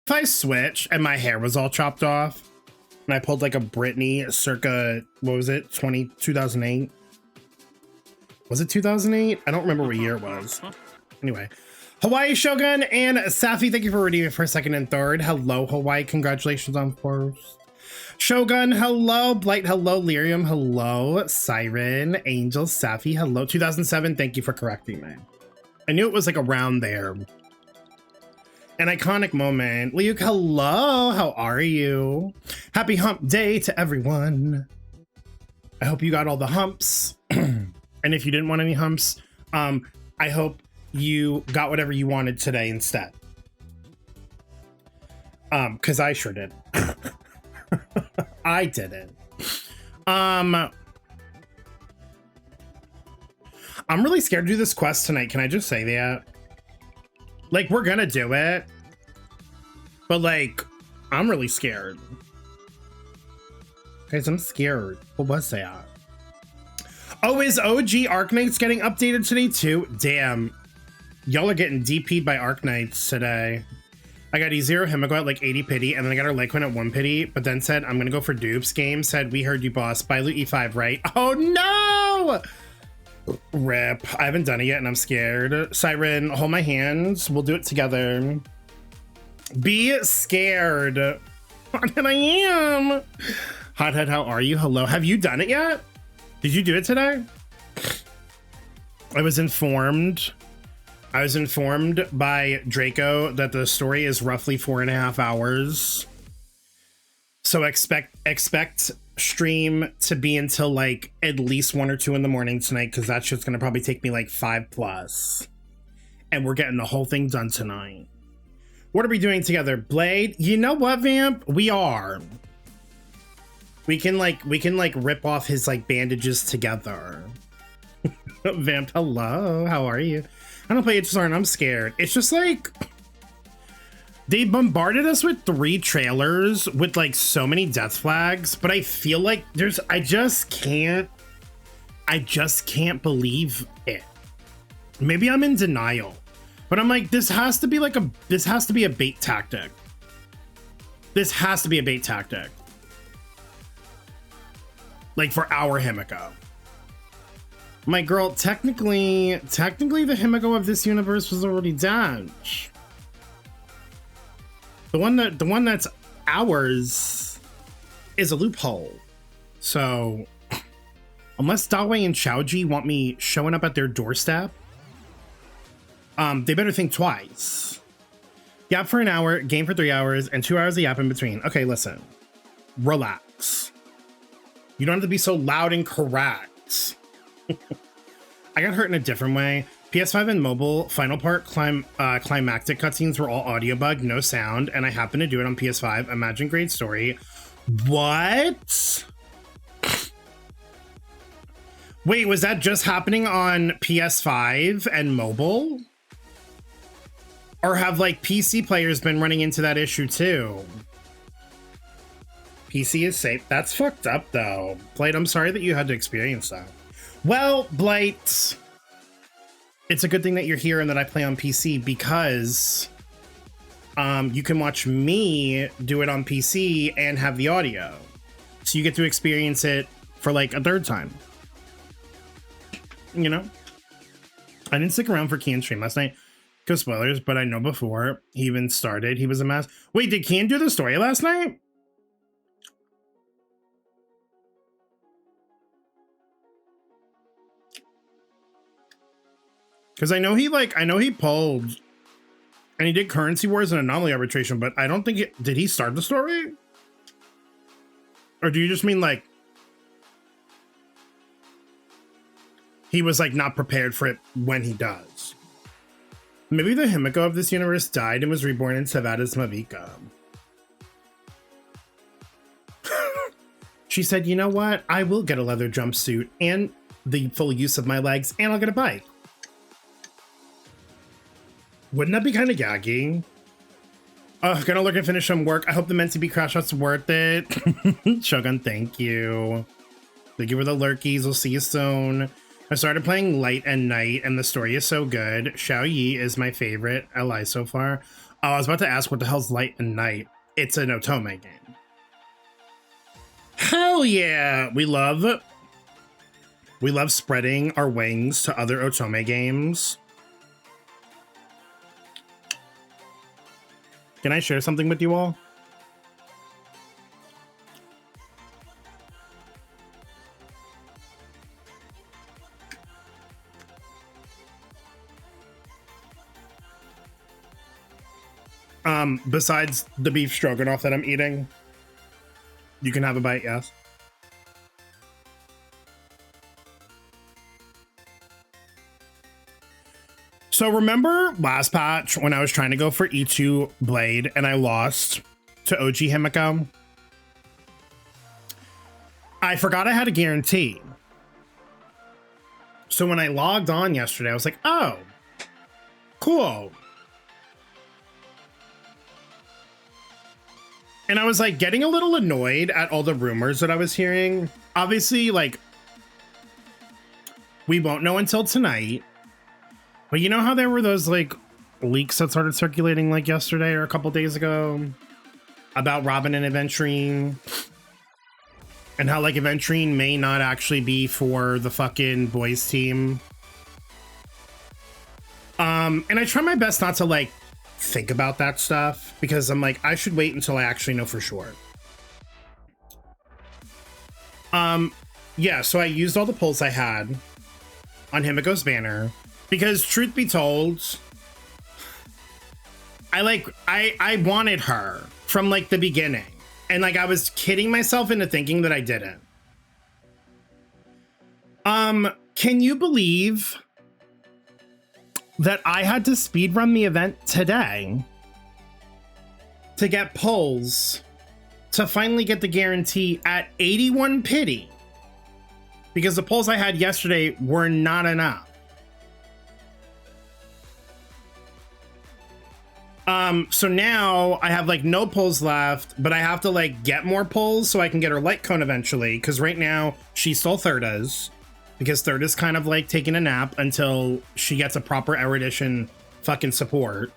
If I switch and my hair was all chopped off and I pulled like a Britney circa, what was it, 2008? Was it 2008? I don't remember what year it was. Anyway, Hawaii Shogun and Safi, thank you for redeeming for second and third. Hello, Hawaii. Congratulations on first. Shogun, hello. Blight, hello. Lyrium, hello. Siren, Angel, Safi, hello. 2007, thank you for correcting me. I knew it was like around there. An iconic moment. Luke, hello. How are you? Happy hump day to everyone. I hope you got all the humps. And if you didn't want any humps, I hope you got whatever you wanted today instead. Because I sure did. I didn't. I'm really scared to do this quest tonight. Can I just say that? Like, we're gonna do it. But like, I'm really scared. Guys, I'm scared. What was that? Oh, is OG Arknights getting updated today too? Damn. Y'all are getting DP'd by Arknights today. I got E0 Himeko at like 80 pity, and then I got her Lycoin at 1 pity, but then said, I'm gonna go for dupes. Game said, we heard you, boss. Buy loot E5, right? Oh no! Rip. I haven't done it yet, and I'm scared. Siren, hold my hands. We'll do it together. Be scared. And I am. Hothead, how are you? Hello. Have you done it yet? Did you do it today? I was informed by Draco that the story is roughly 4.5 hours. So expect stream to be until like at least 1 or 2 in the morning tonight, because that shit's gonna probably take me like 5+. And we're getting the whole thing done tonight. What are we doing together? Blade? You know what, Vamp? We are. We can rip off his like bandages together. Vamp, hello. How are you? I don't play HSR and I'm scared. It's just like they bombarded us with 3 trailers with like so many death flags, but I feel like I just can't believe it. Maybe I'm in denial, but I'm like, this has to be a bait tactic. This has to be a bait tactic. Like for our Himeko. My girl, technically the Himeko of this universe was already dead. The one that's ours is a loophole. So unless Dawei and Xiaoji want me showing up at their doorstep, they better think twice. Yap for an hour, game for 3 hours, and 2 hours of yap in between. Okay, listen. Relax. You don't have to be so loud and correct. I got hurt in a different way. PS5 and mobile final part climactic cutscenes were all audio bug, no sound, and I happened to do it on PS5. Imagine great story. What? Wait, was that just happening on PS5 and mobile? Or have like PC players been running into that issue too? PC is safe. That's fucked up though. Blight, I'm sorry that you had to experience that. Well, Blight, it's a good thing that you're here and that I play on PC, because you can watch me do it on PC and have the audio. So you get to experience it for like a 3rd time. You know? I didn't stick around for Kian stream last night. Go spoilers, but I know before he even started, he was a mess. Wait, did Kian do the story last night? Because I know he pulled and he did currency wars and anomaly arbitration, but I don't think did he start the story? Or do you just mean like he was like not prepared for it when he does? Maybe the Himeko of this universe died and was reborn in Savada's Mavika. She said, you know what? I will get a leather jumpsuit and the full use of my legs, and I'll get a bike. Wouldn't that be kind of gaggy? Gonna look and finish some work. I hope the meant to be crashout's worth it. Shogun, thank you. Thank you for the lurkies. We'll see you soon. I started playing Light and Night, and the story is so good. Xiao Yi is my favorite ally so far. Oh, I was about to ask what the hell's Light and Night. It's an Otome game. Hell yeah! We love spreading our wings to other Otome games. Can I share something with you all? Besides the beef stroganoff that I'm eating, you can have a bite, yes. So remember last patch when I was trying to go for E2 Blade and I lost to OG Himeko? I forgot I had a guarantee. So when I logged on yesterday, I was like, oh, cool. And I was like getting a little annoyed at all the rumors that I was hearing. Obviously, like, we won't know until tonight. But you know how there were those like leaks that started circulating like yesterday or a couple days ago about Robin and Aventurine? And how like Aventurine may not actually be for the fucking boys team. And I try my best not to like think about that stuff because I'm like, I should wait until I actually know for sure. Yeah, so I used all the pulls I had on Himeko's banner because truth be told, I wanted her from like the beginning. And like I was kidding myself into thinking that I didn't. Can you believe that I had to speedrun the event today to get pulls to finally get the guarantee at 81 pity? Because the pulls I had yesterday were not enough. So now I have like no pulls left, but I have to like get more pulls so I can get her light cone eventually. Cause right now she's still Thirda's because Thirda's kind of like taking a nap until she gets a proper erudition fucking support.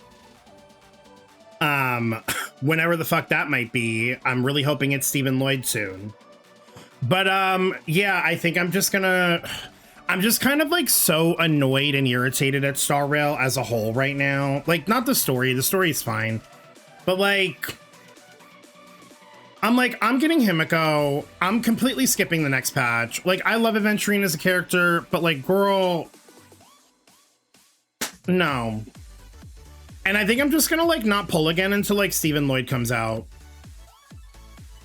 Whenever the fuck that might be, I'm really hoping it's Stephen Lloyd soon. But yeah, I think I'm just kind of like so annoyed and irritated at Star Rail as a whole right now. Like, not the story is fine, but like, I'm getting Himeko. I'm completely skipping the next patch. Like, I love Aventurine as a character, but like, girl, no. And I think I'm just gonna like not pull again until like Stephen Lloyd comes out.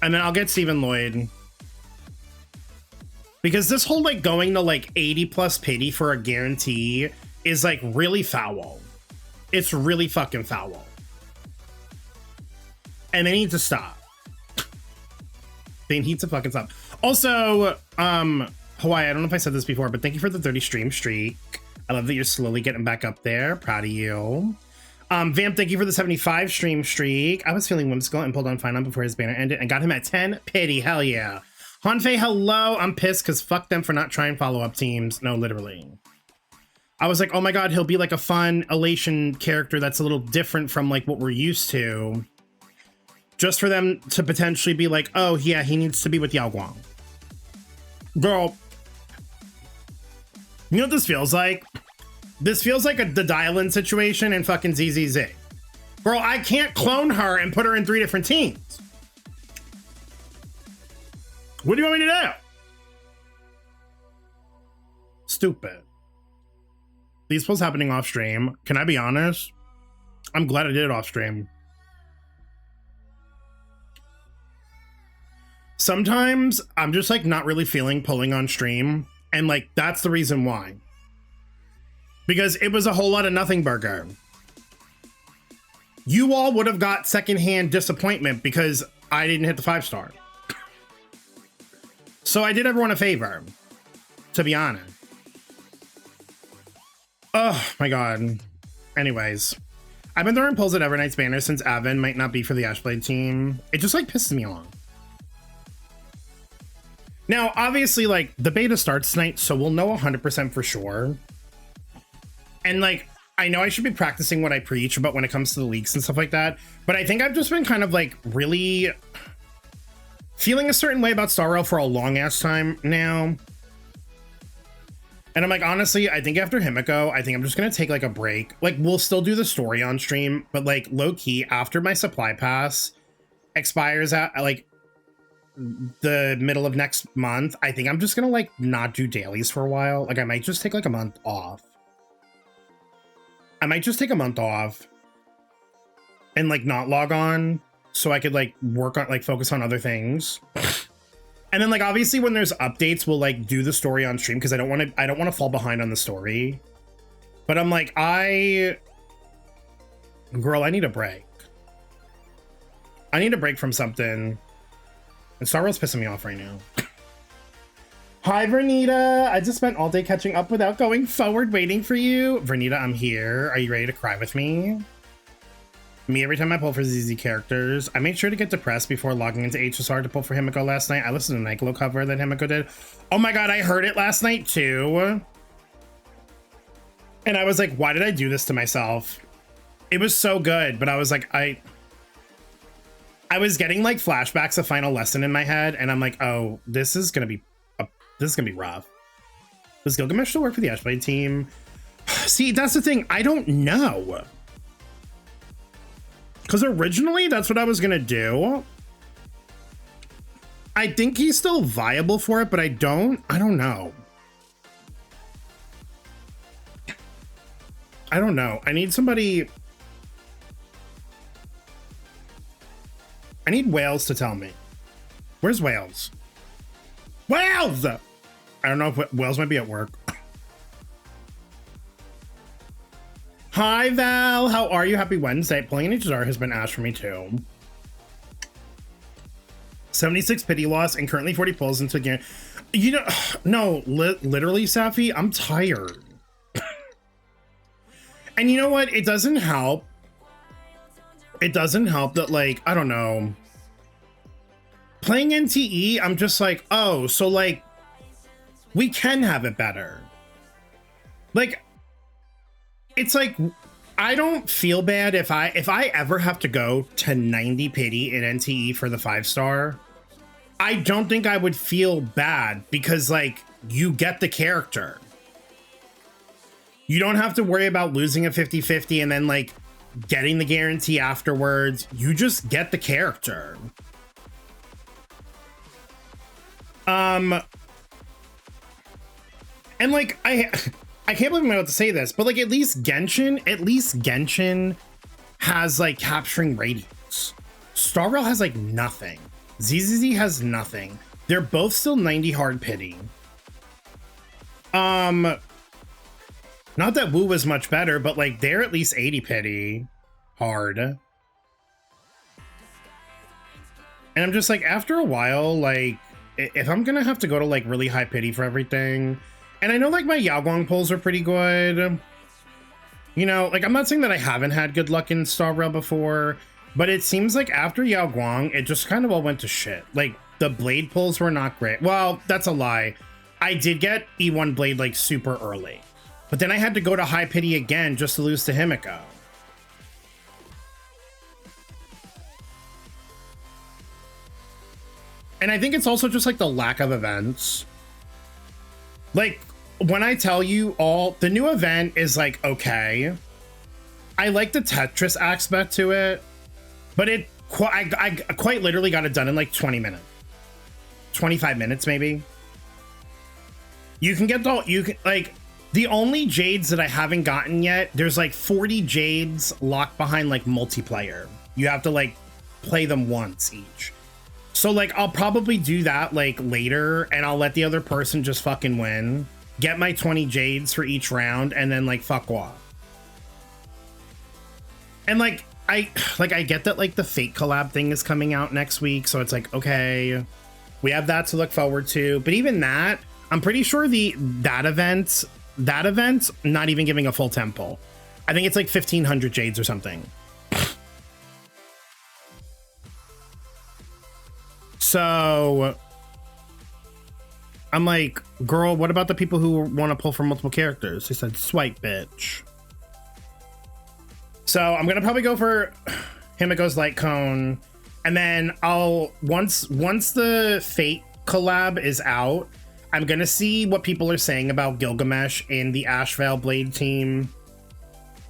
And then I'll get Stephen Lloyd. Because this whole like going to like 80 plus pity for a guarantee is like really foul. It's really fucking foul. And they need to stop. They need to fucking stop. Also, Hawaii, I don't know if I said this before, but thank you for the 30 stream streak. I love that you're slowly getting back up there. Proud of you. Vamp, thank you for the 75 stream streak. I was feeling whimsical and pulled on Fine On before his banner ended and got him at 10 pity. Hell yeah. Honfei, hello. I'm pissed because fuck them for not trying follow-up teams. No, literally. I was like, oh my god, he'll be like a fun elation character that's a little different from like what we're used to. Just for them to potentially be like, oh yeah, he needs to be with Yao Guang. Girl, you know what this feels like? This feels like the dial-in situation in fucking ZZZ. Girl, I can't clone her and put her in 3 different teams. What do you want me to do? Stupid. These pulls happening off stream. Can I be honest? I'm glad I did it off stream. Sometimes I'm just like not really feeling pulling on stream. And like, that's the reason why. Because it was a whole lot of nothing burger. You all would have got secondhand disappointment because I didn't hit the 5-star. So I did everyone a favor, to be honest. Oh my god. Anyways, I've been throwing pulls at Evernight's banner since Aven might not be for the Ashblade team. It just like pisses me off. Now, obviously, like the beta starts tonight, so we'll know 100% for sure. And like, I know I should be practicing what I preach about when it comes to the leaks and stuff like that, but I think I've just been kind of like really feeling a certain way about Star Rail for a long ass time now. And I'm like, honestly, I think after Himeko, I think I'm just gonna take like a break. Like, we'll still do the story on stream, but like low key, after my supply pass expires at like the middle of next month, I think I'm just gonna like not do dailies for a while. Like, I might just take like a month off. I might just take a month off and like not log on so I could like work on like focus on other things. And then like obviously when there's updates, we'll like do the story on stream because I don't want to fall behind on the story. But I'm like, girl, I need a break. I need a break from something. And Star Rail's pissing me off right now. Hi, Vernita. I just spent all day catching up without going forward, waiting for you. Vernita, I'm here. Are you ready to cry with me? Me, every time I pull for ZZ characters, I made sure to get depressed before logging into HSR to pull for Himeko last night. I listened to the Nightglow cover that Himeko did. Oh my god, I heard it last night too. And I was like, why did I do this to myself? It was so good, but I was like, I was getting like flashbacks of Final Lesson in my head, and I'm like, oh, this is gonna be rough. Does Gilgamesh still work for the Ashblade team? See, that's the thing. I don't know. Because originally that's what I was gonna do. I think he's still viable for it, but I don't know. I don't know. I need somebody. I need Wales to tell me. Where's Wales? Wales! I don't know if Wales might be at work. Hi, Val. How are you? Happy Wednesday. Pulling an HSR has been ash for me, too. 76 pity loss and currently 40 pulls into again. You know, no, literally, Safi, I'm tired. And you know what? It doesn't help. It doesn't help that, like, I don't know. Playing NTE, I'm just like, oh, so, like, we can have it better. Like, it's like, I don't feel bad if I ever have to go to 90 pity in NTE for the 5-star. I don't think I would feel bad because like you get the character. You don't have to worry about losing a 50-50 and then like getting the guarantee afterwards. You just get the character. And like I can't believe I'm about to say this, but like at least Genshin has like capturing radiance. Star Rail has like nothing. ZZZ has nothing. They're both still 90 hard pity. Not that Wu was much better, but like they're at least 80 pity hard. And I'm just like, after a while, like if I'm gonna have to go to like really high pity for everything. And I know like my Yaoguang pulls are pretty good. You know, like I'm not saying that I haven't had good luck in Star Rail before, but it seems like after Yaoguang, it just kind of all went to shit. Like the blade pulls were not great. Well, that's a lie. I did get E1 blade like super early, but then I had to go to high pity again just to lose to Himeko. And I think it's also just like the lack of events. Like, when I tell you all, the new event is like, okay. I like the Tetris aspect to it, but I quite literally got it done in like 20 minutes. 25 minutes, maybe. You can get like, the only Jades that I haven't gotten yet, there's like 40 Jades locked behind like multiplayer. You have to like play them once each. So like, I'll probably do that like later and I'll let the other person just fucking win. Get my 20 Jades for each round and then like fuck off. And like, I get that like the Fate collab thing is coming out next week. So it's like, okay, we have that to look forward to. But even that, I'm pretty sure that event, not even giving a full temple. I think it's like 1,500 Jades or something. So I'm like, girl, what about the people who want to pull from multiple characters? He said, swipe, bitch. So I'm gonna probably go for Himeko's light cone, and then I'll once the Fate collab is out, I'm gonna see what people are saying about Gilgamesh in the Ashvale Blade team,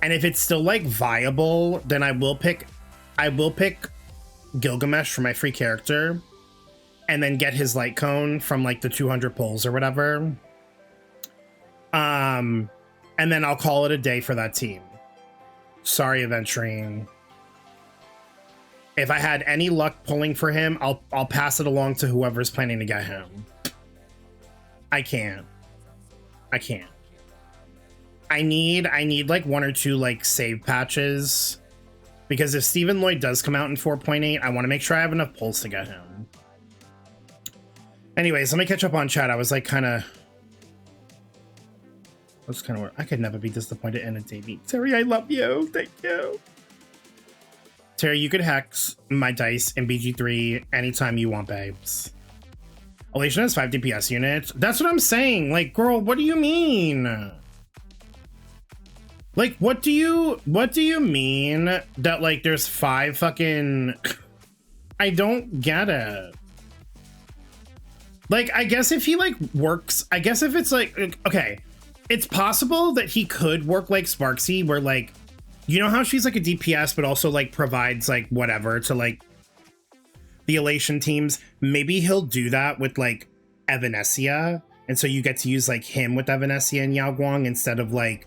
and if it's still like viable, then I will pick Gilgamesh for my free character, and then get his light cone from like the 200 pulls or whatever. And then I'll call it a day for that team. Sorry, Aventurine. If I had any luck pulling for him, I'll pass it along to whoever's planning to get him. I can't. I need like 1 or 2 like save patches, because if Stephen Lloyd does come out in 4.8, I want to make sure I have enough pulls to get him. Anyways, let me catch up on chat. I was kind of I could never be disappointed in a TV. Terry, I love you. Thank you. Terry, you could hex my dice in BG3 anytime you want, babes. Elation has 5 DPS units. That's what I'm saying. Like, girl, what do you mean? Like, what do you mean that like there's 5 fucking... I don't get it. Like, I guess if he like works, I guess if it's like, okay, it's possible that he could work like Sparksy, where like, you know how she's like a DPS, but also like provides like whatever to like the Elation teams. Maybe he'll do that with like Evanescia, and so you get to use like him with Evanescia and Yao Guang instead of like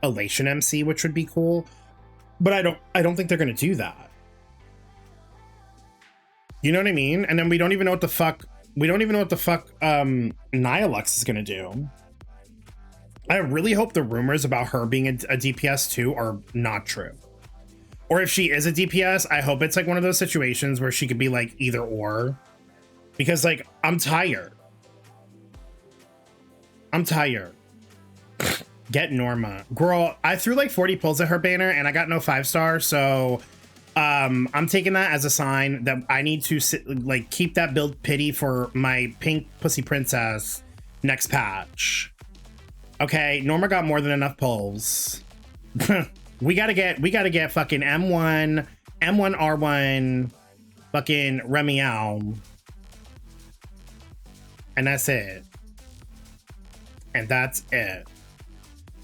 Elation MC, which would be cool. But I don't think they're gonna do that. You know what I mean? And then we don't even know what the fuck Nihilux is gonna do. I really hope the rumors about her being a DPS too are not true. Or if she is a DPS, I hope it's like one of those situations where she could be like either or. Because like, I'm tired. Get Norma. Girl, I threw like 40 pulls at her banner and I got no 5-star, so I'm taking that as a sign that I need to like keep that build pity for my pink pussy princess next patch. Okay, Norma got more than enough pulls. we gotta get fucking M1, R1, fucking Remiel. And that's it.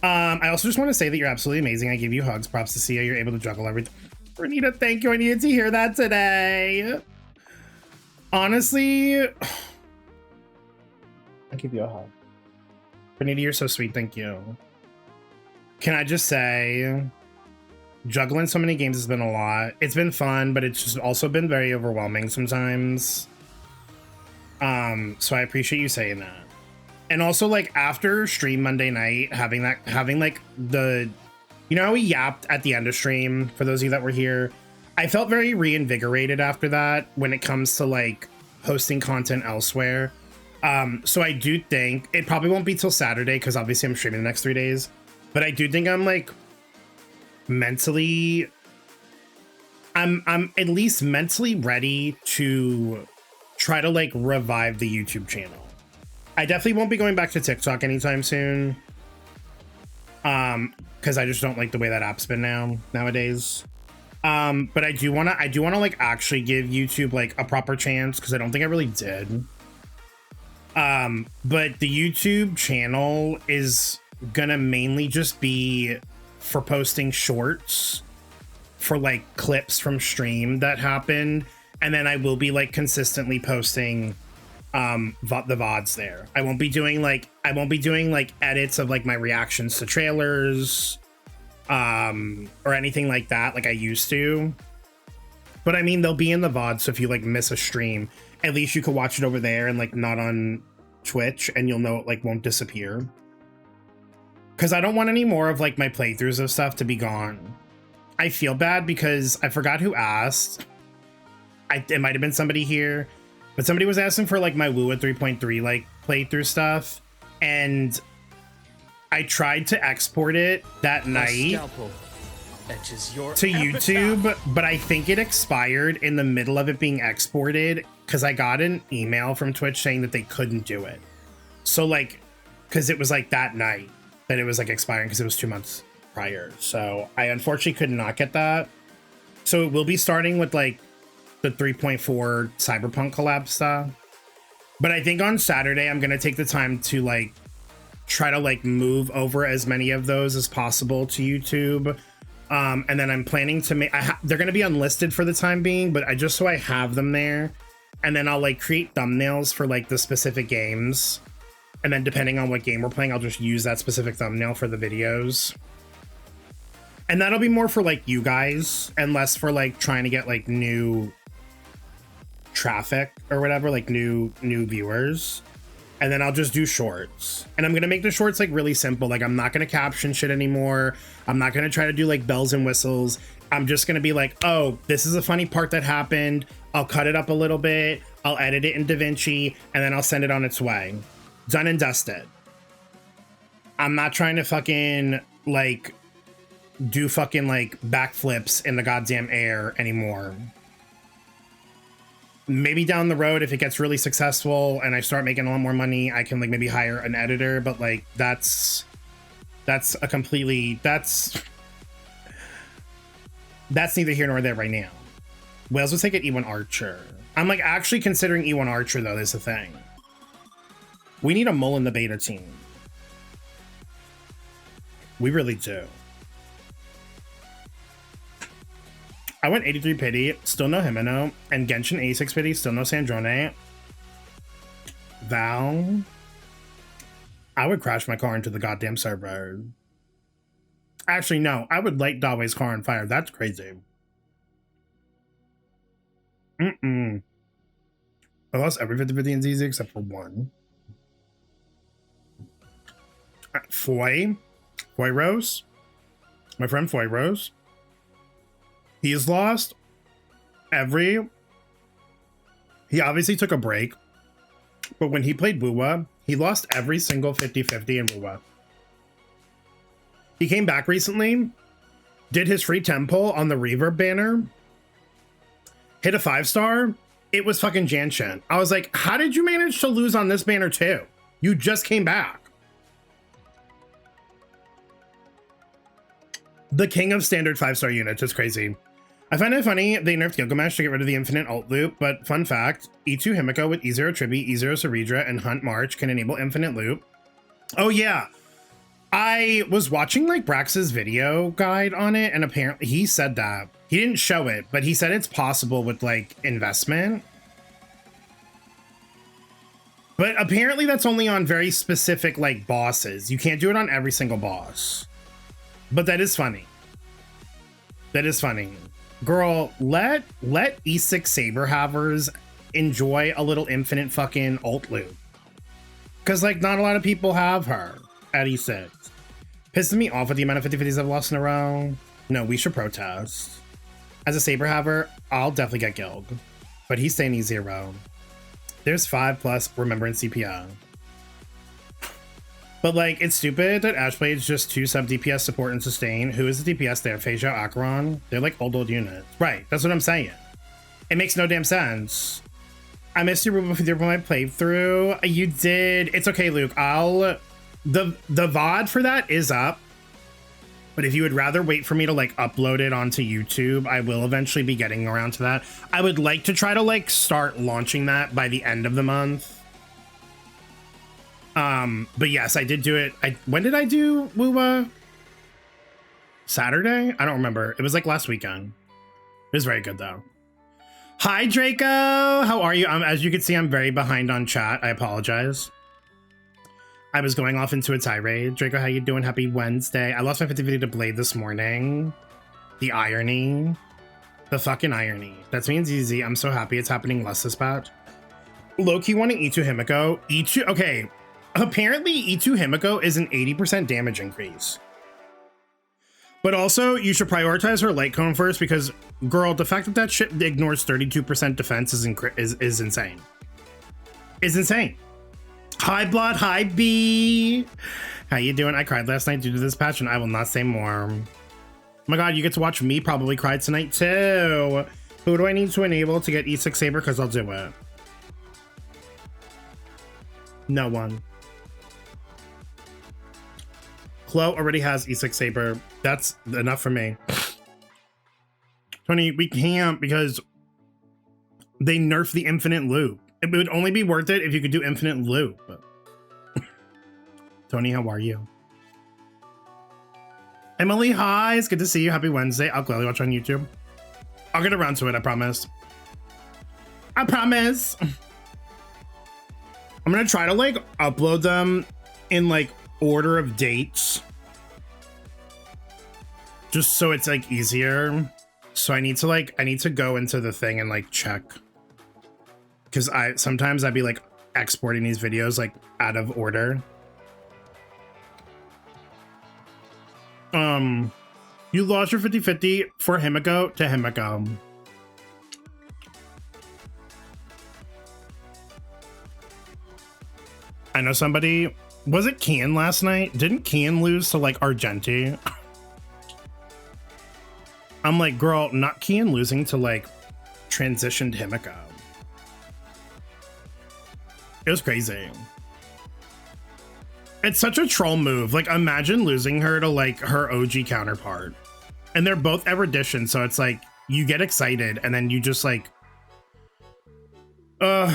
I also just want to say that you're absolutely amazing. I give you hugs. Props to see how you're able to juggle everything. Renita, thank you. I needed to hear that today. Honestly, I give you a hug. Renita, you're so sweet. Thank you. Can I just say, juggling so many games has been a lot. It's been fun, but it's just also been very overwhelming sometimes. So I appreciate you saying that. And also, like, after stream Monday night, having like the, you know how we yapped at the end of stream, for those of you that were here, I felt very reinvigorated after that when it comes to like hosting content elsewhere. So I do think it probably won't be till Saturday, because obviously I'm streaming the next 3 days, but I do think I'm like mentally, I'm at least mentally ready to try to like revive the YouTube channel. I definitely won't be going back to TikTok anytime soon, because I just don't like the way that app's been nowadays. But I do want to like actually give YouTube like a proper chance, because I don't think I really did. But the YouTube channel is gonna mainly just be for posting shorts for like clips from stream that happened, and then I will be like consistently posting the VODs there. I won't be doing like edits of like my reactions to trailers or anything like that like I used to. But I mean, they'll be in the VOD, so if you like miss a stream, at least you could watch it over there and like not on Twitch, and you'll know it like won't disappear. Because I don't want any more of like my playthroughs of stuff to be gone. I feel bad because I forgot who asked. It might have been somebody here, but somebody was asking for like my Woo at 3.3 like playthrough stuff, and I tried to export it that night to YouTube, but I think it expired in the middle of it being exported, because I got an email from Twitch saying that they couldn't do it. So like, because it was like that night that it was like expiring, because it was 2 months prior. So I unfortunately could not get that. So it will be starting with like the 3.4 Cyberpunk collab stuff. But I think on Saturday, I'm going to take the time to like try to like move over as many of those as possible to YouTube. And then I'm planning to make, they're going to be unlisted for the time being, but just so I have them there. And then I'll like create thumbnails for like the specific games. And then depending on what game we're playing, I'll just use that specific thumbnail for the videos. And that'll be more for like you guys and less for like trying to get like new traffic or whatever, like new viewers. And then I'll just do shorts, and I'm gonna make the shorts like really simple. Like I'm not gonna caption shit anymore. I'm not gonna try to do like bells and whistles. I'm just gonna be like, oh, this is a funny part that happened. I'll cut it up a little bit. I'll edit it in DaVinci, and then I'll send it on its way. Done and dusted. I'm not trying to fucking like do fucking like backflips in the goddamn air anymore. Maybe down the road, if it gets really successful and I start making a lot more money, I can like maybe hire an editor, but like that's a completely, that's neither here nor there right now. Wales would take it E1 Archer. I'm like actually considering E1 Archer though, there's a thing. We need a mole in the beta team. We really do. I went 83 pity, still no Himeko, and Genshin 86 pity, still no Sandrone. Val. I would crash my car into the goddamn server. Actually, no, I would light Dawei's car on fire. That's crazy. I lost every 50-50 in ZZ except for one. Foy Rose. My friend Foy Rose. He's lost every... He obviously took a break, but when he played Wuwa, he lost every single 50-50 in Wuwa. He came back recently, did his free temple on the Reverb banner, hit a 5-star. It was fucking Janshin. I was like, how did you manage to lose on this banner too? You just came back. The king of standard 5-star units is crazy. I find it funny they nerfed Gilgamesh to get rid of the infinite ult loop, but fun fact, E2 Himeko with E0 Tribi, E0 Saridra, and Hunt March can enable infinite loop. Oh yeah, I was watching like Brax's video guide on it, and apparently he said that. He didn't show it, but he said it's possible with like investment. But apparently that's only on very specific like bosses. You can't do it on every single boss. But that is funny. That is funny. Girl, let E6 Saber havers enjoy a little infinite fucking ult loop. Because like not a lot of people have her at E6. Pisses me off with the amount of 50-50s I've lost in a row. No, we should protest. As a Saber haver, I'll definitely get guild. But he's staying E0. There's 5+ Remembrance CPI. But like, it's stupid that Ashblade's just 2 sub DPS support and sustain. Who is the DPS there? Phaseo, Acheron? They're like old units. Right, that's what I'm saying. It makes no damn sense. I missed your room for my playthrough. You did. It's okay, Luke. The VOD for that is up. But if you would rather wait for me to like upload it onto YouTube, I will eventually be getting around to that. I would like to try to like start launching that by the end of the month. But yes, I did do it. When did I do Wuwa? Saturday? I don't remember. It was like last weekend. It was very good though. Hi Draco, how are you? As you can see, I'm very behind on chat. I apologize. I was going off into a tirade. Draco, how you doing? Happy Wednesday. I lost my 50-50 to Blade this morning. The irony. The fucking irony. That's me and ZZ. I'm so happy it's happening less this patch. Low-key wanting E2 Himeko. E2, okay. Apparently E2 Himeko is an 80% damage increase. But also, you should prioritize her light cone first because, girl, the fact that that shit ignores 32% defense is insane. Is insane. Hi, Blood. Hi, B. How you doing? I cried last night due to this patch, and I will not say more. Oh my god, you get to watch me probably cry tonight, too. Who do I need to enable to get E6 Saber? Because I'll do it. No one. Chloe already has E6 Saber. That's enough for me. Tony, we can't because they nerfed the infinite loop. It would only be worth it if you could do infinite loop. Tony, how are you? Emily, hi. It's good to see you. Happy Wednesday. I'll gladly watch on YouTube. I'll get around to it, I promise. I promise. I'm gonna try to like upload them in like order of dates. Just so it's like easier. So I need to go into the thing and like check. Cause sometimes I'd be like exporting these videos like out of order. You lost your 50-50 for Himeko to Himeko. I know somebody, was it Kian last night? Didn't Kian lose to like Argenti? I'm like, girl, not Kian losing to like transitioned Himeko. It was crazy. It's such a troll move. Like, imagine losing her to like her OG counterpart. And they're both erudition, so it's like you get excited and then you just like I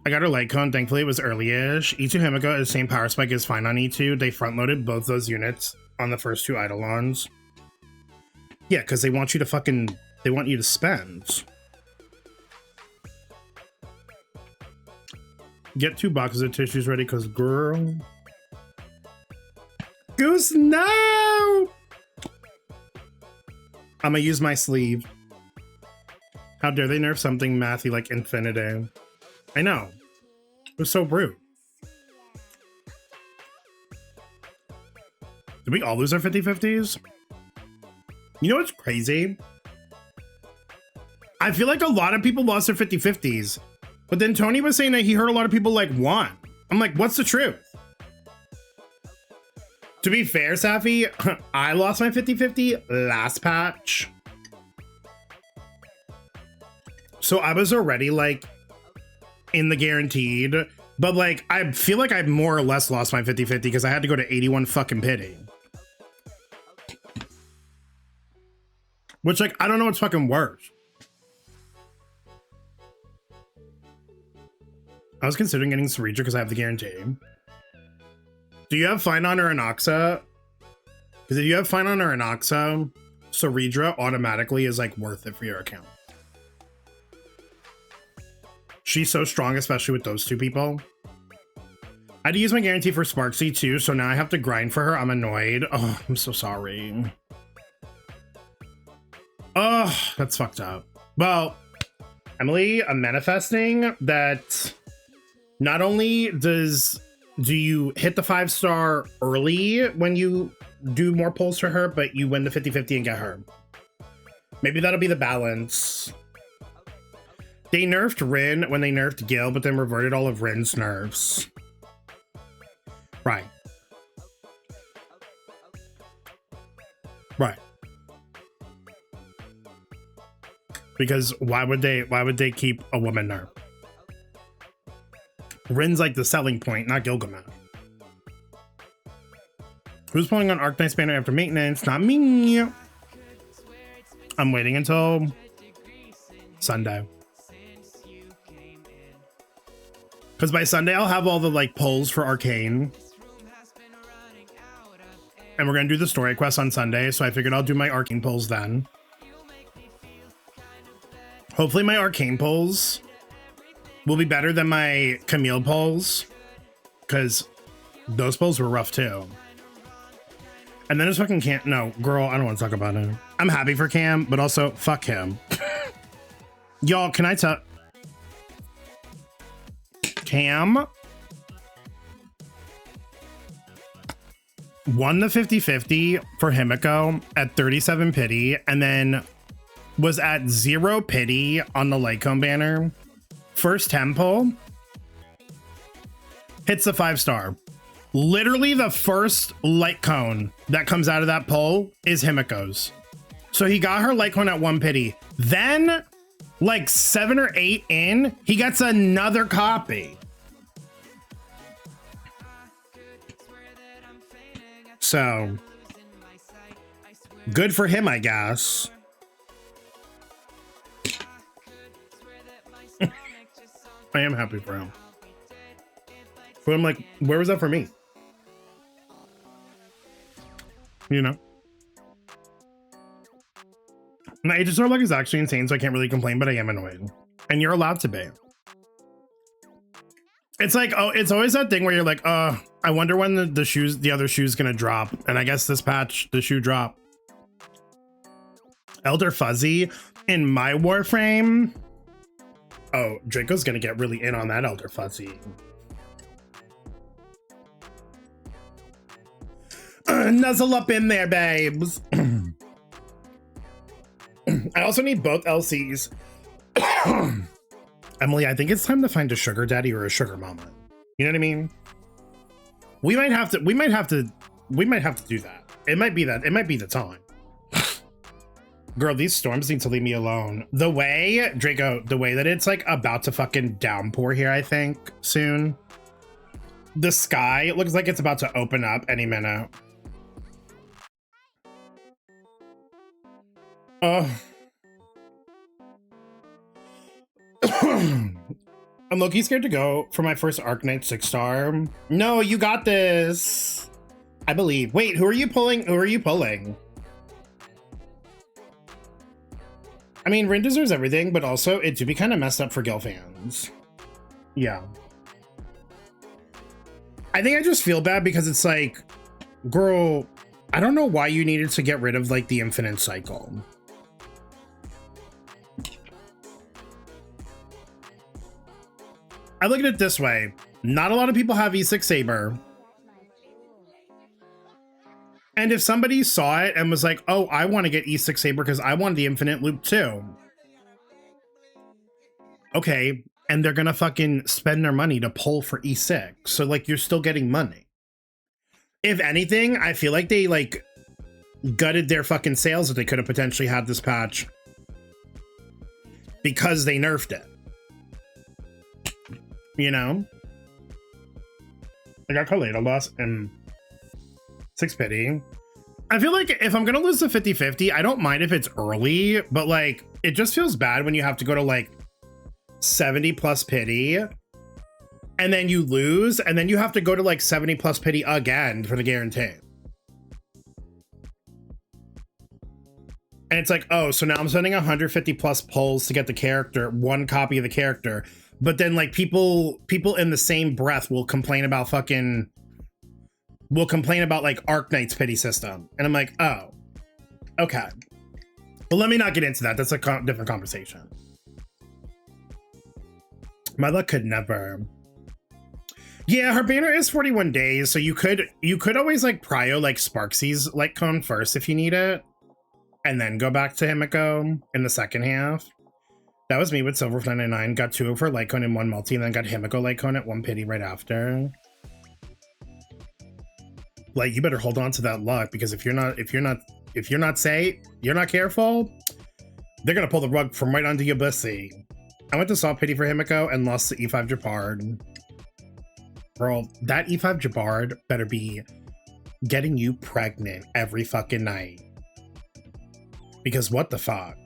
got her light cone. Thankfully it was early-ish. E2 Himeko is the same power spike is fine on E2. They front-loaded both those units on the first two Eidolons. Yeah, because they want you to they want you to spend. Get 2 boxes of tissues ready, because girl. Goose, no! I'm gonna use my sleeve. How dare they nerf something mathy like Infinity? I know. It was so rude. Did we all lose our 50-50s? You know what's crazy? I feel like a lot of people lost their 50-50s, but then Tony was saying that he heard a lot of people like won. I'm like, what's the truth? To be fair, Safi, I lost my 50-50 last patch. So I was already like in the guaranteed, but like, I feel like I more or less lost my 50-50 because I had to go to 81 fucking pity. Which like, I don't know what's fucking worse. I was considering getting Cereja because I have the guarantee. Do you have Finon or Anoxa? Because if you have Finon or Anoxa, Cereja automatically is like worth it for your account. She's so strong, especially with those two people. I had to use my guarantee for Sparksy too, so now I have to grind for her. I'm annoyed. Oh, I'm so sorry. Oh, that's fucked up. Well, Emily, I'm manifesting that not only do you hit the 5-star early when you do more pulls for her, but you win the 50-50 and get her. Maybe that'll be the balance. They nerfed Rin when they nerfed Gil, but then reverted all of Rin's nerfs. Right. Right. Because why would they keep a woman nerf? Rin's like the selling point, not Gilgamesh. Who's pulling on Arc Knight's banner after maintenance? Not me. I'm waiting until Sunday. Because by Sunday, I'll have all the like pulls for Arcane. And we're going to do the story quest on Sunday. So I figured I'll do my Arcane pulls then. Hopefully my Arcane pulls will be better than my Camille pulls, because those pulls were rough too. And then it's fucking Cam. No, girl, I don't want to talk about him. I'm happy for Cam, but also fuck him. Y'all, can I tell? Cam won the 50-50 for Himeko at 37 pity, and then was at 0 pity on the Lycombe banner. First tempo hits the 5-star. Literally the first light cone that comes out of that pull is Himeko's. So he got her light cone at 1 pity. Then like 7 or 8 in, he gets another copy. So good for him, I guess. I am happy for him. But I'm like, where was that for me? You know? My HSR luck is actually insane, so I can't really complain, but I am annoyed. And you're allowed to be. It's like, oh, it's always that thing where you're like, I wonder when the other shoe's gonna drop. And I guess this patch, the shoe drop. Elder Fuzzy in my Warframe. Oh, Draco's gonna get really in on that Elder Fuzzy. Nuzzle up in there, babes. I also need both LCs. Emily, I think it's time to find a sugar daddy or a sugar mama. You know what I mean? We might have to do that. It might be the time. Girl, these storms need to leave me alone. The way, Draco, the way that it's like about to fucking downpour here, I think, soon. The sky looks like it's about to open up any minute. I'm low-key scared to go for my first Arknight 6-star. No, you got this. I believe. Wait, who are you pulling? Who are you pulling? I mean, Rin deserves everything, but also it do be kind of messed up for Gil fans. Yeah. I think I just feel bad because it's like, girl, I don't know why you needed to get rid of like the infinite cycle. I look at it this way. Not a lot of people have E6 Saber. And if somebody saw it and was like, oh, I want to get E6 Saber because I want the infinite loop too. Okay. And they're going to fucking spend their money to pull for E6. So like, you're still getting money. If anything, I feel like they like gutted their fucking sales that they could have potentially had this patch because they nerfed it. You know? I got Kaleda loss and 6 pity. I feel like if I'm gonna lose the 50-50, I don't mind if it's early, but like it just feels bad when you have to go to like 70 plus pity and then you lose and then you have to go to like 70 plus pity again for the guarantee. And it's like, oh, so now I'm spending 150 plus pulls to get the character, one copy of the character. But then like people in the same breath will complain about like Arknight's pity system. And I'm like, oh, okay. But let me not get into that. That's a different conversation. My luck could never. Yeah, her banner is 41 days. So you could always like prio like Sparksy's like cone first if you need it. And then go back to Himeko in the second half. That was me with Silver 99. Got 2 for Lycone and 1 multi, and then got Himeko Lycone at 1 pity right after. Like, you better hold on to that luck because if you're not careful, they're gonna pull the rug from right under your pussy. I went to soft pity for Himeko and lost to E5 Jabard. Girl, that E5 Jabard better be getting you pregnant every fucking night. Because what the fuck?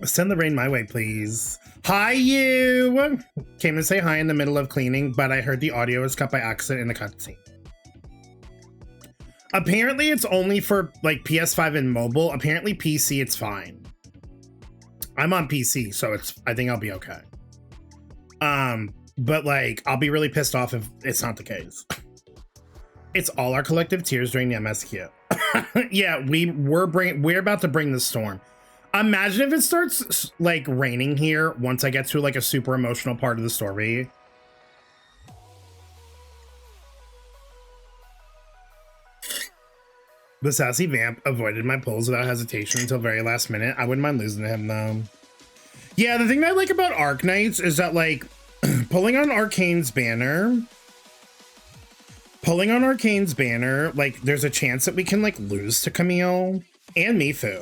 Send the rain my way, please. Hi, you! Came to say hi in the middle of cleaning, but I heard the audio was cut by accident in the cutscene. Apparently, it's only for, like, PS5 and mobile. Apparently, PC, it's fine. I'm on PC, so I think I'll be okay. But, like, I'll be really pissed off if it's not the case. It's all our collective tears during the MSQ. Yeah, we're about to bring the storm. Imagine if it starts like raining here once I get to like a super emotional part of the story. The sassy vamp avoided my pulls without hesitation until very last minute. I wouldn't mind losing to him though. Yeah, the thing that I like about Arknights is that like pulling on Arcane's banner, like there's a chance that we can like lose to Camille and Mifu.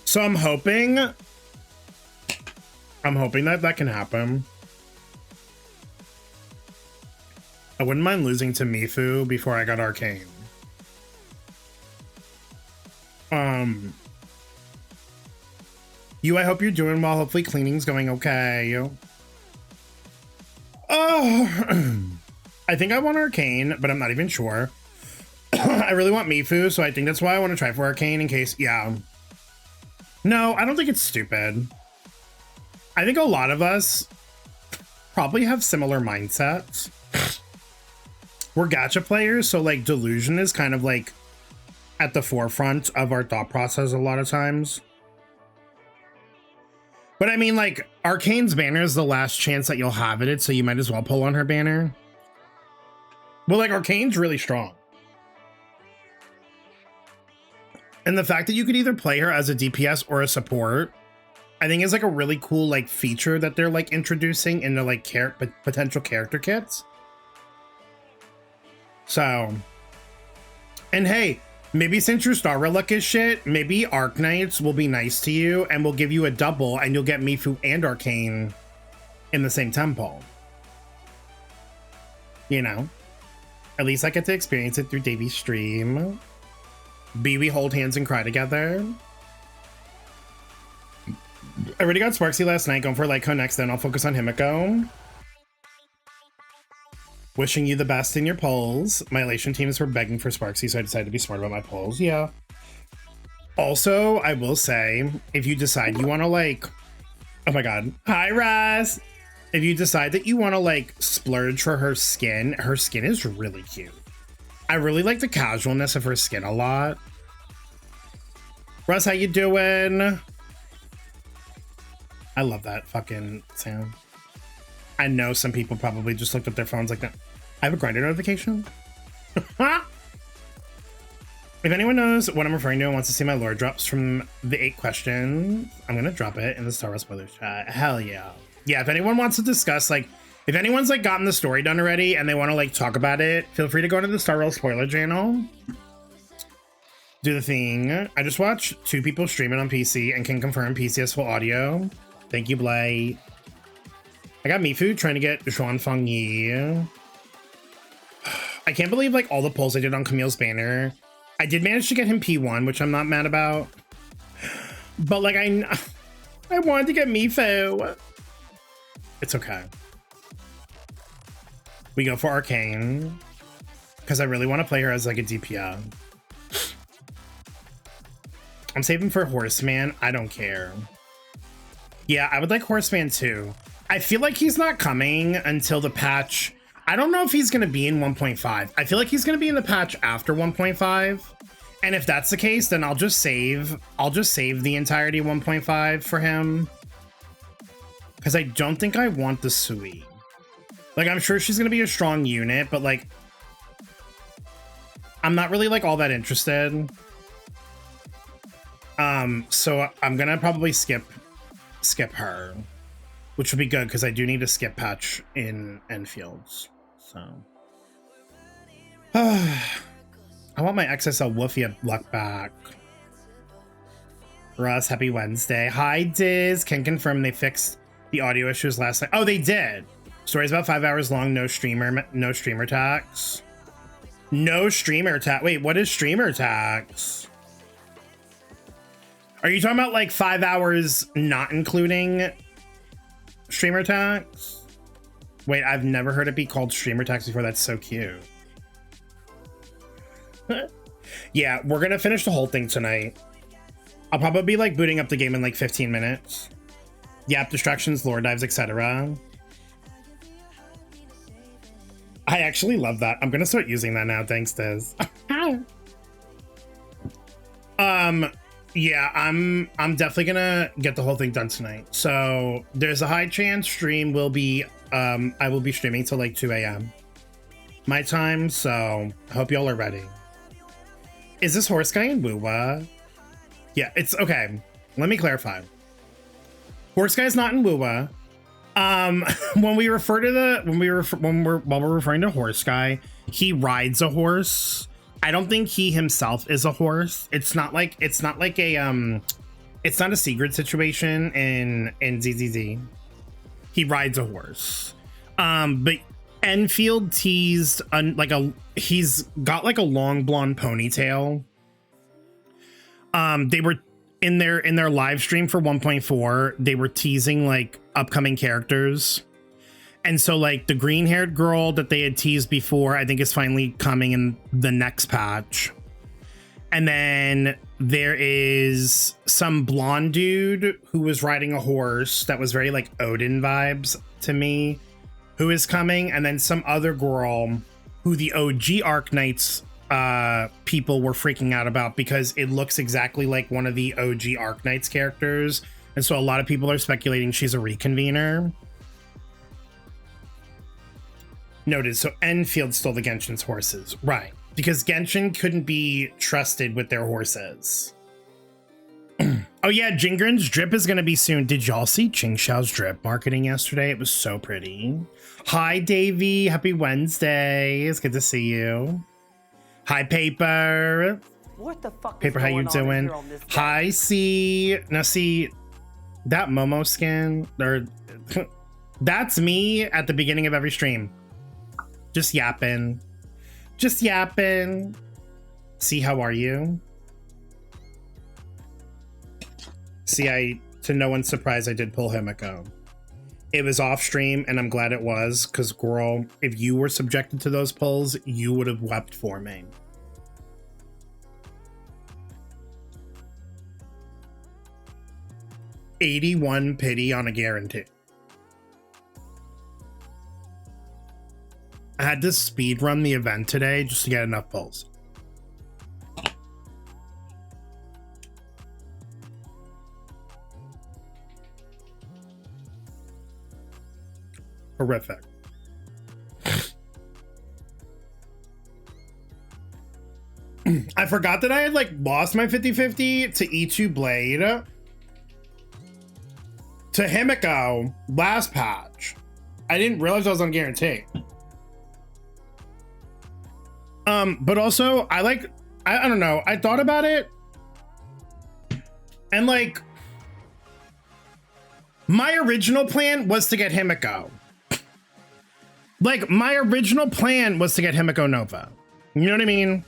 So I'm hoping that that can happen. I wouldn't mind losing to Mifu before I got Arcane. I hope you're doing well. Hopefully cleaning's going okay. Oh, I think I want Arcane, but I'm not even sure. I really want Mifu, so I think that's why I want to try for Arcane in case, yeah. No, I don't think it's stupid. I think a lot of us probably have similar mindsets. We're gacha players, so like delusion is kind of like at the forefront of our thought process a lot of times. But I mean, like, Arcane's banner is the last chance that you'll have at it, so you might as well pull on her banner. Well, like, Arcane's really strong. And the fact that you could either play her as a DPS or a support, I think is like a really cool like feature that they're like introducing into like potential character kits. So, and hey, maybe since your star relic is shit, maybe Arc Knights will be nice to you and will give you a double and you'll get Mifu and Arcane in the same temple. You know? At least I get to experience it through Davy's stream. We hold hands and cry together. I already got Sparksy last night, going for Lyco next, then I'll focus on Himeko. Wishing you the best in your polls. My elation teams were begging for Sparksy, so I decided to be smart about my polls. Yeah. Also, I will say, if you decide you want to like... Oh my god. Hi, Raz! If you decide that you want to like splurge for her skin is really cute. I really like the casualness of her skin a lot. Russ, how you doing? I love that fucking sound. I know some people probably just looked at their phones like that. I have a grinder notification. If anyone knows what I'm referring to and wants to see my lore drops from the 8 questions, I'm gonna drop it in the Star Wars spoilers chat. Hell yeah. Yeah, if anyone wants to discuss, like, if anyone's like gotten the story done already and they want to like talk about it, feel free to go to the Star Wars spoiler channel. Do the thing. I just watched 2 people stream it on PC and can confirm PC has full audio. Thank you, Blay. I got Mifu trying to get Zhuan Fengyi. I can't believe like all the polls I did on Camille's banner. I did manage to get him P1, which I'm not mad about. But like I wanted to get Mifu. It's okay. We go for Arcane because I really want to play her as like a DPS. I'm saving for Horseman. I don't care. Yeah, I would like Horseman too. I feel like he's not coming until the patch. I don't know if he's going to be in 1.5. I feel like he's going to be in the patch after 1.5. And if that's the case, then I'll just save the entirety of 1.5 for him. Because I don't think I want the Sui. Like, I'm sure she's going to be a strong unit, but like, I'm not really like all that interested. So I'm going to probably skip her, which would be good because I do need a skip patch in Enfields. So I want my XSL Woofia luck back. Russ, happy Wednesday. Hi, Diz. Can confirm they fixed the audio issues last night. Oh, they did. Story's about 5 hours long. No streamer tax. No streamer tax. Wait, what is streamer tax? Are you talking about like 5 hours not including streamer tax? Wait, I've never heard it be called streamer tax before. That's so cute. Yeah, we're gonna finish the whole thing tonight. I'll probably be like booting up the game in like 15 minutes. Yap, distractions, lore dives, etc. I actually love that. I'm gonna start using that now. Thanks, Diz. Yeah, I'm definitely gonna get the whole thing done tonight. So there's a high chance stream will be I will be streaming till like 2 a.m. my time, so I hope y'all are ready. Is this horse guy in Wuwa? Yeah, it's okay. Let me clarify. Horse guy's not in Wuwa. When we refer to while we're referring to horse guy, he rides a horse. I don't think he himself is a horse. It's not like a it's not a secret situation in ZZZ. He rides a horse. But Enfield teased he's got like a long blonde ponytail. They were in their live stream for 1.4, they were teasing like upcoming characters. And so like the green haired girl that they had teased before, I think is finally coming in the next patch. And then there is some blonde dude who was riding a horse that was very like Odin vibes to me, who is coming. And then some other girl who the OG Arc Knights people were freaking out about because it looks exactly like one of the OG Arc Knights characters. And so a lot of people are speculating she's a reconvener. Noted. So Enfield stole the Genshin's horses. Right. Because Genshin couldn't be trusted with their horses. Oh yeah, Jingren's drip is going to be soon. Did y'all see Ching Xiao's drip marketing yesterday? It was so pretty. Hi, Davey. Happy Wednesday. It's good to see you. Hi, Paper. What the fuck Paper, how you doing? Hi, C. Now, see, that Momo skin, or that's me at the beginning of every stream. Just yapping. Just yapping. See, how are you? See, to no one's surprise, I did pull Himeko. It was off stream, and I'm glad it was, because girl, if you were subjected to those pulls, you would have wept for me. $81 pity on a guarantee. I had to speed run the event today just to get enough pulls. Horrific. I forgot that I had like lost my 50-50 to E2 Blade to Himeko last patch. I didn't realize I was on guarantee. But also I don't know, I thought about it and like my original plan was to get Himeko. Like my original plan was to get Himeko Nova. You know what I mean?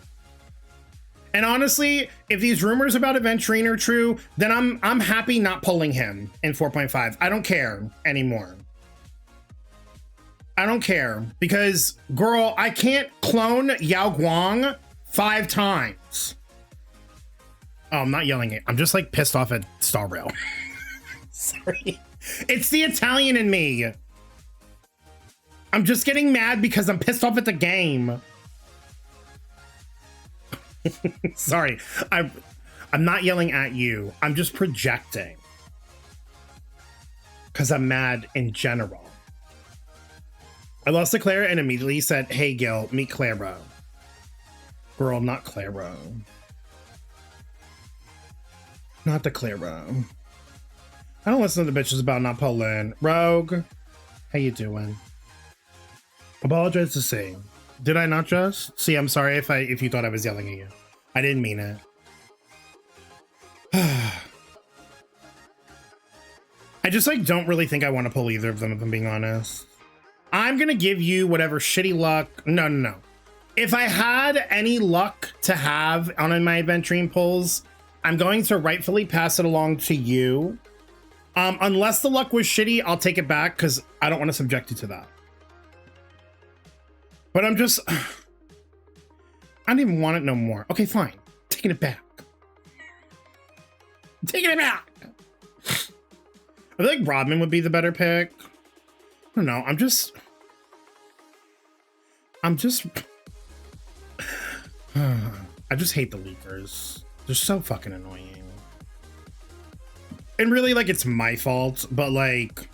And honestly, if these rumors about Aventurine are true, then I'm happy not pulling him in 4.5. I don't care anymore. I don't care because, girl, I can't clone Yao Guang 5 times. Oh, I'm not yelling it. I'm just like pissed off at Star Rail. Sorry. It's the Italian in me. I'm just getting mad because I'm pissed off at the game. Sorry. I'm not yelling at you. I'm just projecting. Because I'm mad in general. I lost to Clara and immediately said, hey, Gil, meet Clara. Girl, not Clara. Not the Clara. I don't listen to the bitches about not pulling. Rogue, how you doing? Apologize to see. Did I not just? See, I'm sorry if you thought I was yelling at you. I didn't mean it. I just like don't really think I want to pull either of them, if I'm being honest. I'm gonna give you whatever shitty luck. No. If I had any luck to have on my Aventurine pulls, I'm going to rightfully pass it along to you. Unless the luck was shitty, I'll take it back because I don't want to subject you to that. But I'm just, I don't even want it no more. Okay, fine. Taking it back. Taking it back. I feel like Rodman would be the better pick. I don't know. I just hate the leakers. They're so fucking annoying. And really, like, it's my fault, but like,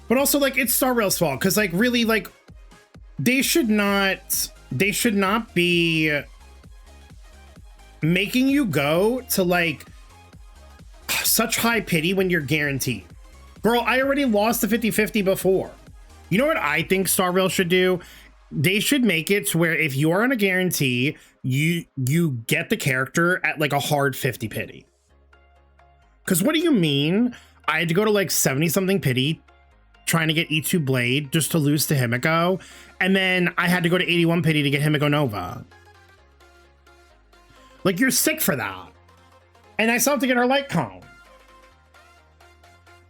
but also like it's Star Rail's fault because like really like they should not be making you go to like such high pity when you're guaranteed. Girl, I already lost the 50-50 before. You know what I think Star Rail should do? They should make it to where if you are on a guarantee, you get the character at like a hard 50 pity. Because what do you mean? I had to go to like 70 something pity trying to get E2 Blade just to lose to Himeko. And then I had to go to 81 Pity to get Himeko Nova. Like, you're sick for that. And I still have to get her light cone.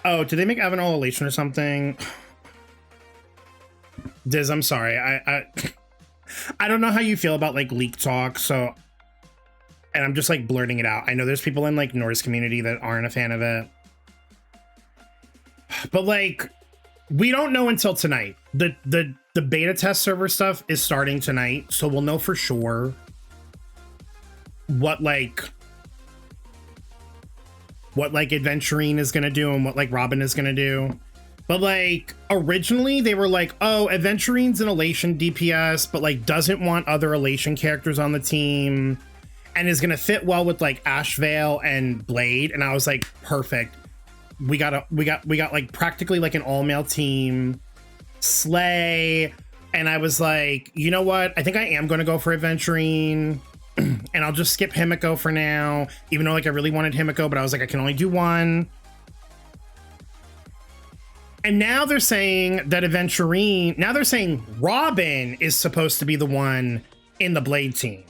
Oh, did they make Evan all elation or something? Diz, I'm sorry. I don't know how you feel about like leak talk, so, and I'm just like blurting it out. I know there's people in like Norse community that aren't a fan of it, but like, we don't know until tonight. The beta test server stuff is starting tonight, so we'll know for sure what like Adventurine is gonna do and what like Robin is gonna do. But like originally they were like, oh, Adventurine's an Elation DPS, but like doesn't want other Elation characters on the team and is gonna fit well with like Ashvale and Blade. And I was like, perfect. We got like practically like an all-male team. Slay. And I was like, you know what? I think I am gonna go for Adventurine. And I'll just skip Himeko for now, even though like I really wanted Himeko, but I was like, I can only do one. And now they're saying that Adventurine, now they're saying Robin is supposed to be the one in the Blade team,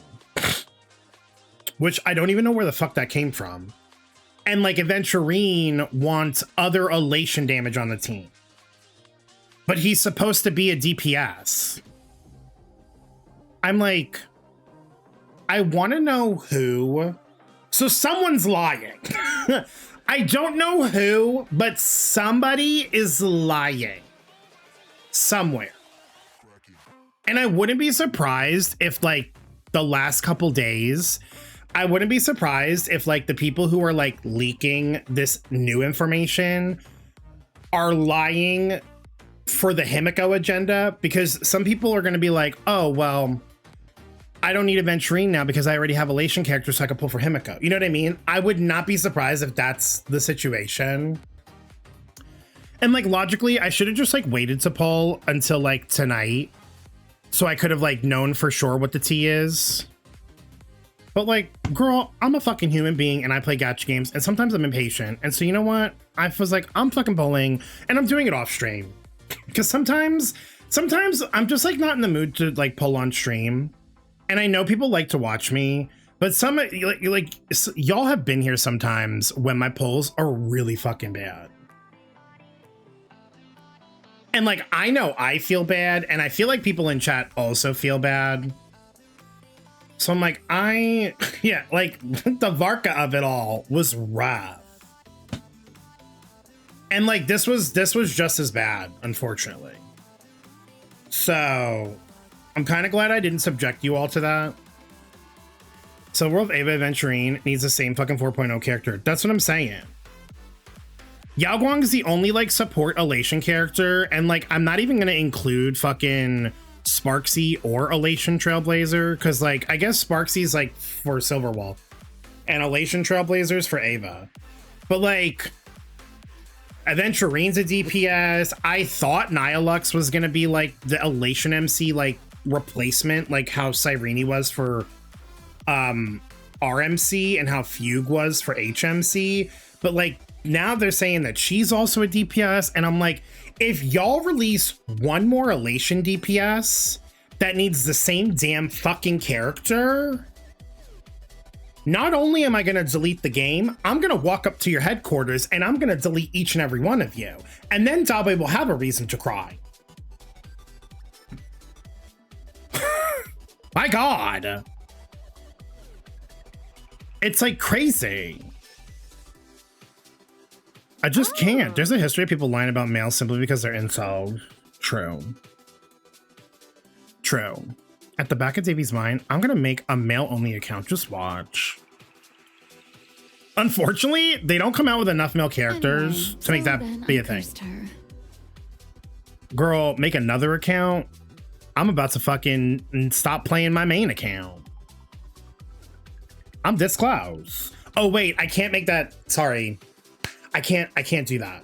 which I don't even know where the fuck that came from. And like Adventurine wants other Elation damage on the team, but he's supposed to be a DPS. I'm like, I want to know who. So someone's lying. I don't know who, but somebody is lying somewhere. And I wouldn't be surprised if like the last couple days, I wouldn't be surprised if like the people who are like leaking this new information are lying for the Himeko agenda, because some people are going to be like, oh, well, I don't need Adventurine now because I already have Elation characters so I can pull for Himeko. You know what I mean? I would not be surprised if that's the situation. And like logically, I should have just like waited to pull until like tonight, so I could have like known for sure what the T is. But like, girl, I'm a fucking human being and I play gacha games and sometimes I'm impatient. And so you know what? I was like, I'm fucking pulling and I'm doing it off stream. Because sometimes I'm just like not in the mood to like pull on stream. And I know people like to watch me, but some like y'all have been here sometimes when my polls are really fucking bad. And like, I know I feel bad and I feel like people in chat also feel bad. So I'm like, yeah, like the Varka of it all was rough. And like, this was just as bad, unfortunately. So I'm kind of glad I didn't subject you all to that. So World of Ava Adventurine needs the same fucking 4.0 character. That's what I'm saying. Yao Guang is the only like support Elation character, and like I'm not even gonna include fucking Sparksy or Elation Trailblazer, because like I guess Sparksy's like for Silverwolf and Elation Trailblazer's for Ava. But like Adventurine's a DPS. I thought Nihilux was gonna be like the Elation MC like replacement, like how Cyrene was for RMC and how Fugue was for HMC, but like now they're saying that she's also a DPS, and I'm like, if y'all release one more Elation DPS that needs the same damn fucking character, not only am I gonna delete the game, I'm gonna walk up to your headquarters and I'm gonna delete each and every one of you, and then Dabe will have a reason to cry. My God. It's like crazy. I just can't. There's a history of people lying about males simply because they're incels. True. True. At the back of Davey's mind, I'm gonna make a male-only account. Just watch. Unfortunately, they don't come out with enough male characters to make that be a thing. Girl, make another account? I'm about to fucking stop playing my main account. I'm this close. Oh wait, I can't make that. Sorry. I can't do that.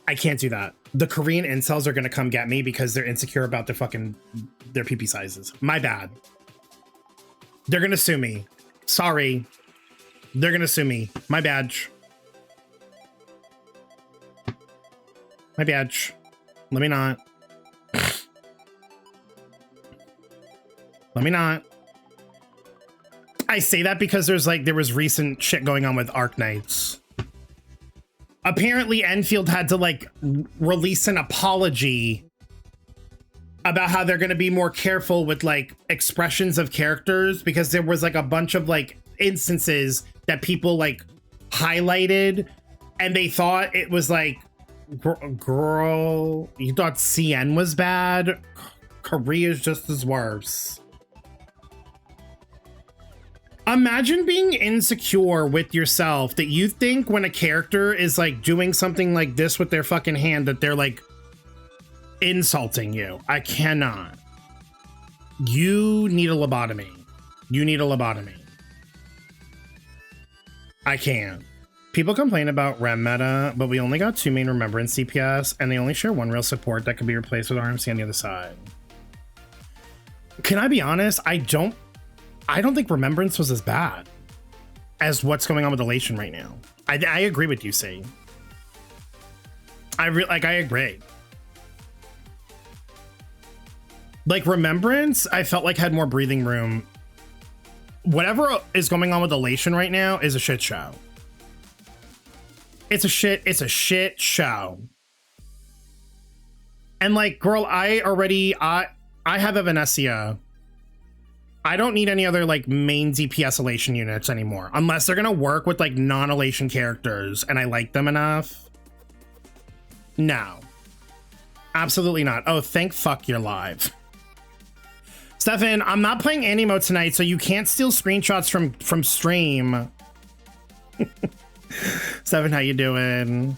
I can't do that. The Korean incels are gonna come get me because they're insecure about their PP sizes. My bad. They're gonna sue me. Sorry. They're gonna sue me. My badge. My badge. Let me not. Let me not. I say that because there was recent shit going on with Arc Knights. Apparently Enfield had to like release an apology about how they're going to be more careful with like expressions of characters, because there was like a bunch of like instances that people like highlighted and they thought it was like, girl, you thought CN was bad? Korea's just as worse. Imagine being insecure with yourself that you think when a character is like doing something like this with their fucking hand that they're like insulting you. I cannot. You need a lobotomy. You need a lobotomy. I can't. People complain about rem meta, but we only got 2 main remembrance CPS and they only share 1 real support that can be replaced with RMC on the other side. Can I be honest? I don't think remembrance was as bad as what's going on with elation right now. I agree with you, C. I agree. Like remembrance, I felt like had more breathing room. Whatever is going on with elation right now is a shit show. It's a shit show. And like, girl, I have Evanescia. I don't need any other like main DPS elation units anymore, unless they're gonna work with like non-elation characters and I like them enough. No, absolutely not. Oh, thank fuck you're live. Stefan, I'm not playing anti-mode tonight, so you can't steal screenshots from stream. Stefan, how you doing?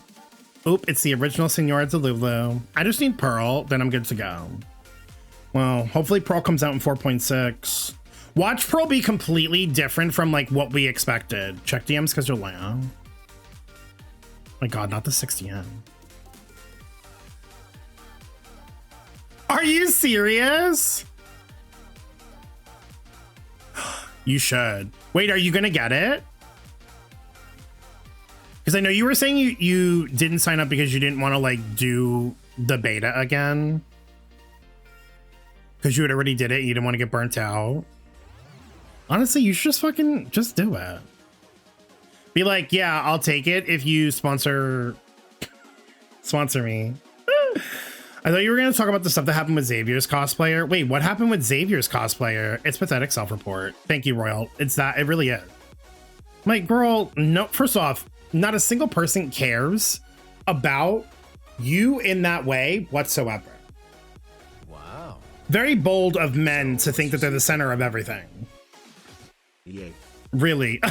Oop, it's the original Senora Delulu. I just need Pearl, then I'm good to go. Well, hopefully Pearl comes out in 4.6. Watch Pearl be completely different from like what we expected. Check DMs because they're low. My god, not the 60M. Are you serious? You should. Wait, are you gonna get it? Because I know you were saying you didn't sign up because you didn't want to like do the beta again. Because you had already did it, you didn't want to get burnt out. Honestly, you should just do it. Be like, yeah, I'll take it if you sponsor me. I thought you were going to talk about the stuff that happened with Xavier's cosplayer. Wait, what happened with Xavier's cosplayer? It's pathetic self-report. Thank you, Royal. It's that. It really is. Like, girl, no. First off, not a single person cares about you in that way whatsoever. Wow. Very bold of men to think that they're the center of everything. Yay. Really?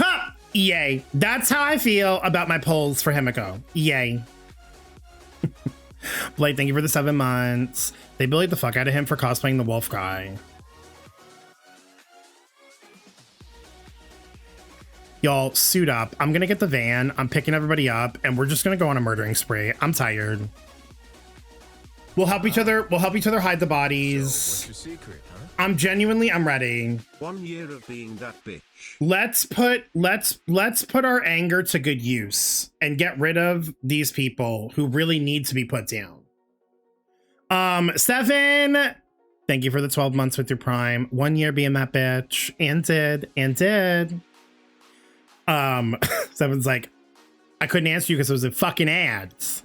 Yay. That's how I feel about my polls for Himeko. Yay. Blade, thank you for the 7 months. They bullied the fuck out of him for cosplaying the wolf guy. Y'all, suit up. I'm gonna get the van. I'm picking everybody up, and we're just gonna go on a murdering spree. I'm tired. We'll help each other. We'll help each other hide the bodies. So, what's your secret, huh? I'm ready. 1 year of being that bitch. Let's put our anger to good use and get rid of these people who really need to be put down. Stefan, thank you for the 12 months with your Prime. 1 year being that bitch. And did. Stefan's like, I couldn't answer you because it was a fucking ads.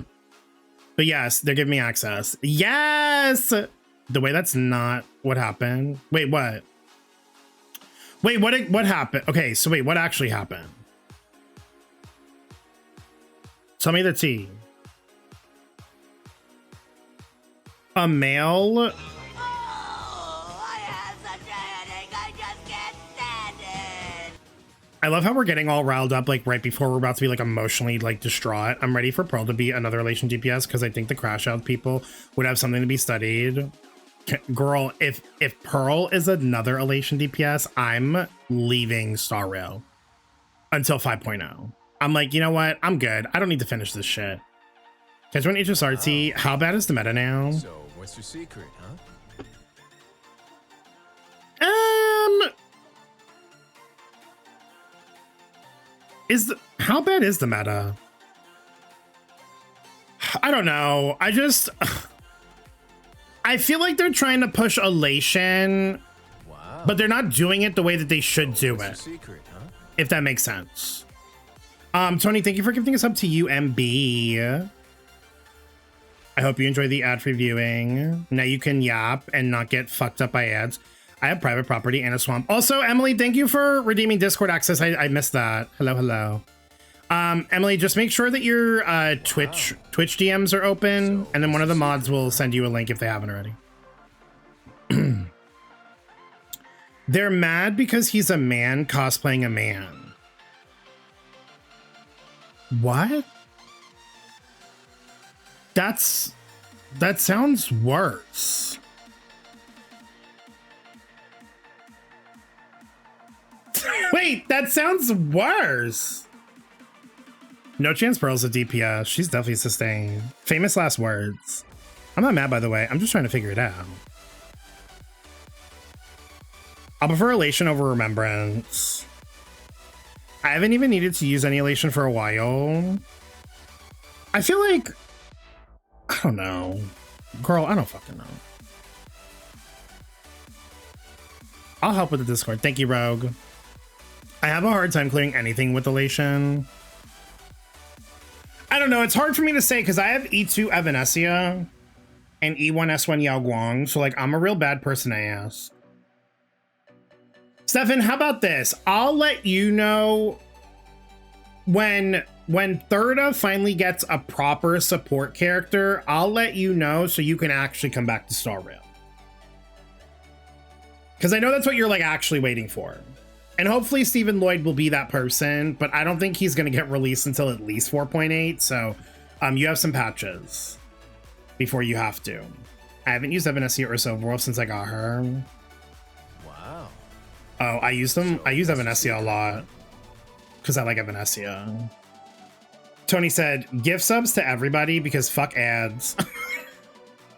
But yes, they're giving me access. Yes! The way that's not what happened. Wait, what? Wait, what happened? Okay, so wait, what actually happened? Tell me the tea. A male? I love how we're getting all riled up like right before we're about to be like emotionally like distraught. I'm ready for Pearl to be another relation DPS because I think the crashout people would have something to be studied. Girl, if Pearl is another elation DPS, I'm leaving Star Rail until 5.0. I'm like, you know what? I'm good. I don't need to finish this shit. Guys, when HSRT, how bad is the meta now? So, what's your secret, huh? How bad is the meta? I don't know. I feel like they're trying to push elation, Wow. but they're not doing it the way that they should do What's it, your secret, huh? if that makes sense. Tony, thank you for gifting us up to UMB. I hope you enjoy the ad-free viewing. Now you can yap and not get fucked up by ads. I have private property and a swamp. Also, Emily, thank you for redeeming Discord access. I missed that. Hello, hello. Emily, just make sure that your Twitch DMs are open, and then one of the mods will send you a link if they haven't already. They're mad because he's a man cosplaying a man. What? That sounds worse. Wait, that sounds worse. No Chance Pearl's a DPS. She's definitely sustained. Famous last words. I'm not mad, by the way. I'm just trying to figure it out. I'll prefer elation over remembrance. I haven't even needed to use any elation for a while. I feel like, I don't know. Girl, I don't fucking know. I'll help with the Discord. Thank you, Rogue. I have a hard time clearing anything with elation. I don't know. It's hard for me to say because I have E2 Evanescia and E1 S1 Yao Guang. So like, I'm a real bad person to ask. Stefan, how about this? I'll let you know when Thirda finally gets a proper support character. I'll let you know so you can actually come back to Star Rail. Because I know that's what you're like actually waiting for. And hopefully Stephen Lloyd will be that person, but I don't think he's going to get released until at least 4.8. So you have some patches before you have to. I haven't used Evanescia or Silverwolf since I got her. Wow. Oh, I use Evanescia a lot because I like Evanescia. Tony said, gift subs to everybody because fuck ads.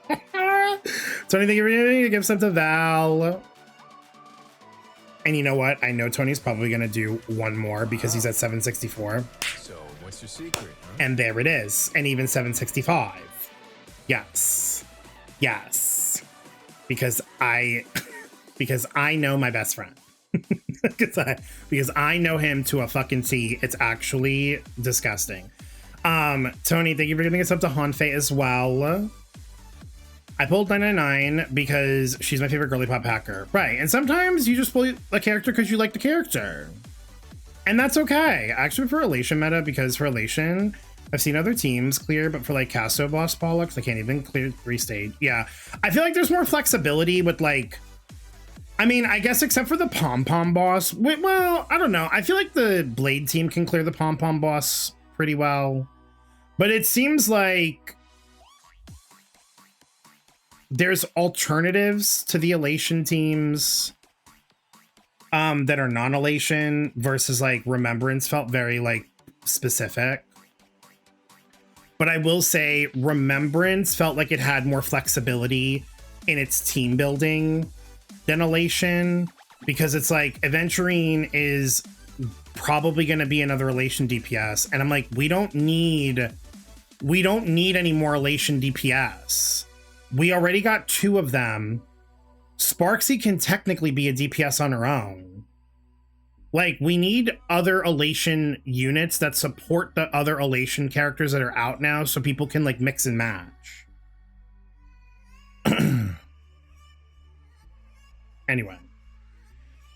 Tony, thank you for giving a gift sub to Val. And you know what? I know Tony's probably going to do one more because he's at 764. So, what's your secret, huh? And there it is. And even 765. Yes. Yes. Because I know my best friend. because I know him to a fucking T. It's actually disgusting. Tony, thank you for giving us up to Honkai as well. I pulled 999 because she's my favorite girly pop hacker. Right, and sometimes you just pull a character because you like the character. And that's okay. Actually, for Elation meta, because for Elation, I've seen other teams clear, but for like Casto Boss Pollux, I can't even clear 3-stage. Yeah, I feel like there's more flexibility with like, I mean, I guess except for the Pom-Pom Boss. Well, I don't know. I feel like the Blade team can clear the Pom-Pom Boss pretty well. But it seems like there's alternatives to the Elation teams that are non-Elation versus like Remembrance felt very like specific. But I will say Remembrance felt like it had more flexibility in its team building than Elation, because it's like Aventurine is probably going to be another Elation DPS. And I'm like, we don't need any more Elation DPS. We already got 2 of them. Sparksy can technically be a DPS on her own. Like, we need other Elation units that support the other Elation characters that are out now so people can, like, mix and match. Anyway.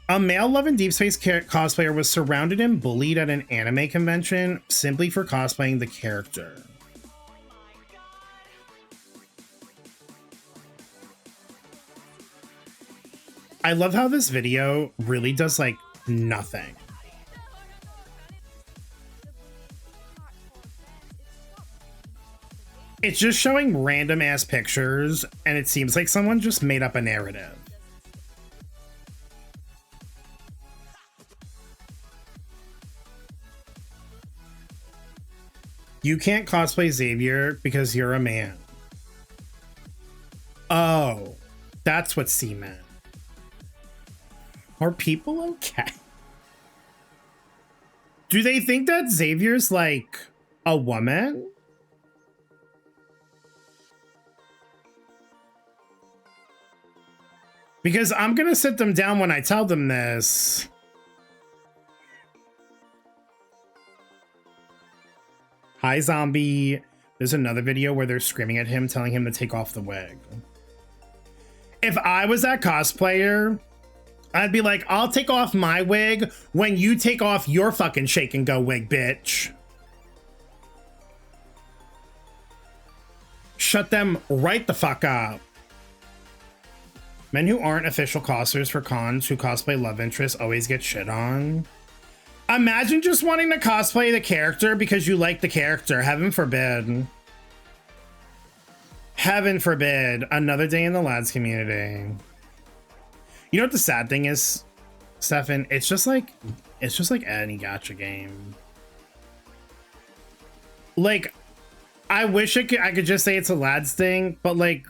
A male Love and Deep Space cosplayer was surrounded and bullied at an anime convention simply for cosplaying the character. I love how this video really does like nothing. It's just showing random ass pictures and it seems like someone just made up a narrative. You can't cosplay Xavier because you're a man. Oh, that's what C meant. Are people okay? Do they think that Xavier's like a woman? Because I'm gonna sit them down when I tell them this. Hi, zombie. There's another video where they're screaming at him, telling him to take off the wig. If I was that cosplayer, I'd be like, I'll take off my wig when you take off your fucking shake and go wig, bitch. Shut them right the fuck up. Men who aren't official cosplayers for cons who cosplay love interests always get shit on. Imagine just wanting to cosplay the character because you like the character. Heaven forbid. Heaven forbid. Another day in the lads community. You know what the sad thing is, Stefan? It's just like any gacha game. Like, I wish I could just say it's a lads thing, but like,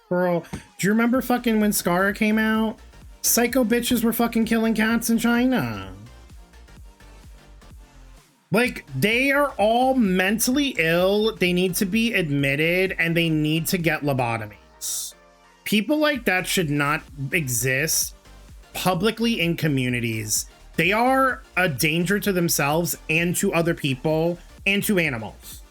girl, do you remember fucking when Scara came out? Psycho bitches were fucking killing cats in China. Like, they are all mentally ill. They need to be admitted and they need to get lobotomies. People like that should not exist publicly in communities. They are a danger to themselves and to other people and to animals.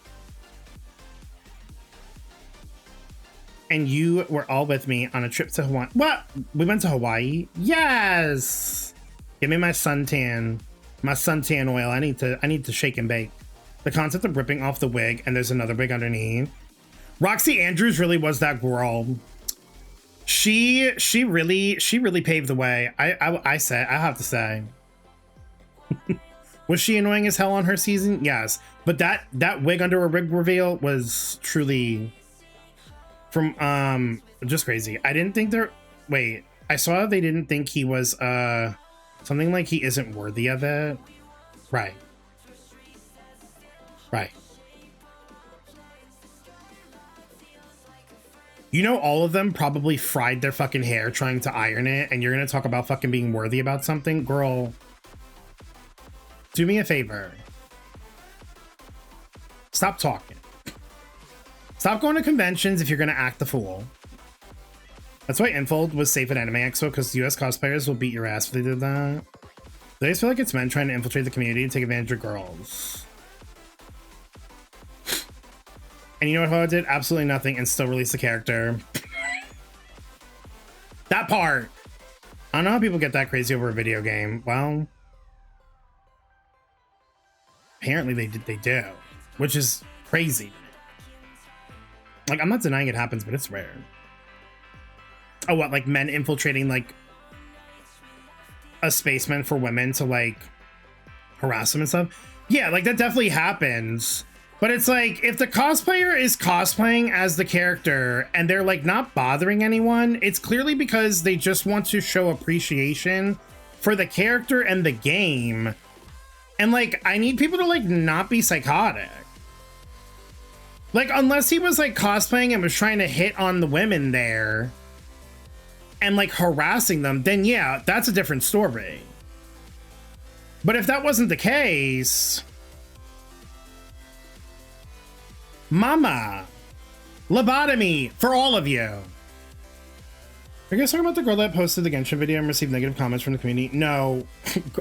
And you were all with me on a trip to Hawaii. What? We went to Hawaii? Yes. Give me my suntan. My suntan oil. I need to shake and bake. The concept of ripping off the wig and there's another wig underneath. Roxy Andrews really was that girl. She really paved the way. I have to say. Was she annoying as hell on her season? Yes. But that wig under a wig reveal was truly from just crazy. I didn't think wait, I saw they didn't think he was something like he isn't worthy of it. Right. You know, all of them probably fried their fucking hair trying to iron it, and you're gonna talk about fucking being worthy about something? Girl, do me a favor. Stop talking. Stop going to conventions if you're gonna act the fool. That's why Infold was safe at Anime Expo, because US cosplayers will beat your ass if they did that. They just feel like it's men trying to infiltrate the community and take advantage of girls. And you know what Hoa did? Absolutely nothing and still released the character. That part. I don't know how people get that crazy over a video game. Well, apparently they do, which is crazy. Like, I'm not denying it happens, but it's rare. Oh, what, like men infiltrating like a spaceman for women to like harass them and stuff? Yeah, like that definitely happens. But it's like, if the cosplayer is cosplaying as the character and they're like not bothering anyone, it's clearly because they just want to show appreciation for the character and the game. And like, I need people to like not be psychotic. Like, unless he was like cosplaying and was trying to hit on the women there and like harassing them, then yeah, that's a different story. But if that wasn't the case, mama, lobotomy for all of you. Are you guys talking about the girl that posted the Genshin video and received negative comments from the community? No,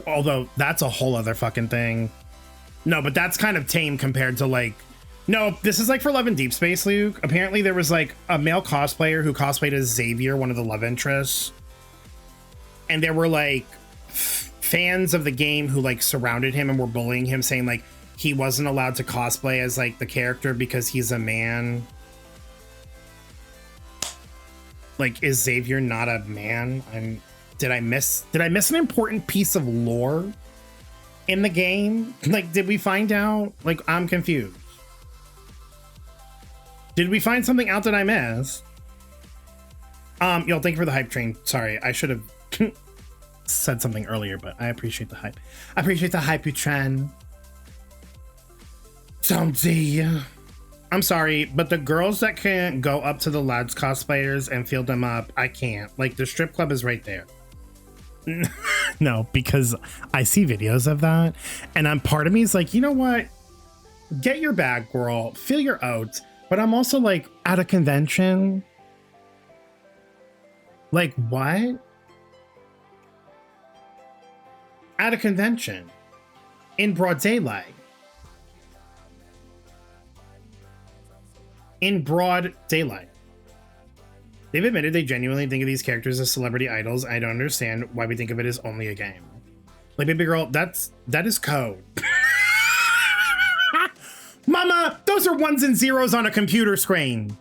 although that's a whole other fucking thing. No, but that's kind of tame compared to like, no, this is like for Love in Deep Space, Luke. Apparently there was like a male cosplayer who cosplayed as Xavier, one of the love interests. And there were like fans of the game who like surrounded him and were bullying him, saying like he wasn't allowed to cosplay as like the character because he's a man. Like, is Xavier not a man? Did I miss an important piece of lore in the game? Like, did we find out? Like, I'm confused. Did we find something out that I missed? Yo, thank you for the hype train. Sorry, I should have said something earlier, but I appreciate the hype. I appreciate the hype, you trend. Something. I'm sorry, but the girls that can go up to the lads cosplayers and feel them up, I can't. Like, the strip club is right there. No, because I see videos of that, and part of me is like, you know what? Get your bag, girl. Feel your oats. But I'm also like, at a convention, Like, what? At a convention. In broad daylight. In broad daylight. They've admitted they genuinely think of these characters as celebrity idols. I don't understand why we think of it as only a game. Like, baby girl, that is code. Mama, those are ones and zeros on a computer screen.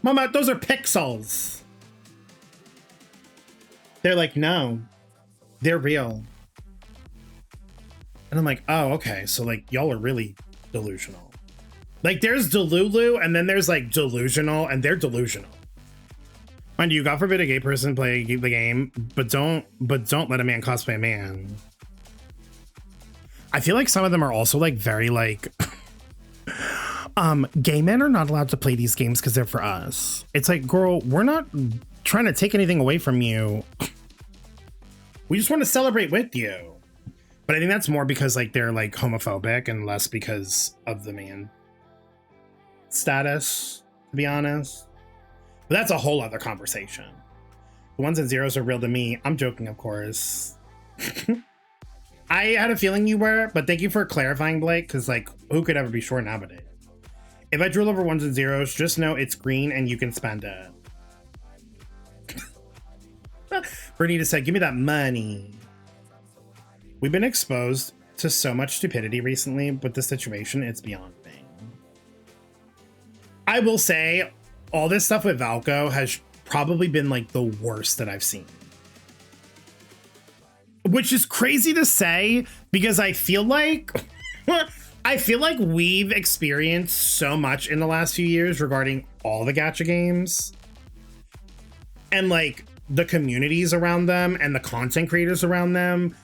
Mama, those are pixels. They're like, no, they're real. And I'm like, oh, okay. So like, y'all are really delusional. Like there's Delulu and then there's like delusional and they're delusional. Mind you, God forbid a gay person play the game, but don't let a man cosplay a man. I feel like some of them are also like very like, gay men are not allowed to play these games because they're for us. It's like, girl, we're not trying to take anything away from you. We just want to celebrate with you. But I think that's more because like they're like homophobic and less because of the man status, to be honest. But that's a whole other conversation. The ones and zeros are real to me. I'm joking, of course. I had a feeling you were, but thank you for clarifying, Blake, because like who could ever be sure nowadays? If I drool over ones and zeros, just know it's green and you can spend it. Bernita said, give me that money. We've been exposed to so much stupidity recently, but the situation, it's beyond me. I will say, all this stuff with Valko has probably been like the worst that I've seen. Which is crazy to say, because I feel like... I feel like we've experienced so much in the last few years regarding all the gacha games. And like the communities around them and the content creators around them.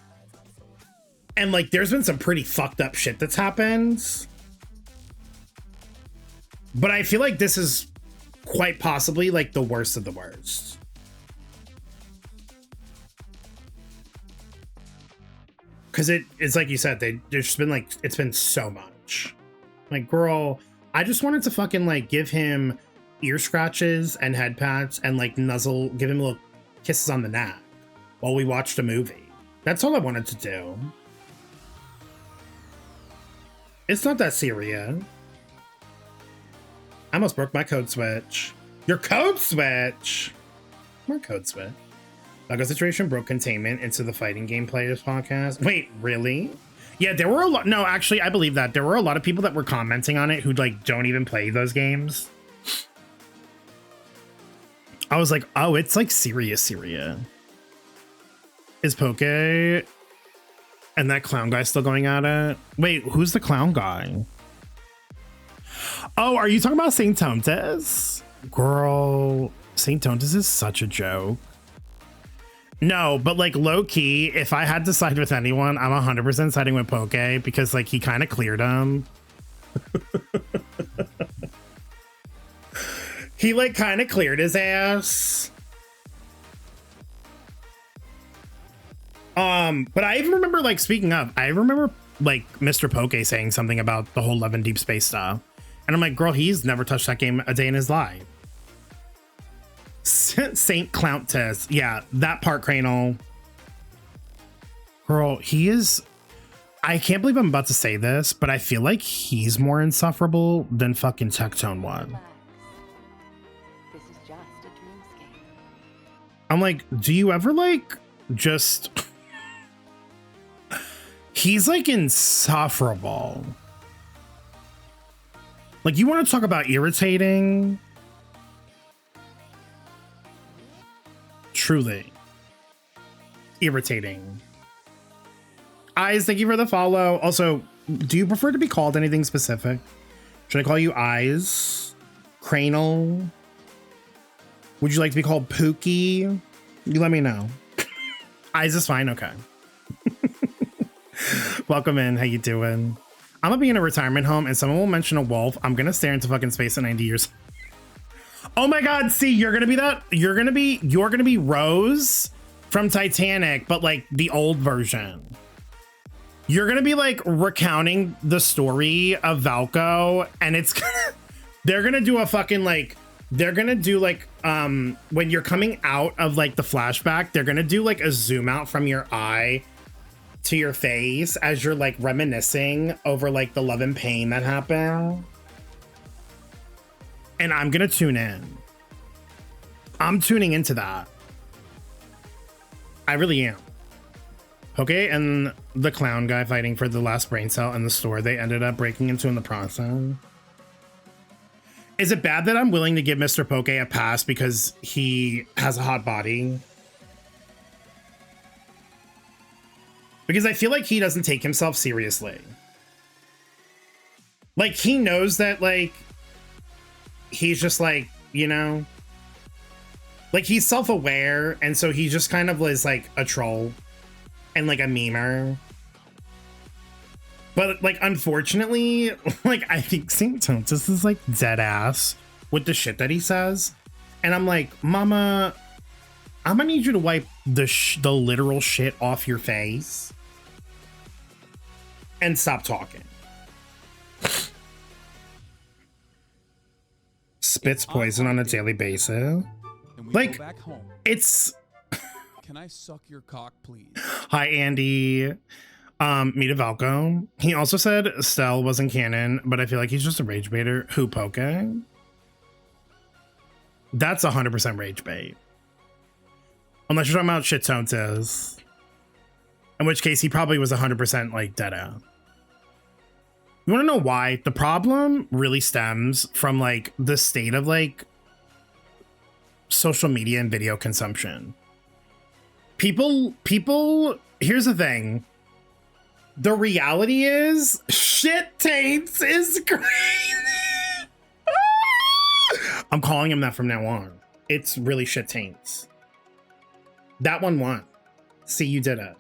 And like there's been some pretty fucked up shit that's happened. But I feel like this is quite possibly like the worst of the worst. Because it's like you said, there's just been like, it's been so much. Like, girl, I just wanted to fucking like give him ear scratches and head pats and like nuzzle, give him little kisses on the neck while we watched a movie. That's all I wanted to do. It's not that serious. I almost broke my code switch. Your code switch? My code switch. Like a situation broke containment into the fighting game players podcast. Wait, really? Yeah, there were a lot. No, actually, I believe that. There were a lot of people that were commenting on it who like don't even play those games. I was like, oh, it's like serious. Is Poke and that clown guy still going at it? Wait, who's the clown guy? Oh, are you talking about Saint Tontes? Girl, Saint Tontes is such a joke. No, but like low key, if I had to side with anyone, I'm 100% siding with Poke because like he kind of cleared him. He like kind of cleared his ass. But I even remember like speaking of, I remember like Mr. Poke saying something about the whole Love and Deep Space stuff. And I'm like, girl, he's never touched that game a day in his life. Saint Clowntes. Yeah, that part, Cranel. Girl, he is... I can't believe I'm about to say this, but I feel like he's more insufferable than fucking Tectone one. This is just a dreamscape. I'm like, do you ever like just... He's like insufferable. Like, you want to talk about irritating? Truly irritating. Eyes, thank you for the follow. Also, do you prefer to be called anything specific? Should I call you Eyes? Cranel? Would you like to be called Pookie? You let me know. Eyes is fine. Okay. Welcome in. How you doing? I'm gonna be in a retirement home and someone will mention a wolf. I'm gonna stare into fucking space at 90 years. Oh my God, see, you're gonna be that. You're gonna be Rose from Titanic, but like the old version. You're gonna be like recounting the story of Valko, and it's gonna They're gonna do a fucking like, they're gonna do like, when you're coming out of like the flashback, they're gonna do like a zoom out from your eye to your face as you're like reminiscing over like the love and pain that happened. And I'm gonna tune in. I'm tuning into that. I really am. Okay, and the clown guy fighting for the last brain cell in the store they ended up breaking into in the process. Is it bad that I'm willing to give Mr. Poke a pass because he has a hot body? Because I feel like he doesn't take himself seriously. Like, he knows that, like, he's just like, you know, like, he's self-aware, and so he just kind of is like a troll and like a memer. But like, unfortunately, like, I think St. Tontus is like dead ass with the shit that he says. And I'm like, Mama, I'm gonna need you to wipe the literal shit off your face and stop talking. Spits poison on a daily basis. Like, back home. It's... Can I suck your cock, please? Hi, Andy. Mita Valco. He also said Stell wasn't canon, but I feel like he's just a rage baiter. Who, Poke? That's 100% rage bait. Unless you're talking about shit Tontes. In which case, he probably was 100% like dead out. You want to know why? The problem really stems from like the state of like social media and video consumption. People, here's the thing. The reality is shit taints is crazy. I'm calling him that from now on. It's really shit taints. That one won. See, you did it.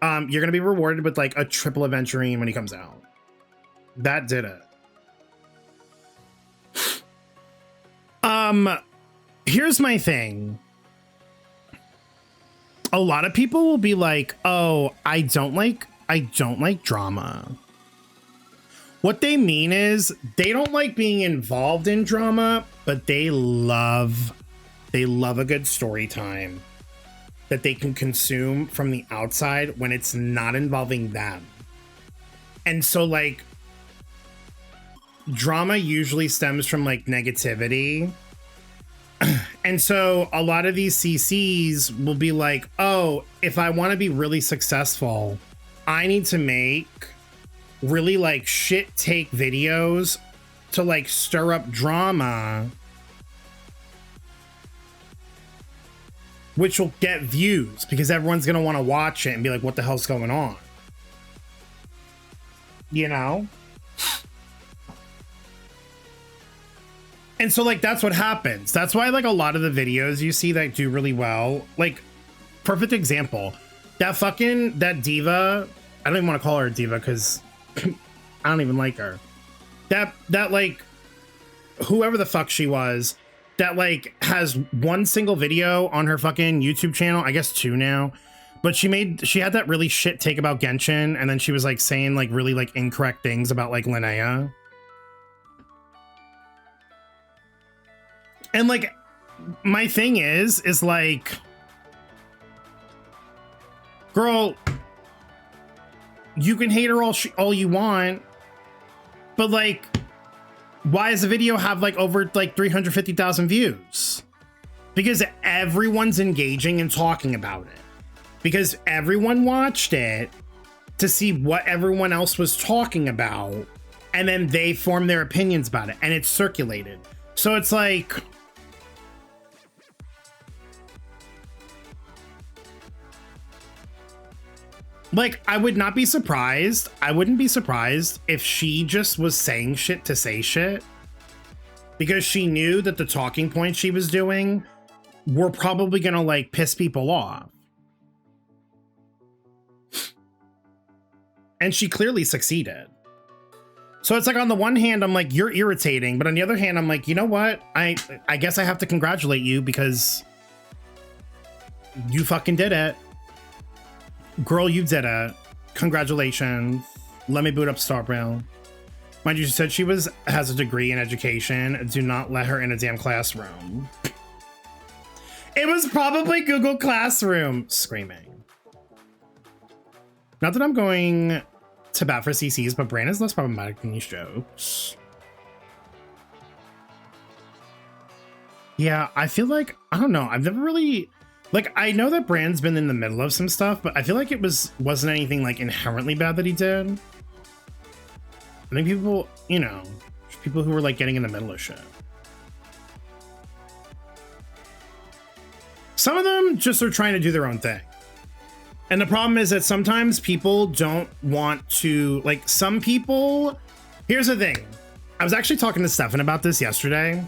You're gonna be rewarded with like a triple aventurine when he comes out. That did it. Here's my thing. A lot of people will be like, oh, I don't like drama. What they mean is they don't like being involved in drama, but they love a good story time that they can consume from the outside when it's not involving them. And so like drama usually stems from like negativity. And so a lot of these CCs will be like, oh, if I want to be really successful, I need to make really like shit take videos to like stir up drama, which will get views because everyone's going to want to watch it and be like, what the hell's going on? You know? And so like, that's what happens. That's why like a lot of the videos you see that do really well, like perfect example, that diva, I don't even want to call her a diva because I don't even like her. That like, whoever the fuck she was, that like has one single video on her fucking YouTube channel, I guess 2 now, but she had that really shit take about Genshin, and then she was like saying like really like incorrect things about like Linnea. And like, my thing is like, girl, you can hate her all you want, but like, why does the video have like over like 350,000 views? Because everyone's engaging and talking about it. Because everyone watched it to see what everyone else was talking about, and then they formed their opinions about it, and it's circulated. So it's like, I would not be surprised. I wouldn't be surprised if she just was saying shit to say shit, because she knew that the talking points she was doing were probably gonna like piss people off. And she clearly succeeded. So it's like, on the one hand, I'm like, you're irritating, but on the other hand, I'm like, you know what? I guess I have to congratulate you because you fucking did it. Girl, you did it. Congratulations. Let me boot up Starbound. Mind you, she said she has a degree in education. Do not let her in a damn classroom. It was probably Google Classroom. Screaming. Not that I'm going to bat for CCs, but Brand is less problematic than these jokes. Yeah, I feel like, I don't know. I've never really, like, I know that Brand's been in the middle of some stuff, but I feel like it wasn't anything like inherently bad that he did. I think people, you know, people who were like getting in the middle of shit. Some of them just are trying to do their own thing. And the problem is that sometimes people don't want to, like, some people, here's the thing. I was actually talking to Stefan about this yesterday.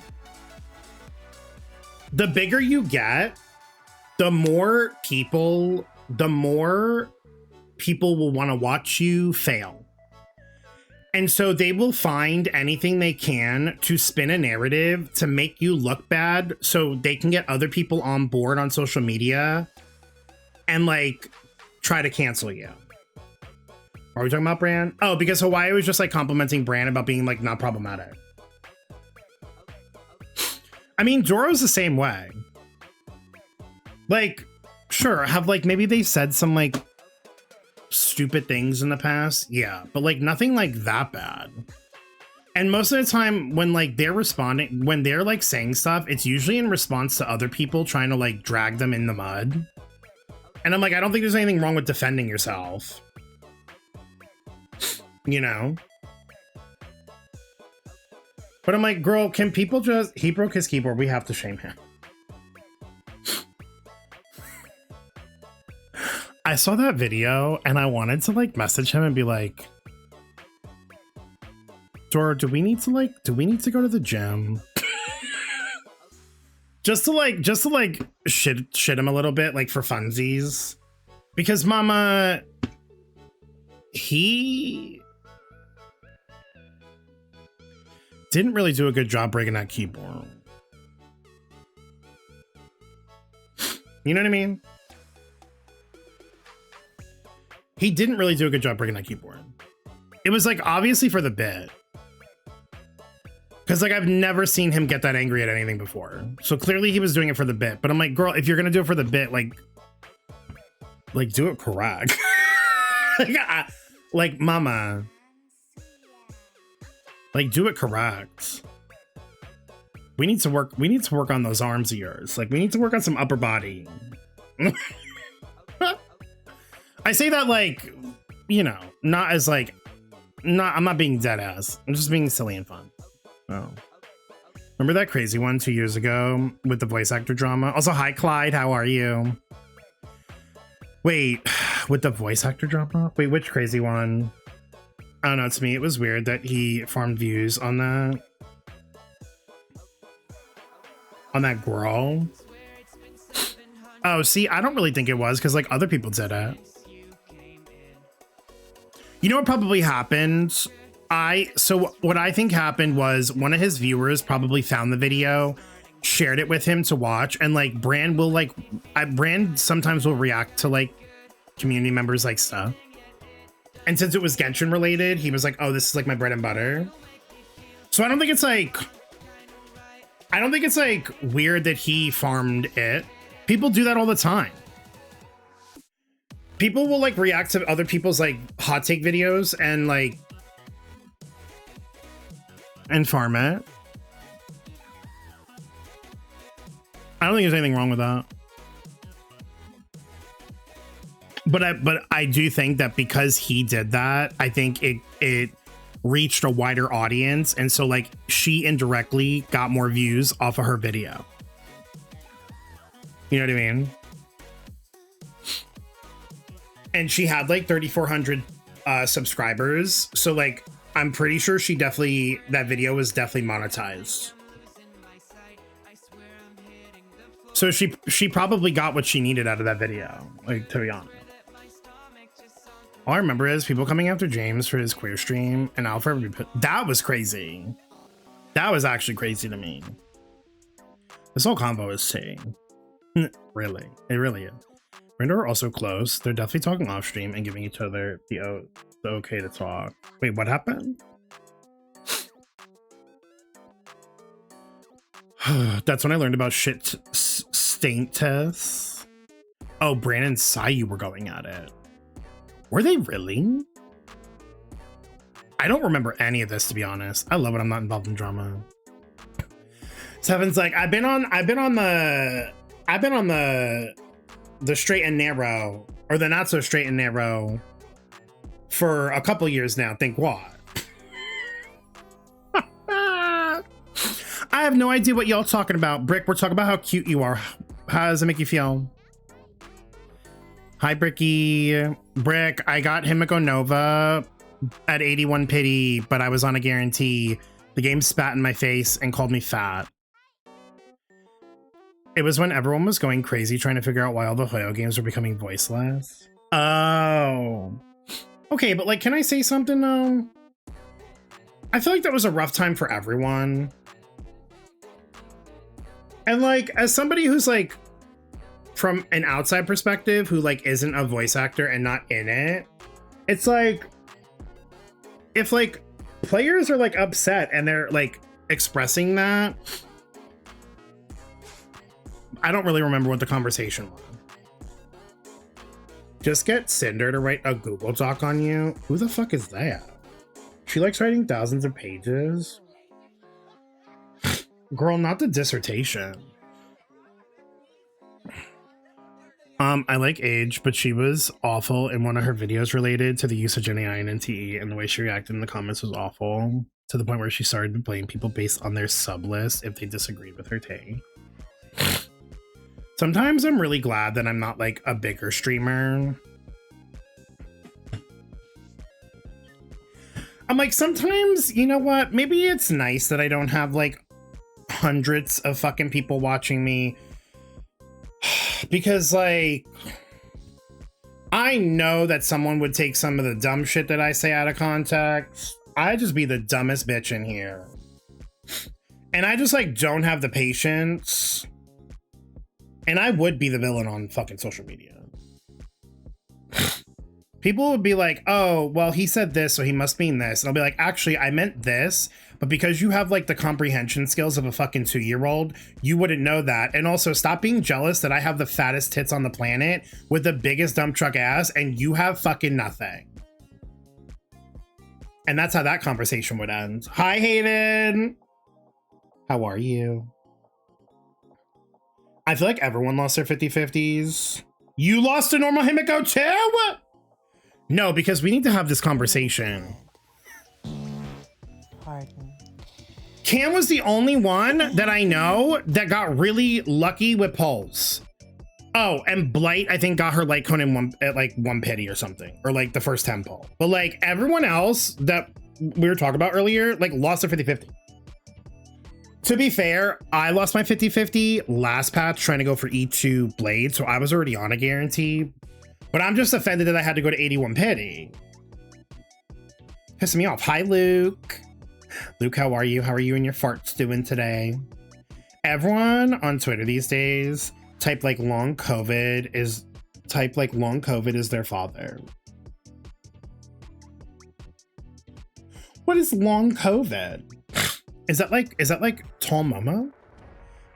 The bigger you get, the more people will want to watch you fail. And so they will find anything they can to spin a narrative to make you look bad so they can get other people on board on social media and like try to cancel you. Are we talking about Bran? Oh, because Hawaii was just like complimenting Bran about being like not problematic. I mean, Joro's the same way. Like, sure, have like maybe they said some like stupid things in the past, yeah, but like nothing like that bad. And most of the time when like they're responding, when they're like saying stuff, it's usually in response to other people trying to like drag them in the mud. And I'm like, I don't think there's anything wrong with defending yourself, you know. But I'm like, girl, can people just, he broke his keyboard, we have to shame him. I saw that video and I wanted to like message him and be like, Dora, do we need to go to the gym? just to like shit him a little bit, like for funsies. Because mama, he didn't really do a good job breaking that keyboard. You know what I mean? He didn't really do a good job breaking that keyboard. It was like obviously for the bit. Because like I've never seen him get that angry at anything before. So clearly he was doing it for the bit. But I'm like, girl, if you're gonna do it for the bit, like do it correct. like mama. Like do it correct. We need to work on those arms of yours. Like we need to work on some upper body. I say that like, you know, not as like, I'm not being dead ass. I'm just being silly and fun. Oh. Remember that crazy one 2 years ago with the voice actor drama? Also, hi Clyde, how are you? Wait, with the voice actor drama? Wait, which crazy one? I don't know, to me it was weird that he farmed views on that. On that girl. Oh, see, I don't really think it was because like other people did it. You know what probably happened? So what I think happened was one of his viewers probably found the video, shared it with him to watch, and like Brand will like, Brand sometimes will react to like community members like stuff. And since it was Genshin related, he was like, oh, this is like my bread and butter. So I don't think it's like weird that he farmed it. People do that all the time. People will like react to other people's like hot take videos and like and farm it. I don't think there's anything wrong with that. But I do think that because he did that, I think it reached a wider audience, and so like she indirectly got more views off of her video. You know what I mean? And she had like 3,400 subscribers. So like, I'm pretty sure that video was definitely monetized. So she probably got what she needed out of that video, like, to be honest. All I remember is people coming after James for his queer stream and Alfred. That was crazy. That was actually crazy to me. This whole convo is tea. Really, it really is. Render are also close. They're definitely talking off stream and giving each other the okay to talk. Wait, what happened? That's when I learned about shit stink tests. Oh, Brandon and Sayu were going at it. Were they really? I don't remember any of this, to be honest. I love it. I'm not involved in drama. Seven's like, I've been on the straight and narrow, or the not so straight and narrow, for a couple years now. Think what? I have no idea what y'all talking about. Brick, we're talking about how cute you are. How does it make you feel? Hi, Bricky. Brick, I got Himeko Nova at 81 pity, but I was on a guarantee. The game spat in my face and called me fat. It was when everyone was going crazy trying to figure out why all the Hoyo games were becoming voiceless. Oh. Okay, but like, can I say something though? I feel like that was a rough time for everyone. And like, as somebody who's like, from an outside perspective, who like isn't a voice actor and not in it, it's like, if like players are like upset and they're like expressing that, I don't really remember what the conversation was. Just get Cinder to write a Google Doc on you. Who the fuck is that? She likes writing thousands of pages. Girl, not the dissertation. I like Age, but she was awful in one of her videos related to the use of Gen AI and NTE, and the way she reacted in the comments was awful, to the point where she started to blame people based on their sub list if they disagreed with her take. Sometimes I'm really glad that I'm not like a bigger streamer. I'm like, sometimes, you know what? Maybe it's nice that I don't have like hundreds of fucking people watching me, because like, I know that someone would take some of the dumb shit that I say out of context. I just be the dumbest bitch in here. And I just like don't have the patience. And I would be the villain on fucking social media. People would be like, oh, well, he said this, so he must mean this. And I'll be like, actually, I meant this, but because you have like the comprehension skills of a fucking 2-year-old, you wouldn't know that. And also stop being jealous that I have the fattest tits on the planet with the biggest dump truck ass and you have fucking nothing. And that's how that conversation would end. Hi, Hayden. How are you? I feel like everyone lost their 50-50s. You lost a normal Himeko too? No, because we need to have this conversation. Pardon. Cam was the only one that I know that got really lucky with polls. Oh, and Blight, I think, got her light cone in at like 1 pity or something, or like the first 10 poll. But like everyone else that we were talking about earlier, like lost their 50-50. To be fair, I lost my 50-50 last patch trying to go for E2 Blade, so I was already on a guarantee. But I'm just offended that I had to go to 81 pity. Pissing me off. Hi, Luke. Luke, how are you? How are you and your farts doing today? Everyone on Twitter these days type like long COVID is their father. What is long COVID? Is that like Tall Momo?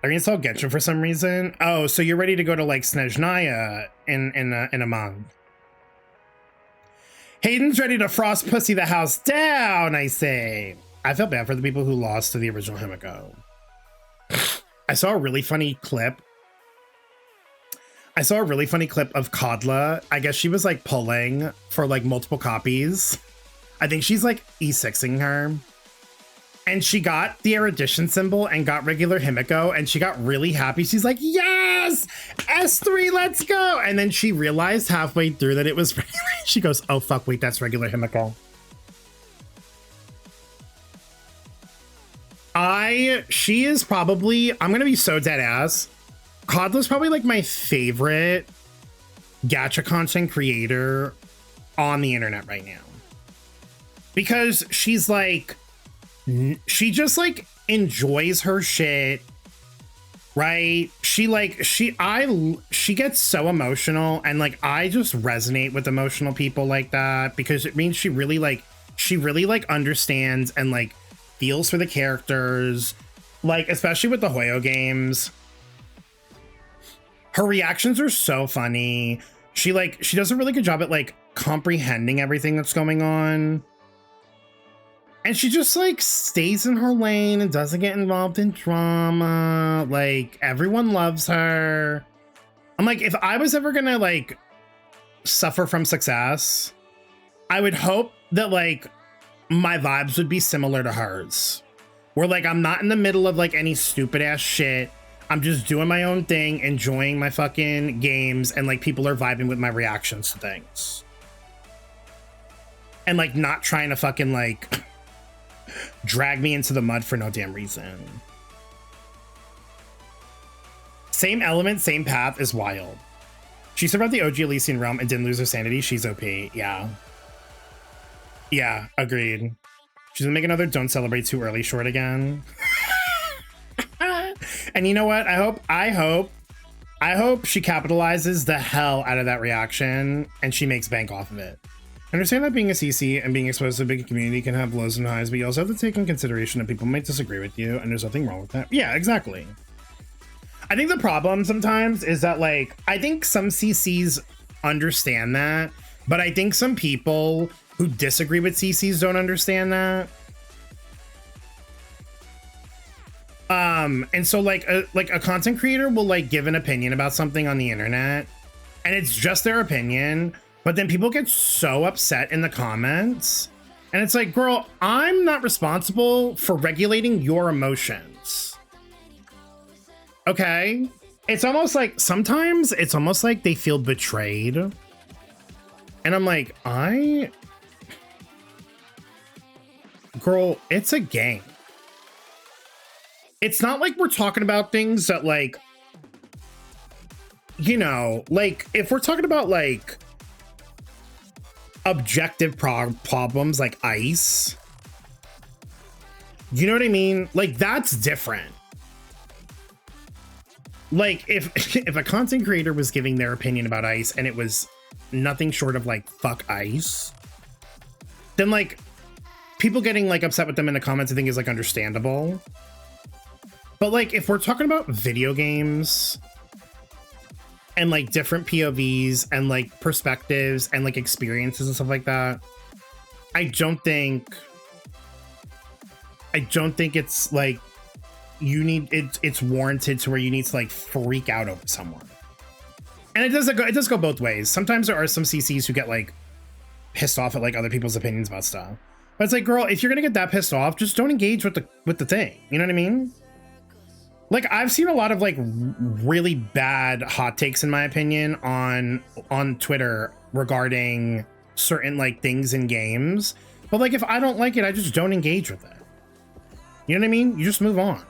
Are you installed Genshin for some reason? Oh, so you're ready to go to like Snezhnaya in a month. Hayden's ready to frost pussy the house down, I say. I feel bad for the people who lost to the original Himeko. I saw a really funny clip. of Kodla. I guess she was like pulling for like multiple copies. I think she's like E6ing her. And she got the erudition symbol and got regular Himeko, and she got really happy. She's like, yes, S3, let's go. And then she realized halfway through that it was regular. She goes, oh, fuck, wait, that's regular Himeko. She is probably, I'm going to be so dead ass. Kodla's probably like my favorite gacha content creator on the internet right now. Because she's like, she just like enjoys her shit, right? She gets so emotional, and like I just resonate with emotional people like that, because it means she really like understands and like feels for the characters, Like, especially with the Hoyo games. Her reactions are so funny. She does a really good job at like comprehending everything that's going on. And she just like stays in her lane and doesn't get involved in drama. Like, everyone loves her. I'm like, if I was ever gonna like suffer from success, I would hope that like my vibes would be similar to hers. Where like I'm not in the middle of like any stupid ass shit. I'm just doing my own thing, enjoying my fucking games, and like people are vibing with my reactions to things. And like not trying to fucking like drag me into the mud for no damn reason. Same element, same path is wild. She survived the OG Elysian realm and didn't lose her sanity. She's OP. Yeah. Yeah, agreed. She's gonna make another don't celebrate too early short again. And you know what? I hope she capitalizes the hell out of that reaction and she makes bank off of it. I understand that being a CC and being exposed to a big community can have lows and highs, but you also have to take in consideration that people might disagree with you, and there's nothing wrong with that. Yeah, exactly. I think the problem sometimes is that, like, I think some CCs understand that, but I think some people who disagree with CCs don't understand that. And so like a content creator will like give an opinion about something on the internet and it's just their opinion, but then people get so upset in the comments and it's like, girl, I'm not responsible for regulating your emotions. Okay. It's almost like sometimes it's almost like they feel betrayed. And I'm like, girl, it's a game. It's not like we're talking about things that like, you know, like if we're talking about like objective problems like ice, you know what I mean? Like that's different. Like if a content creator was giving their opinion about ice and it was nothing short of like fuck ice, then like people getting like upset with them in the comments I think is like understandable. But like if we're talking about video games and like different POVs and like perspectives and like experiences and stuff like that, I don't think it's like it's warranted to where you need to like freak out over someone. And it does go both ways. Sometimes there are some CCs who get like pissed off at like other people's opinions about stuff. But it's like, girl, if you're gonna get that pissed off, just don't engage with the thing. You know what I mean? Like I've seen a lot of like really bad hot takes in my opinion on Twitter regarding certain like things in games. But like if I don't like it, I just don't engage with it. You know what I mean? You just move on.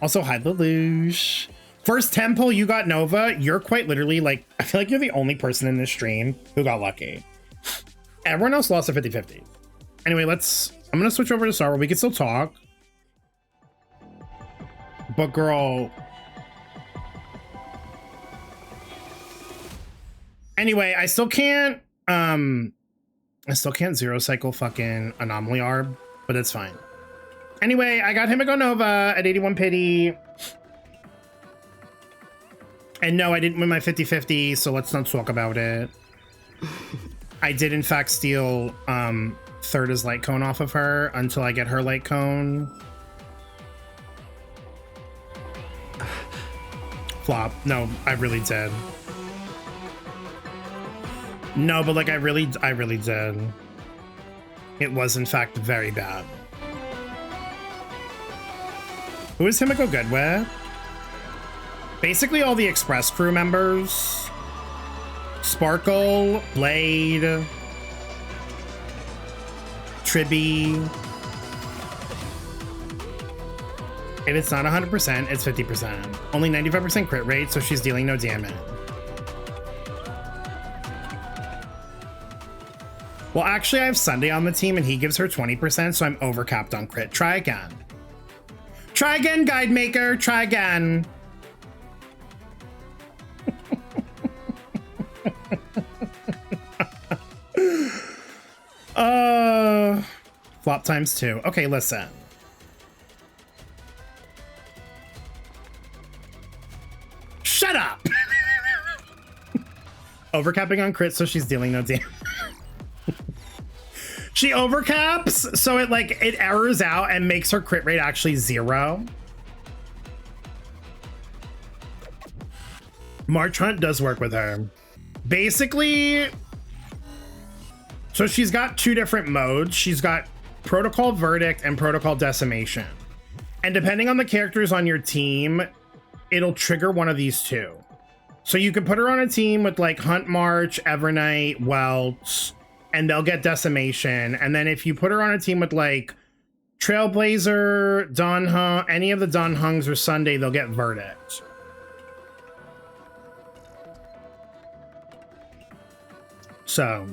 Also, hi Lelouch. First temple, you got Nova. You're quite literally like, I feel like you're the only person in this stream who got lucky. Everyone else lost a 50-50. Anyway, I'm gonna switch over to Star Wars. We can still talk. But girl, anyway, I still can't zero cycle fucking Anomaly Arb, but it's fine. Anyway, I got Himeko Nova at 81 pity. And no, I didn't win my 50-50, so let's not talk about it. I did in fact steal Thirda's light cone off of her until I get her light cone. Flop. No, I really did. No, but like I really did. It was in fact very bad. Who is Himeko good with? Basically all the Express crew members. Sparkle, Blade, Tribby. If it's not 100%, it's 50%. Only 95% crit rate, so she's dealing no damage. Well, actually, I have Sunday on the team, and he gives her 20%, so I'm overcapped on crit. Try again. Try again, Guide Maker. Try again. Flop times 2. Okay, listen. Shut up. Overcapping on crit, so she's dealing no damage. She overcaps, so it errors out and makes her crit rate actually 0. March Hunt does work with her. Basically, so she's got 2 different modes. She's got Protocol Verdict and Protocol Decimation. And depending on the characters on your team, it'll trigger one of these 2. So you could put her on a team with like Hunt March, Evernight, Welts, and they'll get Decimation. And then if you put her on a team with like Trailblazer, Don Hung, any of the Don Hungs or Sunday, they'll get Verdict. So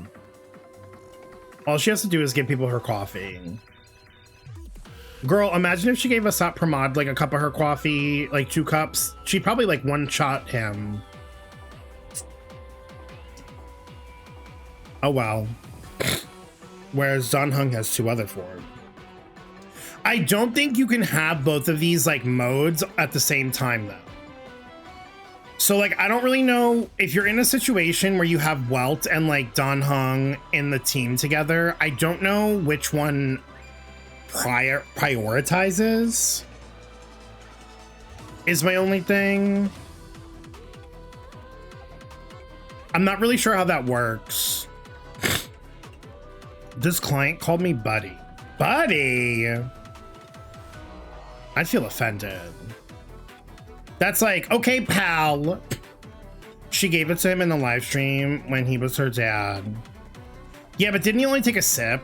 all she has to do is give people her coffee. Girl, imagine if she gave Asap Pramod like a cup of her coffee, like 2 cups. She'd probably like one-shot him. Oh wow. Whereas Don Hung has 2 other forms. I don't think you can have both of these like modes at the same time though. So like, I don't really know if you're in a situation where you have Welt and like Don Hung in the team together. I don't know which one prioritizes is my only thing. I'm not really sure how that works. This client called me buddy. Buddy? I feel offended. That's like, okay, pal. She gave it to him in the live stream when he was her dad. Yeah, but didn't he only take a sip?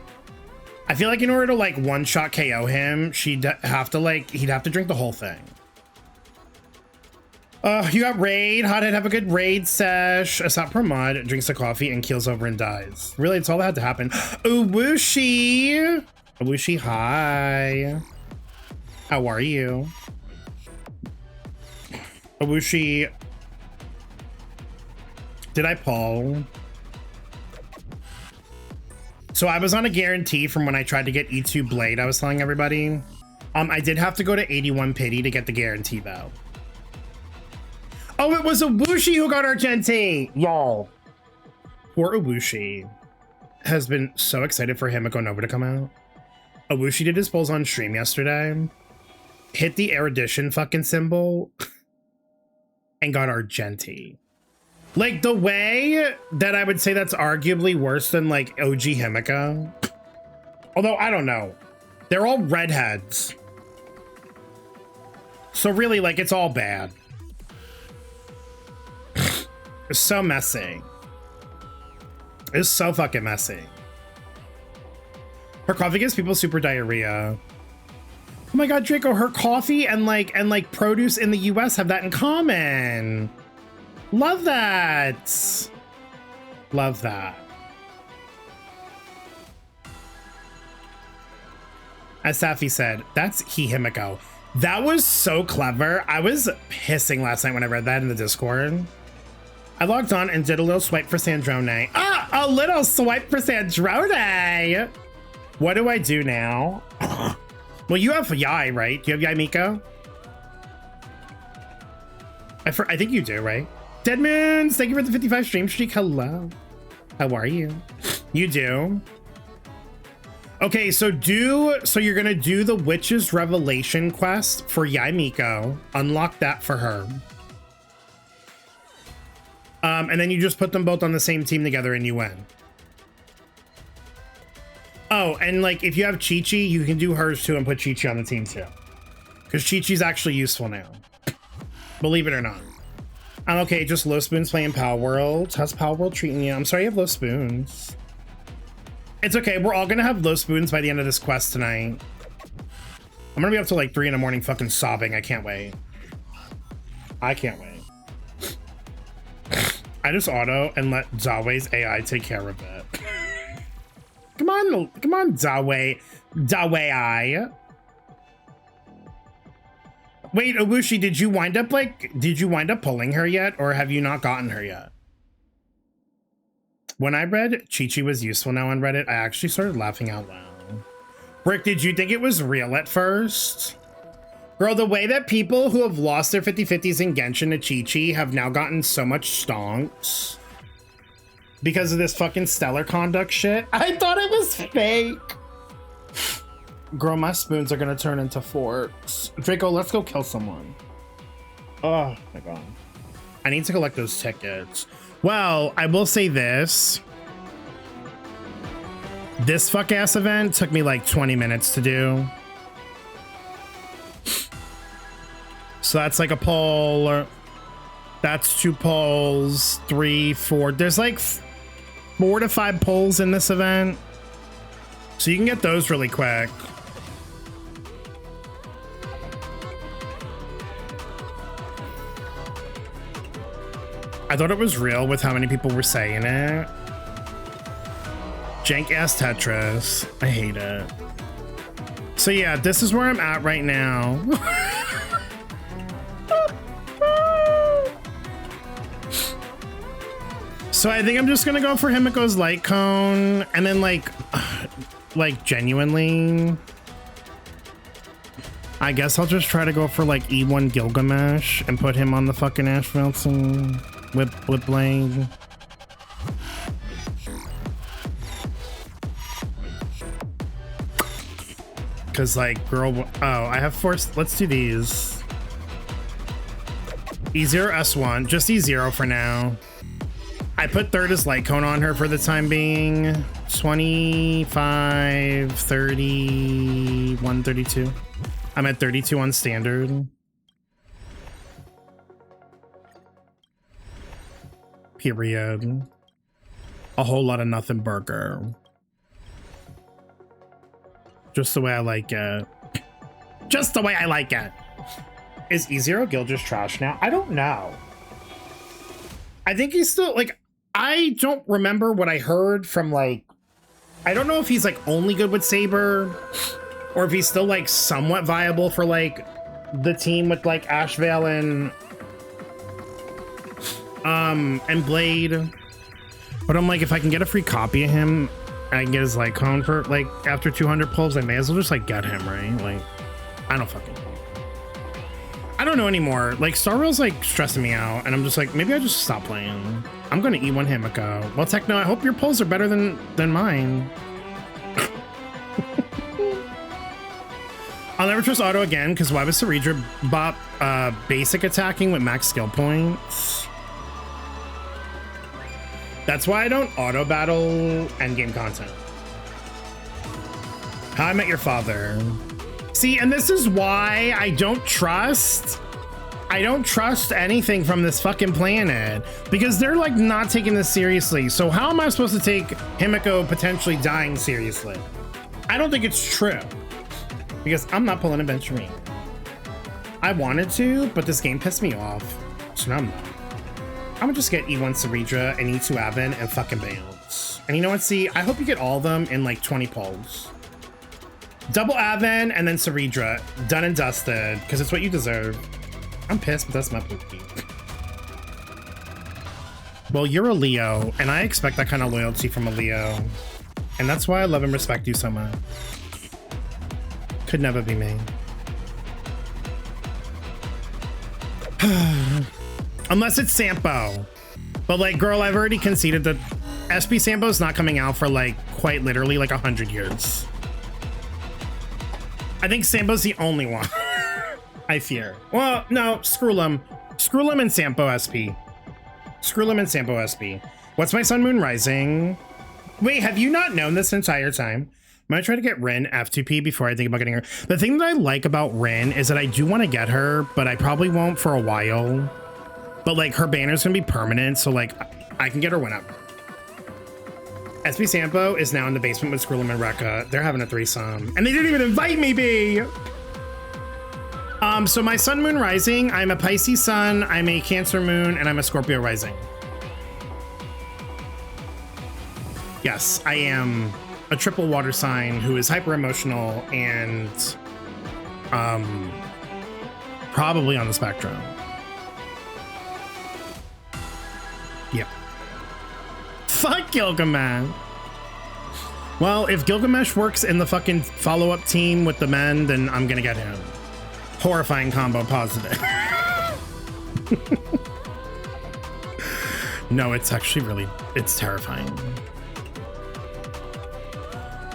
I feel like in order to like one-shot KO him, he'd have to drink the whole thing. You got raid. Hothead, have a good raid sesh. Asap Pramod drinks the coffee and keels over and dies. Really, it's all that had to happen. Uwushi. Uwushi, hi. How are you? Uwushi. Did I pull? So I was on a guarantee from when I tried to get E2 Blade, I was telling everybody. I did have to go to 81 pity to get the guarantee though. Oh, it was Uwushi who got our guarantee, y'all. Poor Uwushi has been so excited for Himeko Nova to come out. Uwushi did his pulls on stream yesterday, hit the erudition fucking symbol, and got Argenti. Like the way that I would say that's arguably worse than like OG Himeko. Although I don't know. They're all redheads. So really like it's all bad. It's so messy. It's so fucking messy. Her coffee gives people super diarrhea. Oh my god, Draco, her coffee and like produce in the US have that in common. Love that. Love that. As Safi said, that's Himeko. That was so clever. I was pissing last night when I read that in the Discord. I logged on and did a little swipe for Sandrone. Ah, a little swipe for Sandrone. What do I do now? Well, you have Yai, right? Do you have Yaymiko? I think you do, right? Dead Moons, thank you for the 55 stream streak. Hello. How are you? You do. Okay, so you're gonna do the Witch's Revelation quest for Yaymiko. Unlock that for her. And then you just put them both on the same team together and you win. Oh, and like if you have Chi-Chi, you can do hers too and put Chi-Chi on the team too. Because Chi-Chi's actually useful now. Believe it or not. I'm okay, just Low Spoons playing Power World. How's Power World treating you? I'm sorry you have Low Spoons. It's okay, we're all gonna have Low Spoons by the end of this quest tonight. I'm gonna be up till like 3 in the morning fucking sobbing. I can't wait. I can't wait. I just auto and let Zawei's AI take care of it. Come on, Zawei. Zawei. Wait, Uwushi, did you wind up pulling her yet, or have you not gotten her yet? When I read Chi-Chi was useful now on Reddit, I actually started laughing out loud. Brick, did you think it was real at first? Girl, the way that people who have lost their 50-50s in Genshin to Chi-Chi have now gotten so much stonks because of this fucking stellar conduct shit. I thought it was fake. Girl, my spoons are gonna turn into forks. Draco, let's go kill someone. Oh my god. I need to collect those tickets. Well, I will say this. This fuck ass event took me like 20 minutes to do. So that's like a poll. That's 2 polls, 3, 4. There's like 4 to 5 polls in this event. So you can get those really quick. I thought it was real with how many people were saying it. Jank ass Tetris. I hate it. So yeah, this is where I'm at right now. So I think I'm just gonna go for Himeko's light cone and then like genuinely, I guess I'll just try to go for like E1 Gilgamesh and put him on the fucking Ash Mountain whip blade. Cause like girl, oh, I have forced, let's do these. E0 S1, just E0 for now. I put third as light cone on her for the time being. 25, 30, 132. I'm at 32 on standard. Period. A whole lot of nothing burger. Just the way I like it. Just the way I like it. Is E0 Gil just trash now? I don't know. I think he's still like, I don't remember what I heard from like, I don't know if he's like only good with Saber or if he's still like somewhat viable for like the team with like Ashvale and Blade. But I'm like, if I can get a free copy of him, I can get his like cone for like after 200 pulls, I may as well just like get him, right? Like, I don't fucking know. I don't know anymore. Like Star Rail's like stressing me out and I'm just like, maybe I just stop playing. I'm gonna E1 Himeko. Well, Techno, I hope your pulls are better than mine. I'll never trust auto again because why was Saridra bop basic attacking with max skill points? That's why I don't auto battle endgame content. How I Met Your Father. See, and this is why I don't trust anything from this fucking planet because they're like not taking this seriously. So how am I supposed to take Himeko potentially dying seriously? I don't think it's true because I'm not pulling a Venturine. I wanted to, but this game pissed me off. So now I'm not. I'm gonna just get E1 Saridra and E2 Avon and fucking bounce. And you know what? See, I hope you get all of them in like 20 pulls. Double Avon and then Saridra. Done and dusted, because it's what you deserve. I'm pissed, but that's my bookie. Well, you're a Leo, and I expect that kind of loyalty from a Leo. And that's why I love and respect you so much. Could never be me. Unless it's Sampo. But like, girl, I've already conceded that SP Sampo's not coming out for like quite literally like 100 years. I think Sampo's the only one. I fear. Well, no, Screwlum. Screwlum and Sampo SP. Screwlum and Sampo SP. What's my Sun Moon Rising? Wait, have you not known this entire time? I'm gonna try to get Rin F2P before I think about getting her. The thing that I like about Rin is that I do want to get her, but I probably won't for a while. But like her banner's gonna be permanent, so like I can get her whenever. SP Sampo is now in the basement with Screwlum and Rekka. They're having a threesome. And they didn't even invite me, B! So my Sun Moon Rising, I'm a Pisces Sun, I'm a Cancer Moon, and I'm a Scorpio Rising. Yes, I am a triple water sign who is hyper emotional and probably on the spectrum. Yeah. Fuck Gilgamesh. Well, if Gilgamesh works in the fucking follow-up team with the men, then I'm gonna get him. Horrifying combo positive. No, it's actually really, it's terrifying.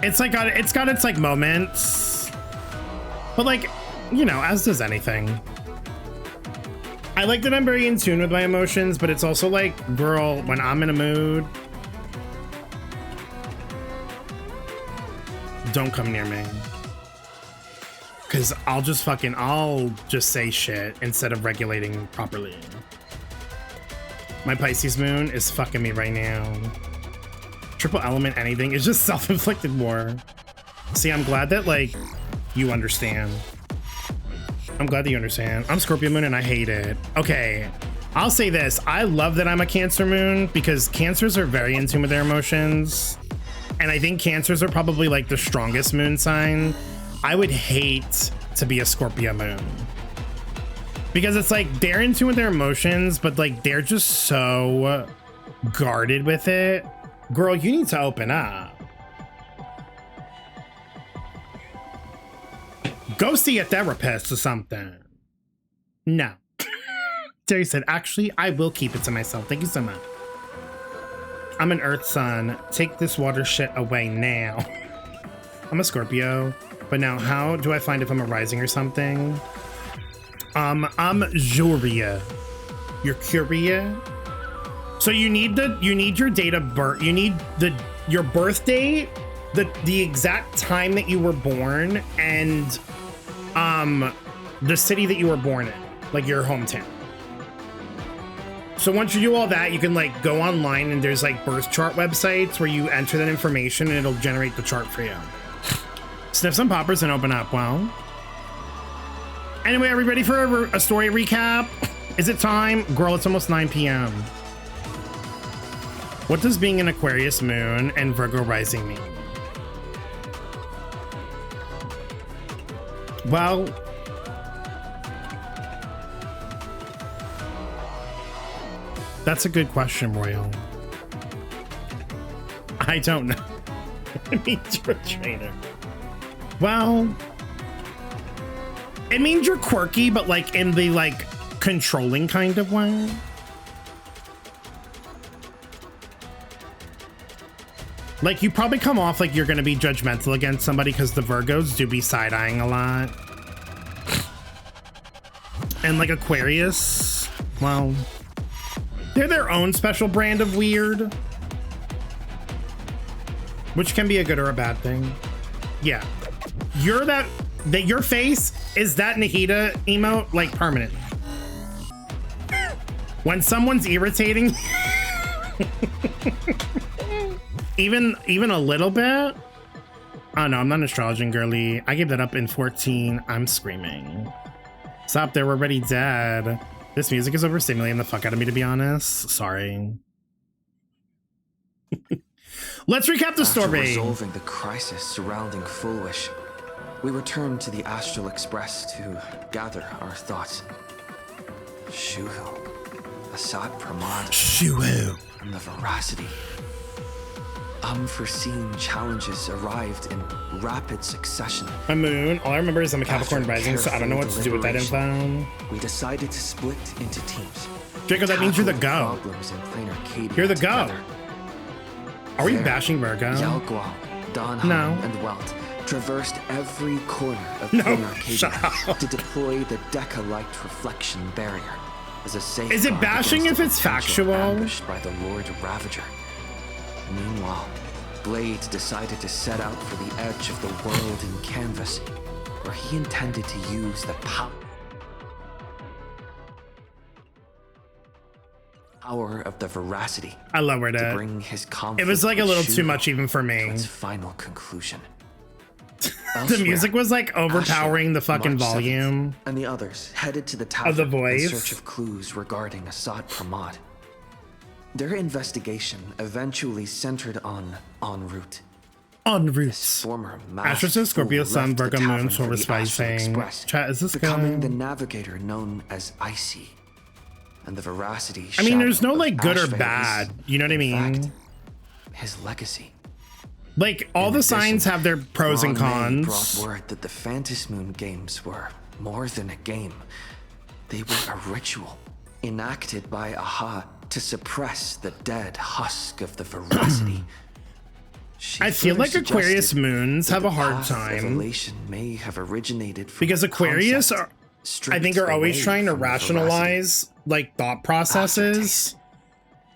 It's like it's got its like moments, but like, you know, as does anything. I like that I'm very in tune with my emotions, but it's also like, girl, when I'm in a mood, don't come near me. Cause I'll just say shit instead of regulating properly. My Pisces moon is fucking me right now. Triple element anything is just self-inflicted war. See, I'm glad that like you understand. I'm glad that you understand. I'm Scorpio moon and I hate it. Okay, I'll say this. I love that I'm a Cancer moon because Cancers are very in tune with their emotions. And I think Cancers are probably like the strongest moon sign. I would hate to be a Scorpio moon. Because it's like they're in tune with their emotions, but like they're just so guarded with it. Girl, you need to open up. Go see a therapist or something. No. Terry said, actually, I will keep it to myself. Thank you so much. I'm an Earth Sun. Take this water shit away now. I'm a Scorpio, but now how do I find if I'm a rising or something? I'm Juria. You're Curia. So you need your date of birth. You need your birth date, the exact time that you were born, and the city that you were born in, like your hometown. So once you do all that, you can like go online and there's like birth chart websites where you enter that information and it'll generate the chart for you. Sniff some poppers and open up. Well, anyway, are we ready for a story recap? Is it time? Girl, it's almost 9 p.m. What does being an Aquarius moon and Virgo rising mean? Well, that's a good question, Royal. I don't know. It means you're a trainer. Well, it means you're quirky, but like in the like controlling kind of way. Like you probably come off like you're going to be judgmental against somebody because the Virgos do be side-eyeing a lot. And like Aquarius, well, they're their own special brand of weird, which can be a good or a bad thing. Yeah. You're that your face is that Nahida emote, like permanent. When someone's irritating even a little bit. Oh no, I'm not an astrology girly. I gave that up in 14. I'm screaming. Stop there, we're already dead. This music is overstimulating the fuck out of me, to be honest. Sorry. Let's recap the story. After resolving the crisis surrounding Fullwish, we returned to the Astral Express to gather our thoughts. Shuhu, Assad Pramad, Shuhu, and the Veracity. Unforeseen challenges arrived in rapid succession. My moon, all I remember is I'm a Capricorn rising, so I don't know what to do with that info. We decided to split into teams. Draco, that means you're the go. You're the go. Are we bashing Virgo? Yalguao, Donham, No. and Welt traversed every corner of No, Plain Arcadia shut up. to deploy the Deca-light reflection barrier as a safeguard. Is it bashing against if the it's potential factual? ambushed by the Lord Ravager. Meanwhile, Blade decided to set out for the edge of the world in Canvas, where he intended to use the power of the Veracity. I lowered to it. bring his conflict It was like a with little too Shuhu much even for to me. its final conclusion. The music was like overpowering the fucking March 7th, volume. and the others headed to the tavern Of the voice. in search of clues regarding Assad Pramad. Their investigation eventually centered on En route. En route. Former Astro says Scorpio, Sun, Virgo, Moon, Silver Spicing. Chat, is this becoming the guy? navigator known as Icy. And the Veracity. I mean, there's no shadow like of good or Ashvale bad. is, You know what I in fact, mean? his legacy. Like all In the addition, signs have their pros and Ron May cons. brought word that the Phantasmoon games were more than a game. They were a ritual, enacted by Aha to suppress the dead husk of the veracity. I feel like Aquarius moons have a hard time May have originated from because Aquarius concept are, I think, are always away trying to from the rationalize like thought processes.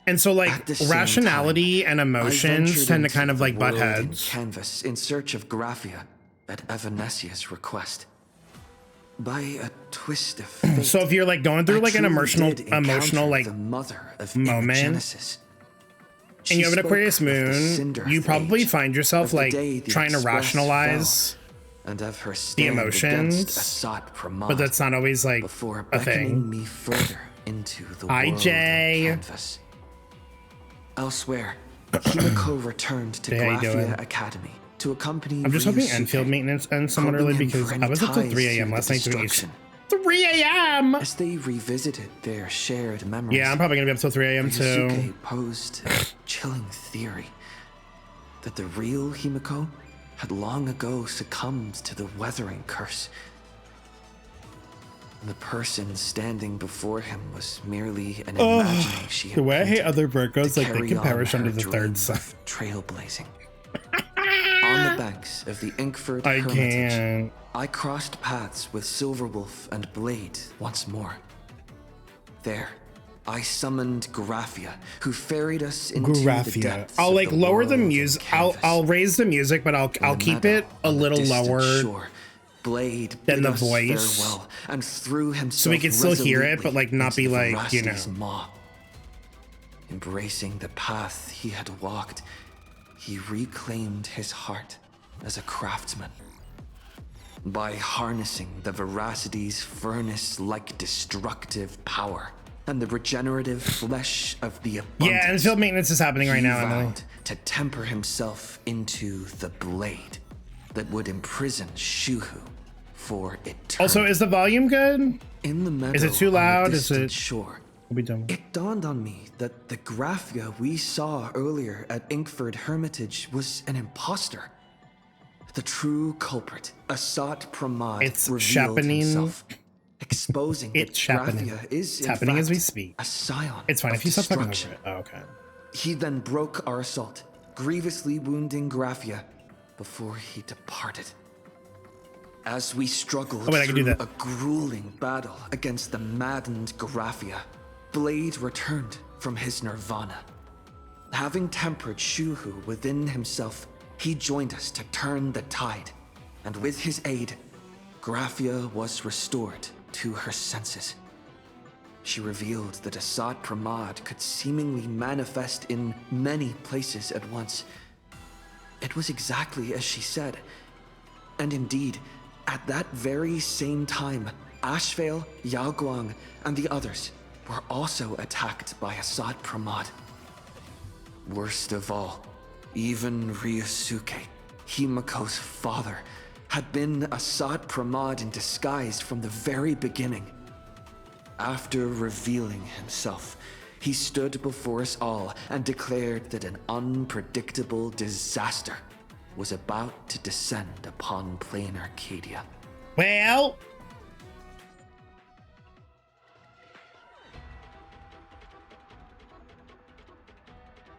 And so like At the same rationality time, and I emotions ventured tend to into kind of the like butt world in heads. Canvas in search of Graphia at Evanesia's request. By a twist of fate, So if you're like going through I like an truly did emotional encounter like the mother of moment, Genesis. and you have an She Aquarius spoke of the moon, cinder you probably age, find yourself of the like day the trying to Express rationalize fell, and of her the stand emotions, against Assad Pramod, but that's not always like before a beckoning thing. me further into the Hi, world Jay. of Canvas. Elsewhere, Himeko returned to Hey, how you doing? Graphia Academy to accompany I'm just hoping Ryusuke, Enfield maintenance ends somewhat probing early him because for I any was up till ties 3 to a.m. the last night doing destruction. 3 a.m. As they revisited their shared memories, Yeah, I'm probably gonna be up till 3 a.m. too. Ryusuke posed a chilling theory that the real Himeko had long ago succumbed to the weathering curse. The person standing before him was merely an imagining she had The way I hate painted other Virgos, to like they carry can on perish her under the dream third sun. of trailblazing. On the banks of the Inkford I Hermitage, can't. I crossed paths with Silverwolf and Blade once more. There, I summoned Graphia, who ferried us into the Graphia. depths I'll of like the lower the world of music. Canvas. I'll raise the music, but I'll In the keep meadow it a on the little distant lower shore, Blade than bid the us voice, farewell and threw himself so we can still hear it, but like not be resolutely like, into you know. Veracity's maw. Embracing the path he had walked, he reclaimed his heart as a craftsman. By harnessing the Veracity's furnace-like destructive power and the regenerative flesh of the abundance, Yeah, and field maintenance is happening right he now, Emily. vowed to temper himself into the blade that would imprison Shuhu for eternity. Also, is the volume good? In the meadow Is it too on the loud? Is distant it? shore, We'll be done. it dawned on me that the Graphia we saw earlier at Inkford Hermitage was an imposter. The true culprit, Assad Pramod, It's revealed happening. himself, exposing that It's happening. Graphia is It's in happening fact as we speak. a scion It's fine of if you stop talking over destruction. it. Oh, okay. He then broke our assault, grievously wounding Graphia before he departed. As we struggled Oh, wait, I can do through that. a grueling battle against the maddened Graphia, Blade returned from his nirvana. Having tempered Shuhu within himself, he joined us to turn the tide, and with his aid, Graphia was restored to her senses. She revealed that Assad Pramod could seemingly manifest in many places at once. It was exactly as she said. And indeed, at that very same time, Ashvale, Yao Guang, and the others were also attacked by Assad Pramod. Worst of all, even Ryusuke, Himeko's father, had been Assad Pramod in disguise from the very beginning. After revealing himself, he stood before us all and declared that an unpredictable disaster was about to descend upon Plain Arcadia. Well,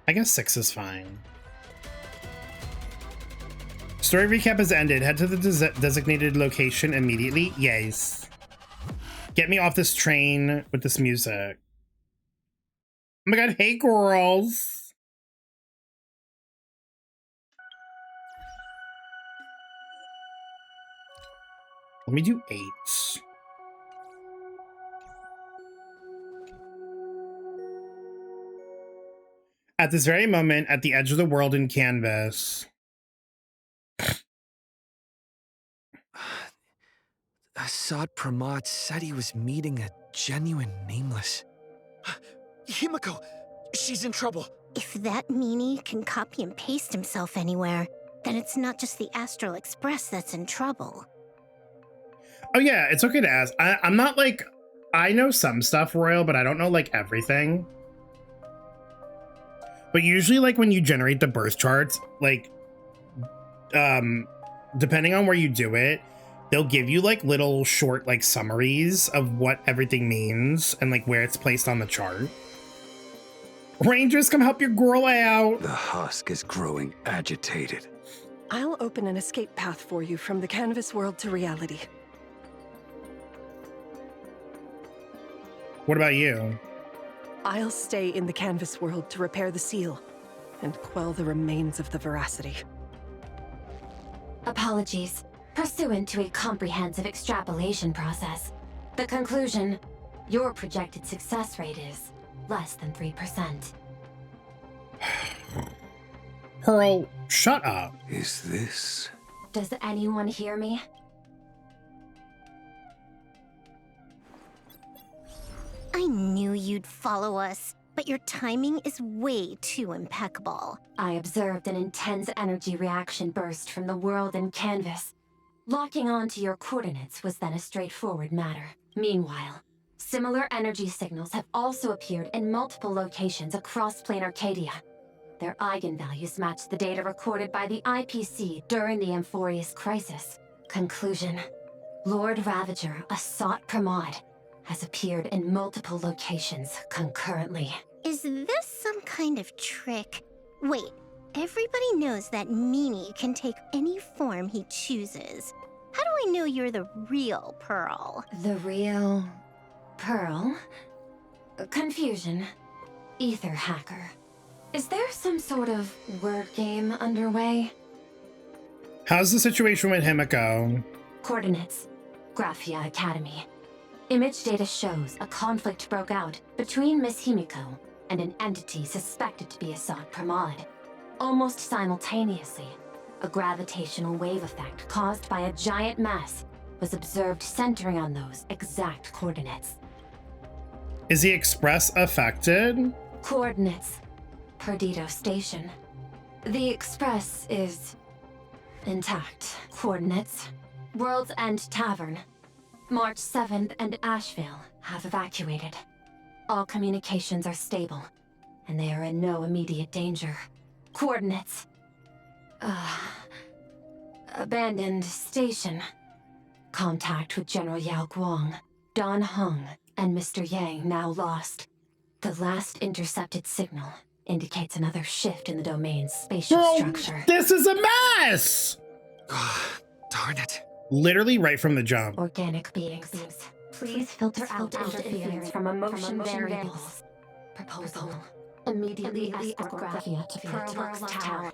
I guess 6 is fine. Story recap has ended. Head to the designated location immediately. Yes. Get me off this train with this music. Oh my god, hey girls. Let me do 8. At this very moment, at the edge of the world in Canvas. Assad Pramod said he was meeting a genuine nameless. Himeko! She's in trouble! If that meanie can copy and paste himself anywhere, then it's not just the Astral Express that's in trouble. Oh yeah, it's okay to ask. I'm not like, I know some stuff, Royal, but I don't know like everything. But usually like when you generate the birth charts, like, depending on where you do it, they'll give you like little short like summaries of what everything means and like where it's placed on the chart. Rangers, come help your girl out. The husk is growing agitated. I'll open an escape path for you from the canvas world to reality. What about you? I'll stay in the canvas world to repair the seal and quell the remains of the veracity. Apologies. Pursuant to a comprehensive extrapolation process, the conclusion, your projected success rate is less than 3%. Pearl, shut up. Is this? Does anyone hear me? I knew you'd follow us, but your timing is way too impeccable. I observed an intense energy reaction burst from the world in canvas. Locking onto your coordinates was then a straightforward matter. Meanwhile, similar energy signals have also appeared in multiple locations across plane Arcadia. Their eigenvalues match the data recorded by the IPC during the Amphorius crisis. Conclusion: Lord Ravager, a sought Pramod, has appeared in multiple locations concurrently. Is this some kind of trick? Wait, everybody knows that Meanie can take any form he chooses. How do I know you're the real Pearl? The real... Pearl? Confusion. Ether hacker. Is there some sort of word game underway? How's the situation with Himeko? Coordinates. Graphia Academy. Image data shows a conflict broke out between Miss Himeko and an entity suspected to be a Sod Pramod. Almost simultaneously, a gravitational wave effect caused by a giant mass was observed centering on those exact coordinates. Is the Express affected? Coordinates. Perdido Station. The Express is intact. Coordinates. World's End Tavern. March 7th and Asheville have evacuated. All communications are stable, and they are in no immediate danger. Coordinates. Abandoned station. Contact with General Yao Guang, Don Hung, and Mr. Yang now lost. The last intercepted signal indicates another shift in the domain's spatial structure. This is a mess! Darn it. Literally right from the jump. Organic beings. Please filter out interference from emotion variables. Proposal. Immediately escort Graphia to Pearl's Tower.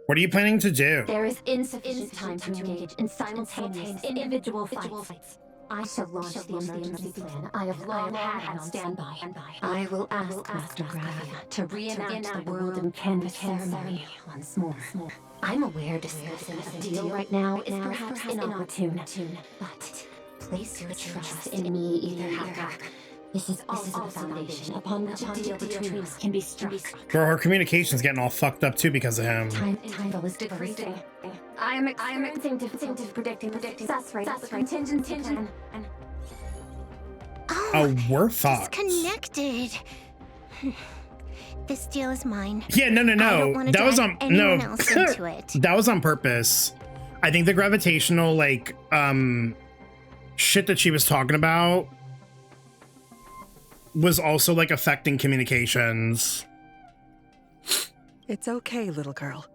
What are you planning to do? There is insufficient time to engage in simultaneous individual fights. I shall launch the emergency plan I have long had on standby. I will ask Master Graphia to reenact the world in canvas ceremony once more. I'm aware discussing a deal right now is perhaps inopportune, but place your trust in me, Ether Hacker. This is also the foundation upon which a deal between us can be struck. Bro, her communication's getting all fucked up too because of him. Time is decreasing. I am experiencing difficulty predicting success rate of contingency plan. Oh, we're fucked. Disconnected. This deal is mine. Yeah, no. That was on else into it. That was on purpose. I think the gravitational like shit that she was talking about was also like affecting communications. It's okay, little girl.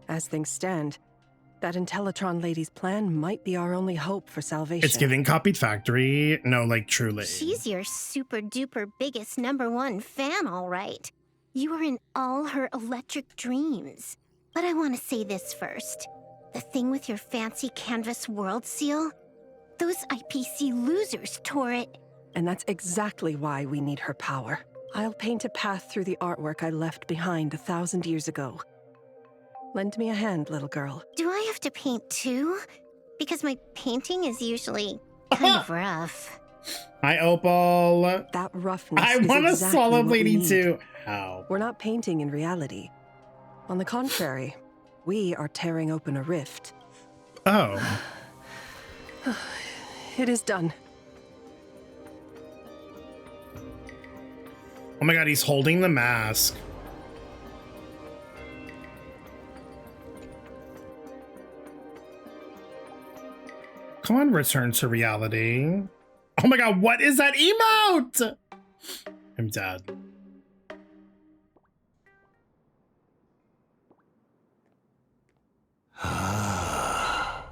As things stand, that Intellitron lady's plan might be our only hope for salvation. It's giving copied factory. No, like truly. She's your super duper biggest #1 fan, all right. You are in all her electric dreams. But I want to say this first. The thing with your fancy canvas world seal? Those IPC losers tore it. And that's exactly why we need her power. I'll paint a path through the artwork I left behind 1,000 years ago. Lend me a hand, little girl. Do I have to paint too? Because my painting is usually kind of rough. Hi, Opal. That roughness I is want a exactly solid what we lady need. too. How? We're not painting in reality. On the contrary, we are tearing open a rift. Oh. It is done. Oh my god, he's holding the mask. Come on, return to reality. Oh my god, what is that emote? I'm dead. Ah,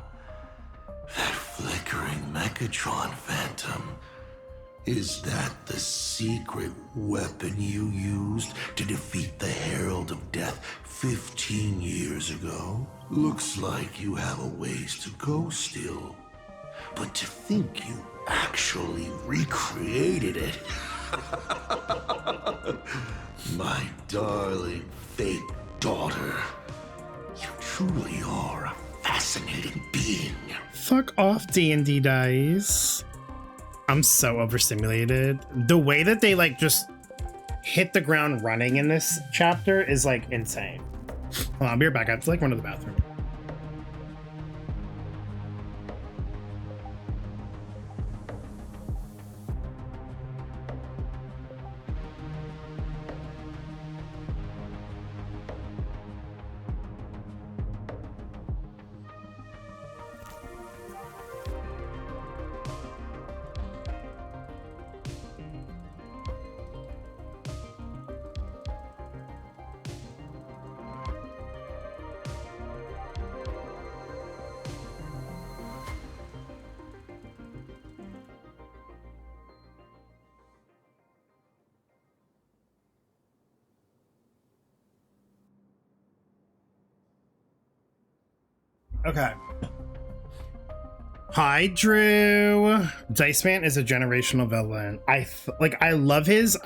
that flickering Mechatron phantom. Is that the secret weapon you used to defeat the Herald of Death 15 years ago? Looks like you have a ways to go still. But to think you actually recreated it. My darling fake daughter. You truly are a fascinating being. Fuck off, D&D dice. I'm so overstimulated. The way that they like just hit the ground running in this chapter is like insane. Hold on, I'll be right back. I have to like run to the bathroom. Okay. Hi, Drew. Dice Man is a generational villain. I love his.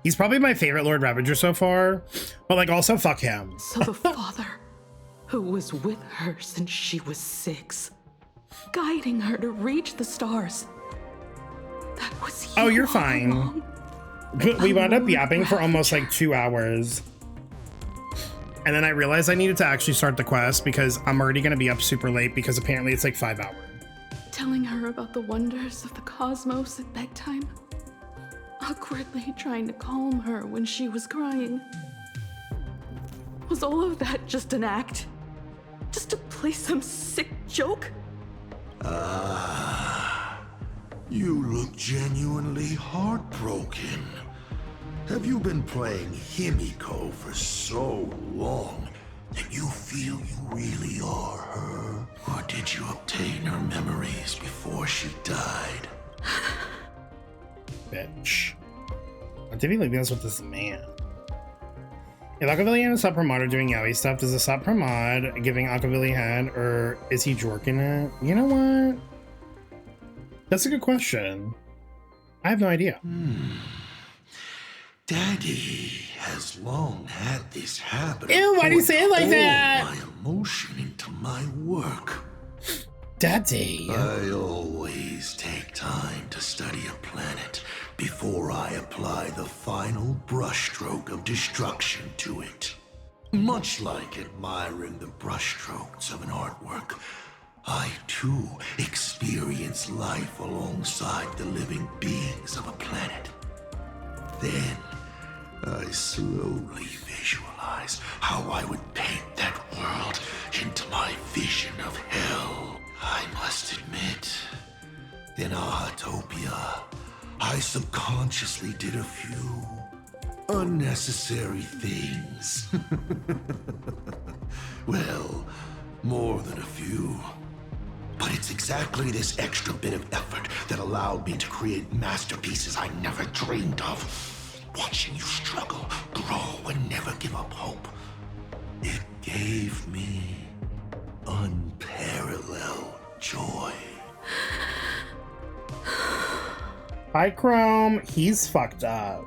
He's probably my favorite Lord Ravager so far, but like also fuck him. So the father who was with her since she was 6, guiding her to reach the stars. That was you. Oh, you're fine. We wound up yapping for almost like 2 hours. And then I realized I needed to actually start the quest because I'm already going to be up super late because apparently it's like 5 hours. Telling her about the wonders of the cosmos at bedtime. Awkwardly trying to calm her when she was crying. Was all of that just an act? Just to play some sick joke? Ah, you look genuinely heartbroken. Have you been playing Himeko for so long that you feel you really are her? Or did you obtain her memories before she died? Bitch. I didn't even think with this man. If Akavili and a sub mod are doing yaoi stuff, does the sub mod giving Akavili head, or is he jorking it? You know what? That's a good question. I have no idea. Daddy has long had this habit. Ew, why do you say it like that? My emotion into my work. Daddy. I always take time to study a planet before I apply the final brushstroke of destruction to it. Much like admiring the brushstrokes of an artwork, I too experience life alongside the living beings of a planet. Then, I slowly visualize how I would paint that world into my vision of hell. I must admit, in Ahatopia, I subconsciously did a few unnecessary things. Well, more than a few. But it's exactly this extra bit of effort that allowed me to create masterpieces I never dreamed of. Watching you struggle, grow, and never give up hope. It gave me unparalleled joy. Hi, Chrome. He's fucked up.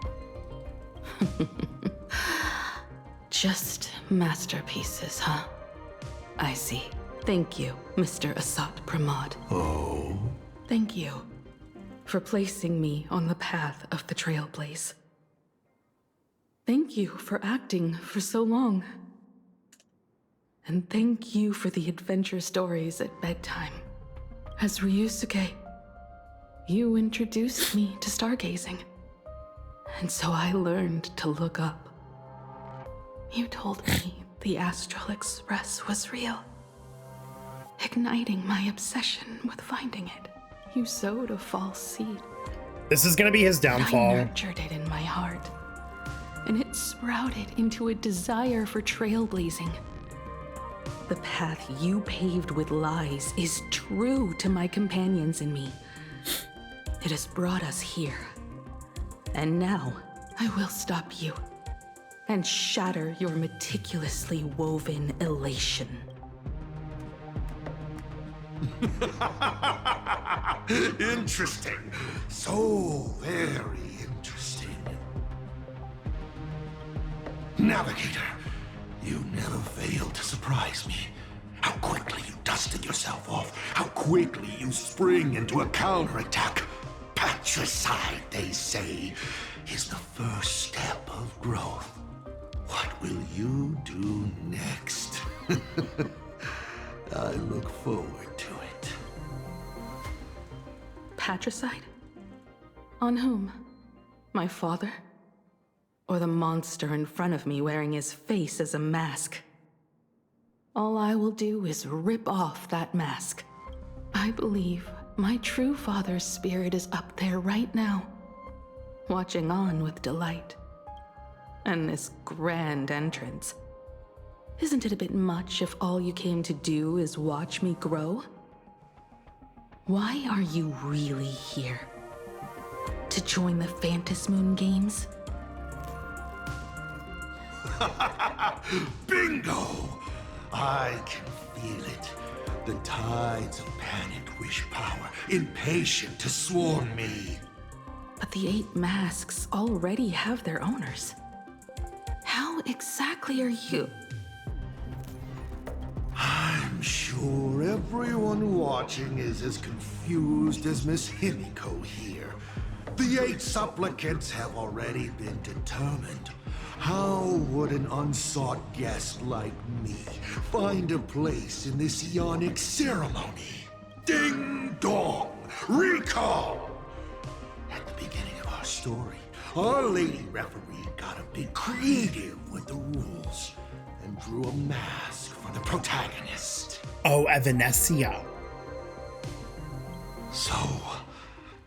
Just masterpieces, huh? I see. Thank you, Mr. Asat Pramod. Oh? Thank you for placing me on the path of the Trailblaze. Thank you for acting for so long. And thank you for the adventure stories at bedtime. As Ryusuke, you introduced me to stargazing. And so I learned to look up. You told me the Astral Express was real. igniting my obsession with finding it. You sowed a false seed. This is gonna be his downfall. I nurtured it in my heart, and it sprouted into a desire for trailblazing. The path you paved with lies is true to my companions and me. It has brought us here. And now, I will stop you and shatter your meticulously woven elation. Interesting. So very interesting. Navigator, you never fail to surprise me. How quickly you dusted yourself off. How quickly you spring into a counterattack. Patricide, they say, is the first step of growth. What will you do next? I look forward to it. Patricide? On whom? My father? Or the monster in front of me wearing his face as a mask? All I will do is rip off that mask. I believe my true father's spirit is up there right now, watching on with delight. And this grand entrance. Isn't it a bit much if all you came to do is watch me grow? Why are you really here? To join the Phantasmoon Games? Bingo! I can feel it. The tides of panicked wish power, impatient to swarm me. But the 8 masks already have their owners. How exactly are you? I'm sure everyone watching is as confused as Miss Himeko here. The 8 supplicants have already been determined. How would an unsought guest like me find a place in this Ionic ceremony? Ding dong! Recall! At the beginning of our story, our lady referee got a bit creative with the rules and drew a mask for the protagonist. Oh, Evanesia. So,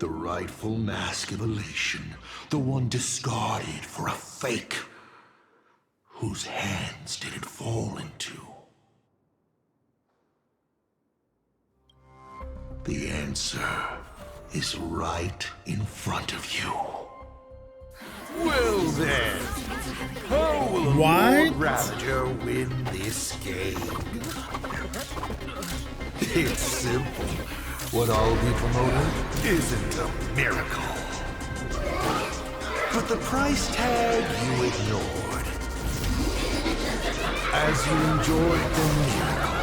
the rightful mask of elation, the one discarded for a fake. Whose hands did it fall into? The answer is right in front of you. Well then, how will a Lord Ravager win this game? It's simple. What I'll be promoting isn't a miracle. But the price tag you ignored. As you enjoyed the miracle.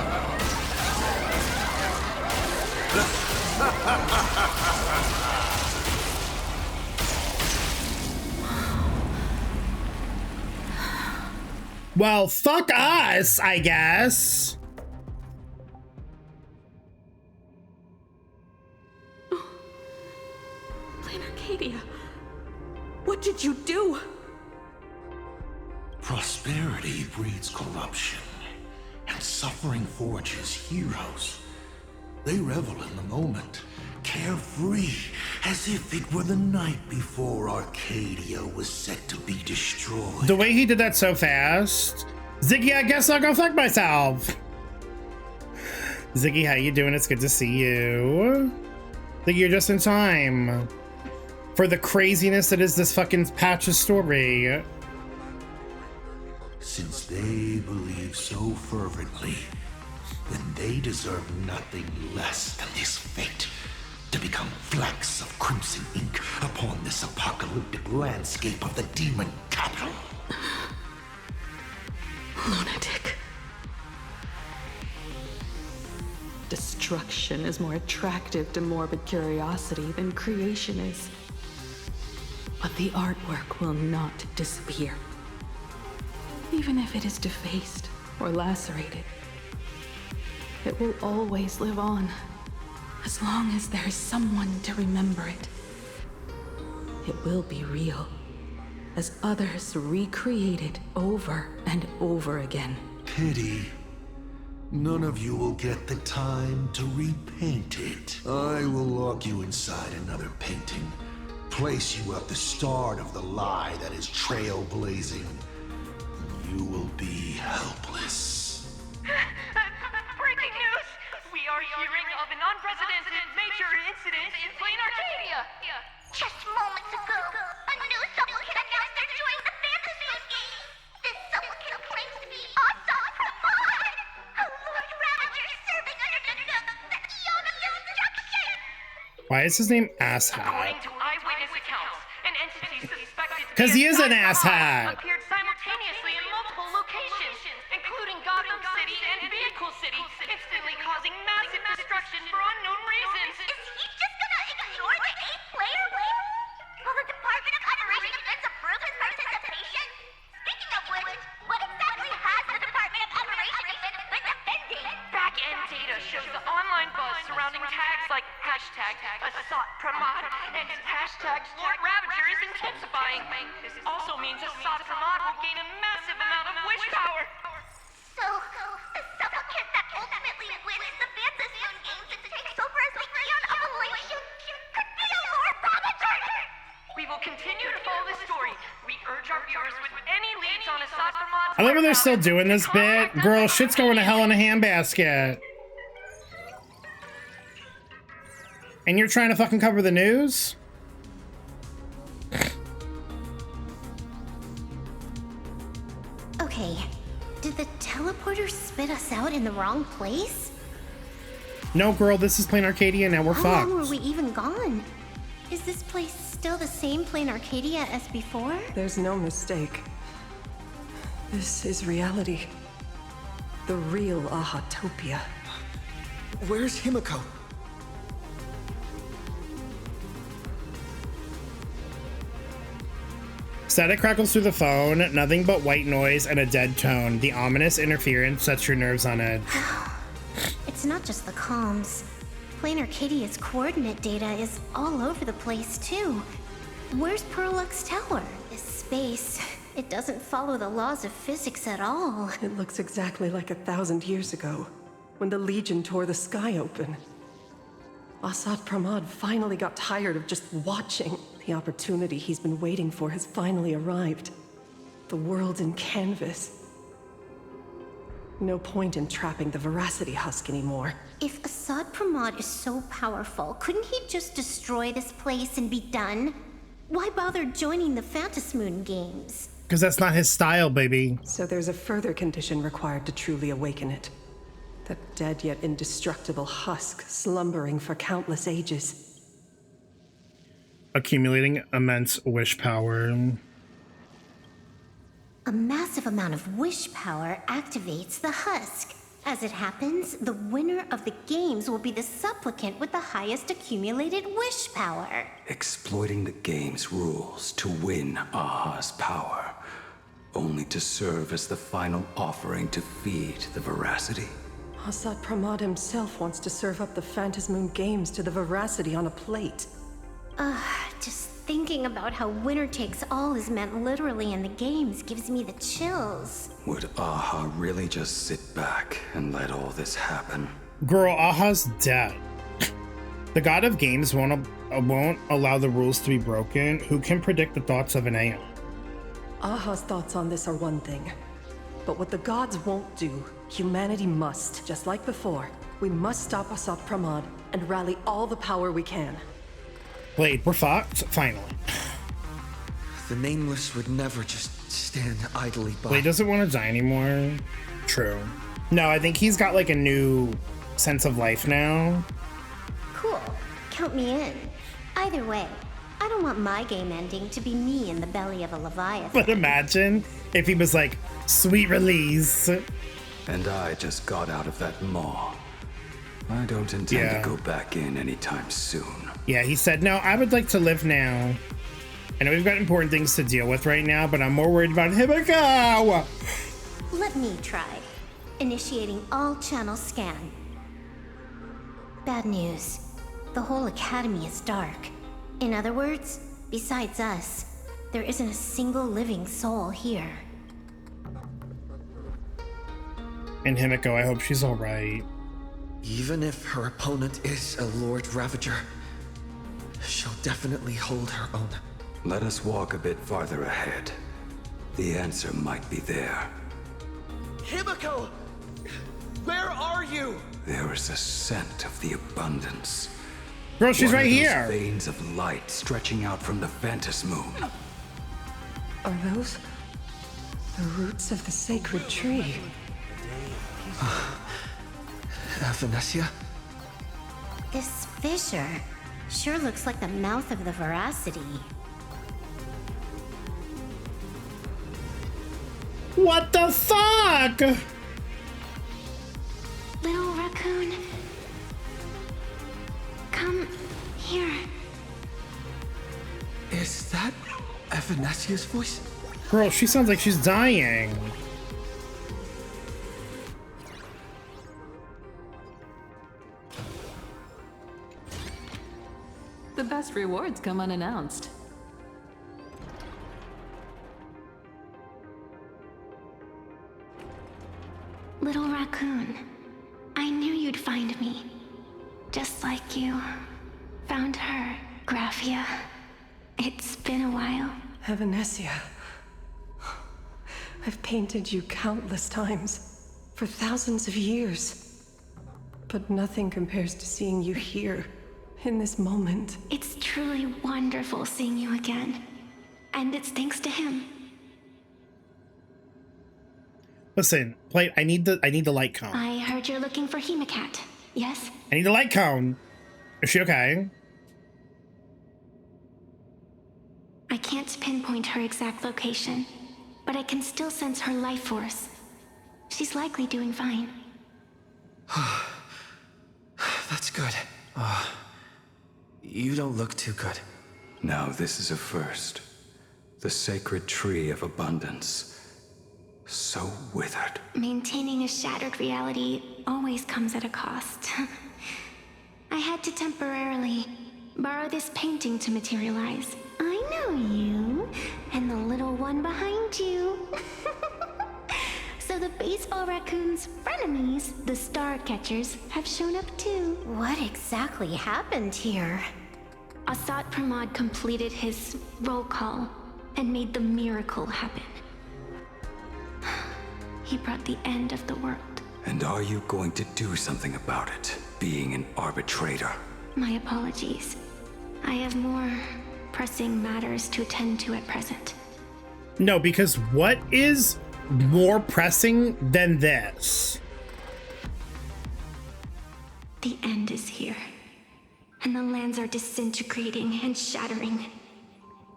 Well, fuck us, I guess. Plain Arcadia, what did you do? Prosperity breeds corruption, and suffering forges heroes. They revel in the moment, carefree, as if it were the night before Arcadia was set to be destroyed. The way he did that so fast. Ziggy, I guess I'll go fuck myself. Ziggy, how you doing? It's good to see you. Ziggy, you're just in time for the craziness that is this fucking Patch's story. Since they believe so fervently, then they deserve nothing less than this fate, to become flecks of crimson ink upon this apocalyptic landscape of the demon capital. Lunatic. Destruction is more attractive to morbid curiosity than creation is. But the artwork will not disappear. Even if it is defaced or lacerated, it will always live on, as long as there is someone to remember it. It will be real, as others recreate it over and over again. Pity. None of you will get the time to repaint it. I will lock you inside another painting, place you at the start of the lie that is trailblazing. You will be helpless. Breaking news! We are hearing of an unprecedented major incident in Plain Arcadia! Just moments ago, a new supplicant announced they're joining the fantasy game. This supplicant claims to be Assad Pramod, a Lord Ravager serving under the eon of destruction. Why is his name Asshat? According to eyewitness accounts, an entity suspected to be Because he is an Assad asshat. appeared simultaneously in multiple locations, including Gotham City and Vehicle City, instantly causing massive destruction for unknown reasons. Is he just gonna ignore the 8-player win? Will the Department of Operation Defense approve his participation? Speaking of which, what exactly has the Department of Operation Defense been defending? Back-end data shows the online buzz surrounding tags like hashtag Assad Pramod and hashtag Lord Ravager is intensifying. This also means Assad Pramod will gain a massive amount of wish power. So, the supplicant that ultimately wins the Fantasy Games and takes over as the Eon of Elation could be a Lord Ravager! We will continue to follow this story. We urge our viewers with any leads on Assad Pramod. I love when they're still doing this bit. Girl, shit's going to hell in a handbasket. And you're trying to fucking cover the news? Okay, did the teleporter spit us out in the wrong place? No, girl, this is Plain Arcadia now. We're How fucked. long were we even gone? Is this place still the same Plain Arcadia as before? There's no mistake. This is reality. The real Ahatopia. Where's Himeko? Static crackles through the phone, nothing but white noise and a dead tone. The ominous interference sets your nerves on edge. It's not just the comms. Plain Arcadia's coordinate data is all over the place, too. Where's Perlux Tower? This space, it doesn't follow the laws of physics at all. It looks exactly like 1,000 years ago, when the Legion tore the sky open. Assad Pramod finally got tired of just watching. The opportunity he's been waiting for has finally arrived. The world in canvas. No point in trapping the Veracity Husk anymore. If Assad Pramod is so powerful, couldn't he just destroy this place and be done? Why bother joining the Phantasmoon games? Because that's not his style, baby. So there's a further condition required to truly awaken it. That dead yet indestructible husk slumbering for countless ages. Accumulating immense wish power. A massive amount of wish power activates the husk. As it happens, the winner of the games will be the supplicant with the highest accumulated wish power. Exploiting the game's rules to win Aha's power, only to serve as the final offering to feed the Veracity. Assad Pramod himself wants to serve up the Phantasmoon games to the Veracity on a plate. Just thinking about how winner takes all is meant literally in the games gives me the chills. Would Aha really just sit back and let all this happen? Girl, Aha's dead. The god of games won't allow the rules to be broken. Who can predict the thoughts of an Aeon? Aha's thoughts on this are one thing. But what the gods won't do, humanity must. Just like before, we must stop Assad Pramod and rally all the power we can. Blade, we're fucked? Finally. The Nameless would never just stand idly by. Blade doesn't want to die anymore. True. No, I think he's got like a new sense of life now. Cool. Count me in. Either way, I don't want my game ending to be me in the belly of a Leviathan. But imagine if he was like, sweet release. And I just got out of that maw. I don't intend to go back in anytime soon. Yeah, he said, no, I would like to live now. I know we've got important things to deal with right now, but I'm more worried about Himeko. Let me try. Initiating all channel scan. Bad news. The whole academy is dark. In other words, besides us, there isn't a single living soul here. And Himeko, I hope she's alright. Even if her opponent is a Lord Ravager, she'll definitely hold her own. Let us walk a bit farther ahead. The answer might be there. Himeko! Where are you? There is a scent of the abundance. Bro, she's right here. Veins of light stretching out from the Phantom Moon. Are those the roots of the sacred tree? Venetia? This fissure sure looks like the mouth of the veracity. What the fuck? Little raccoon, come here. Is that Venetia's voice? Bro, she sounds like she's dying. The best rewards come unannounced. Little raccoon, I knew you'd find me. Just like you found her, Graphia. It's been a while. Venetia. I've painted you countless times, for thousands of years. But nothing compares to seeing you here, in this moment. It's truly wonderful seeing you again. And it's thanks to him. Listen, play. I need the light cone. I heard you're looking for Himeko, yes? I need the light cone. Is she okay? I can't pinpoint her exact location, but I can still sense her life force. She's likely doing fine. That's good. You don't look too good. Now this is a first. The sacred tree of abundance. So withered. Maintaining a shattered reality always comes at a cost. I had to temporarily borrow this painting to materialize. I know you, and the little one behind you. So the baseball raccoon's frenemies, the star catchers, have shown up too. What exactly happened here? Asat Pramod completed his roll call and made the miracle happen. He brought the end of the world. And are you going to do something about it, being an arbitrator? My apologies. I have more pressing matters to attend to at present. No, because what is more pressing than this? The end is here, and the lands are disintegrating and shattering.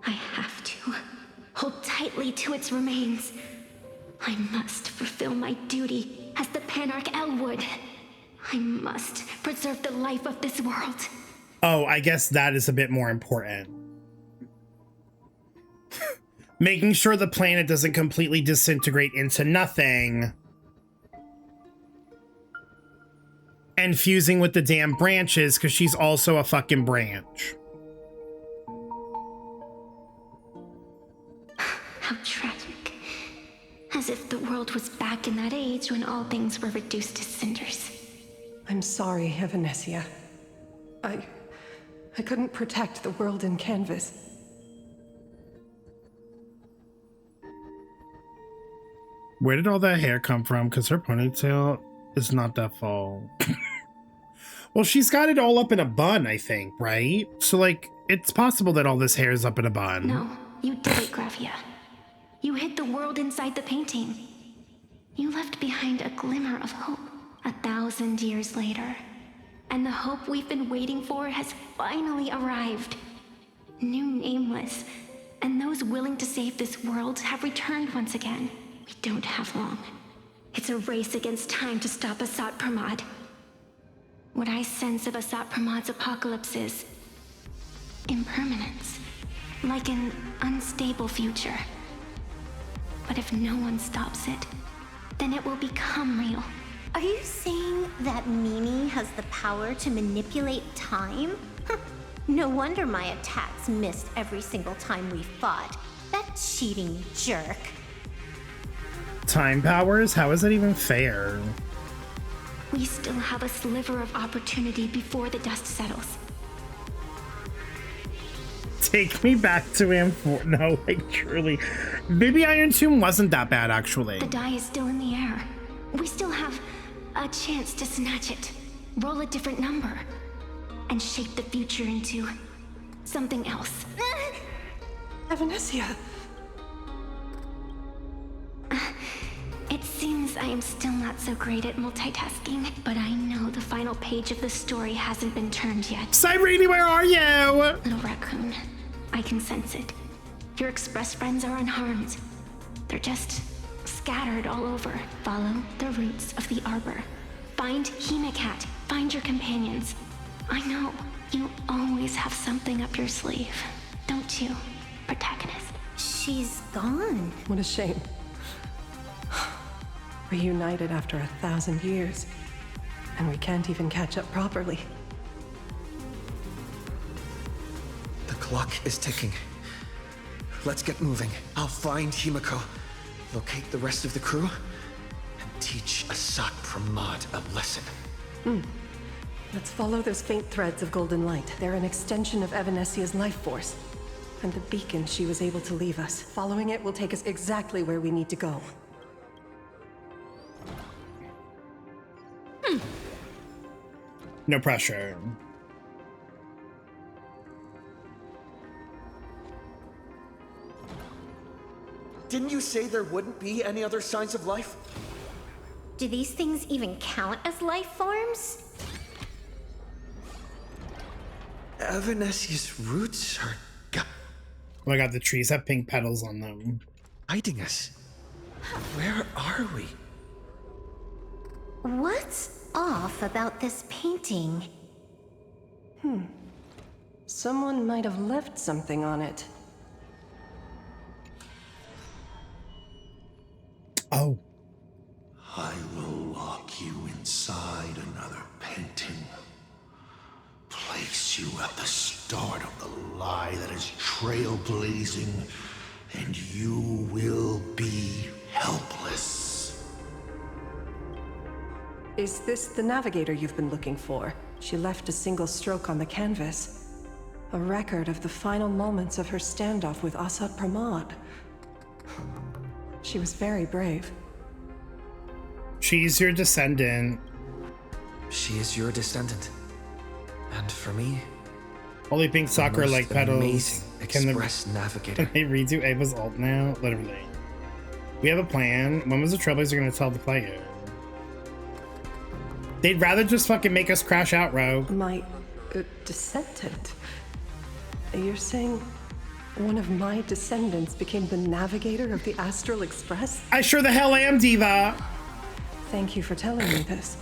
I have to hold tightly to its remains. I must fulfill my duty as the Panarch Elwood. I must preserve the life of this world. Oh, I guess that is a bit more important. Making sure the planet doesn't completely disintegrate into nothing. And fusing with the damn branches, because she's also a fucking branch. How tragic. As if the world was back in that age when all things were reduced to cinders. I'm sorry, Venetia. I couldn't protect the world in canvas. Where did all that hair come from? Because her ponytail is not that full. Well, she's got it all up in a bun, I think, right? So, like, it's possible that all this hair is up in a bun. No, you did it, Graphia. You hid the world inside the painting. You left behind a glimmer of hope 1,000 years later. And the hope we've been waiting for has finally arrived. New Nameless, and those willing to save this world have returned once again. We don't have long. It's a race against time to stop Asat Pramod. What I sense of Asat Pramod's apocalypse is impermanence, like an unstable future. But if no one stops it, then it will become real. Are you saying that Mimi has the power to manipulate time? No wonder my attacks missed every single time we fought. That cheating jerk. Time powers? How is that even fair? We still have a sliver of opportunity before the dust settles. Take me back to Am4. No, like truly. Maybe Iron Tomb wasn't that bad, actually. The die is still in the air. We still have a chance to snatch it, roll a different number, and shape the future into something else. Evanescia. It seems I am still not so great at multitasking, but I know the final page of the story hasn't been turned yet. Cyrene, where are you? Little raccoon, I can sense it. Your express friends are unharmed. They're just scattered all over. Follow the roots of the arbor. Find Himeko. Find your companions. I know you always have something up your sleeve, don't you, protagonist? She's gone. What a shame. Reunited after 1,000 years, and we can't even catch up properly. The clock is ticking. Let's get moving. I'll find Himeko, locate the rest of the crew, and teach Asat Pramod a lesson. Let's follow those faint threads of golden light. They're an extension of Evanescia's life force, and the beacon she was able to leave us. Following it will take us exactly where we need to go. No pressure. Didn't you say there wouldn't be any other signs of life? Do these things even count as life forms? Evanescia's roots are Oh my god, the trees have pink petals on them. guiding us. Where are we? What's off about this painting? Someone might have left something on it. Oh. I will lock you inside another painting. Place you at the start of the lie that is trailblazing, and you will be helpless. Is this the navigator you've been looking for? She left a single stroke on the canvas. A record of the final moments of her standoff with Asat Pramod. She was very brave. She's your descendant. She is your descendant. And for me, Holy pink soccer like petals. amazing Can express navigator. they redo Ava's alt now? Literally. We have a plan. When was the Trailblazer gonna tell the player? They'd rather just fucking make us crash out, Rogue. My descendant? You're saying one of my descendants became the navigator of the Astral Express? I sure the hell am, Diva. Thank you for telling me this.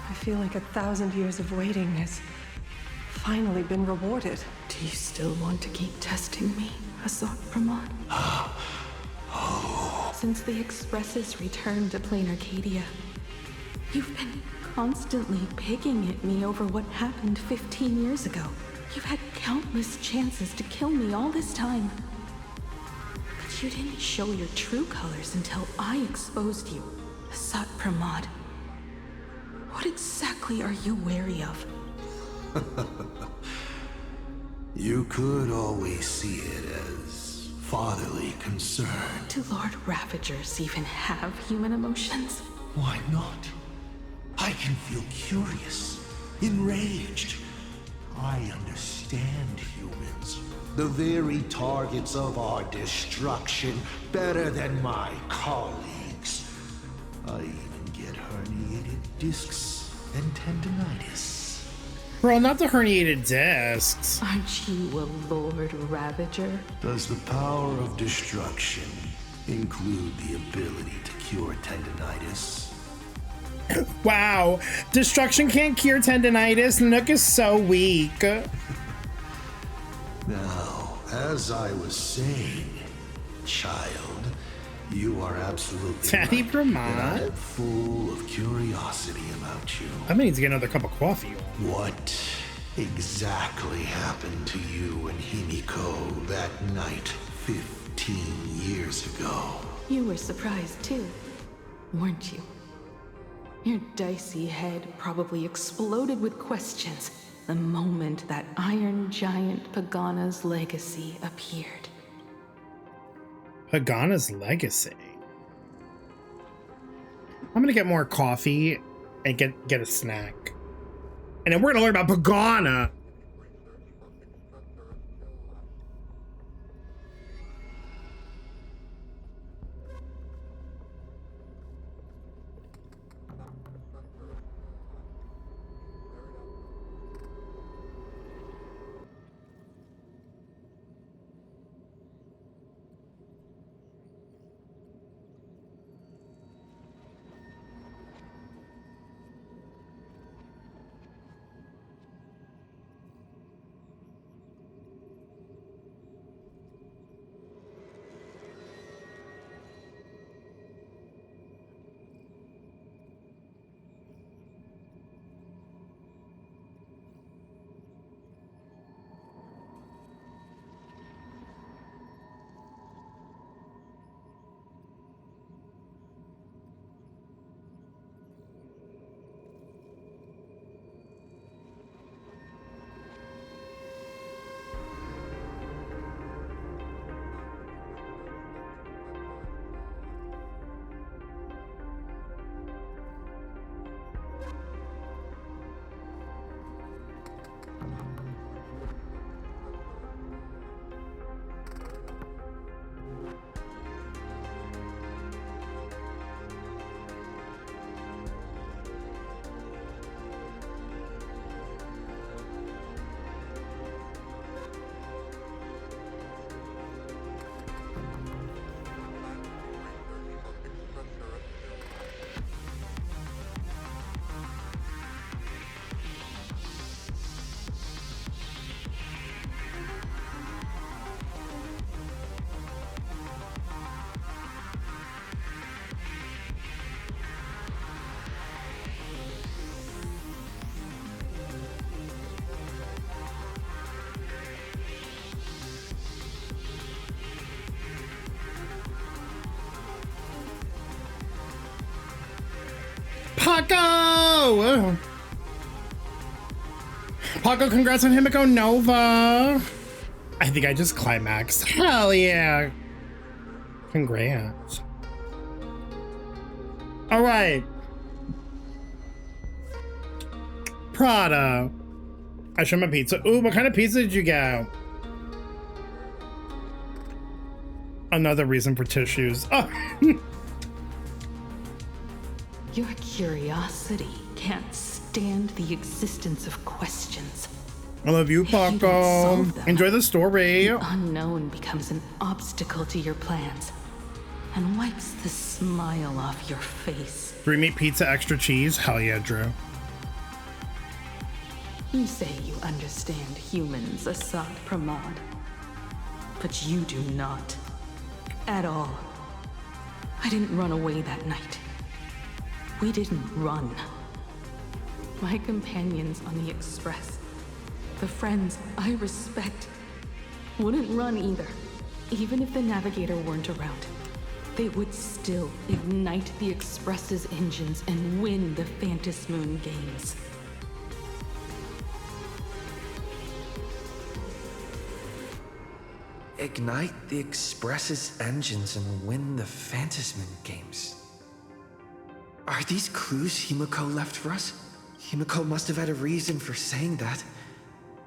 I feel like 1,000 years of waiting has finally been rewarded. Do you still want to keep testing me, Asat Pramod? Since the Expresses returned to Plain Arcadia, you've been constantly picking at me over what happened 15 years ago. You've had countless chances to kill me all this time. But you didn't show your true colors until I exposed you, Asat Pramod. What exactly are you wary of? You could always see it as fatherly concern. Do Lord Ravagers even have human emotions? Why not? I can feel curious, enraged. I understand humans, the very targets of our destruction, better than my colleagues. I even get herniated discs and tendinitis. Bro, not the herniated discs. Aren't you a Lord Ravager? Does the power of destruction include the ability to cure tendinitis? Wow, destruction can't cure tendinitis. Nook is so weak. Now, as I was saying, child, you are absolutely Fatty right. Pramod? And I am full of curiosity about you. I may need to get another cup of coffee. What exactly happened to you and Himeko that night 15 years ago? You were surprised too, weren't you? Your dicey head probably exploded with questions the moment that Iron Giant Pagana's legacy appeared. Pagana's legacy? I'm gonna get more coffee and get a snack. And then we're gonna learn about Pagana. Paco! Paco, congrats on Himeko Nova! I think I just climaxed. Hell yeah! Congrats. Alright. Prada. I show my pizza. Ooh, what kind of pizza did you get? Another reason for tissues. Oh. Your curiosity can't stand the existence of questions. I love you, Paco. Enjoy the story. The unknown becomes an obstacle to your plans and wipes the smile off your face. 3 meat pizza, extra cheese. Hell yeah, Drew. You say you understand humans, Assad Pramod, but you do not. At all. I didn't run away that night. We didn't run. My companions on the Express, the friends I respect, wouldn't run either. Even if the Navigator weren't around, they would still ignite the Express's engines and win the Phantom Moon games. Ignite the Express's engines and win the Phantom Moon games. Are these clues Himeko left for us? Himeko must have had a reason for saying that.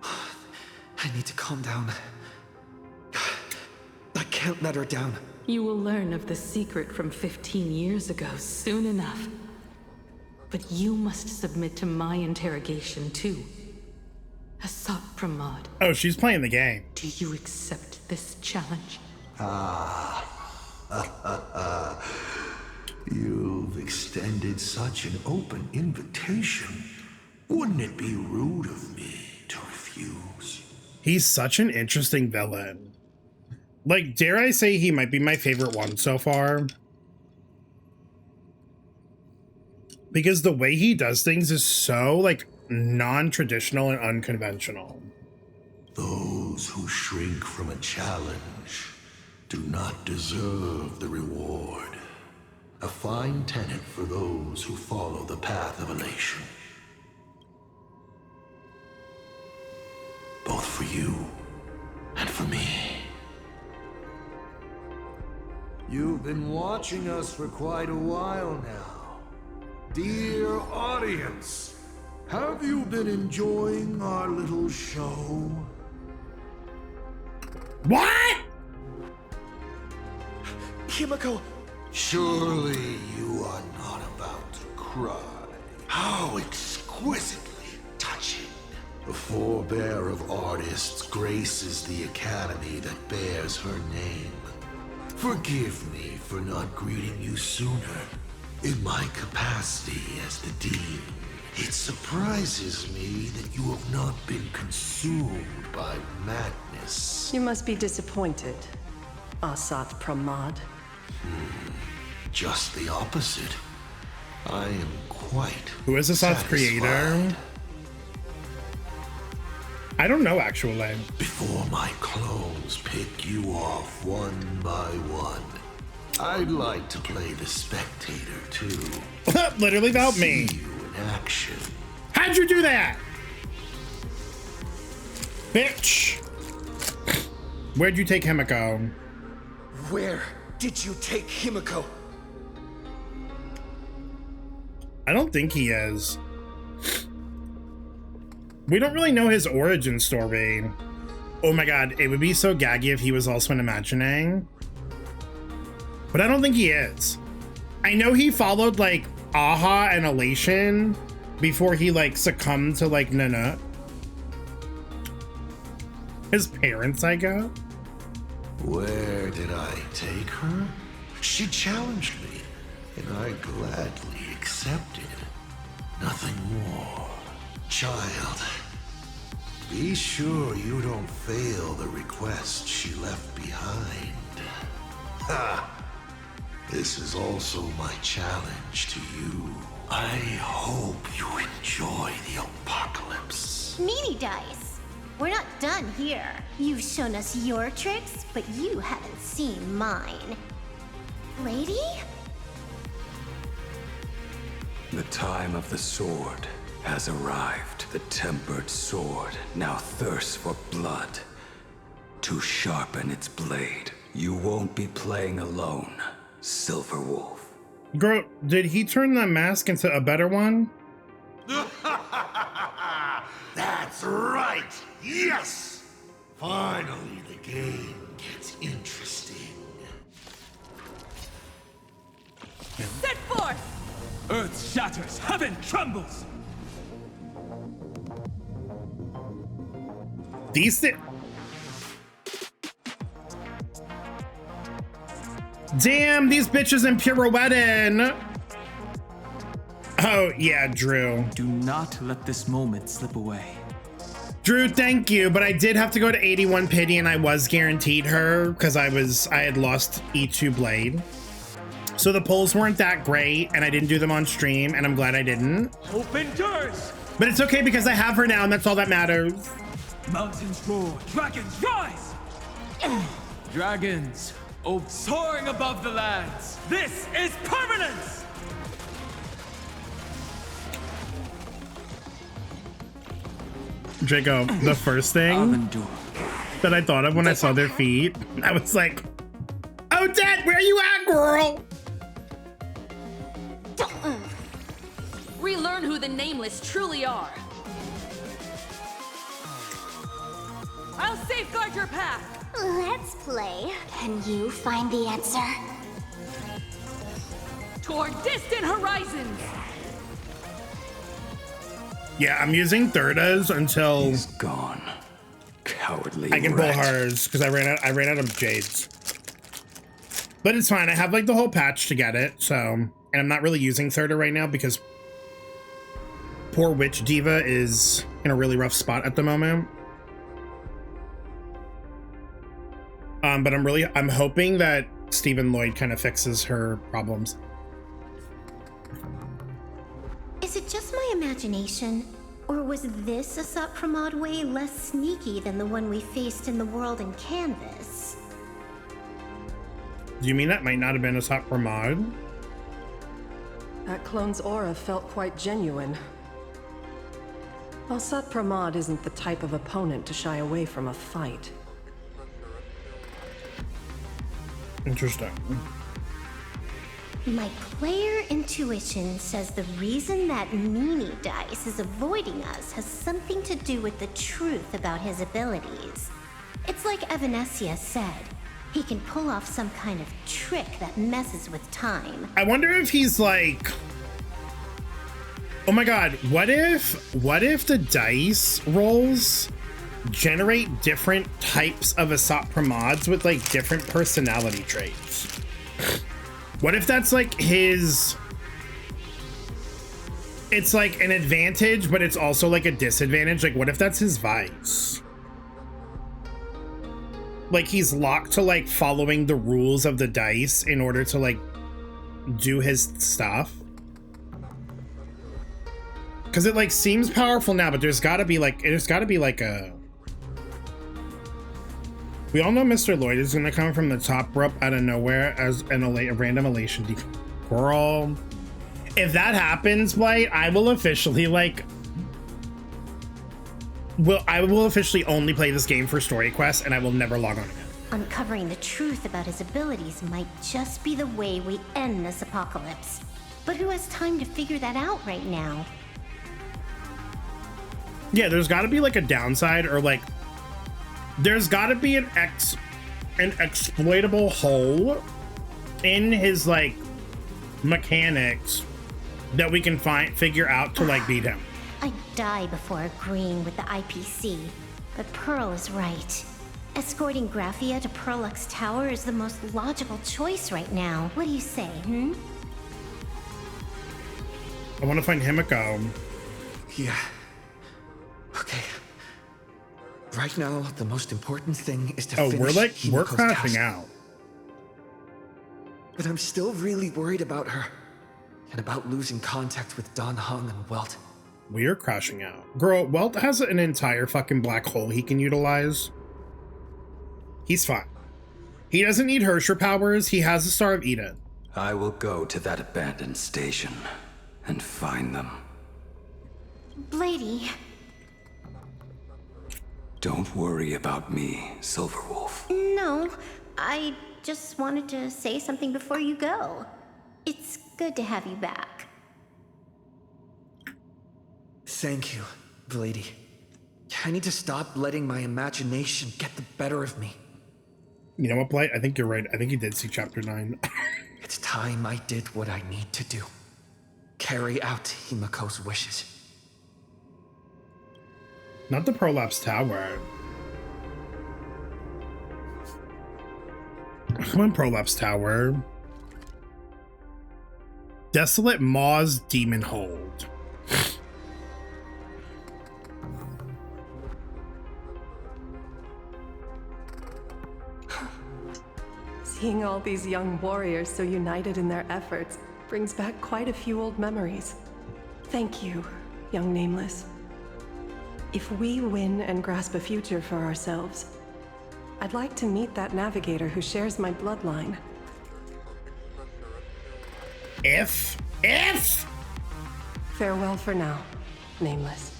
I need to calm down. I can't let her down. You will learn of the secret from 15 years ago soon enough. But you must submit to my interrogation too. Assad Pramod. Oh, she's playing the game. Do you accept this challenge? You've extended such an open invitation. Wouldn't it be rude of me to refuse? He's such an interesting villain. Like, dare I say he might be my favorite one so far? Because the way he does things is so, like, non-traditional and unconventional. Those who shrink from a challenge do not deserve the reward. A fine tenet for those who follow the path of elation. Both for you and for me. You've been watching us for quite a while now. Dear audience, have you been enjoying our little show? What? Himeko! Surely you are not about to cry. How exquisitely touching. The forebear of artists graces the academy that bears her name. Forgive me for not greeting you sooner. In my capacity as the Dean, it surprises me that you have not been consumed by madness. You must be disappointed, Asat Pramad. Just the opposite. I am quite Who is Asat's satisfied. creator? I don't know, actually. Before my clones pick you off one by one, I'd like to play the spectator too. Literally about me. See you in action. How'd you do that? Bitch. Where'd you take Himeko? Where did you take Himeko? I don't think he is. We don't really know his origin story. Oh my god, it would be so gaggy if he was also an imagining. But I don't think he is. I know he followed like Aha and Elation before he like succumbed to like Nana. His parents, I guess. Where did I take her? She challenged me, and I gladly accepted. Nothing more. Child, be sure you don't fail the request she left behind. Ha! This is also my challenge to you. I hope you enjoy the apocalypse. Meanie Dice, we're not done here. You've shown us your tricks, but you haven't seen mine. Lady? The time of the sword has arrived. The tempered sword now thirsts for blood. To sharpen its blade, you won't be playing alone, Silver Wolf. Girl, did he turn that mask into a better one? That's right! Yes! Finally, the game gets interesting. Set forth! Earth shatters, heaven trembles! Decent. Damn, these bitches in pirouetting. Oh, yeah, Drew. Do not let this moment slip away. Drew, thank you, but I did have to go to 81 pity and I was guaranteed her because I had lost E2 Blade. So the polls weren't that great and I didn't do them on stream and I'm glad I didn't. Hope endures! But it's okay because I have her now and that's all that matters. Mountains roar, dragons rise! Dragons, oh, soaring above the lands. This is permanence! Draco, the first thing that I thought of when I saw their feet, I was like, oh, Dad, where you at, girl? Relearn who the Nameless truly are. I'll safeguard your path. Let's play. Can you find the answer? Toward distant horizons. Yeah, I'm using Thirdas until he's gone. Cowardly I can pull rat. hers because I ran out of Jades. But it's fine. I have like the whole patch to get it. So, and I'm not really using Thirda right now because poor Witch Diva is in a really rough spot at the moment. But I'm hoping that Stephen Lloyd kind of fixes her problems. Is it just my imagination? Or was this Asat Pramod way less sneaky than the one we faced in the world in Canvas? Do you mean that might not have been a Asat Pramod? That clone's aura felt quite genuine. Asat Pramod isn't the type of opponent to shy away from a fight. Interesting. My player intuition says the reason that Meanie Dice is avoiding us has something to do with the truth about his abilities. It's like Evanescia said, he can pull off some kind of trick that messes with time. I wonder if he's like, oh my god, what if the dice rolls generate different types of Asat Pramods with like different personality traits? What if that's like his, it's like an advantage, but it's also like a disadvantage? Like, what if that's his vice? Like, he's locked to like following the rules of the dice in order to like do his stuff. Because it like seems powerful now, but there's gotta be like a, we all know Mr. Lloyd is gonna come from the top rope out of nowhere as a random elation girl. If that happens, Blight, I will officially like, I will officially only play this game for story quests and I will never log on again. Uncovering the truth about his abilities might just be the way we end this apocalypse. But who has time to figure that out right now? Yeah, there's gotta be like a downside, or like, there's gotta be an exploitable hole in his like mechanics that we can figure out to like beat him. I'd die before agreeing with the IPC, but Pearl is right. Escorting Graphia to Perlux Tower is the most logical choice right now. What do you say, I want to find Himeko. Yeah. Okay. Right now, the most important thing is to finish we're Himeko's crashing task. out. But I'm still really worried about her. And about losing contact with Dan Heng and Welt. We're crashing out. Girl, Welt has an entire fucking black hole he can utilize. He's fine. He doesn't need Hersher powers. He has the Star of Eden. I will go to that abandoned station and find them. Blady. Don't worry about me, Silverwolf. No, I just wanted to say something before you go. It's good to have you back. Thank you, Blady. I need to stop letting my imagination get the better of me. You know what, Blight? I think you're right. I think you did see chapter 9. It's time I did what I need to do. Carry out Himeko's wishes. Not the Prolapse Tower. Come on, Prolapse Tower. Desolate Maw's Demon Hold. Seeing all these young warriors so united in their efforts brings back quite a few old memories. Thank you, young Nameless. If we win and grasp a future for ourselves, I'd like to meet that navigator who shares my bloodline. If. Farewell for now, Nameless.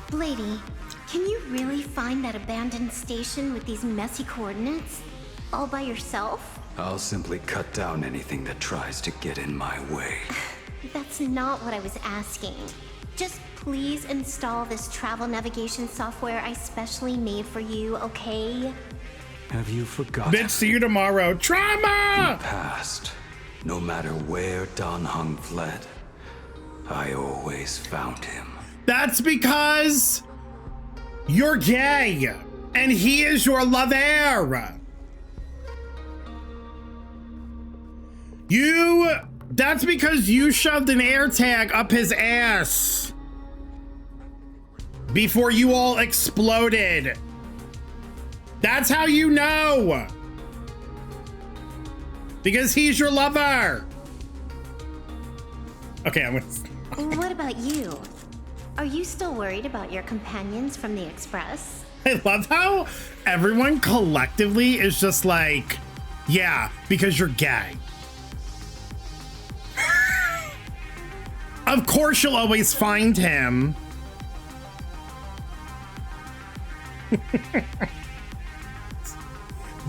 Blady, can you really find that abandoned station with these messy coordinates? All by yourself? I'll simply cut down anything that tries to get in my way. That's not what I was asking. Just please install this travel navigation software I specially made for you, okay? Have you forgotten? Bitch, see you tomorrow. Trauma! In the past, no matter where Dan Heng fled, I always found him. That's because you're gay and he is your lover. That's because you shoved an air tag up his ass before you all exploded. That's how you know. Because he's your lover. Okay, I'm gonna... What about you? Are you still worried about your companions from the Express? I love how everyone collectively is just like, yeah, because you're gay. Of course you'll always find him.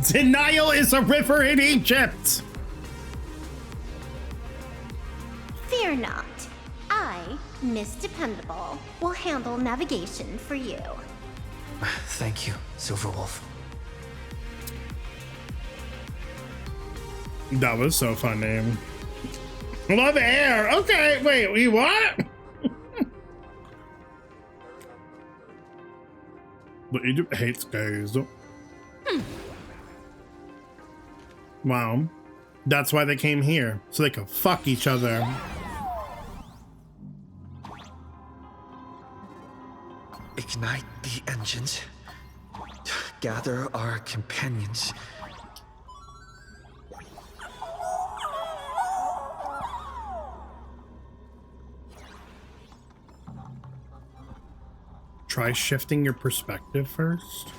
Denial is a river in Egypt. Fear not. I, Miss Dependable, will handle navigation for you. Thank you, Silverwolf. That was so funny. Love air. Okay, wait, we what? But Egypt hates gays. Wow. That's why they came here, so they could fuck each other. Ignite the engines. Gather our companions. Try shifting your perspective first.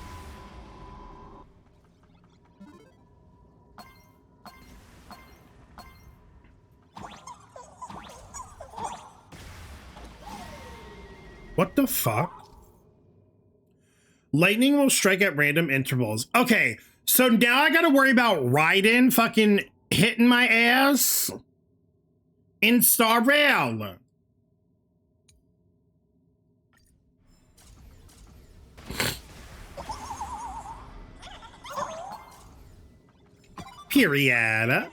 What the fuck? Lightning will strike at random intervals. Okay, so now I gotta worry about Raiden fucking hitting my ass in Star Rail. Period.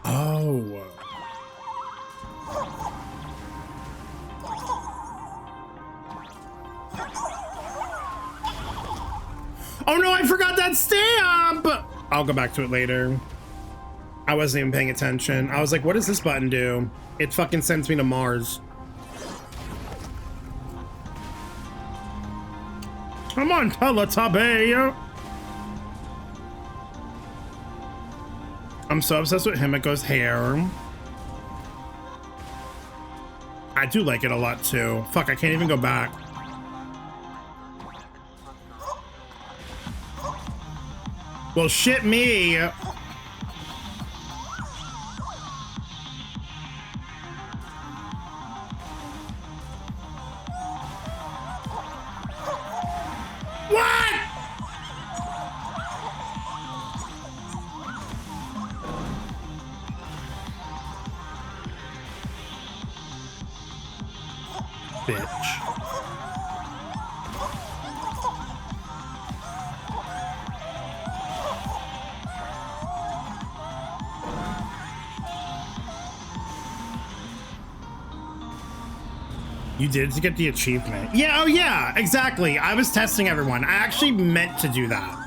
Oh. Oh no, I forgot that stamp! I'll go back to it later. I wasn't even paying attention. I was like, what does this button do? It fucking sends me to Mars. Come on, Teletubby! I'm so obsessed with Himeko's hair. I do like it a lot too. Fuck, I can't even go back. Well, shit me. What? Bitch. You did to get the achievement. Yeah, oh yeah, exactly. I was testing everyone. I actually meant to do that.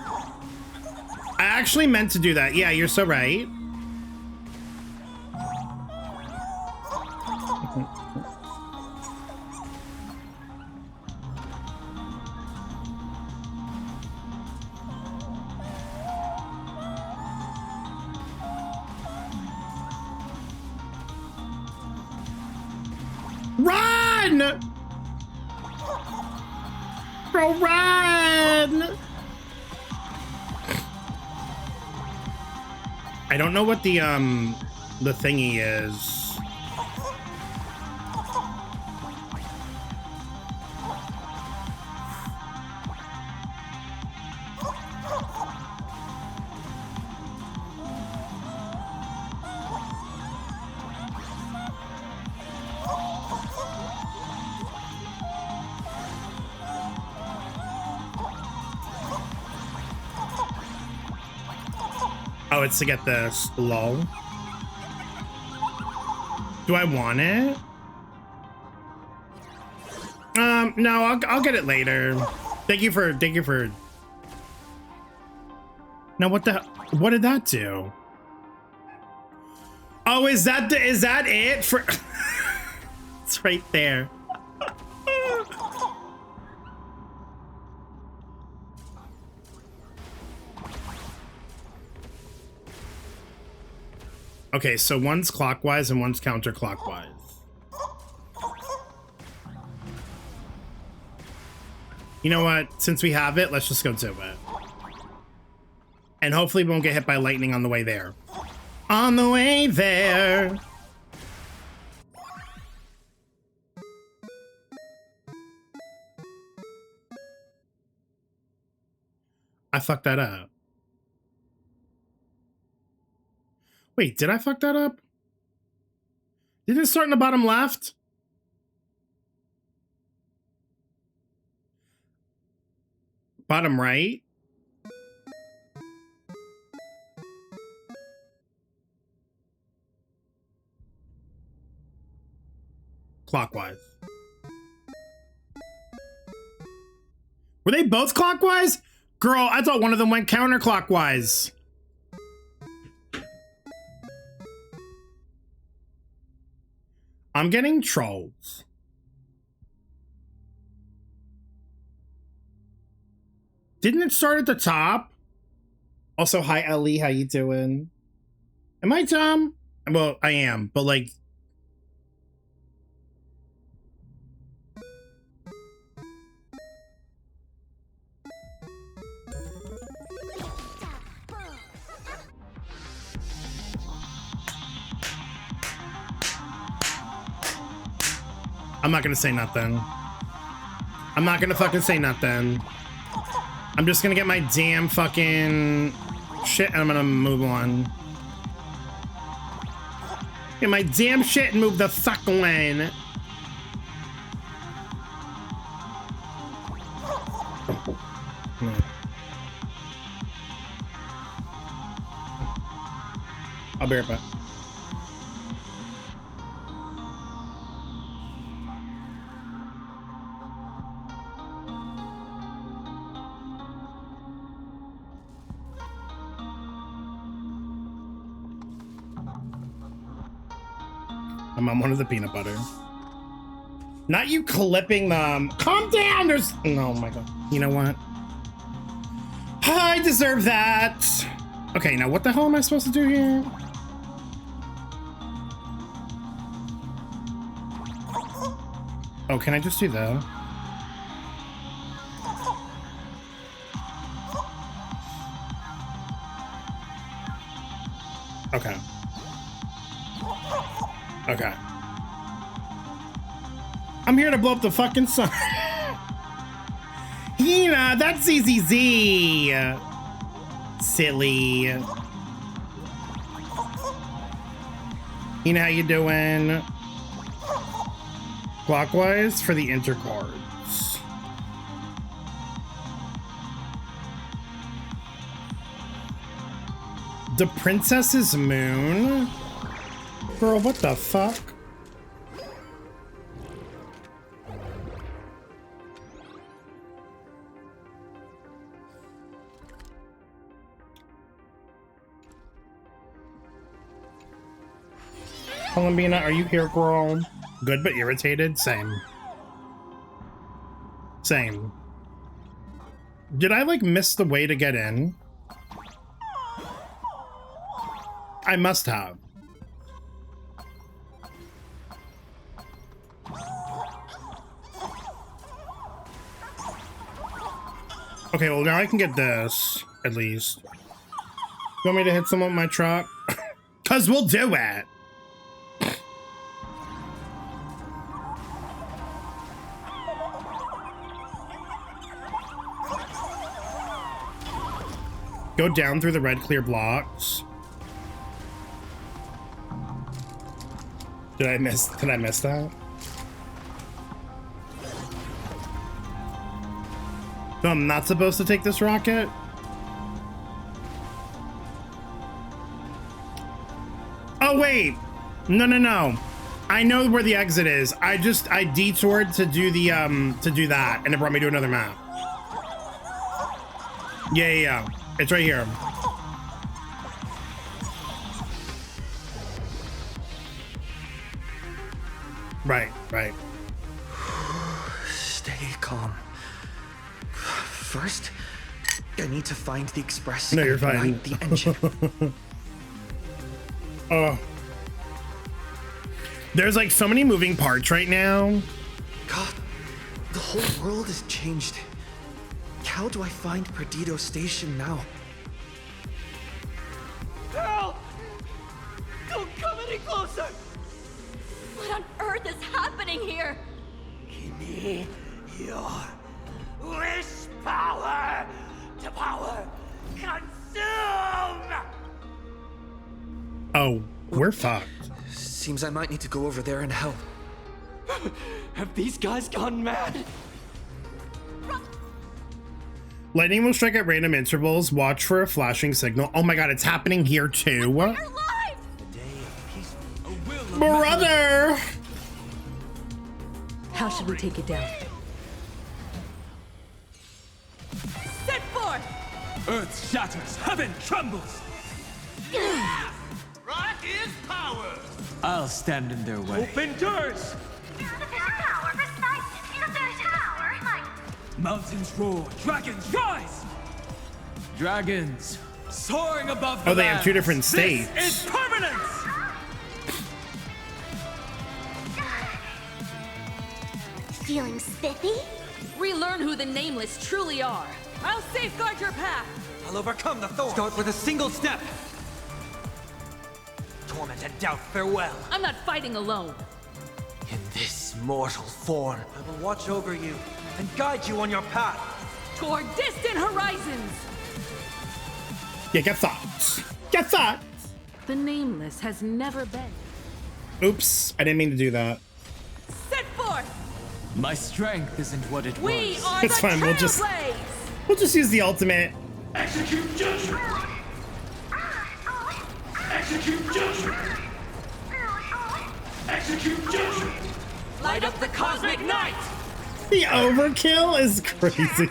Yeah, you're so right. Run! Bro, run! I don't know what the thingy is. Oh, it's to get this. Lol. Do I want it? No, I'll get it later. Thank you for. Now what did that do? Oh, is that it for? It's right there. Okay, so one's clockwise and one's counterclockwise. You know what? Since we have it, let's just go do it. And hopefully we won't get hit by lightning on the way there. On the way there. I fucked that up. Wait, did I fuck that up? Didn't it start in the bottom left? Bottom right? Clockwise. Were they both clockwise? Girl, I thought one of them went counterclockwise. I'm getting trolls. Didn't it start at the top? Also, hi Ellie, how you doing? Am I dumb? Well, I am, but like... I'm not gonna say nothing. I'm not gonna fucking say nothing. I'm just gonna get my damn fucking shit and I'm gonna move on. Get my damn shit and move the fuck on. I'll be right back. I'm on one of the peanut butter. Not you clipping them. Calm down. There's... Oh my god. You know what? I deserve that. Okay, now what the hell am I supposed to do here? Oh, can I just do that? Okay. Okay. I'm here to blow up the fucking sun. Hina, that's ZZZ. Silly. Hina, how you doing? Clockwise for the intercards. The Princess's Moon? Girl, what the fuck? Columbina, are you here, girl? Good but irritated? Same. Same. Did I, like, miss the way to get in? I must have. Okay, well now I can get this, at least. You want me to hit someone with my truck? Cause we'll do it! Go down through the red clear blocks. Did I miss that? So I'm not supposed to take this rocket? Oh wait, no. I know where the exit is. I detoured to do the to do that, and it brought me to another map. Yeah. It's right here. Right. Stay calm. First, I need to find the express. No, you're and fine. light the engine. Oh. There's like so many moving parts right now. God, the whole world has changed. How do I find Perdido Station now? Help! Don't come any closer! What on earth is happening here? Give me your wish power to power consume! Oh, we're fucked. Seems I might need to go over there and help. Have these guys gone mad? Lightning will strike at random intervals. Watch for a flashing signal. Oh my god, it's happening here too. Brother! How should we take it down? Set forth! Earth shatters, heaven trembles. Rock is power! I'll stand in their way. Open doors. Power resides in the tower. Mountains roar, dragons rise. Dragons. Soaring above the Oh, they have two lands. different states. This is permanence. Feeling spiffy? Relearn who the Nameless truly are. I'll safeguard your path. I'll overcome the thorns. Start with a single step. Torment and doubt, farewell. I'm not fighting alone. In this mortal form, I will watch over you and guide you on your path. Toward distant horizons. Yeah, get thoughts. Get thoughts. The Nameless has never been. Oops, I didn't mean to do that. Set forth! My strength isn't what it We was. are It's the fine, we'll just use the ultimate. Execute judgment. Execute judgment. Execute judgment. Light up the cosmic night! The overkill is crazy.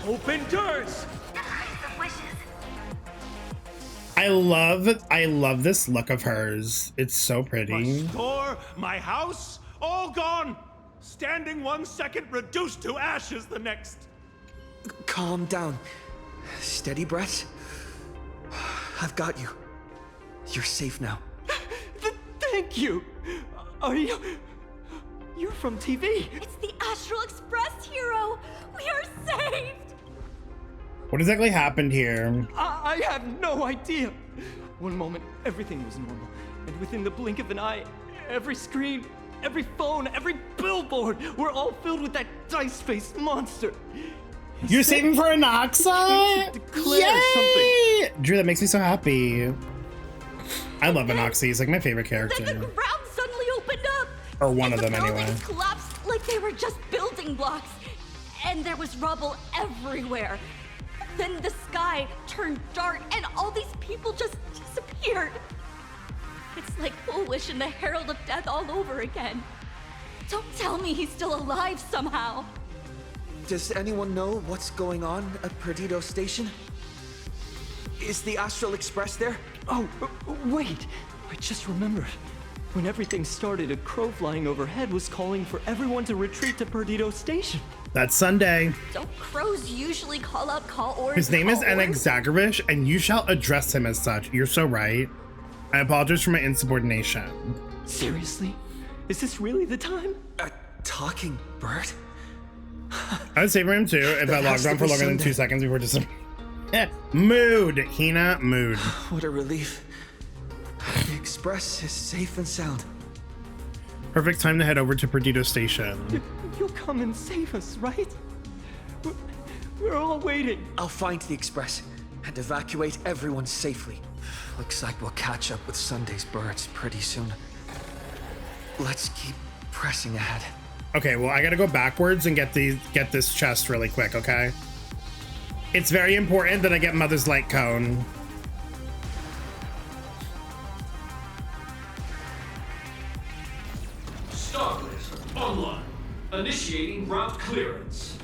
Open doors. I love this look of hers. It's so My pretty. store, my house, all gone. Standing 1 second, reduced to ashes the next. Calm down. Steady breath. I've got you. You're safe now. Thank you! Are you... You're from TV? It's the Astral Express, hero! We are saved! What exactly happened here? I have no idea. One moment, everything was normal. And within the blink of an eye, every screen, every phone, every billboard were all filled with that dice-faced monster. You're saving for Anoxa? Declare Yay! Drew, that makes me so happy. I love Anoxa. He's like my favorite character. Then the ground suddenly opened up! Or one and of them the anyway. buildings collapsed like they were just building blocks. And there was rubble everywhere. Then the sky turned dark and all these people just disappeared. It's like Foolish and the Herald of Death all over again. Don't tell me he's still alive somehow. Does anyone know what's going on at Perdido Station? Is the Astral Express there? Oh, wait! I just remembered. When everything started, a crow flying overhead was calling for everyone to retreat to Perdido Station. That's Sunday. Don't crows usually call out call orders? His name is Enexagarish, and you shall address him as such. You're so right. I apologize for my insubordination. Seriously? Is this really the time? A talking bird? I would savor him too if I logged on for longer than 2 seconds before just... Mood, Hina, mood. What a relief. The Express is safe and sound. Perfect time to head over to Perdido Station. You'll come and save us, right? We're all waiting. I'll find the Express and evacuate everyone safely. Looks like we'll catch up with Sunday's birds pretty soon. Let's keep pressing ahead. Okay, well, I gotta go backwards and get this chest really quick, okay? It's very important that I get Mother's Light Cone. Stargate online. Initiating route clearance.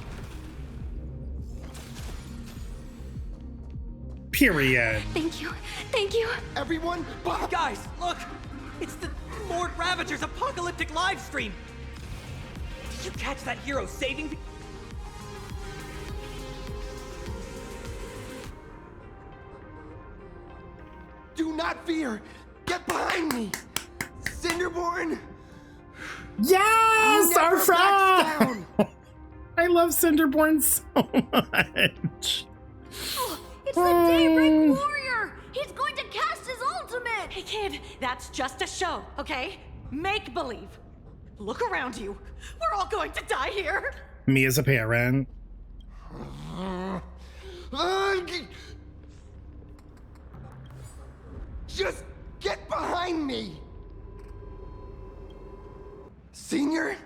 Period. Thank you. Thank you. Everyone, guys, look! It's the Lord Ravager's apocalyptic live stream. Did you catch that hero saving? not fear. Get behind me. Cinderborn. Yes, never our backs friend. down. I love Cinderborn so much. It's the Daybreak Warrior! He's going to cast his ultimate! Hey kid, that's just a show, okay? Make believe. Look around you. We're all going to die here. Me as a parent. Just get behind me. Senior?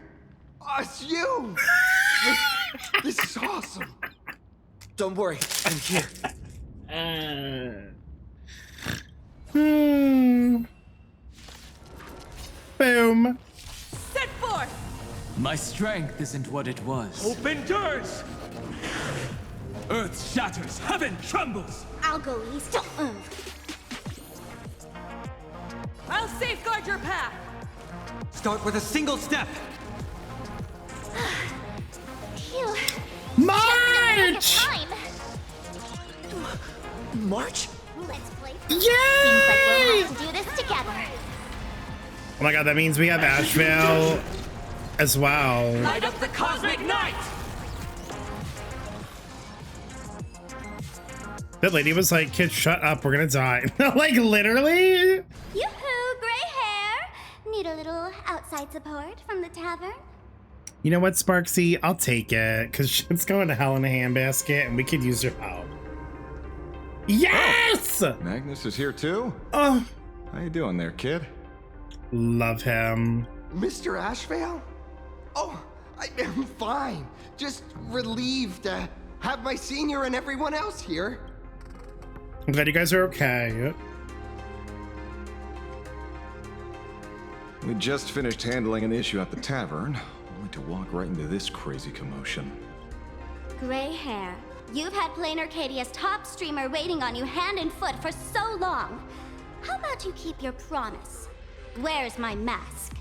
It's you. This is awesome. Don't worry, I'm here. Boom. Set forth! My strength isn't what it was. Open doors! Earth shatters, heaven trembles! I'll go east. Don't move. I'll safeguard your path. Start with a single step. Phew. March! Time. March? Let's play. Yay! Seems like we'll have to do this together. Oh my god, that means we have Asheville as well. Light up the cosmic night! That lady was like, kid, shut up, we're gonna die. Like, literally? Yoo-hoo, gray hair. Need a little outside support from the tavern? You know what, Sparksy? I'll take it, because shit's going to hell in a handbasket, and we could use your help. Yes! Oh, Magnus is here too? Oh. How you doing there, kid? Love him. Mr. Ashvale? Oh, I'm fine. Just relieved to have my senior and everyone else here. I'm glad you guys are okay. We just finished handling an issue at the tavern, only to walk right into this crazy commotion. Gray hair. You've had Plain Arcadia's top streamer waiting on you hand and foot for so long. How about you keep your promise? Where's my mask?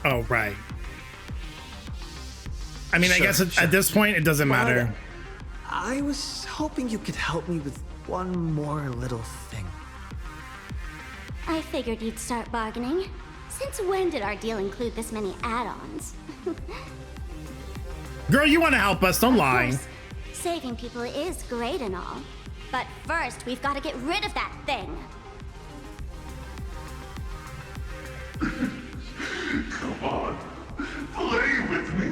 Oh, right. I mean, I guess Sure. at this point, it doesn't matter. I was hoping you could help me with one more little thing. I figured you'd start bargaining. Since when did our deal include this many add-ons? Girl, you want to help us, don't lie. Course, saving people is great and all. But first, we've got to get rid of that thing. Come on, play with me.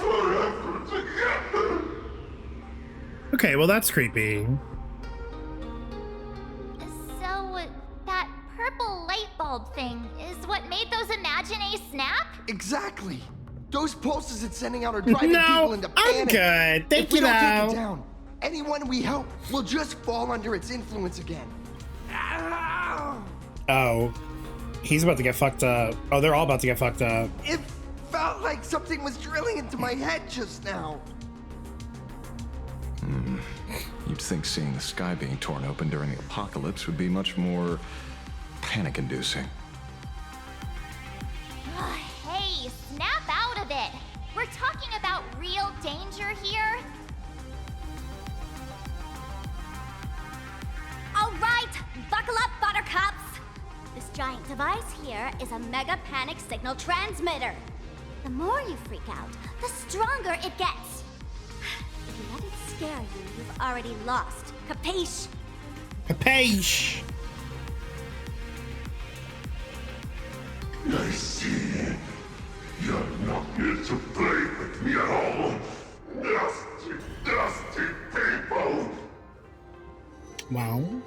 Forever together. Okay, well, that's creepy. So, that purple light bulb thing is what made those Imaginae snap? Exactly. Those pulses it's sending out are driving people into panic. I'm good. Thank if we you, don't take though. it down, anyone we help will just fall under its influence again. Oh, he's about to get fucked up. Oh, they're all about to get fucked up. It felt like something was drilling into my head just now. You'd think seeing the sky being torn open during the apocalypse would be much more panic-inducing. Hey, snap out of it. We're talking about real danger here. All right, buckle up, buttercups. This giant device here is a mega panic signal transmitter. The more you freak out, the stronger it gets. If you let it scare you, you've already lost. Capiche? Capiche? I see. You're not here to play with me at all. Nasty, nasty people. Wow.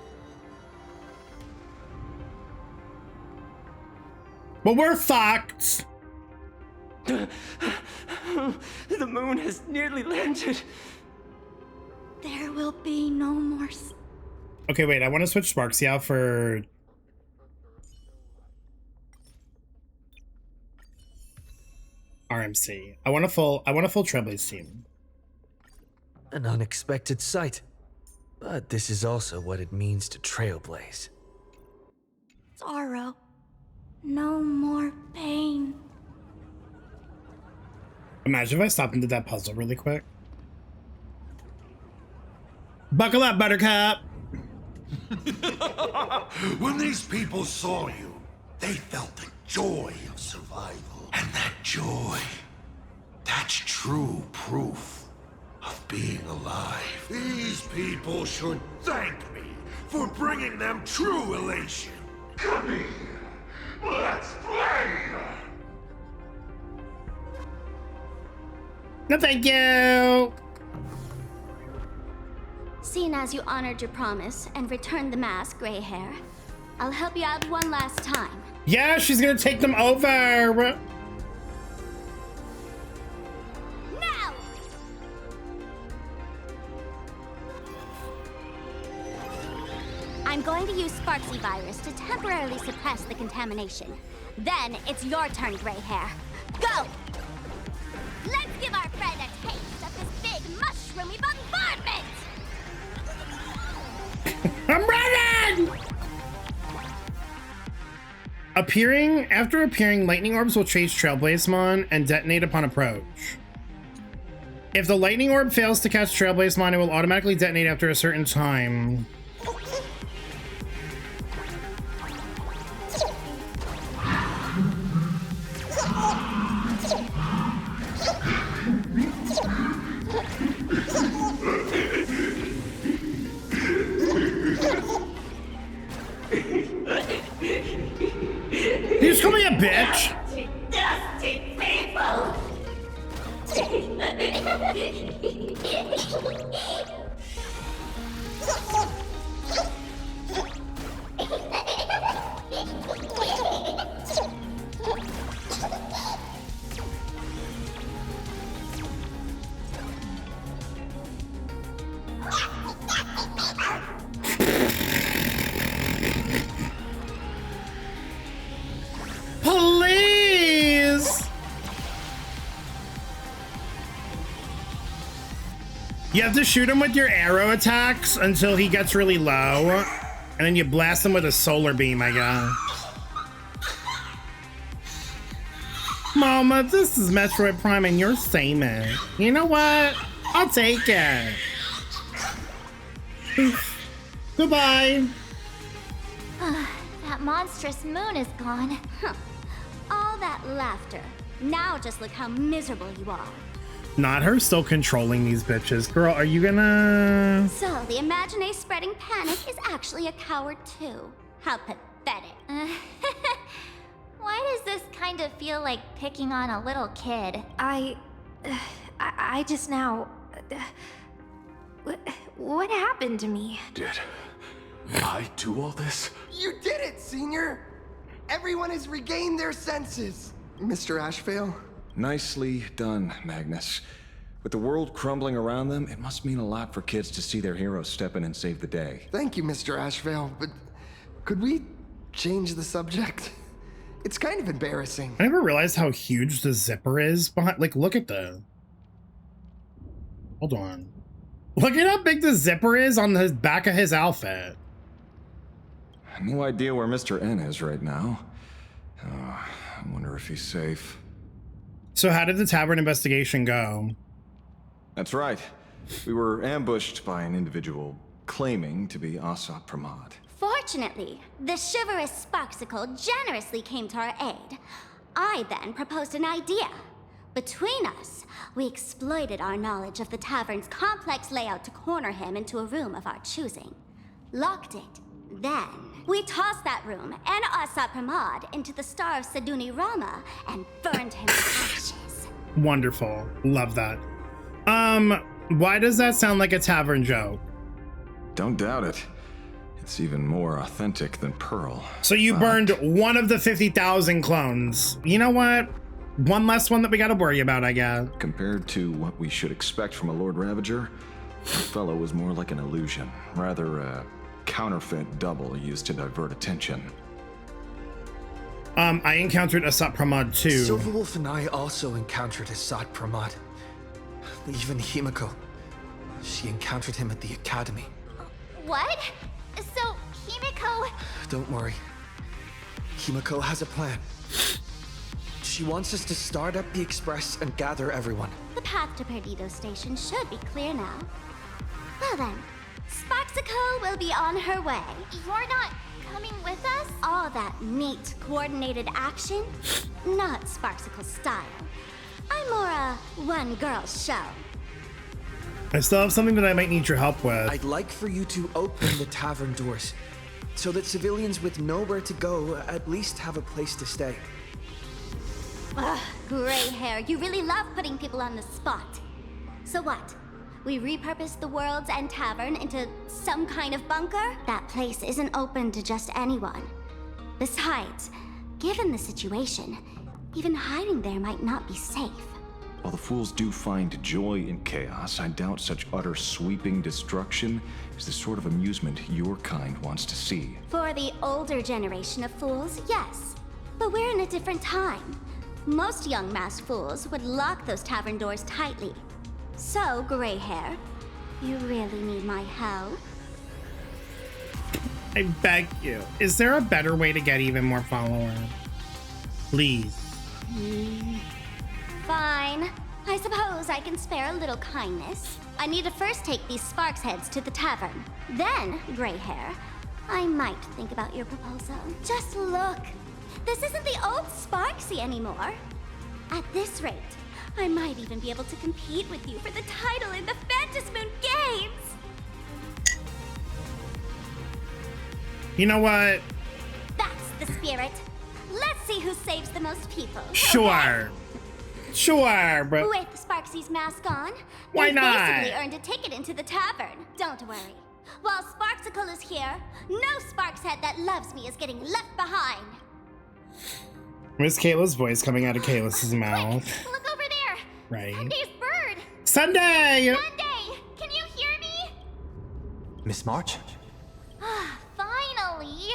But we're fucked. The moon has nearly landed. There will be no more. Okay, wait. I want to switch Sparksy out for. RMC. I want a full Trailblaze team. An unexpected sight. But this is also what it means to Trailblaze. Sorrow. No more pain. Imagine if I stopped and did that puzzle really quick. Buckle up, Buttercup. When these people saw you, they felt the joy of survival. And that joy, that's true proof of being alive. These people should thank me for bringing them true elation. Come here, let's play! No, thank you. Seeing as you honored your promise and returned the mask, Gray Hair, I'll help you out one last time. Yeah, she's gonna take them over. Now! I'm going to use Sparksy virus to temporarily suppress the contamination. Then it's your turn, Gray Hair. Go! Let's give our friend a taste of this big mushroomy bombardment! I'm running! After appearing, lightning orbs will chase Trailblazemon and detonate upon approach. If the lightning orb fails to catch Trailblazemon, it will automatically detonate after a certain time. You just call me a bitch. Dusty people! Please! You have to shoot him with your arrow attacks until he gets really low, and then you blast him with a solar beam, I guess. Mama, this is Metroid Prime and you're Samus. You know what? I'll take it. Goodbye. That monstrous moon is gone. Huh. All that laughter. Now just look how miserable you are. Not her still controlling these bitches. Girl, are you gonna... So, the Imaginary spreading panic is actually a coward too. How pathetic. Why does this kind of feel like picking on a little kid? I just now... What happened to me? Did I do all this? You did it, Senior! Everyone has regained their senses. Mr. Ashvale? Nicely done, Magnus. With the world crumbling around them, it must mean a lot for kids to see their heroes step in and save the day. Thank you, Mr. Ashvale, but could we change the subject? It's kind of embarrassing. I never realized how huge the zipper is behind. Like, look at the... Hold on. Look at how big the zipper is on the back of his outfit. No idea where Mr. N is right now. Oh, I wonder if he's safe. So how did the tavern investigation go? That's right. We were ambushed by an individual claiming to be Asat Pramod. Fortunately, the chivalrous Sparksicle generously came to our aid. I then proposed an idea. Between us, we exploited our knowledge of the tavern's complex layout to corner him into a room of our choosing. Locked it. Then, we tossed that room and Asat Pramod into the star of Seduni Rama and burned him to ashes. Wonderful. Love that. Why does that sound like a tavern joke? Don't doubt it. It's even more authentic than Pearl. So you burned one of the 50,000 clones. You know what? One less one that we gotta worry about, I guess. Compared to what we should expect from a Lord Ravager, that fellow was more like an illusion. Rather a counterfeit double used to divert attention. I encountered Asat Pramod too. Silverwolf and I also encountered Asat Pramod. Even Himeko. She encountered him at the academy. What? So, Himeko... Don't worry. Himeko has a plan. She wants us to start up the Express and gather everyone. The path to Perdido Station should be clear now. Well then, Sparksicle will be on her way. You're not coming with us? All that neat, coordinated action? Not Sparksicle style. I'm more a one-girl show. I still have something that I might need your help with. I'd like for you to open the tavern doors, so that civilians with nowhere to go at least have a place to stay. Ugh, gray hair, you really love putting people on the spot. So what? We repurposed the World's End Tavern into some kind of bunker? That place isn't open to just anyone. Besides, given the situation, even hiding there might not be safe. While the fools do find joy in chaos, I doubt such utter sweeping destruction is the sort of amusement your kind wants to see. For the older generation of fools, yes. But we're in a different time. Most young masked fools would lock those tavern doors tightly. So, gray hair, you really need my help? I beg you. Is there a better way to get even more followers? Please. Fine. I suppose I can spare a little kindness. I need to first take these Sparks heads to the tavern. Then, gray hair, I might think about your proposal. Just look. This isn't the old Sparksy anymore. At this rate, I might even be able to compete with you for the title in the Phantasmoon Games! You know what? That's the spirit. Let's see who saves the most people. Sure. Sure, bro. With Sparksy's mask on, Why you've not? basically earned a ticket into the tavern. Don't worry. While Sparksicle is here, no Sparks head that loves me is getting left behind. Where's Kayla's voice coming out of Kayla's mouth? Look over there. Right. Sunday's bird. Sunday! Sunday, can you hear me? Miss March? Finally.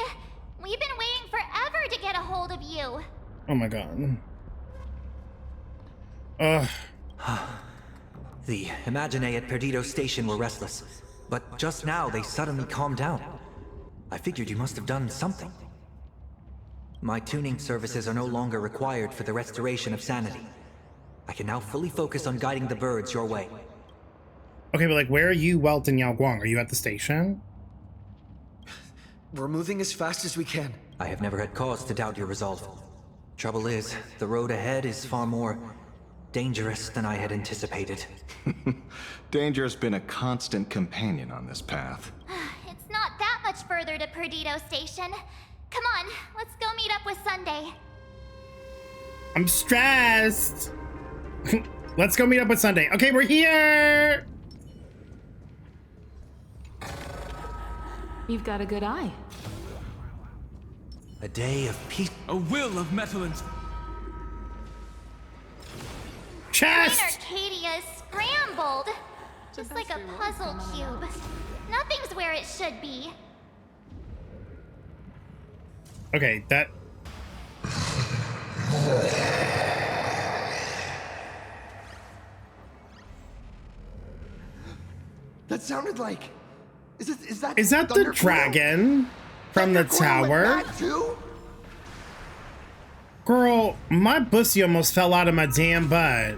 We've been waiting forever to get a hold of you. Oh my god. Ugh. The Imaginae at Perdido Station were restless, but just now they suddenly calmed down. I figured you must have done something. My tuning services are no longer required for the restoration of sanity. I can now fully focus on guiding the birds your way. Okay, but like, where are you, Welt and Yao Guang? Are you at the station? We're moving as fast as we can. I have never had cause to doubt your resolve. Trouble is, the road ahead is far more dangerous than I had anticipated. Danger has been a constant companion on this path. It's not that much further to Perdido Station. Come on, let's go meet up with Sunday. I'm stressed. Let's go meet up with Sunday. Okay, we're here. You've got a good eye. A day of peace. A will of metal and... Chest! Arcadia is scrambled. Just like a puzzle cube. Nothing's where it should be. Okay, that... That sounded like... Is that the Thunder dragon from the tower? That too? Girl, my pussy almost fell out of my damn butt.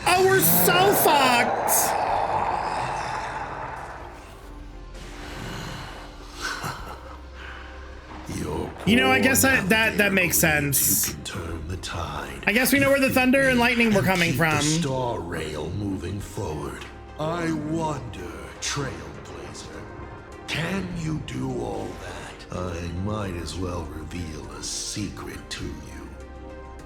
Oh, we're so fucked! You know, I guess that makes sense. Turn the tide. I guess we know where the thunder and lightning were coming Keep from. the star rail moving forward. I wonder, Trailblazer, can you do all that? I might as well reveal a secret to you.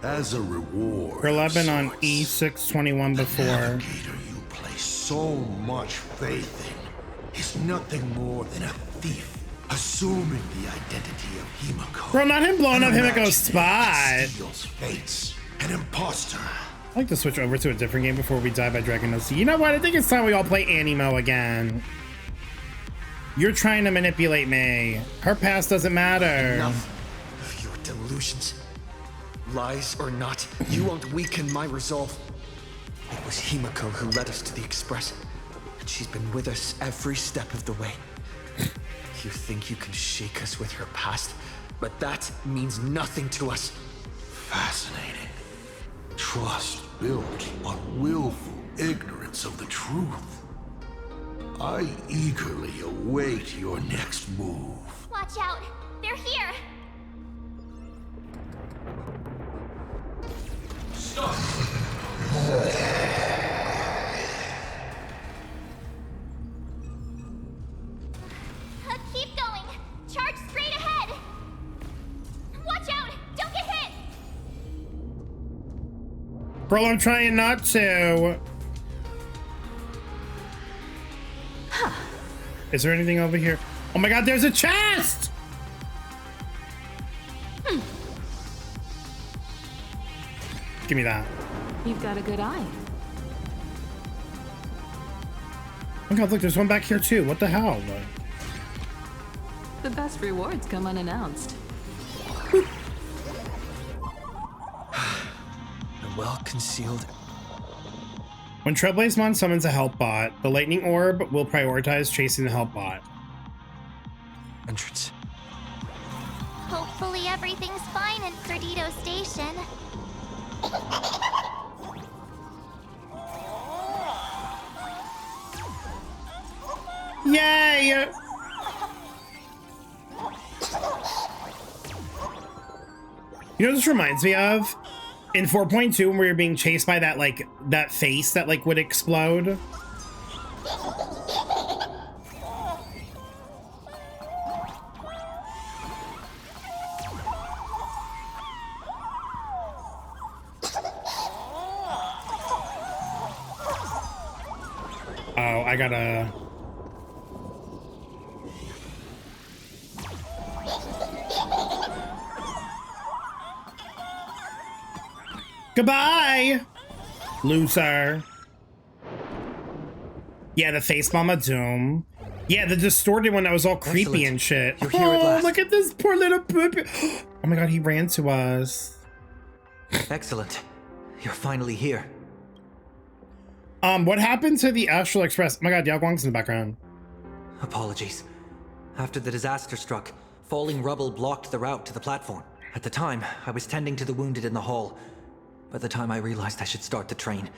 As a reward. Girl, I've been on E621 before. Navigator you place so much faith in is nothing more than a thief. Assuming the identity of Himeko. Bro, not him blowing up Himeko's spot. Steals fates, an imposter. I'd like to switch over to a different game before we die by Dragon Nose. You know what? I think it's time we all play Animo again. You're trying to manipulate me. Her past doesn't matter. Enough of your delusions. Lies or not, you won't weaken my resolve. It was Himeko who led us to the Express, and she's been with us every step of the way. You think you can shake us with her past, but that means nothing to us. Fascinating. Trust built on willful ignorance of the truth. I eagerly await your next move. Watch out! They're here! Stop! Keep going! Charge straight ahead! Watch out! Don't get hit! Bro, I'm trying not to. Is there anything over here? Oh my god, there's a chest! Give me that. You've got a good eye. Oh god, look, there's one back here too. What the hell? The best rewards come unannounced. A well-concealed. When Trailblazemon summons a help bot, the lightning orb will prioritize chasing the help bot. Entrance. Hopefully everything's fine in Perdido Station. Yay! You know what this reminds me of? In 4.2, when we were being chased by that, like, that face that, like, would explode. Oh, I gotta... Goodbye, loser. Yeah, the face bomb of doom. Yeah, the distorted one that was all creepy and shit. You're here at last. Look at this poor little poopy. Oh my god, he ran to us. Excellent. You're finally here. What happened to the Astral Express? Oh my god, Yao Guang's in the background. Apologies. After the disaster struck, falling rubble blocked the route to the platform. At the time, I was tending to the wounded in the hall. By the time I realized I should start the train,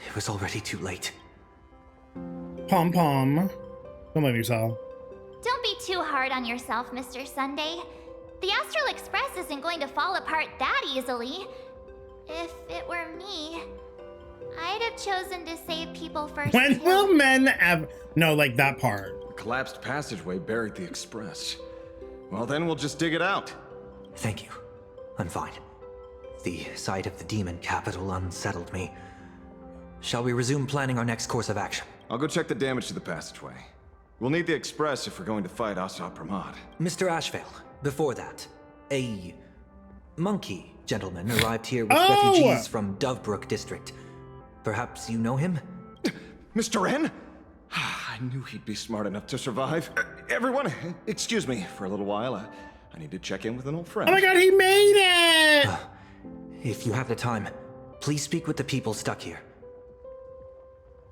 it was already too late. Pom-pom. Don't let yourself. Don't be too hard on yourself, Mr. Sunday. The Astral Express isn't going to fall apart that easily. If it were me, I'd have chosen to save people first. When will men ever... No, like that part. The collapsed passageway buried the express. Well, then we'll just dig it out. Thank you. I'm fine. The sight of the demon capital unsettled me. Shall we resume planning our next course of action? I'll go check the damage to the passageway. We'll need the express if we're going to fight Asad Pramod. Mr. Ashvale, before that, a monkey gentleman arrived here with Oh! refugees from Dovebrook district. Perhaps you know him? Mr. N? I knew he'd be smart enough to survive. Everyone, excuse me for a little while. I need to check in with an old friend. Oh my god, he made it! If you have the time, please speak with the people stuck here.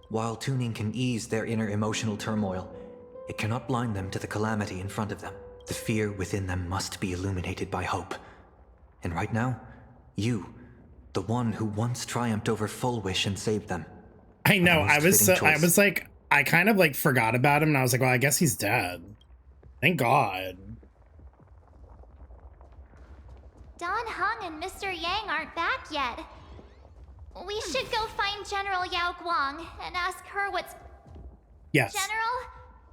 While tuning can ease their inner emotional turmoil, it cannot blind them to the calamity in front of them. The fear within them must be illuminated by hope. And right now, you, the one who once triumphed over Full Wish and saved them. I know, I was like, I kind of like forgot about him and I was like, well, I guess he's dead. Thank God. Don Hung and Mr. Yang aren't back yet. We should go find General Yao Guang and ask her what's... Yes. General?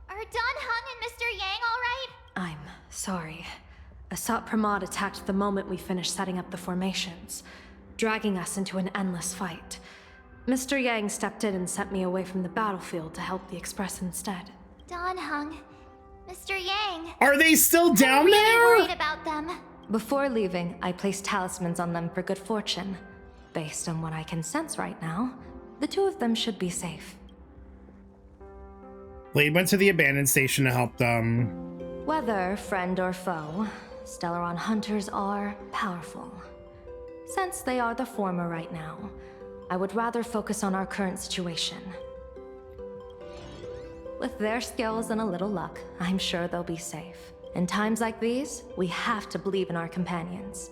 Are Don Hung and Mr. Yang all right? I'm sorry. Asat Pramod attacked the moment we finished setting up the formations, dragging us into an endless fight. Mr. Yang stepped in and sent me away from the battlefield to help the Express instead. Don Hung, Mr. Yang. Are they still down I'm really there? worried about them. Before leaving, I placed talismans on them for good fortune. Based on what I can sense right now, the two of them should be safe. Blade went to the abandoned station to help them. Whether friend or foe, Stellaron hunters are powerful. Since they are the former right now, I would rather focus on our current situation. With their skills and a little luck, I'm sure they'll be safe. In times like these, we have to believe in our companions.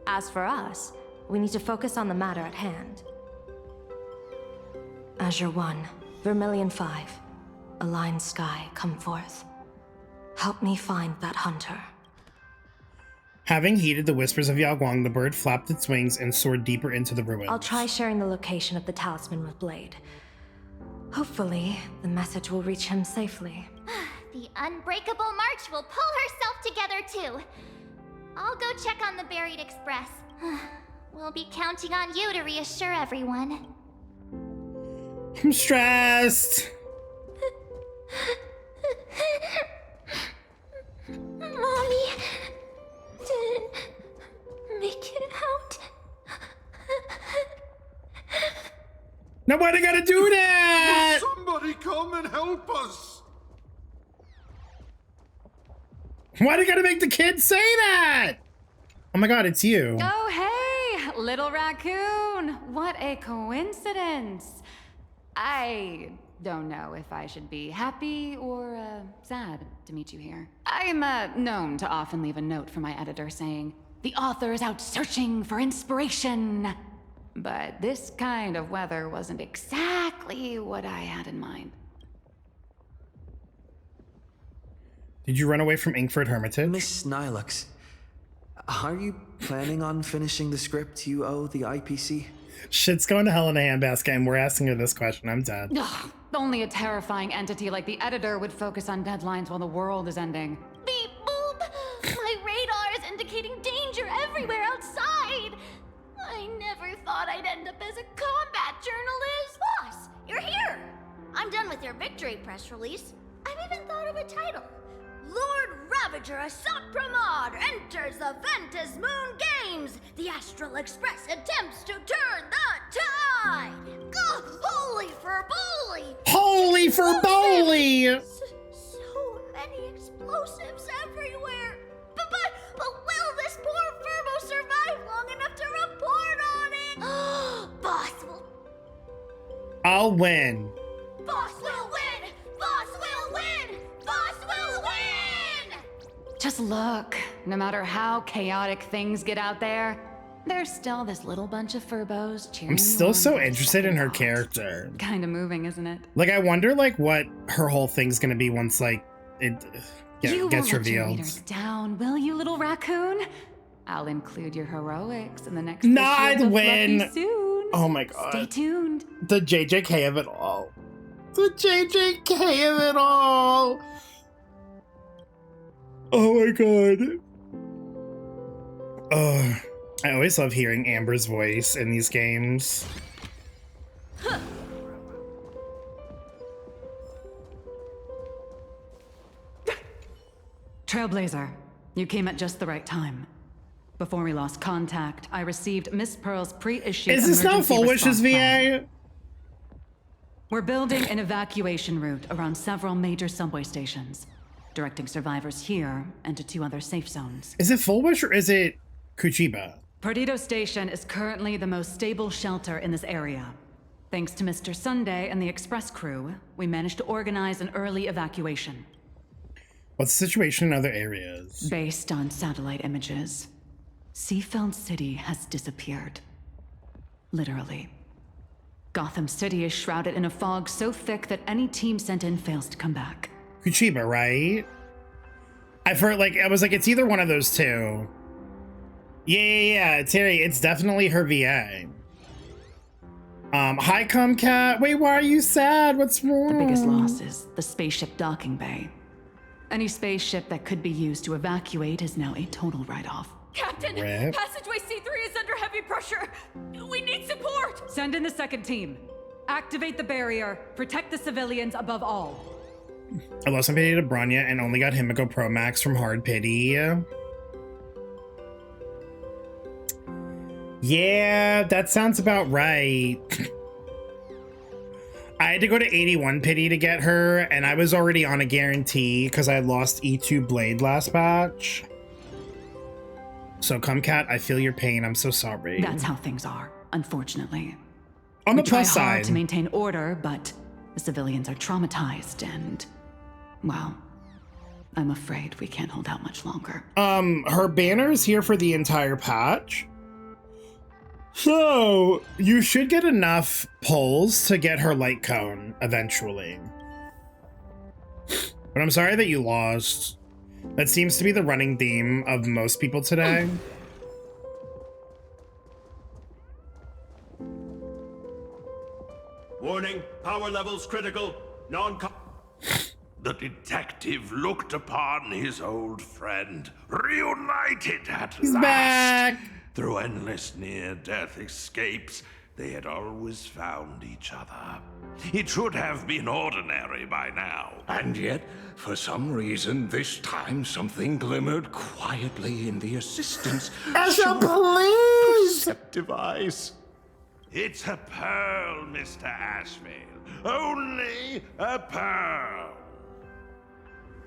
As for us, we need to focus on the matter at hand. Azure 1, Vermilion 5, Aligned Sky, come forth. Help me find that hunter. Having heeded the whispers of Yaoguang, the bird flapped its wings and soared deeper into the ruins. I'll try sharing the location of the talisman with Blade. Hopefully, the message will reach him safely. The Unbreakable March will pull herself together too. I'll go check on the Buried Express. We'll be counting on you to reassure everyone. I'm stressed. Mommy didn't make it out. Now why do I gotta do that? Will somebody come and help us? Why do you gotta make the kids say that? Oh my god, it's you. Oh, hey, little raccoon. What a coincidence. I don't know if I should be happy or sad to meet you here. I'm known to often leave a note for my editor saying, "The author is out searching for inspiration." But this kind of weather wasn't exactly what I had in mind. Did you run away from Inkford Hermitage? Miss Nilux, are you planning on finishing the script you owe the IPC? Shit's going to hell in a handbasket and we're asking her this question. I'm dead. Ugh, only a terrifying entity like the editor would focus on deadlines while the world is ending. Beep boop! My radar is indicating danger everywhere outside! I never thought I'd end up as a combat journalist! Boss, you're here! I'm done with your victory press release. I've even thought of a title. Lord Ravager Asat Pramod enters the Ventus Moon Games! The Astral Express attempts to turn the tide! Ugh, holy for bully! Holy for bully! So many explosives everywhere! But will this poor Furbo survive long enough to report on it? Boss will... I'll win. Boss will win! Boss will win! Boss will win! Just look, no matter how chaotic things get out there, there's still this little bunch of Furbos cheering. I'm still so interested in her character. Kind of moving, isn't it? Like, I wonder, like, what her whole thing's gonna be once, like, it You gets won't let your revealed. readers down, will you, little raccoon? I'll include your heroics in the next Not issue of when. Fluffy soon. Oh my god. Stay tuned. The JJK of it all. The JJK of it all. Oh my god. I always love hearing Amber's voice in these games. Trailblazer, you came at just the right time. Before we lost contact, I received Miss Pearl's pre-issued Is this not Full Wishes VA? We're building an evacuation route around several major subway stations, directing survivors here and to 2 other safe zones. Is it Full Wish or is it Kuchiba? Perdido Station is currently the most stable shelter in this area. Thanks to Mr. Sunday and the express crew, we managed to organize an early evacuation. What's the situation in other areas? Based on satellite images, Seafeld City has disappeared. Literally. Gotham City is shrouded in a fog so thick that any team sent in fails to come back. Kuchiba, right? I've heard, like, I was like, it's either one of those two. Yeah, Terry, it's definitely her VA. Hi, Comcat. Wait, why are you sad? What's wrong? The biggest loss is the spaceship docking bay. Any spaceship that could be used to evacuate is now a total write-off. Captain, Rip. passageway C3 is under heavy pressure. We need support. Send in the second team. Activate the barrier. Protect the civilians above all. I lost my pity to Bronya and only got Himeko Pro Max from Hard Pity. Yeah, that sounds about right. I had to go to 81 pity to get her, and I was already on a guarantee because I lost E2 Blade last batch. So, Cumcat, I feel your pain. I'm so sorry. That's how things are, unfortunately. On the we try plus hard side, to maintain order, but the civilians are traumatized and, well, I'm afraid we can't hold out much longer. her banner is here for the entire patch. So, you should get enough pulls to get her light cone eventually. But I'm sorry that you lost. That seems to be the running theme of most people today. Warning, power levels critical. The detective looked upon his old friend, reunited at He's last. back. Through endless near-death escapes, they had always found each other. It should have been ordinary by now. And yet, for some reason, this time something glimmered quietly in the assistant's perceptive eyes. It's a pearl, Mr. Ashvale. Only a pearl.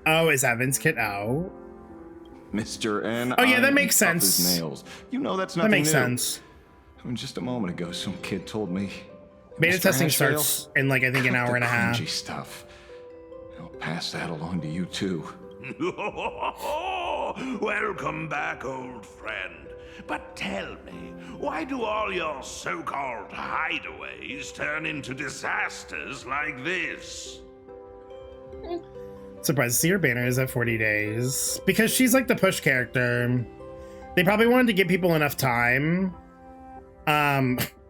Oh, is Evan's kit out? Mr. N. Oh yeah, that makes tough as sense. Nails. You know that's That nothing makes new. sense. I mean, just a moment ago, some kid told me. Beta Mr. testing Ashvale, starts in like, I think, an cut hour the and a half. cringy stuff. I'll pass that along to you too. Welcome back, old friend. But tell me, why do all your so-called hideaways turn into disasters like this? Surprised to see her banner is at 40 days. Because she's like the push character. They probably wanted to give people enough time.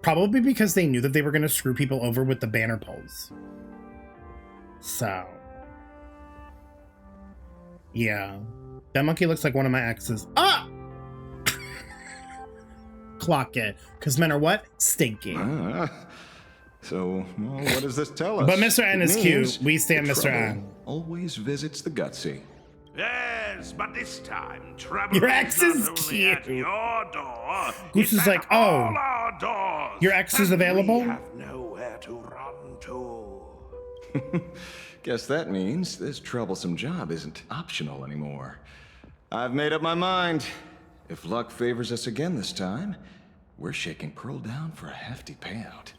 Probably because they knew that they were going to screw people over with the banner pulls. So. Yeah. That monkey looks like one of my exes. Ah! Clock it. Because men are what? Stinky. So, well, what does this tell us? But Mr. N It is means cute. We stand the Mr. trouble N. always visits the gutsy. Yes, but this time, trouble Your ex not is only cute. at your door, Goose it's is at like, oh, all our doors, your ex is and available? We have nowhere to run to. Guess that means this troublesome job isn't optional anymore. I've made up my mind. If luck favors us again this time, we're shaking Pearl down for a hefty payout.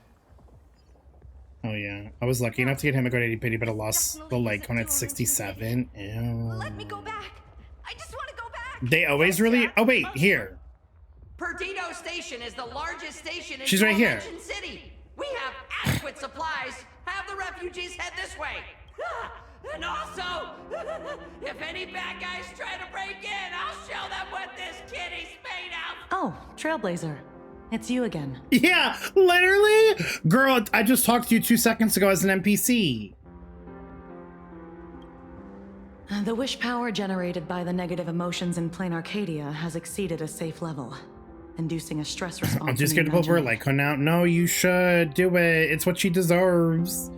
Oh yeah, I was lucky enough to get Himeko at 80 pity, but I lost the light cone at 67. Ew. Let me go back. I just want to go back. They always really. Oh wait, here. Perdido Station is the largest station in She's right here. Dimension City. We have adequate supplies. Have the refugees head this way. And also, if any bad guys try to break in, I'll show them what this kitty's made of. Oh, Trailblazer. It's you again. Yeah, literally, girl. I just talked to you 2 seconds ago as an NPC. The wish power generated by the negative emotions in Plain Arcadia has exceeded a safe level, inducing a stress response. I'm just in the gonna pull for a imaginary. light cone now. No, you should do it. It's what she deserves.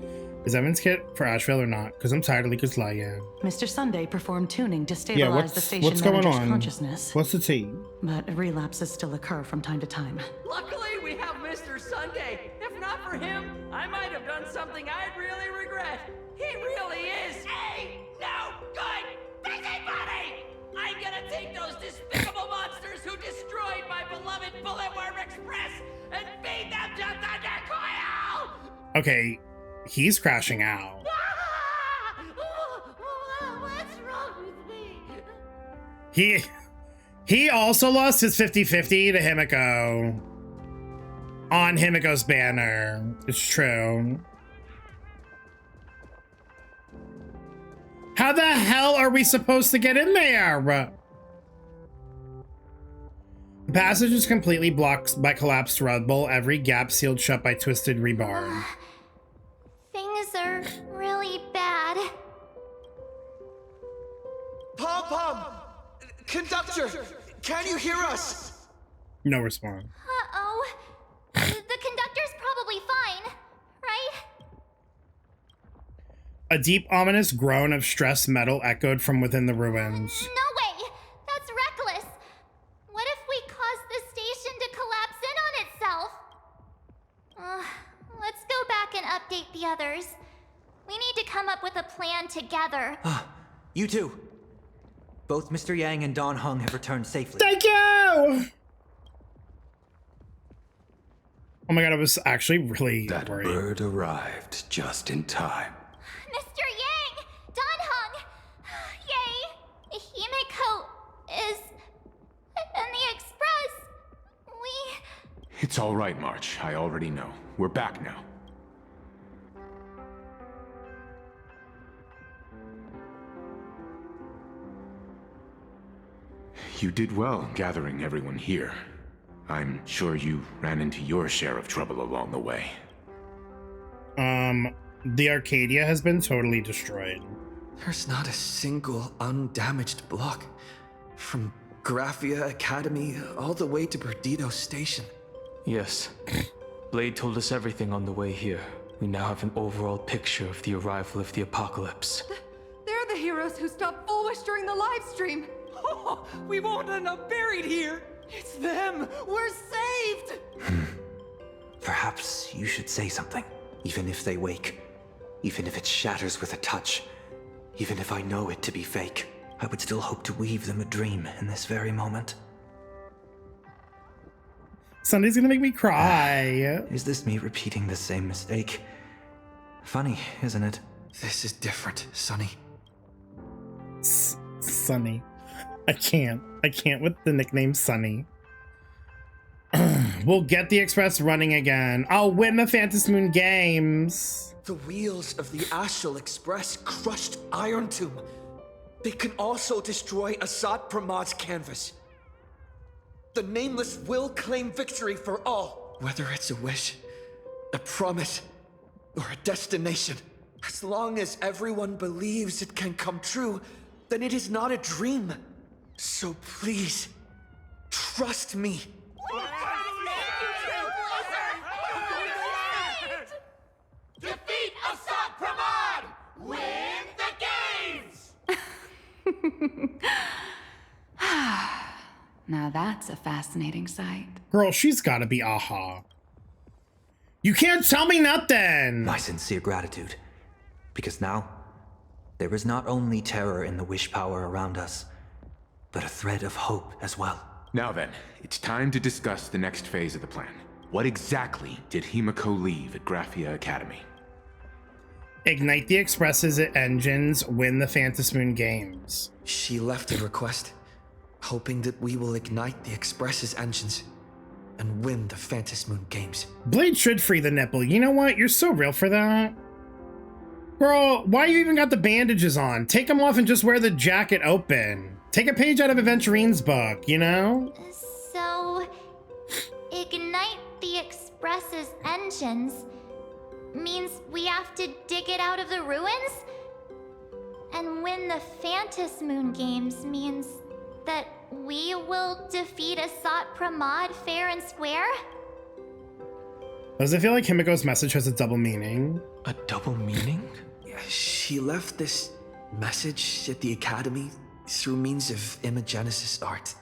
Is Evan's kit for Asheville or not? Because I'm tired of Leaker's lying. Mr. Sunday performed tuning to Yeah, stabilize the station what's going manager's on? consciousness. What's the tea? But relapses still occur from time to time. Luckily, we have Mr. Sunday. If not for him, I might have done something I'd really regret. He really is a no good busybody! I'm gonna take those despicable monsters who destroyed my beloved Bulletworm Express and feed them to Thunder Coil! Okay, he's crashing out. What's wrong with me? He also lost his 50-50 to Himeko. On Himeko's banner. It's true. How the hell are we supposed to get in there? The passage is completely blocked by collapsed rubble, every gap sealed shut by twisted rebar. Things are really bad. Pom-Pom! Conductor! Can you hear us? No response. Uh-oh. The conductor's probably fine, right? A deep, ominous groan of stressed metal echoed from within the ruins. No way! That's reckless! What if we cause the station to collapse in on itself? Let's go back and update the others. We need to come up with a plan together. You two. Both Mr. Yang and Don Hung have returned safely. Thank you! Oh my god, I was actually really That worried. bird arrived just in time. Mr. Yang! Don Hung! Yay! Himeko is in the express! It's all right, March. I already know. We're back now. You did well gathering everyone here. I'm sure you ran into your share of trouble along the way. The Arcadia has been totally destroyed. There's not a single undamaged block. From Graphia Academy all the way to Perdido Station. Yes. Blade told us everything on the way here. We now have an overall picture of the arrival of the apocalypse. They're the heroes who stopped Foolish during the live stream. Oh, we won't end up buried here. It's them. We're saved. Perhaps you should say something, even if they wake. Even if it shatters with a touch. Even if I know it to be fake. I would still hope to weave them a dream in this very moment. Sunday's gonna make me cry. Is this me repeating the same mistake? Funny, isn't it? This is different, Sonny. Sunny. I can't with the nickname Sunny. We'll get the Express running again. I'll win the Phantom Moon games. The wheels of the Astral Express crushed Iron Tomb. They can also destroy Asad Pramad's canvas. The Nameless will claim victory for all. Whether it's a wish, a promise, or a destination. As long as everyone believes it can come true, then it is not a dream. So please, trust me. Defeat Asad Pramad! Win the games! Now that's a fascinating sight. Girl, she's gotta be aha. You can't tell me nothing! My sincere gratitude. Because now, there is not only terror in the wish power around us, but a thread of hope as well. Now then, it's time to discuss the next phase of the plan. What exactly did Himeko leave at Graphia Academy? Ignite the Express's engines, win the Phantom Moon games. She left a request, hoping that we will ignite the Express's engines and win the Phantom Moon games. Blade should free the nipple. You know what? You're so real for that. Girl, why you even got the bandages on? Take them off and just wear the jacket open. Take a page out of Aventurine's book, you know? So, ignite the Express's engines means we have to dig it out of the ruins? And win the Phantom Moon games means that we will defeat Asat Pramad fair and square? Does it feel like Himeko's message has a double meaning? A double meaning? She left this message at the Academy through means of imagenesis art.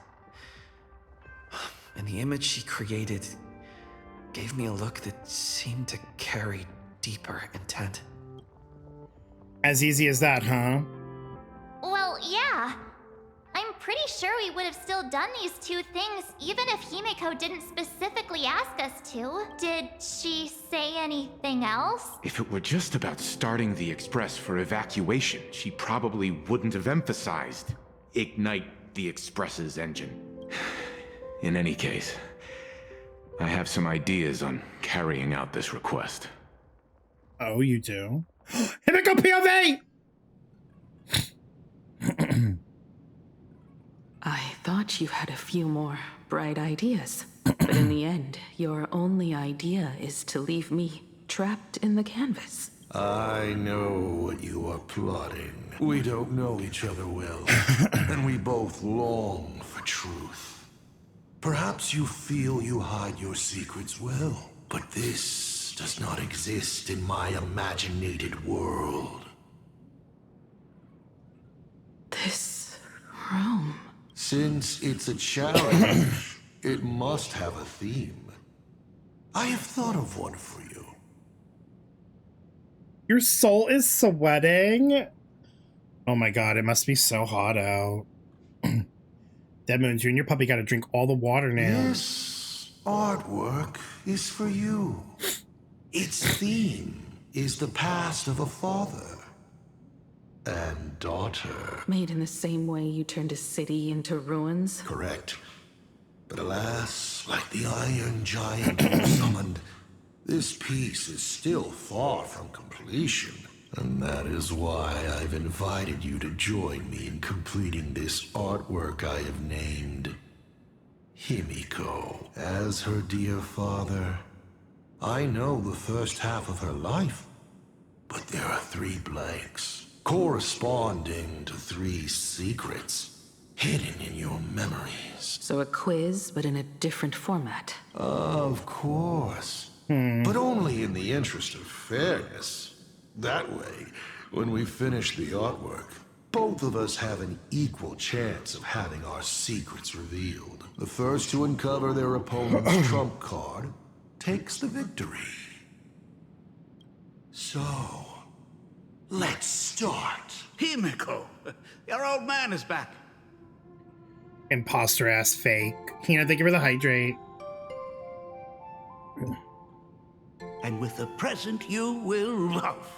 And the image she created gave me a look that seemed to carry deeper intent. As easy as that, huh? Well, yeah. I'm pretty sure we would have still done these two things even if Himeko didn't specifically ask us to. Did she say anything else? If it were just about starting the Express for evacuation, she probably wouldn't have emphasized ignite the Express's engine. In any case, I have some ideas on carrying out this request. Oh, you do? Himeko POV! I thought you had a few more bright ideas, but in the end, your only idea is to leave me trapped in the canvas. I know what you are plotting. We don't know each other well, and we both long for truth. Perhaps you feel you hide your secrets well, but this does not exist in my imaginated world. This room... Since it's a challenge, it must have a theme. I have thought of one for you. Your soul is sweating? Oh my god, it must be so hot out. Dead Moon Jr. Puppy got to drink all the water now. This artwork is for you. Its theme is the past of a father and daughter. Made in the same way you turned a city into ruins? Correct. But alas, like the Iron Giant you summoned, this piece is still far from completion. And that is why I've invited you to join me in completing this artwork I have named Himeko. As her dear father, I know the first half of her life, but there are 3 blanks, corresponding to 3 secrets hidden in your memories. So a quiz, but in a different format. Of course. But only in the interest of fairness. That way, when we finish the artwork, both of us have an equal chance of having our secrets revealed. The first to uncover their opponent's trump card takes the victory. So, let's start. Himeko, your old man is back. Imposter ass fake. Hina, thank you for the hydrate. And with the present you will love.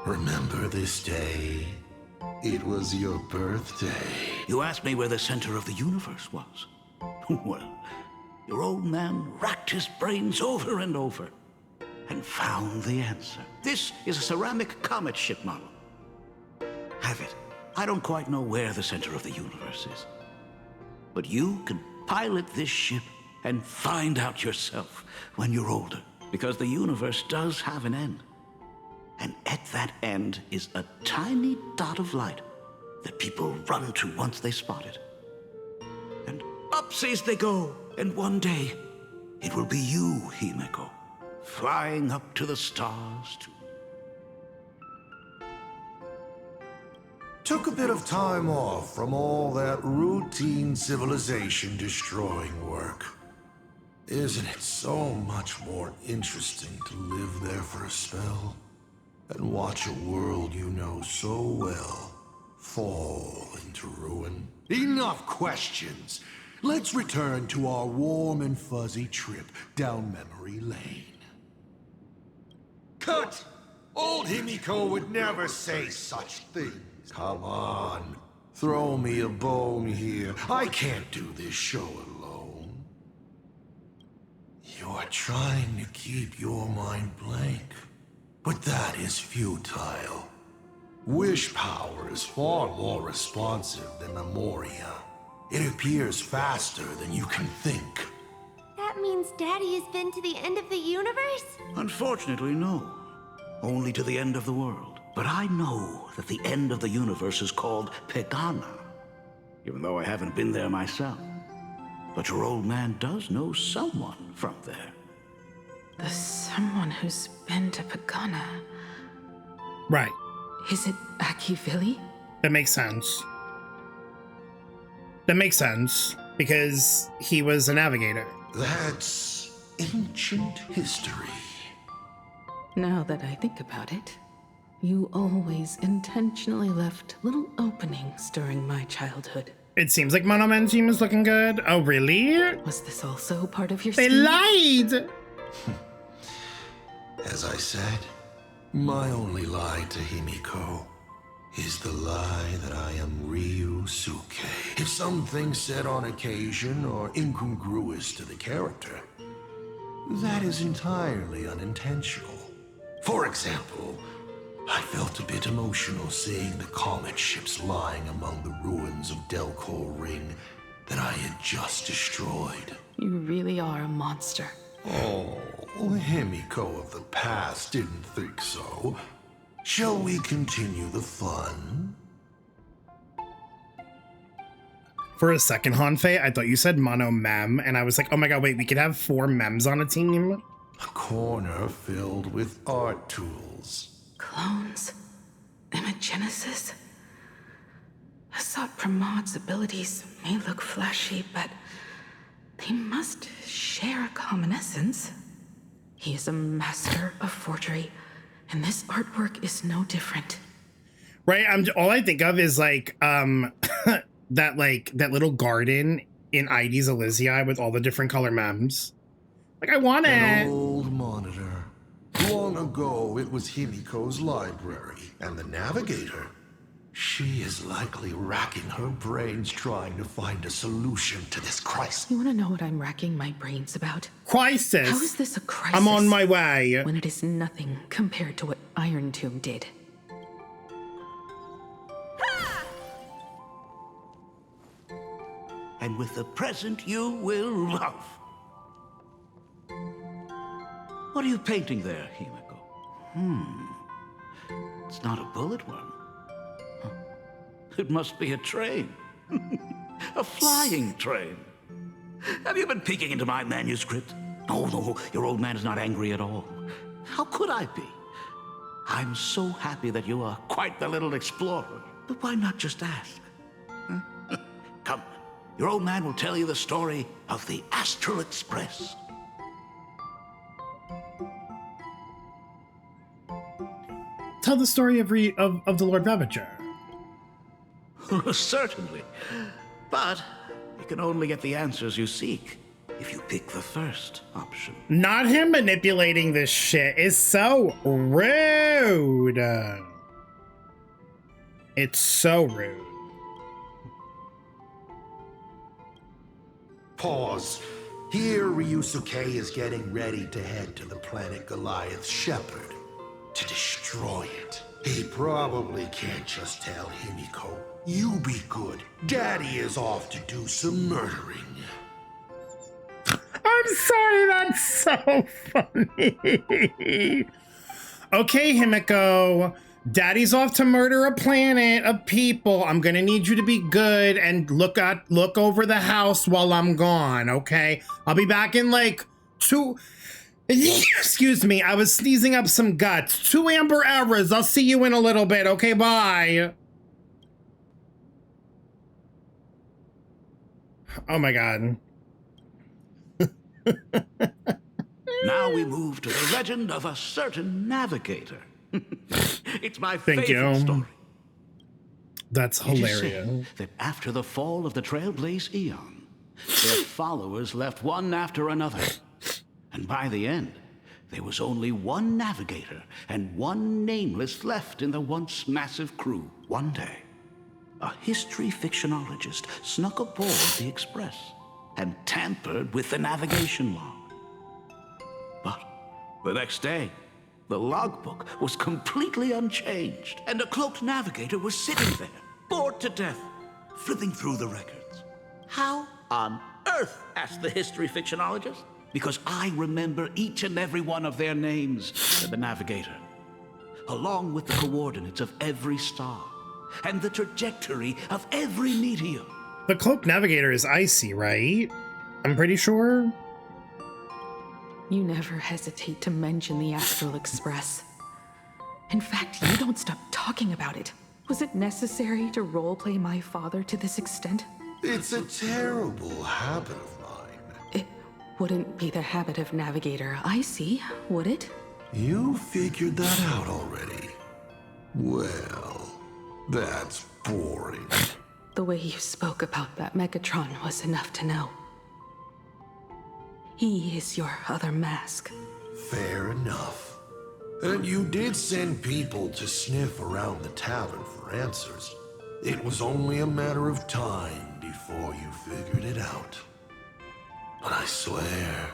Remember this day? It was your birthday. You asked me where the center of the universe was. Well, your old man racked his brains over and over and found the answer. This is a ceramic comet ship model. Have it. I don't quite know where the center of the universe is. But you can pilot this ship and find out yourself when you're older. Because the universe does have an end. And at that end is a tiny dot of light that people run to once they spot it. And upsies they go, and one day it will be you, Himeko, flying up to the stars to... Took a bit of time off from all that routine civilization-destroying work. Isn't it so much more interesting to live there for a spell? And watch a world you know so well fall into ruin? Enough questions! Let's return to our warm and fuzzy trip down memory lane. Cut! Old Himeko would never say such things. Come on, throw me a bone here. I can't do this show alone. You're trying to keep your mind blank. But that is futile. Wish power is far more responsive than memoria. It appears faster than you can think. That means Daddy has been to the end of the universe? Unfortunately, no. Only to the end of the world. But I know that the end of the universe is called Pegana, even though I haven't been there myself. But your old man does know someone from there. The someone who's been to Pegana. Right. Is it Akivili? That makes sense. That makes sense, because he was a navigator. That's ancient history. Now that I think about it, you always intentionally left little openings during my childhood. It seems like Monoman team is looking good. Oh, really? Was this also part of your They scheme? lied! As I said, my only lie to Himeko is the lie that I am Ryusuke. If something said on occasion or incongruous to the character, that is entirely unintentional. For example, I felt a bit emotional seeing the comet ships lying among the ruins of Delcor Ring that I had just destroyed. You really are a monster. Oh, Himeko of the past didn't think so. Shall we continue the fun? For a second, Honfei, I thought you said mono mem, and I was like, oh my god, wait, we could have 4 mems on a team? A corner filled with art tools. Clones? Imagenesis? Asat Pramod's abilities may look flashy, but they must share a common essence. He is a master of forgery, and this artwork is no different. Right, all I think of is like, that little garden in Ides Elysiae with all the different color mems. Like, I want An it. old monitor. Long ago, it was Himeko's library, and the navigator. She is likely racking her brains trying to find a solution to this crisis. You want to know what I'm racking my brains about? Crisis? How is this a crisis? I'm on my way. When it is nothing compared to what Iron Tomb did. And with the present you will love. What are you painting there, Himeko? It's not a bullet worm. Huh. It must be a train. A flying train. Have you been peeking into my manuscript? Oh, no, your old man is not angry at all. How could I be? I'm so happy that you are quite the little explorer. But why not just ask? Huh? Come, your old man will tell you the story of the Astral Express. Tell the story of the Lord Ravager. Certainly. But you can only get the answers you seek if you pick the first option. Not him manipulating this shit is so rude. It's so rude. Pause. Here, Ryusuke is getting ready to head to the planet Goliath's Shepherd to destroy it. He probably can't just tell Himeko, you be good. Daddy is off to do some murdering. I'm sorry, that's so funny. Okay, Himeko. Daddy's off to murder a planet of people. I'm gonna need you to be good and look over the house while I'm gone, okay? I'll be back in like 2... Excuse me, I was sneezing up some guts. 2 amber hours. I'll see you in a little bit, okay? Bye. Oh my god. Now we move to the legend of a certain navigator. It's my Thank favorite you. story. That's It is hilarious. said that after the fall of the Trailblaze Eon, their followers left one after another. And by the end, there was only one navigator and one nameless left in the once massive crew. One day, a history fictionologist snuck aboard the Express and tampered with the navigation log. But the next day, the logbook was completely unchanged, and a cloaked navigator was sitting there, bored to death, flipping through the records. How on earth? Asked the history fictionologist. Because I remember each and every one of their names, said the navigator, along with the coordinates of every star and the trajectory of every meteor. The cloaked navigator is icy, right? I'm pretty sure. You never hesitate to mention the Astral Express. In fact, you don't stop talking about it. Was it necessary to roleplay my father to this extent? It's a terrible habit of mine. It wouldn't be the habit of Navigator I see, would it? You figured that out already. Well, that's boring. The way you spoke about that Megatron was enough to know. He is your other mask. Fair enough. And you did send people to sniff around the tavern for answers. It was only a matter of time before you figured it out. But I swear,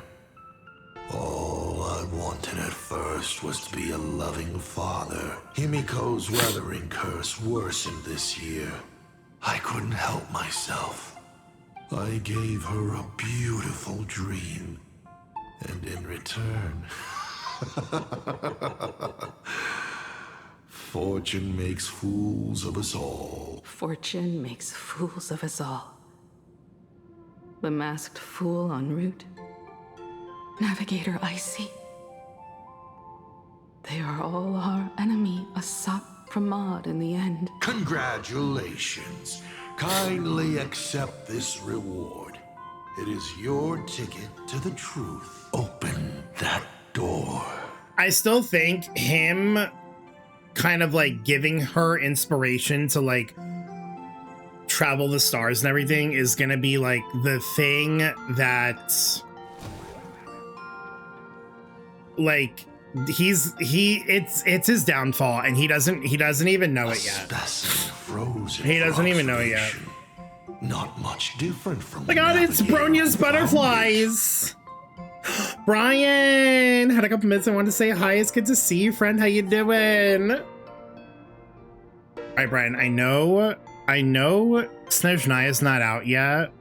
all I wanted at first was to be a loving father. Himiko's weathering curse worsened this year. I couldn't help myself. I gave her a beautiful dream. And in return, fortune makes fools of us all. Fortune makes fools of us all. the masked fool en route, Navigator Icy. They are all our enemy, Asat Pramod in the end. Congratulations. Kindly accept this reward. It is your ticket to the truth. Open that door. I still think him kind of like giving her inspiration to like travel the stars and everything is gonna be like the thing that like it's his downfall, and he doesn't even know it yet. He doesn't even know it yet. Not much different from. Oh my god, it's Bronya's butterflies. Brian, had a couple minutes. I wanted to say hi. It's good to see you, friend. How you doing? All right, Brian. I know Snezhnaya is not out yet.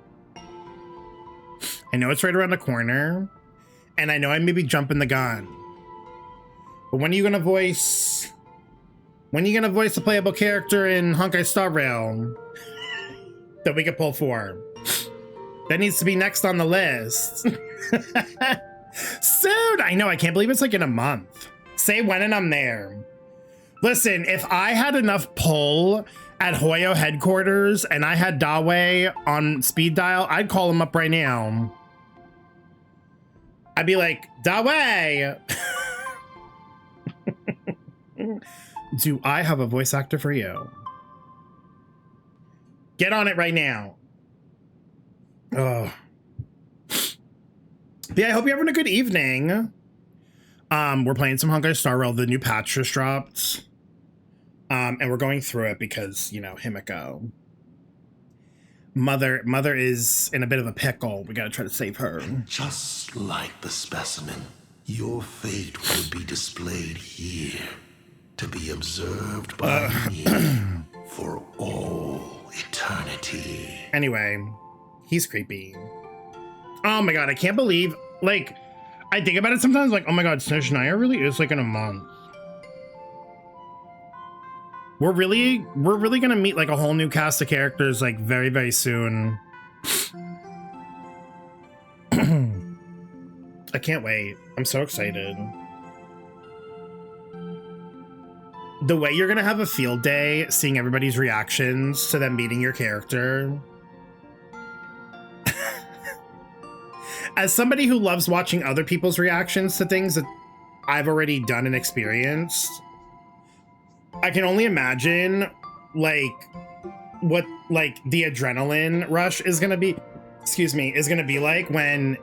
I know it's right around the corner, and I know I may be jumping the gun. But when are you gonna voice? When are you gonna voice a playable character in Honkai Star Rail that we could pull for? That needs to be next on the list. Soon! I know, I can't believe it's like in a month. Say when and I'm there. Listen, if I had enough pull at Hoyo headquarters and I had Dawe on speed dial, I'd call him up right now. I'd be like, Dawe! Do I have a voice actor for you? Get on it right now. Oh. Yeah, I hope you're having a good evening. We're playing some Honkai Star Rail. The new patch just dropped. And we're going through it because, you know, Himeko. Mother is in a bit of a pickle. We gotta try to save her. Just like the specimen, your fate will be displayed here to be observed by me for all eternity. Anyway, he's creepy. Oh my god, I can't believe, like, I think about it sometimes, like, oh my god, Snezhnaya really is like in a month. We're really gonna meet like a whole new cast of characters like very, very soon. I can't wait. I'm so excited. The way you're gonna have a field day seeing everybody's reactions to them meeting your character. As somebody who loves watching other people's reactions to things that I've already done and experienced, I can only imagine like what like the adrenaline rush is gonna be, is gonna be like when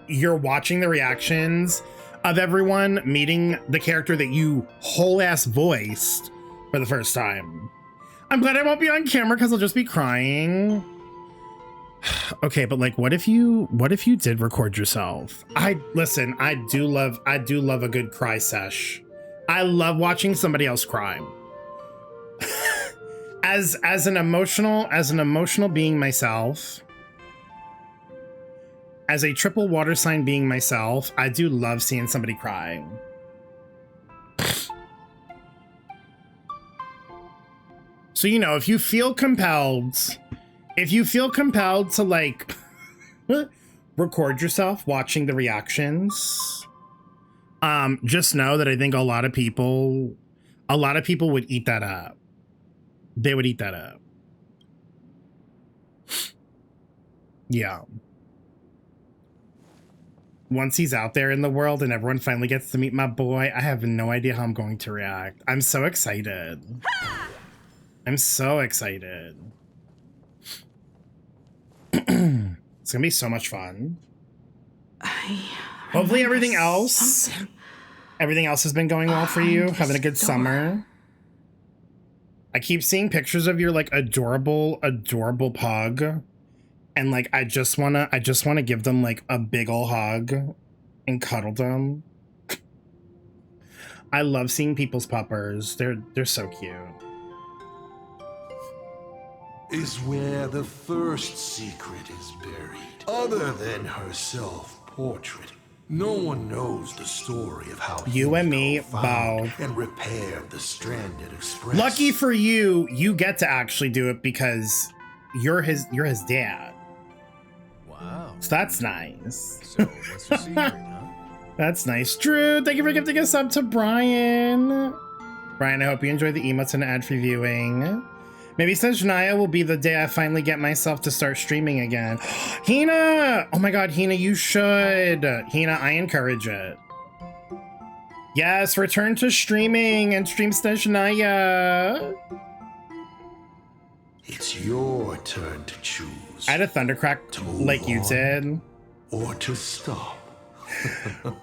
you're watching the reactions of everyone meeting the character that you whole ass voiced for the first time. I'm glad I won't be on camera because I'll just be crying. Okay, but like what if you did record yourself? I do love a good cry sesh. I love watching somebody else cry. as an emotional being myself, as a triple water sign being myself, I do love seeing somebody cry. So, you know, if you feel compelled to like record yourself watching the reactions, just know that I think a lot of people would eat that up. They would eat that up. Yeah. Once he's out there in the world and everyone finally gets to meet my boy, I have no idea how I'm going to react. I'm so excited. I'm so excited. It's gonna be so much fun. Hopefully everything else has been going well for you. Having a good summer. I keep seeing pictures of your like adorable pug. And like I just wanna give them like a big ol' hug and cuddle them. I love seeing people's puppers. They're so cute. Is where the first secret is buried. Other than her self-portrait, no one knows the story of how you and me bow and repaired the stranded express. Lucky for you, you get to actually do it because you're his dad. Wow. So that's nice. So, what's your secret, huh? That's nice. Drew, thank you for gifting a sub to Brian. Brian, I hope you enjoy the emotes and ad-free viewing. Maybe Snezhnaya will be the day I finally get myself to start streaming again. Hina! Oh my god, Hina, you should. Hina, I encourage it. Yes, return to streaming and stream Snezhnaya. It's your turn to choose. I had a thundercrack like you did. Or to stop.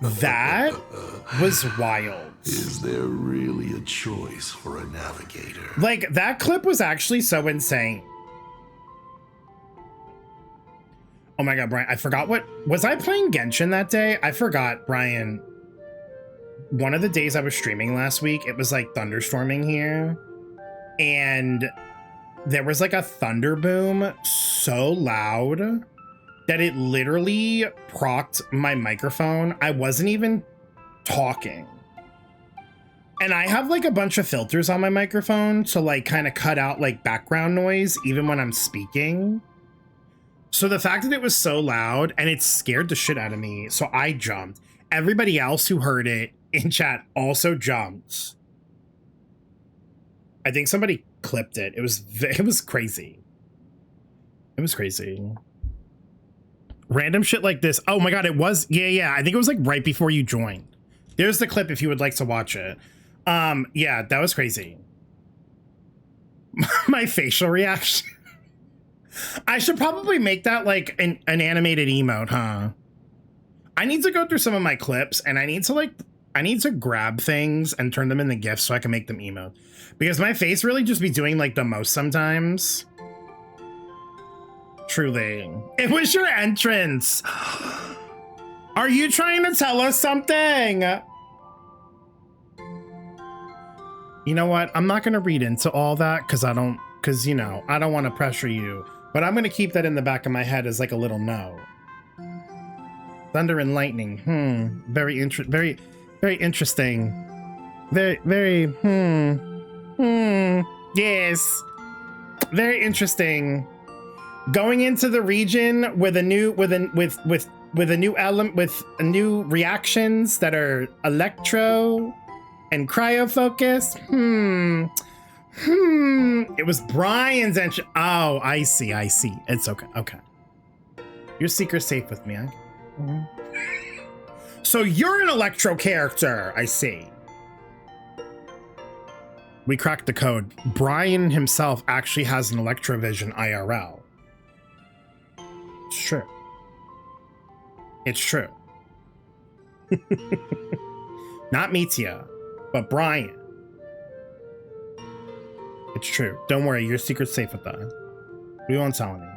That was wild. Is there really a choice for a navigator? Like, that clip was actually so insane. Oh my god, Brian, I forgot what... Was I playing Genshin that day? I forgot, Brian. One of the days I was streaming last week, it was like thunderstorming here. And there was like a thunder boom so loud that it literally procced my microphone. I wasn't even talking. And I have like a bunch of filters on my microphone to like kind of cut out like background noise even when I'm speaking. So the fact that it was so loud and it scared the shit out of me, so I jumped. Everybody else who heard it in chat also jumped. I think somebody clipped it. It was crazy. It was crazy. Random shit like this. Oh my god, it was. Yeah. I think it was like right before you joined. There's the clip if you would like to watch it. Yeah, that was crazy. My facial reaction. I should probably make that like an animated emote, huh? I need to go through some of my clips and I need to grab things and turn them into GIFs so I can make them emote. Because my face really just be doing like the most sometimes. Truly. It was your entrance. Are you trying to tell us something? You know what? I'm not going to read into all that because I don't want to pressure you. But I'm going to keep that in the back of my head as like a little no. Thunder and lightning. Very interesting. Yes. Very interesting. Going into the region with new reactions that are electro and cryo focused. It was Brian's entry. Oh, I see. It's okay. Okay. Your secret's safe with me, huh? So you're an electro character. I see. We cracked the code. Brian himself actually has an electrovision IRL. It's true. It's true. Not Mitya, but Brian. It's true. Don't worry, your secret's safe with that. We won't tell anyone.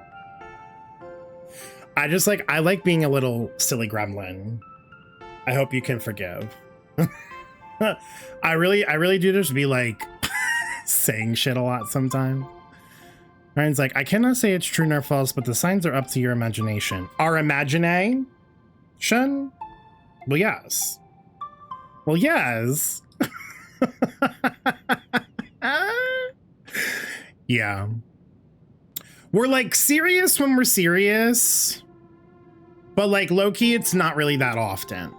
I like being a little silly gremlin. I hope you can forgive. I really do just be like saying shit a lot sometimes. Ryan's like, I cannot say it's true nor false, but the signs are up to your imagination. Our imagination? Well, yes. Well, yes. Yeah. We're like serious when we're serious, but like low-key, it's not really that often.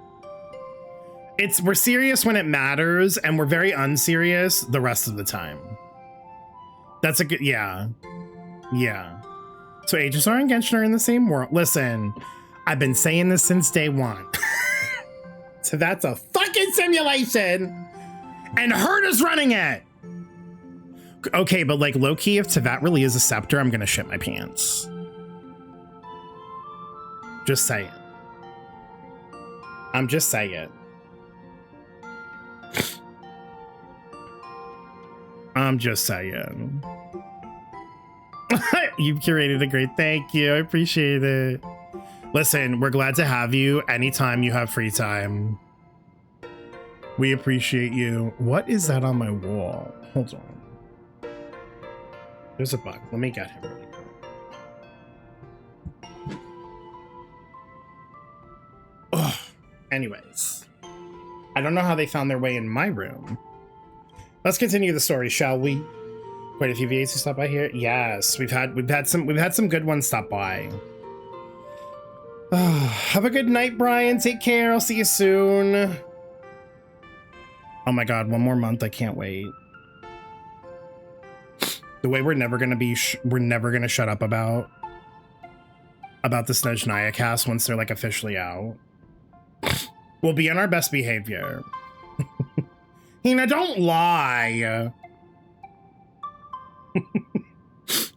We're serious when it matters, and we're very unserious the rest of the time. That's a good, yeah. Yeah. So HSR and Genshin are in the same world. Listen, I've been saying this since day one. So that's a fucking simulation, and Herta's running it. Okay, but like low-key, if Tevat really is a scepter, I'm gonna shit my pants. Just saying. I'm just saying. I'm just saying. You've curated a great, thank you. I appreciate it. Listen, we're glad to have you anytime you have free time. We appreciate you. What is that on my wall? Hold on. There's a bug. Let me get him really quick. Ugh. Anyways, I don't know how they found their way in my room. Let's continue the story, shall we? Quite a few VAs who stopped by here. Yes, we've had some good ones stop by. Have a good night, Brian. Take care. I'll see you soon. Oh my god, one more month. I can't wait. The way we're never gonna shut up about the Snezhnaya cast once they're like officially out. We'll be on our best behavior. Hina, don't lie.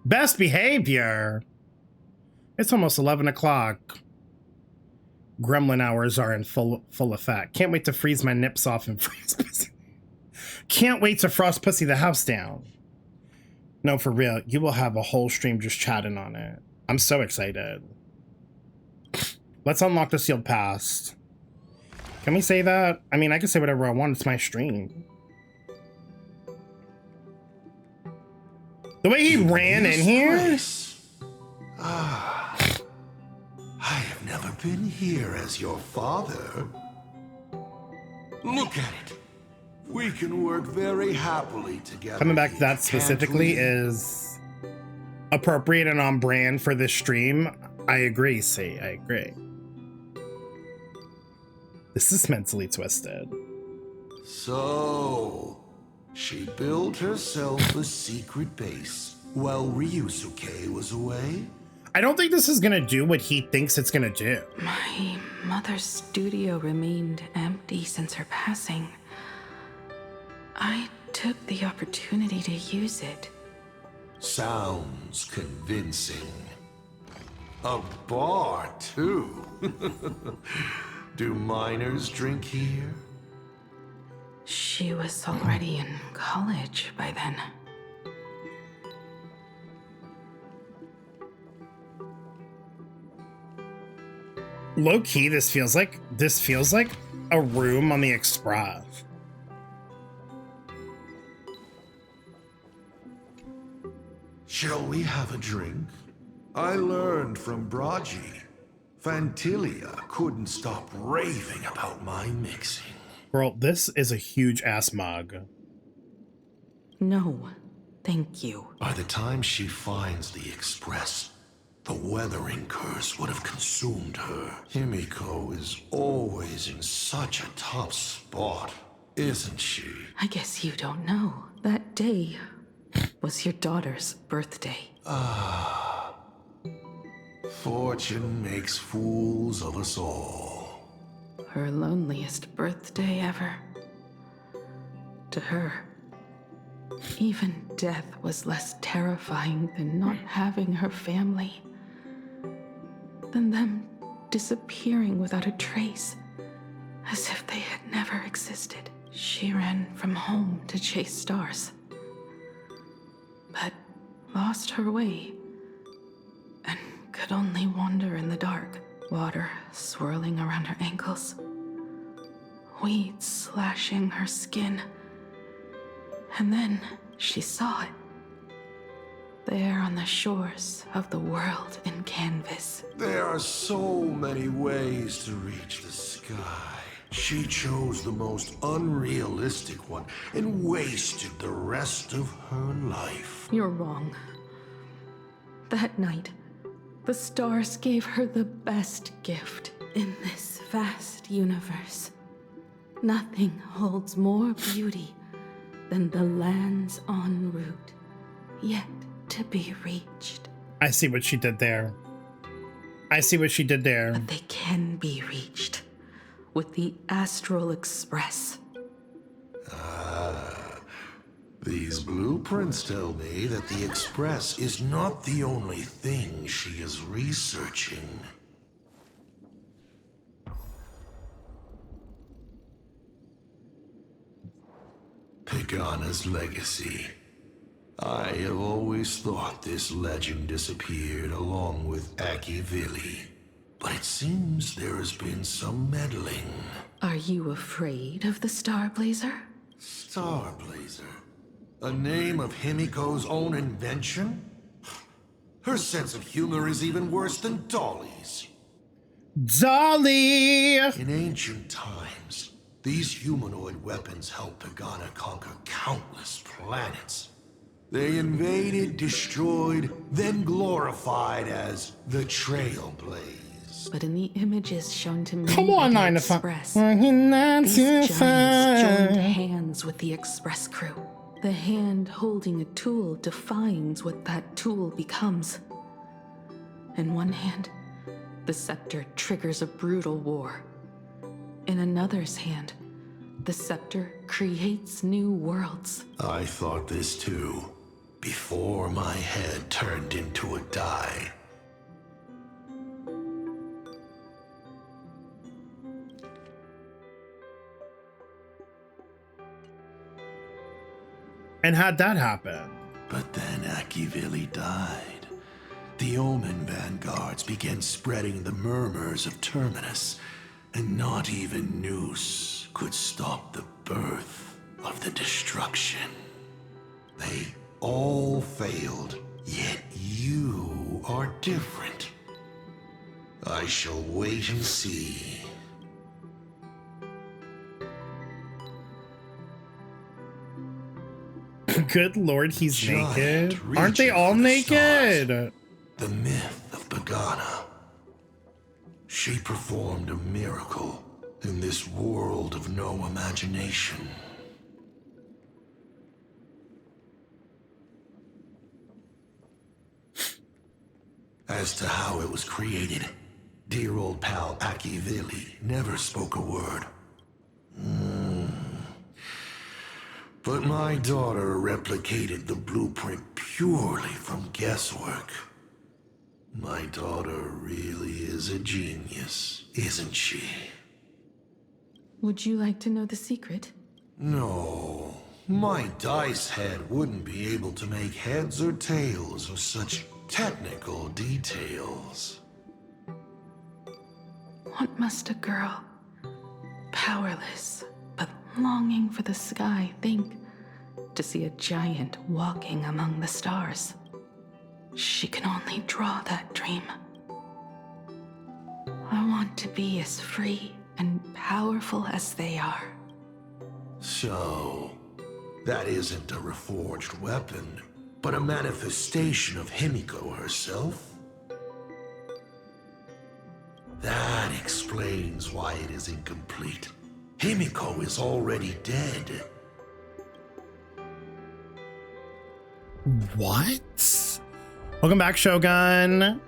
Best behavior. It's almost 11 o'clock. Gremlin hours are in full effect. Can't wait to freeze my nips off and freeze pussy. Can't wait to frost pussy the house down. No, for real. You will have a whole stream just chatting on it. I'm so excited. Let's unlock the sealed past. Can we say that? I mean, I can say whatever I want. It's my stream. The way he ran in here? Ah, I have never been here as your father. Look at it. We can work very happily together. Coming back to that specifically is appropriate and on brand for this stream. I agree, see, I agree. This is mentally twisted. So, she built herself a secret base while Ryusuke was away? I don't think this is gonna do what he thinks it's gonna do. My mother's studio remained empty since her passing. I took the opportunity to use it. Sounds convincing. A bar, too. Do minors drink here? She was already in college by then. Low key, this feels like a room on the Express. Shall we have a drink? I learned from Braji. Fantilia couldn't stop raving about my mixing. Girl, this is a huge ass mug. No, thank you. By the time she finds the Express, the weathering curse would have consumed her. Himeko is always in such a top spot, isn't she? I guess you don't know. That day was your daughter's birthday. Ah. Fortune makes fools of us all. Her loneliest birthday ever. To her, even death was less terrifying than not having her family. Than them disappearing without a trace, as if they had never existed. She ran from home to chase stars, but lost her way and could only wander in the dark. Water swirling around her ankles, weeds slashing her skin. And then she saw it. There on the shores of the world in canvas. There are so many ways to reach the sky. She chose the most unrealistic one and wasted the rest of her life. You're wrong. That night, the stars gave her the best gift in this vast universe. Nothing holds more beauty than the lands en route, yet to be reached. I see what she did there. I see what she did there. But they can be reached with the Astral Express. These blueprints tell me that the Express is not the only thing she is researching. Pagana's legacy. I have always thought this legend disappeared along with Akivili. But it seems there has been some meddling. Are you afraid of the Starblazer? Starblazer? A name of Himiko's own invention? Her sense of humor is even worse than Dolly's. Dolly! In ancient times, these humanoid weapons helped Pagana conquer countless planets. They invaded, destroyed, then glorified as the Trailblaze. But in the images shown to me, Come on, 9 to 5. Express, these giants joined hands with the Express crew. The hand holding a tool defines what that tool becomes. In one hand, the scepter triggers a brutal war. In another's hand, the scepter creates new worlds. I thought this too, before my head turned into a die. And how'd that happen? But then Akivili died. The Omen vanguards began spreading the murmurs of Terminus, and not even Noose could stop the birth of the destruction. They all failed, yet you are different. I shall wait and see. Good lord, he's naked. Aren't they all naked? The myth of Pagana. She performed a miracle in this world of no imagination. As to how it was created, dear old pal Akivili never spoke a word. But my daughter replicated the blueprint purely from guesswork. My daughter really is a genius, isn't she? Would you like to know the secret? No, my dice head wouldn't be able to make heads or tails of such technical details. What must a girl, powerless but longing for the sky, think to see a giant walking among the stars? She can only draw that dream. I want to be as free and powerful as they are. So, that isn't a reforged weapon, but a manifestation of Himeko herself? That explains why it is incomplete. Himeko is already dead. What? Welcome back, Shogun.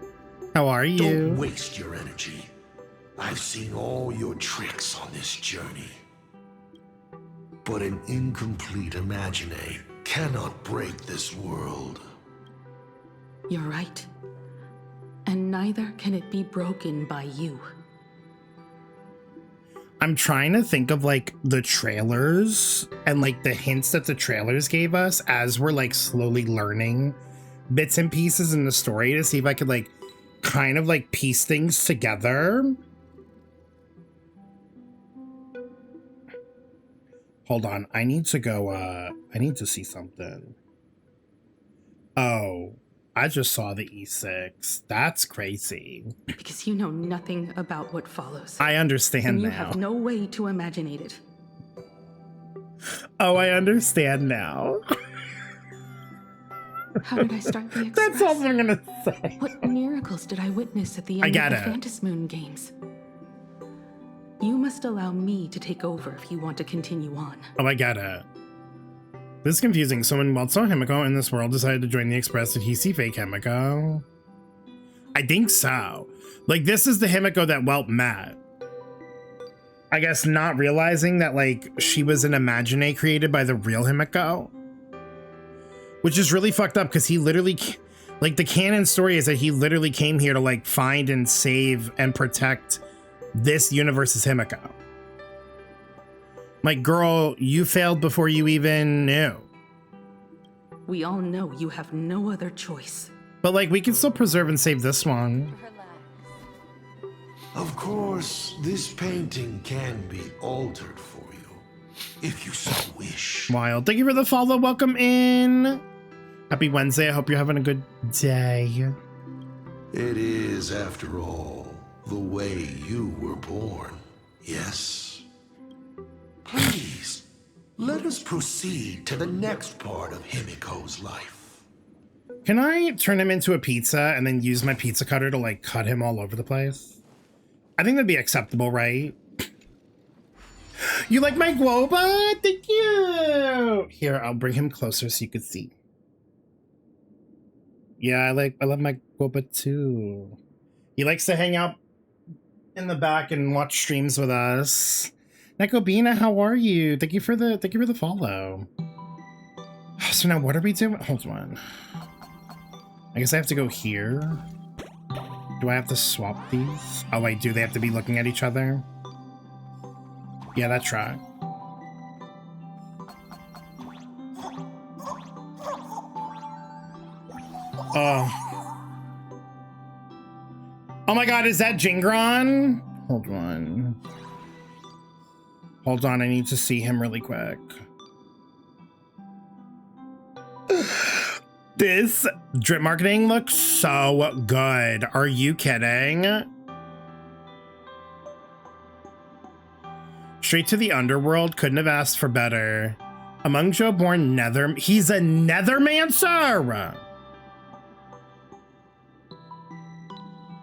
How are you? Don't waste your energy. I've seen all your tricks on this journey. But an incomplete Imagine cannot break this world. You're right. And neither can it be broken by you. I'm trying to think of like the trailers and like the hints that the trailers gave us as we're like slowly learning bits and pieces in the story to see if I could like kind of like piece things together. Hold on, I need to go, I need to see something. Oh, I just saw the E6. That's crazy. Because you know nothing about what follows. I understand and you now. have no way to imagine it. Oh, I understand now. How did I start the Express? That's all I'm gonna say. What miracles did I witness at the end of the Phantom Moon games? You must allow me to take over if you want to continue on. Oh, I get it. This is confusing. Someone once saw Himeko in this world decided to join the Express. Did he see fake Himeko? I think so. Like, this is the Himeko that Welt met. I guess not realizing that, like, she was an Imagine created by the real Himeko. Which is really fucked up because he literally, like, the canon story is that he literally came here to, like, find and save and protect this universe's Himeko. Like, girl, you failed before you even knew. We all know you have no other choice. But, like, we can still preserve and save this one. Of course, this painting can be altered for you, if you so wish. Wild. Thank you for the follow. Welcome in. Happy Wednesday. I hope you're having a good day. It is, after all, the way you were born, yes? Please, let us proceed to the next part of Himeko's life. Can I turn him into a pizza and then use my pizza cutter to, like, cut him all over the place? I think that'd be acceptable, right? You like my guoba? Thank you. Here, I'll bring him closer so you can see. Yeah, I love my guoba too. He likes to hang out in the back and watch streams with us. Nekobina, how are you? Thank you for the follow. So now what are we doing? Hold on. I guess I have to go here. Do I have to swap these? Oh wait, do they have to be looking at each other? Yeah, that's right. Oh. Oh my god, is that Jingron? Hold on. Hold on, I need to see him really quick. This drip marketing looks so good. Are you kidding? Straight to the underworld, couldn't have asked for better. A Mungjo born nether, he's a nethermancer!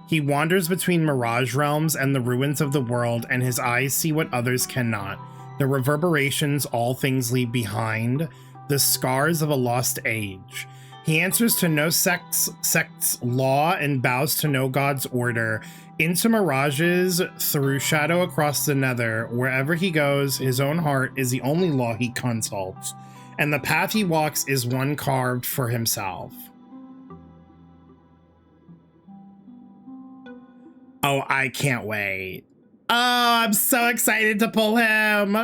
He wanders between mirage realms and the ruins of the world, and his eyes see what others cannot. The reverberations all things leave behind, the scars of a lost age. He answers to no sect's law and bows to no god's order. Into mirages, through shadow across the nether, wherever he goes, his own heart is the only law he consults, and the path he walks is one carved for himself. Oh, I can't wait. Oh, I'm so excited to pull him.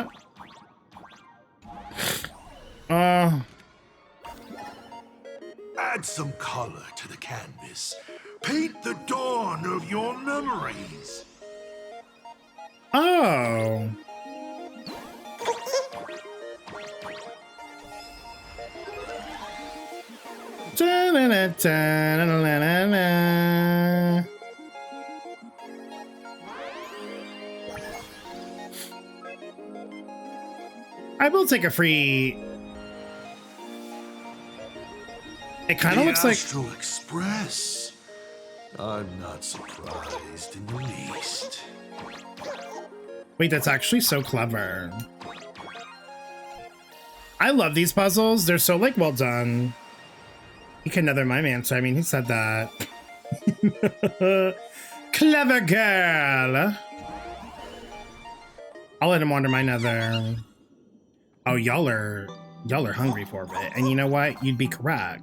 Add some color to the canvas. Paint the dawn of your memories. Oh. I will take a free. It kind of looks like Astral Express. I'm not surprised in the least. Wait, that's actually so clever. I love these puzzles. They're so like well done. He can nether my man, so I mean he said that. Clever girl. I'll let him wander my nether. Oh, y'all are hungry for it. And you know what? You'd be correct.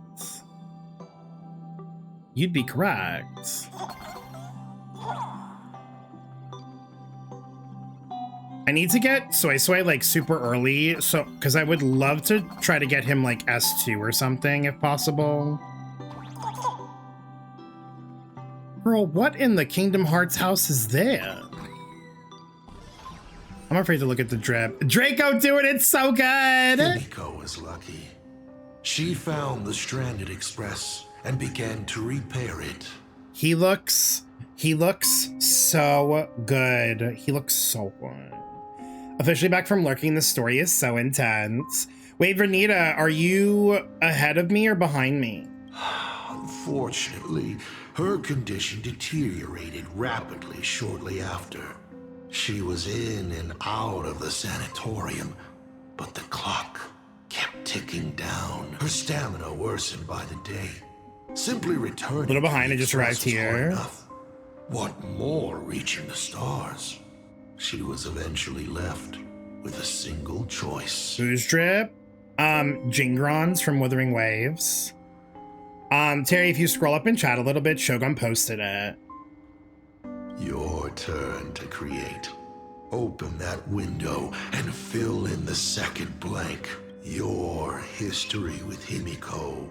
You'd be correct. I need to get Soy Soy like super early, so because I would love to try to get him like S2 or something if possible. Girl, what in the Kingdom Hearts house is there? I'm afraid to look at the drip. Draco doing it so good! Himeko was lucky. She found the stranded express and began to repair it. He looks so good. He looks so good. Officially back from lurking, the story is so intense. Wait, Vernita, are you ahead of me or behind me? Unfortunately, her condition deteriorated rapidly shortly after. She was in and out of the sanatorium, but the clock kept ticking down. Her stamina worsened by the day. Simply returning. A little behind, I just arrived here. What more reaching the stars? She was eventually left with a single choice. Who's drip? Jingrons from Wuthering Waves. Terry, if you scroll up in chat a little bit, Shogun posted it. Your turn to create. Open that window and fill in the second blank. Your history with Himeko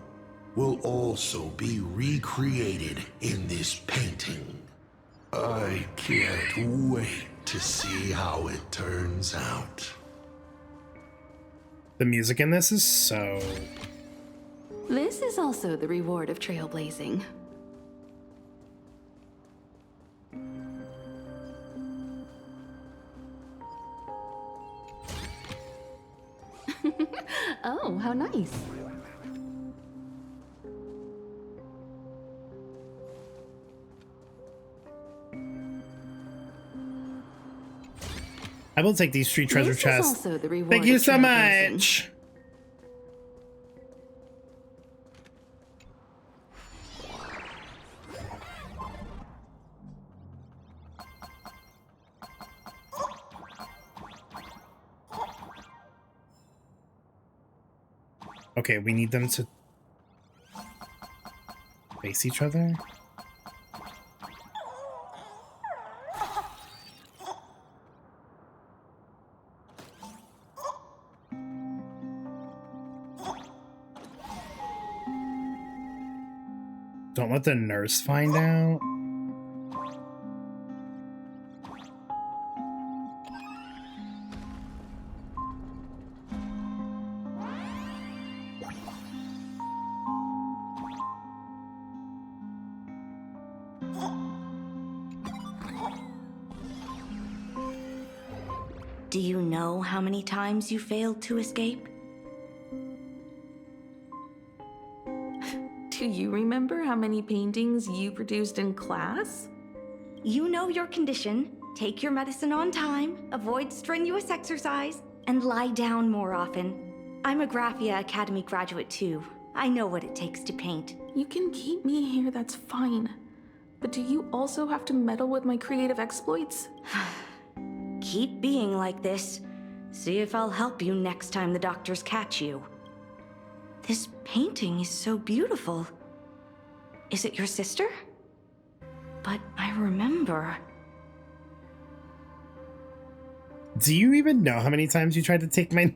will also be recreated in this painting. I can't wait to see how it turns out. The music in this is so... This is also the reward of trailblazing. Oh, how nice. I will take these 3 treasure This is chests. also the reward Thank you of so trailblazing. much. Okay, we need them to face each other. Don't let the nurse find out. Do you know how many times you failed to escape? Do you remember how many paintings you produced in class? You know your condition. Take your medicine on time, avoid strenuous exercise, and lie down more often. I'm a Graphia Academy graduate too. I know what it takes to paint. You can keep me here, that's fine. But do you also have to meddle with my creative exploits? Keep being like this. See if I'll help you next time the doctors catch you. This painting is so beautiful. Is it your sister? But I remember. Do you even know how many times you tried to take my...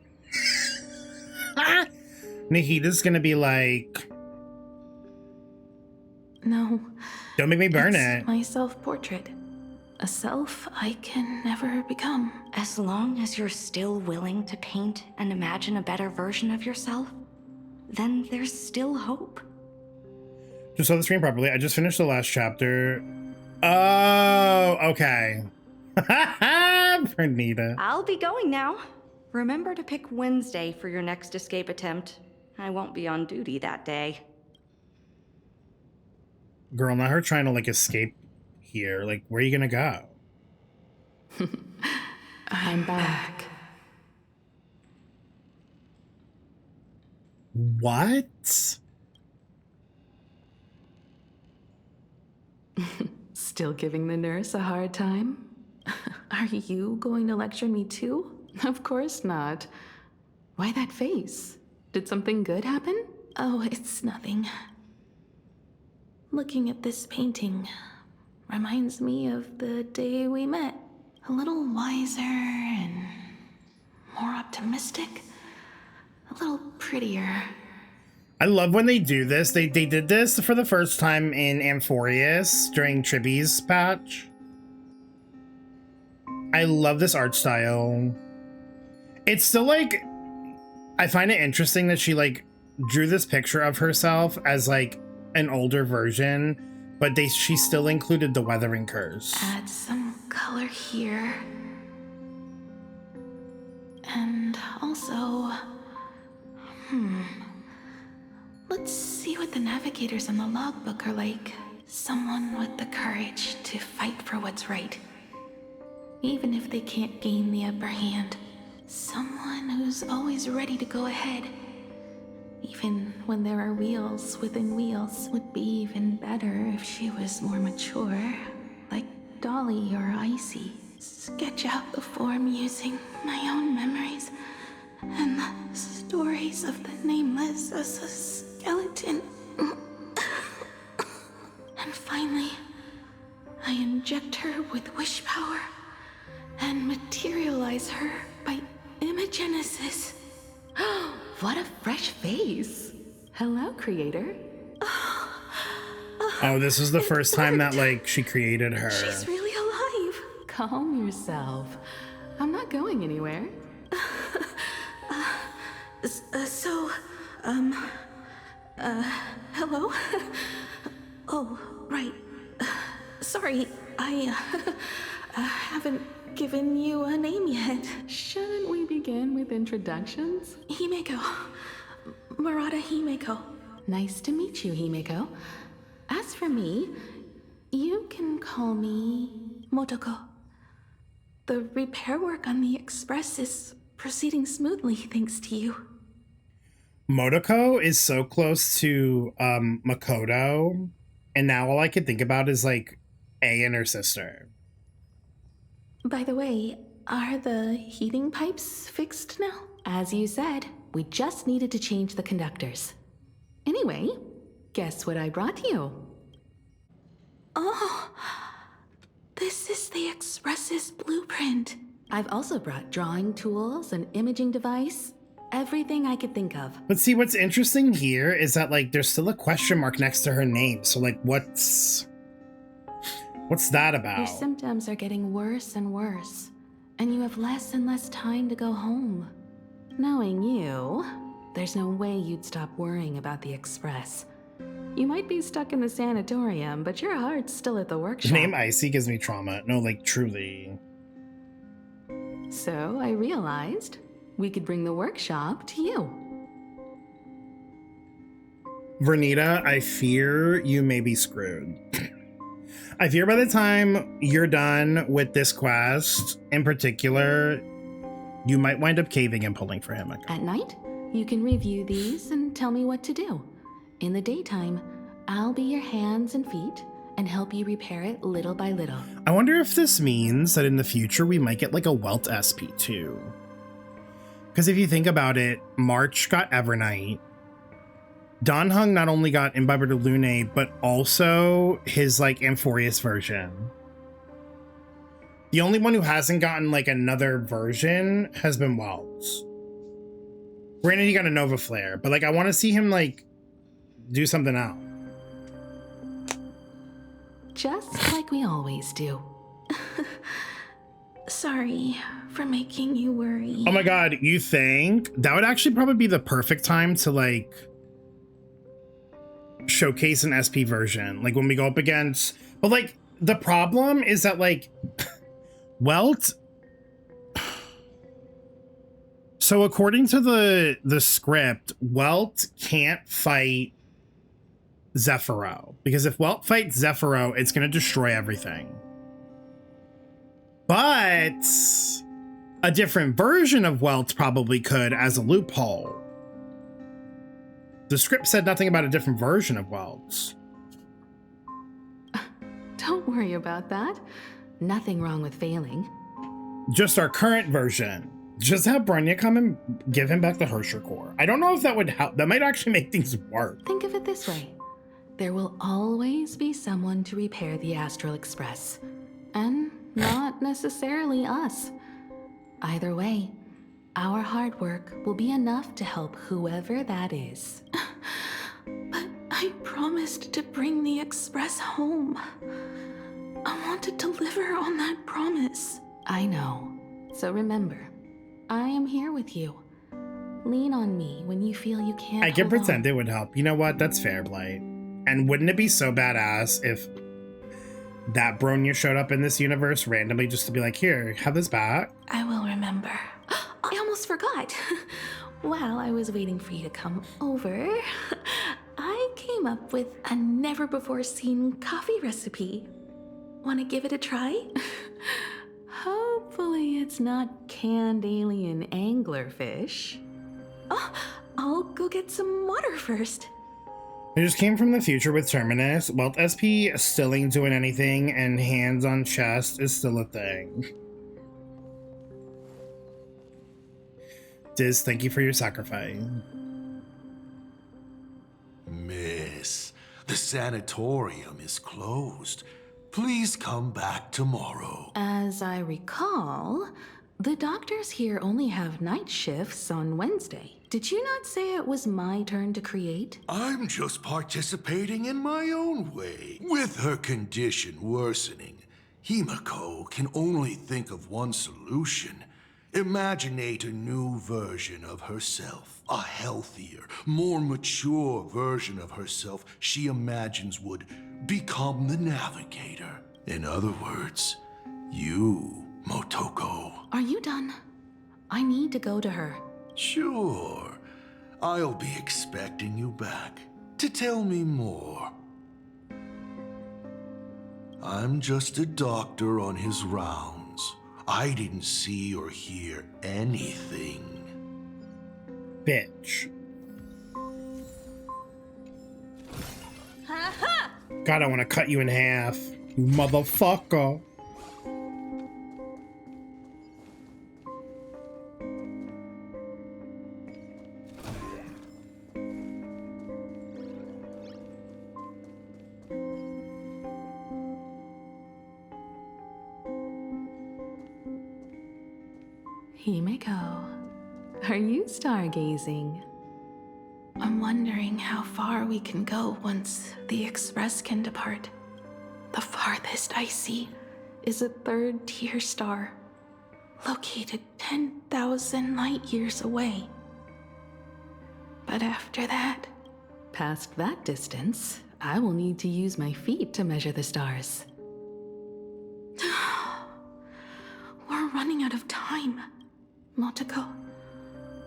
Nikita's gonna be like... No. Don't make me burn It's it. my self-portrait. A self I can never become. As long as you're still willing to paint and imagine a better version of yourself, then there's still hope. Just saw the screen properly. I just finished the last chapter. Oh, okay. Bernita. I'll be going now. Remember to pick Wednesday for your next escape attempt. I won't be on duty that day. Girl, not her trying to like escape here. Like, where are you gonna go? I'm back. What? Still giving the nurse a hard time? Are you going to lecture me too? Of course not. Why that face? Did something good happen? Oh, it's nothing. Looking at this painting reminds me of the day we met. A little wiser and more optimistic. A little prettier. I love when they do this. They did this for the first time in Amphorius during Chibi's patch. I love this art style. It's still like, I find it interesting that she like drew this picture of herself as like an older version, but she still included the weathering curse. Add some color here. And also, let's see what the navigators on the logbook are like. Someone with the courage to fight for what's right. Even if they can't gain the upper hand. Someone who's always ready to go ahead. Even when there are wheels within wheels. Would be even better if she was more mature. Like Dolly or Icy. Sketch out the form using my own memories. And the stories of the nameless as a skeleton. And finally, I inject her with wish power and materialize her by imagenesis. What a fresh face. Hello, creator. Oh, this is the first time that like she created her. She's really alive. Calm yourself. I'm not going anywhere. Hello? Oh, right. Sorry, I haven't given you a name yet. Shouldn't we begin with introductions? Himeko. Murata Himeko. Nice to meet you, Himeko. As for me, you can call me Motoko. The repair work on the Express is proceeding smoothly thanks to you. Motoko is so close to Makoto, and now all I can think about is like A and her sister. By the way, are the heating pipes fixed now? As you said, we just needed to change the conductors. Anyway, guess what I brought you? Oh, this is the Express's blueprint. I've also brought drawing tools, an imaging device, everything I could think of. But see, what's interesting here is that like there's still a question mark next to her name. So like what's that about? Your symptoms are getting worse and worse, and you have less and less time to go home. Knowing you, there's no way you'd stop worrying about the Express. You might be stuck in the sanatorium, but your heart's still at the workshop. The name Icy gives me trauma. No, like truly. So I realized we could bring the workshop to you. Vernita, I fear you may be screwed. I fear by the time you're done with this quest, in particular, you might wind up caving and pulling for Himeko. At night, you can review these and tell me what to do. In the daytime, I'll be your hands and feet and help you repair it little by little. I wonder if this means that in the future we might get like a Welt SP too. Because if you think about it, March got Evernight. Donhung not only got Imbiber de Lune, but also his like Amphorius version. The only one who hasn't gotten like another version has been Welts. Granted, he got a Nova Flare, but like I want to see him like do something else. Just like we always do. Sorry for making you worry. Oh my god, you think? That would actually probably be the perfect time to like showcase an SP version. Like when we go up against, but like the problem is that like Welt. So according to the script, Welt can't fight Zephyro, because if Welt fights Zephyro, it's going to destroy everything. But a different version of Welt probably could as a loophole. The script said nothing about a different version of Welt. Don't worry about that. Nothing wrong with failing. Just our current version. Just have Bronya come and give him back the Hersher core. I don't know if that would help. That might actually make things work. Think of it this way. There will always be someone to repair the Astral Express. And not necessarily us. Either way, our hard work will be enough to help whoever that is. But I promised to bring the Express home. I want to deliver on that promise. I know. So remember, I am here with you. Lean on me when you feel you can't. I can pretend on. it would help. You know what? That's fair, Blight. And wouldn't it be so badass if that Bronya showed up in this universe randomly just to be like, here, have this back? I will remember. I almost forgot. While I was waiting for you to come over, I came up with a never-before-seen coffee recipe. Want to give it a try? Hopefully it's not canned alien anglerfish. Oh, I'll go get some water first. I just came from the future with Terminus. Welt SP still ain't doing anything, and hands on chest is still a thing. Diz, thank you for your sacrifice. Miss, the sanatorium is closed. Please come back tomorrow. As I recall, the doctors here only have night shifts on Wednesday. Did you not say it was my turn to create? I'm just participating in my own way. With her condition worsening, Himeko can only think of one solution. Imaginate a new version of herself. A healthier, more mature version of herself she imagines would become the navigator. In other words, you, Motoko. Are you done? I need to go to her. Sure. I'll be expecting you back to tell me more. I'm just a doctor on his rounds. I didn't see or hear anything. Bitch. God, I want to cut you in half, you motherfucker. Himeko, are you stargazing? I'm wondering how far we can go once the Express can depart. The farthest I see is a third-tier star, located 10,000 light years away. But after that, past that distance, I will need to use my feet to measure the stars. We're running out of time. Motoko,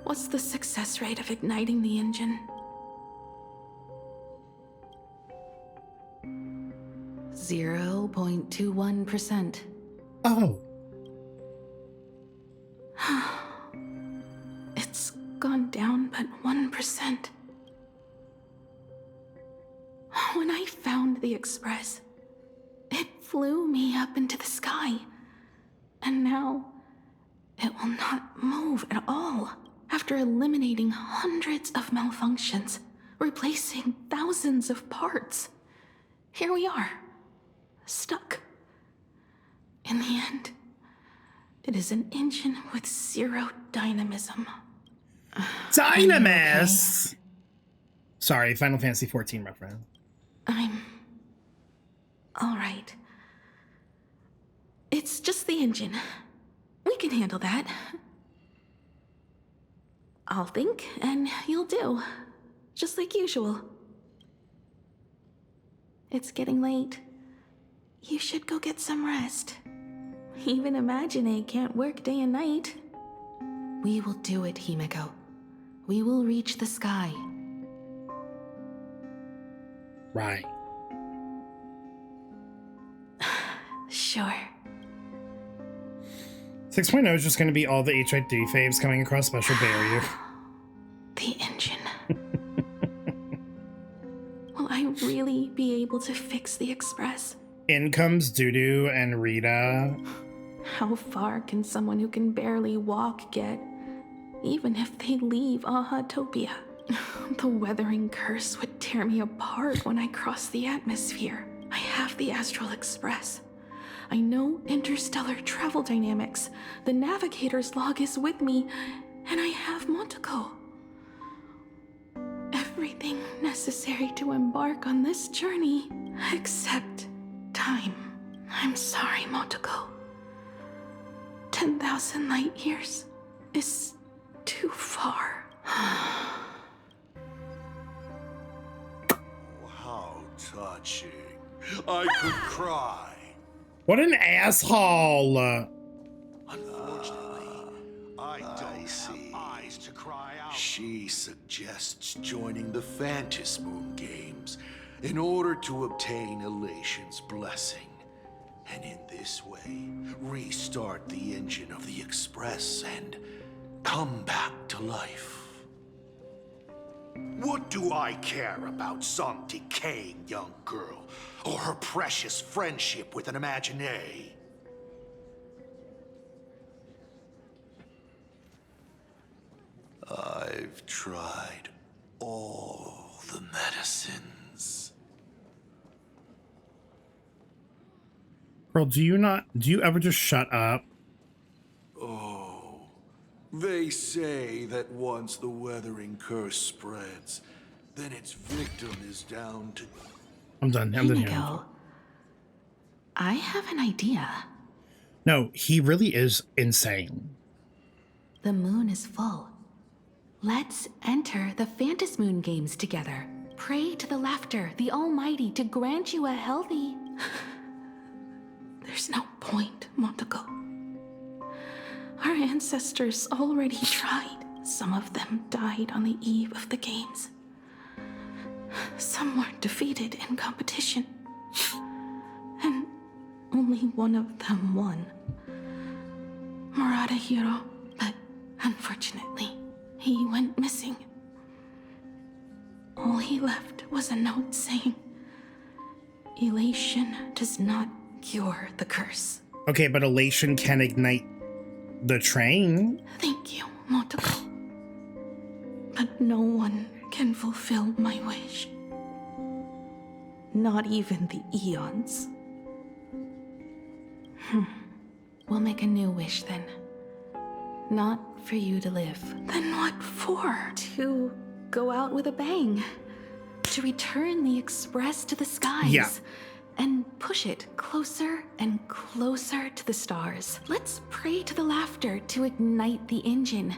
what's the success rate of igniting the engine? 0.21%. Oh. It's gone down but 1%. When I found the Express, it flew me up into the sky. And now, it will not move at all. After eliminating hundreds of malfunctions, replacing thousands of parts, here we are, stuck. In the end, it is an engine with zero dynamism. Dynamis! Okay? Sorry, Final Fantasy XIV reference. I'm all right. It's just the engine. We can handle that. I'll think, and you'll do. Just like usual. It's getting late. You should go get some rest. Even Imagine can't work day and night. We will do it, Himeko. We will reach the sky. Right. Sure. 6.0 is just going to be all the HID faves coming across special barrier. The engine. Will I really be able to fix the Express? In comes Dudu and Rita. How far can someone who can barely walk get, even if they leave Ahatopia? The weathering curse would tear me apart when I cross the atmosphere. I have the Astral Express. I know interstellar travel dynamics. The navigator's log is with me, and I have Motoko. Everything necessary to embark on this journey, except time. I'm sorry, Motoko. 10,000 light years is too far. How touching. I could cry. What an asshole! Unfortunately, I don't have eyes to cry out. She suggests joining the Phantasm Moon Games in order to obtain Elation's blessing, and in this way, restart the engine of the Express and come back to life. What do I care about some decaying young girl, or her precious friendship with an Imaginary? I've tried all the medicines. Girl, do you ever just shut up? Oh, they say that once the weathering curse spreads, then its victim is down to... I'm done here. I have an idea. No, he really is insane. The moon is full. Let's enter the Phantasm Moon Games together. Pray to the laughter, the Almighty, to grant you a healthy... There's no point, Motoko. Our ancestors already tried. Some of them died on the eve of the games. Some were defeated in competition. And only one of them won. Murata Hiro, but unfortunately, he went missing. All he left was a note saying, "Elation does not cure the curse." Okay, but elation can ignite the train. Thank you, Motoko. But no one can fulfill my wish. Not even the Eons. We'll make a new wish then. Not for you to live. Then what for? To go out with a bang. To return the Express to the skies. Yeah. And push it closer and closer to the stars. Let's pray to the laughter to ignite the engine.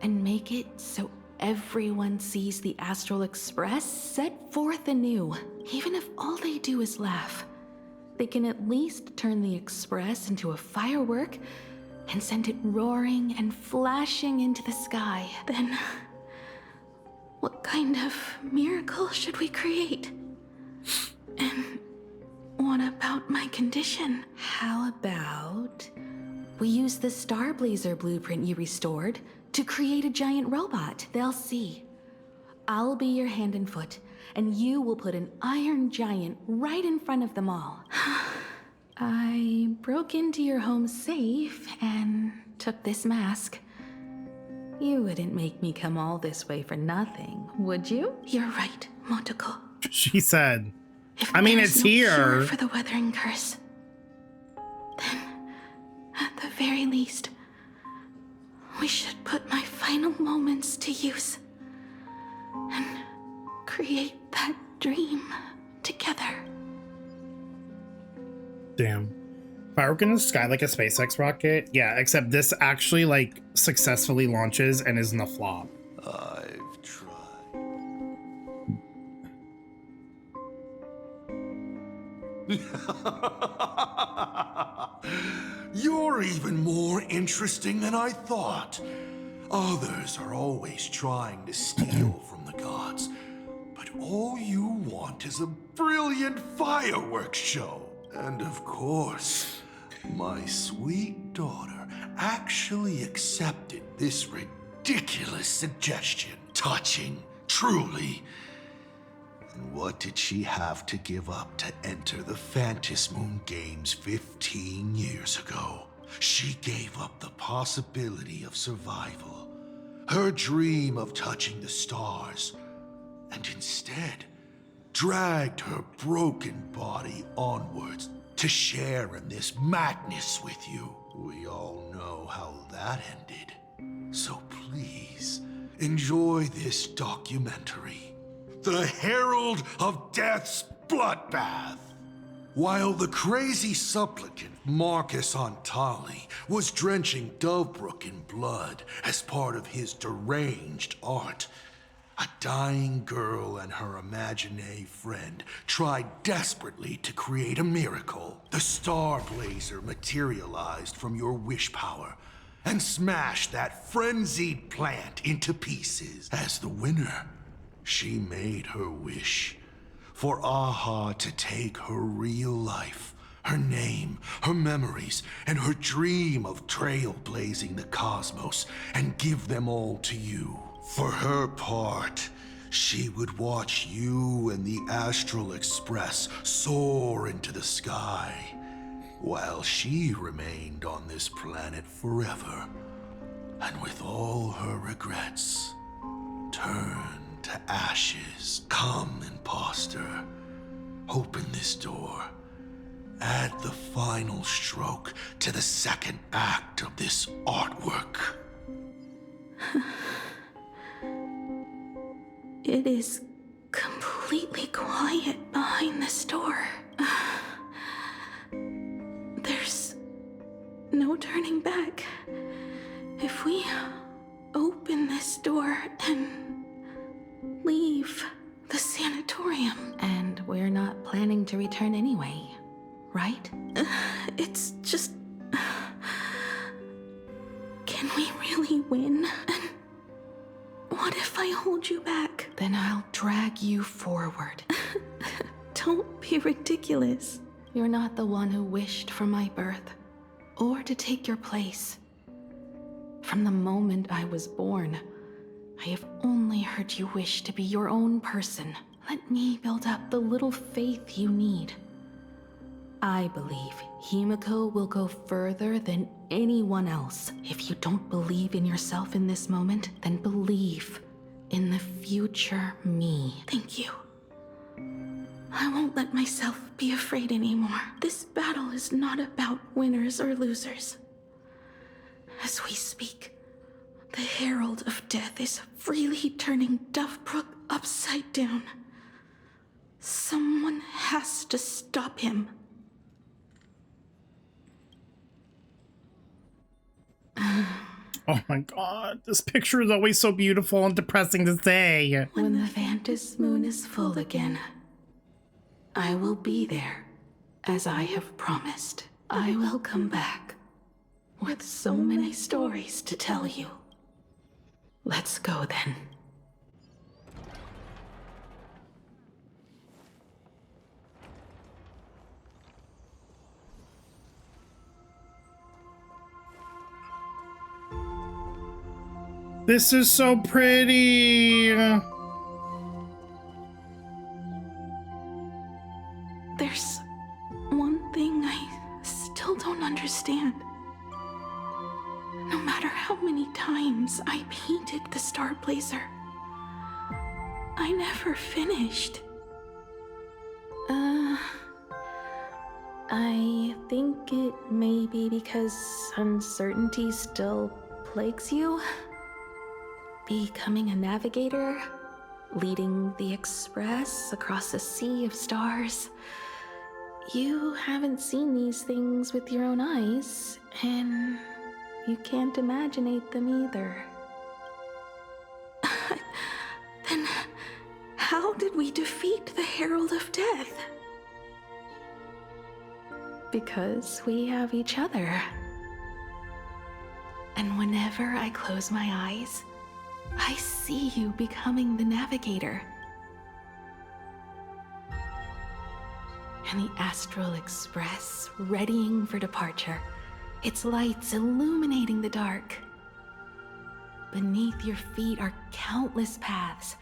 And make it so everyone sees the Astral Express set forth anew. Even if all they do is laugh, they can at least turn the Express into a firework and send it roaring and flashing into the sky. Then, what kind of miracle should we create? And what about my condition? How about we use the Starblazer blueprint you restored to create a giant robot? They'll see. I'll be your hand and foot, and you will put an iron giant right in front of them all. I broke into your home safe and took this mask. You wouldn't make me come all this way for nothing, would you? You're right, Motoko. She said, I mean, it's here. For the weathering curse. Then, at the very least, we should put my final moments to use and create that dream together. Damn. Firework in the sky like a SpaceX rocket? Yeah, except this actually like successfully launches and isn't a flop. I've tried. You're even more interesting than I thought. Others are always trying to steal from the gods, but all you want is a brilliant fireworks show. And of course, my sweet daughter actually accepted this ridiculous suggestion. Touching, truly. And what did she have to give up to enter the Phantasmoon Games 15 years ago? She gave up the possibility of survival, her dream of touching the stars, and instead dragged her broken body onwards to share in this madness with you. We all know how that ended. So please, enjoy this documentary. The Herald of Death's Bloodbath. While the crazy supplicant Marcus Antali was drenching Dovebrook in blood as part of his deranged art, a dying girl and her imaginary friend tried desperately to create a miracle. The Starblazer materialized from your wish power and smashed that frenzied plant into pieces. As the winner, she made her wish for Aha to take her real life, her name, her memories, and her dream of trailblazing the cosmos and give them all to you. For her part, she would watch you and the Astral Express soar into the sky, while she remained on this planet forever, and with all her regrets, turned to ashes. Come, imposter. Open this door. Add the final stroke to the second act of this artwork. It is completely quiet behind this door. There's no turning back. If we open this door and leave the sanatorium. And we're not planning to return anyway, right? It's just... Can we really win? And what if I hold you back? Then I'll drag you forward. Don't be ridiculous. You're not the one who wished for my birth, or to take your place. From the moment I was born, I have only heard you wish to be your own person. Let me build up the little faith you need. I believe Himeko will go further than anyone else. If you don't believe in yourself in this moment, then believe in the future me. Thank you. I won't let myself be afraid anymore. This battle is not about winners or losers. As we speak, the Herald of Death is freely turning Duffbrook upside down. Someone has to stop him. Oh my god, this picture is always so beautiful and depressing to say. When the Vantis moon is full again, I will be there, as I have promised. I will come back, with so many stories to tell you. Let's go then. This is so pretty. There's one thing I still don't understand. No matter how many times I painted the Star Blazer, I never finished. I think it may be because uncertainty still plagues you. Becoming a navigator, leading the Express across a sea of stars. You haven't seen these things with your own eyes, and you can't imaginate them either. Then how did we defeat the Herald of Death? Because we have each other. And whenever I close my eyes, I see you becoming the navigator. And the Astral Express readying for departure, its lights illuminating the dark. Beneath your feet are countless paths,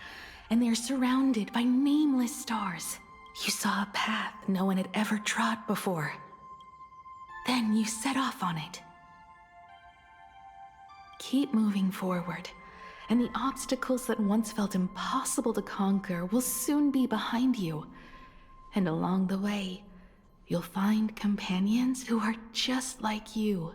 and they're surrounded by nameless stars. You saw a path no one had ever trod before. Then you set off on it. Keep moving forward, and the obstacles that once felt impossible to conquer will soon be behind you. And along the way, you'll find companions who are just like you.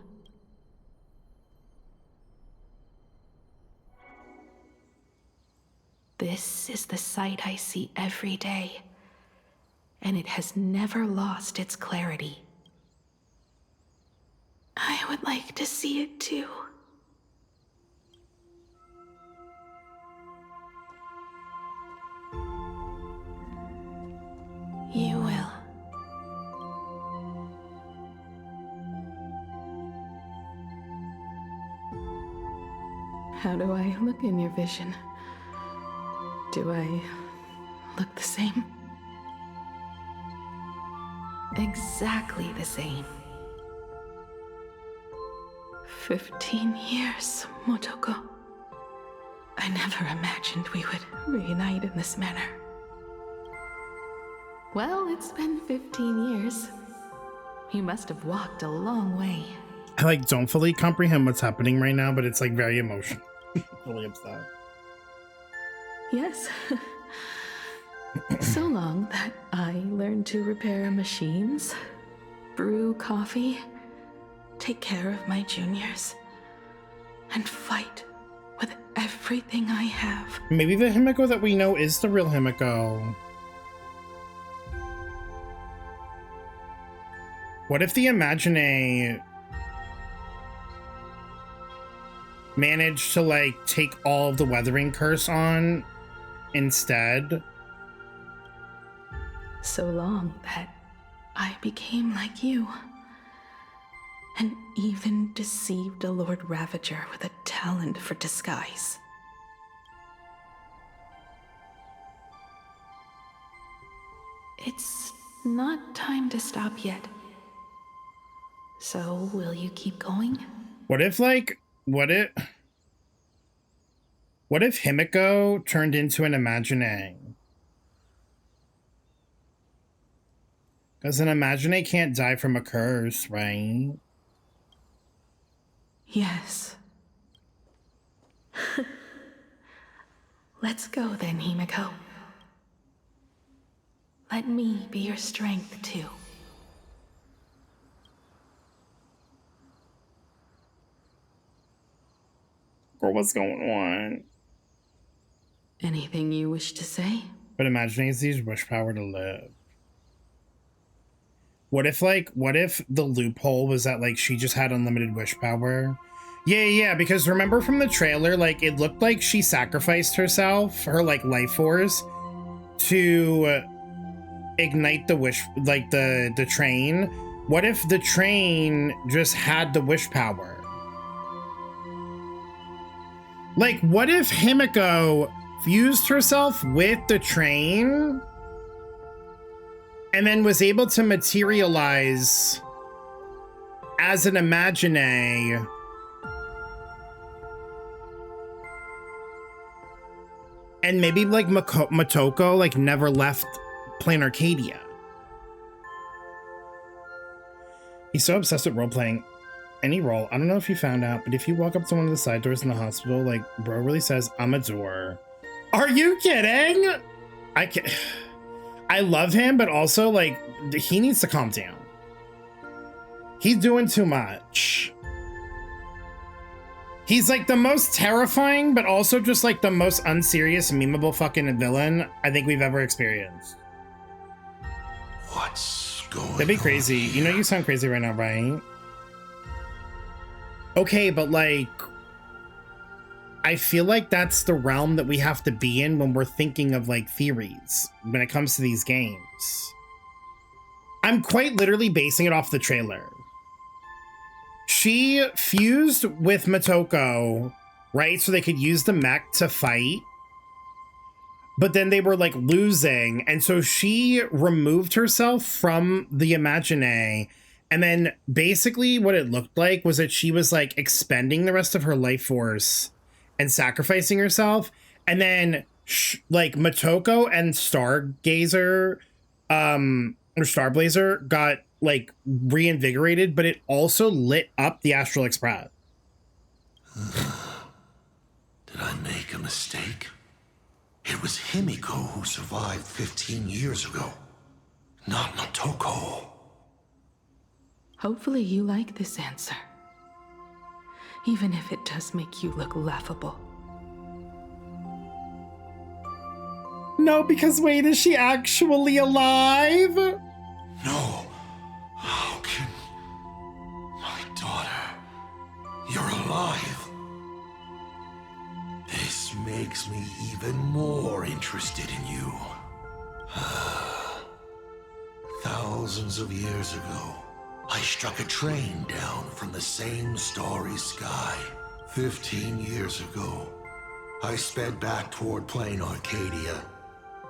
This is the sight I see every day, and it has never lost its clarity. I would like to see it too. You will. How do I look in your vision? Do I look the same? Exactly the same. 15 years, Motoko. I never imagined we would reunite in this manner. Well, it's been 15 years. You must have walked a long way. I like don't fully comprehend what's happening right now, but it's like very emotional. Really upset. Yes. So long that I learned to repair machines, brew coffee, take care of my juniors, and fight with everything I have. Maybe the Himeko that we know is the real Himeko. What if the Imagine managed to like take all of the weathering curse on instead? So long that I became like you, and even deceived a Lord Ravager with a talent for disguise. It's not time to stop yet. So will you keep going? What if like What if Himeko turned into an Imagine? Because an Imagine can't die from a curse, right? Yes. Let's go then, Himeko. Let me be your strength, too. Or what's going on? Anything you wish to say? But Imagine needs wish power to live. What if the loophole was that, like, she just had unlimited wish power? Yeah, because remember from the trailer, like, it looked like she sacrificed herself, her, like, life force, to ignite the wish, like, the train. What if the train just had the wish power? Like, what if Himeko fused herself with the train and then was able to materialize as an Imagine, and maybe like Motoko like never left Plain Arcadia? He's so obsessed with role-playing. Any role, I don't know if you found out, but if you walk up to one of the side doors in the hospital, like, bro really says, I'm a door. Are you kidding? I love him, but also, like, he needs to calm down. He's doing too much. He's, like, the most terrifying, but also just, like, the most unserious, memeable fucking villain I think we've ever experienced. What's going on? That'd be crazy. You know you sound crazy right now, right? Okay, but, like, I feel like that's the realm that we have to be in when we're thinking of, like, theories when it comes to these games. I'm quite literally basing it off the trailer. She fused with Motoko, right? So they could use the mech to fight. But then they were, like, losing. And so she removed herself from the Imagine. And then basically what it looked like was that she was, like, expending the rest of her life force and sacrificing herself. And then, like, Motoko and Stargazer, or Starblazer got, like, reinvigorated, but it also lit up the Astral Express. Did I make a mistake? It was Himeko who survived 15 years ago, not Motoko. Hopefully you like this answer. Even if it does make you look laughable. No, because wait, is she actually alive? No. How can... My daughter... You're alive. This makes me even more interested in you. Thousands of years ago, I struck a train down from the same starry sky. 15 years ago, I sped back toward Plain Arcadia,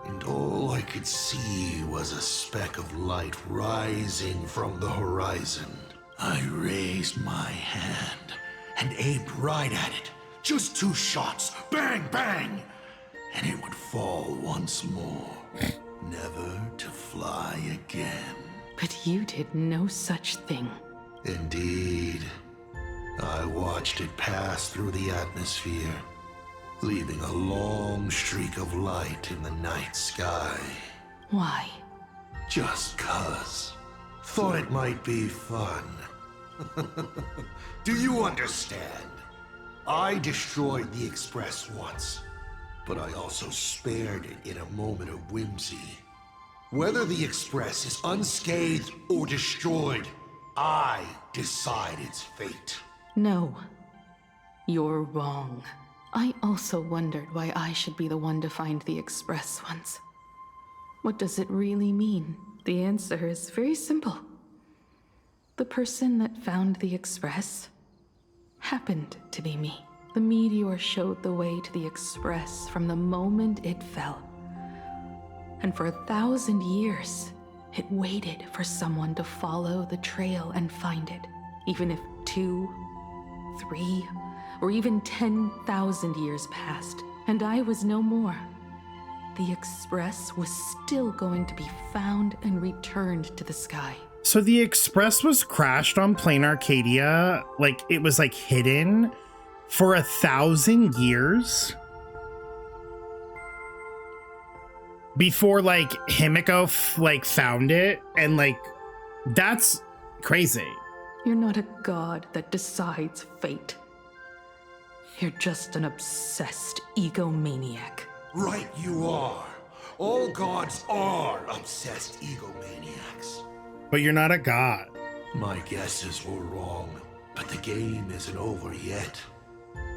and all I could see was a speck of light rising from the horizon. I raised my hand and aimed right at it. Just 2 shots, bang, bang, and it would fall once more, never to fly again. But you did no such thing. Indeed. I watched it pass through the atmosphere, leaving a long streak of light in the night sky. Why? Just 'cause. Thought it might be fun. Do you understand? I destroyed the Express once, but I also spared it in a moment of whimsy. Whether the Express is unscathed or destroyed, I decide its fate. No. You're wrong. I also wondered why I should be the one to find the Express once. What does it really mean? The answer is very simple. The person that found the Express happened to be me. The meteor showed the way to the Express from the moment it fell. And for 1,000 years, it waited for someone to follow the trail and find it, even if 2, 3, or even 10,000 years passed, and I was no more, the Express was still going to be found and returned to the sky. So the Express was crashed on Plain Arcadia, like it was like hidden for 1,000 years before like Himeko like found it, and like that's crazy. You're not a god that decides fate. You're just an obsessed egomaniac. Right you are. All gods are obsessed egomaniacs. But you're not a god. My guesses were wrong, but the game isn't over yet.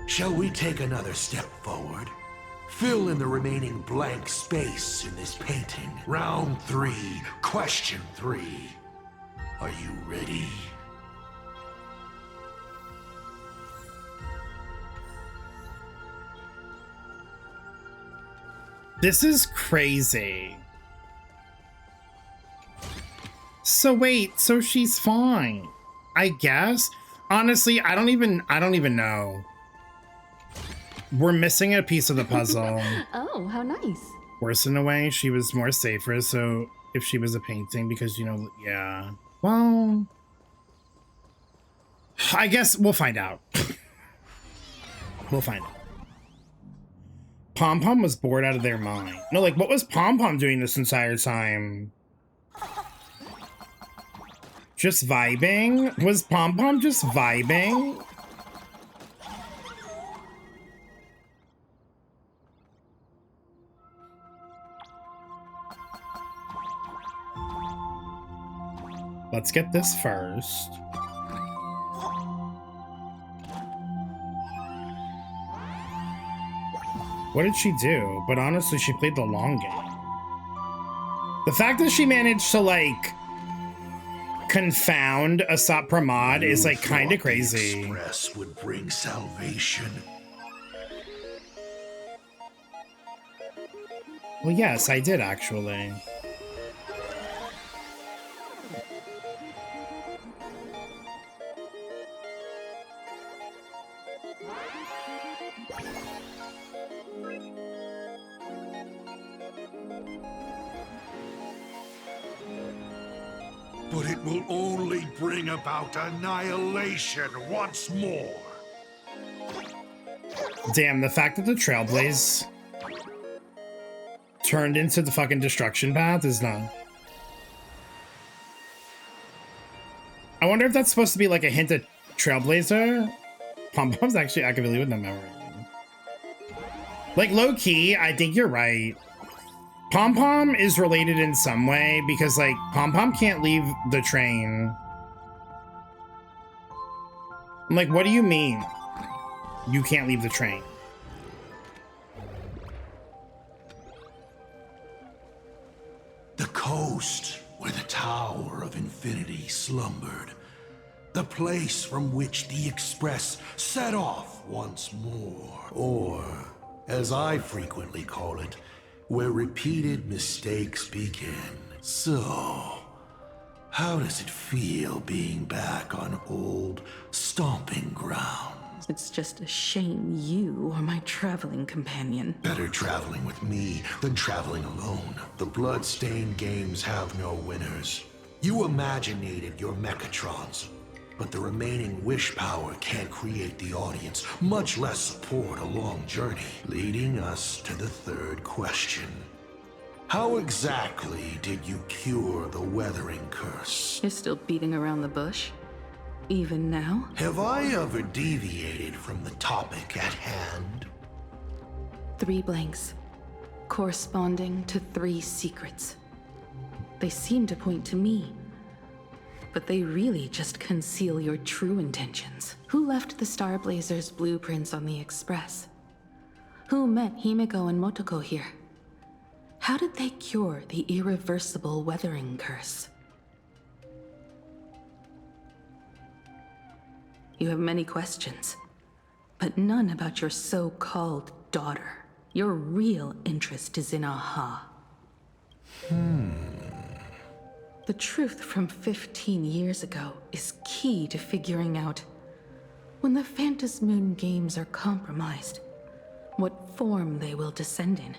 Shall we take another step forward? Fill in the remaining blank space in this painting. Round 3, question 3. Are you ready? This is crazy. So wait, so she's fine, I guess? Honestly, I don't even know. We're missing a piece of the puzzle. Oh, how nice. Worse in a way, she was more safer, so if she was a painting, because, you know, yeah. Well, I guess we'll find out. We'll find out. Pom Pom was bored out of their mind. No, like, what was Pom Pom doing this entire time? Just vibing? Was Pom Pom just vibing? Let's get this first. What did she do? But honestly, she played the long game. The fact that she managed to, like, confound Asat Pramod is, like, kind of crazy. The Express would bring salvation. Well, yes, I did, actually. But it will only bring about annihilation once more. Damn, the fact that the Trailblaze turned into the fucking destruction path is not... I wonder if that's supposed to be like a hint at Trailblazer? Pom Pom's actually actively with no memory. Like, low-key, I think you're right. Pom Pom is related in some way because, like, Pom Pom can't leave the train. I'm like, what do you mean? You can't leave the train. The coast where the Tower of Infinity slumbered. The place from which the Express set off once more. Or, as I frequently call it, where repeated mistakes begin. So, how does it feel being back on old stomping grounds? It's just a shame you are my traveling companion. Better traveling with me than traveling alone. The blood-stained games have no winners. You imaginated your Mechatrons, but the remaining wish power can't create the audience, much less support a long journey. Leading us to the third question. How exactly did you cure the weathering curse? You're still beating around the bush? Even now? Have I ever deviated from the topic at hand? 3 blanks, corresponding to 3 secrets. They seem to point to me, but they really just conceal your true intentions. Who left the Starblazer's blueprints on the Express? Who met Himeko and Motoko here? How did they cure the irreversible weathering curse? You have many questions, but none about your so-called daughter. Your real interest is in Aha. The truth from 15 years ago is key to figuring out when the Phantas Moon games are compromised, what form they will descend in,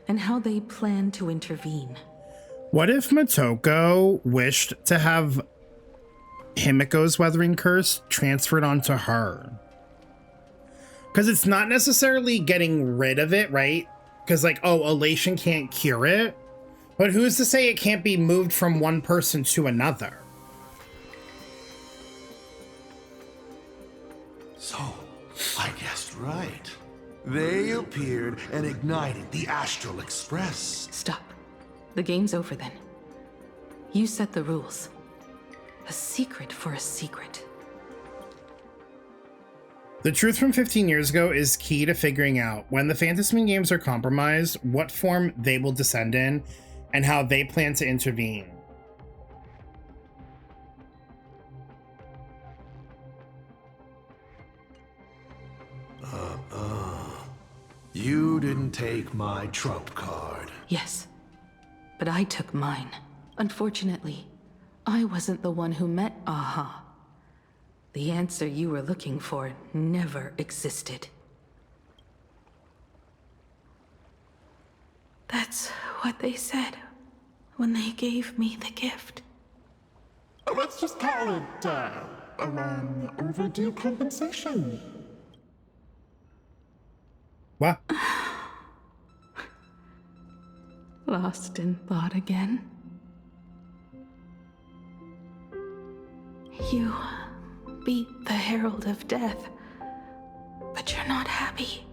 and how they plan to intervene. What if Motoko wished to have Himeko's weathering curse transferred onto her? Because it's not necessarily getting rid of it, right? Because like, oh, elation can't cure it, but who's to say it can't be moved from one person to another? So, I guessed right. They appeared and ignited the Astral Express. Stop. The game's over then. You set the rules. A secret for a secret. The truth from 15 years ago is key to figuring out when the Phantas Moon games are compromised, what form they will descend in, and how they plan to intervene. You didn't take my trump card. Yes, but I took mine. Unfortunately, I wasn't the one who met Aha. The answer you were looking for never existed. That's what they said when they gave me the gift. Let's just call it, a long overdue compensation. What? Lost in thought again? You beat the Herald of Death, but you're not happy.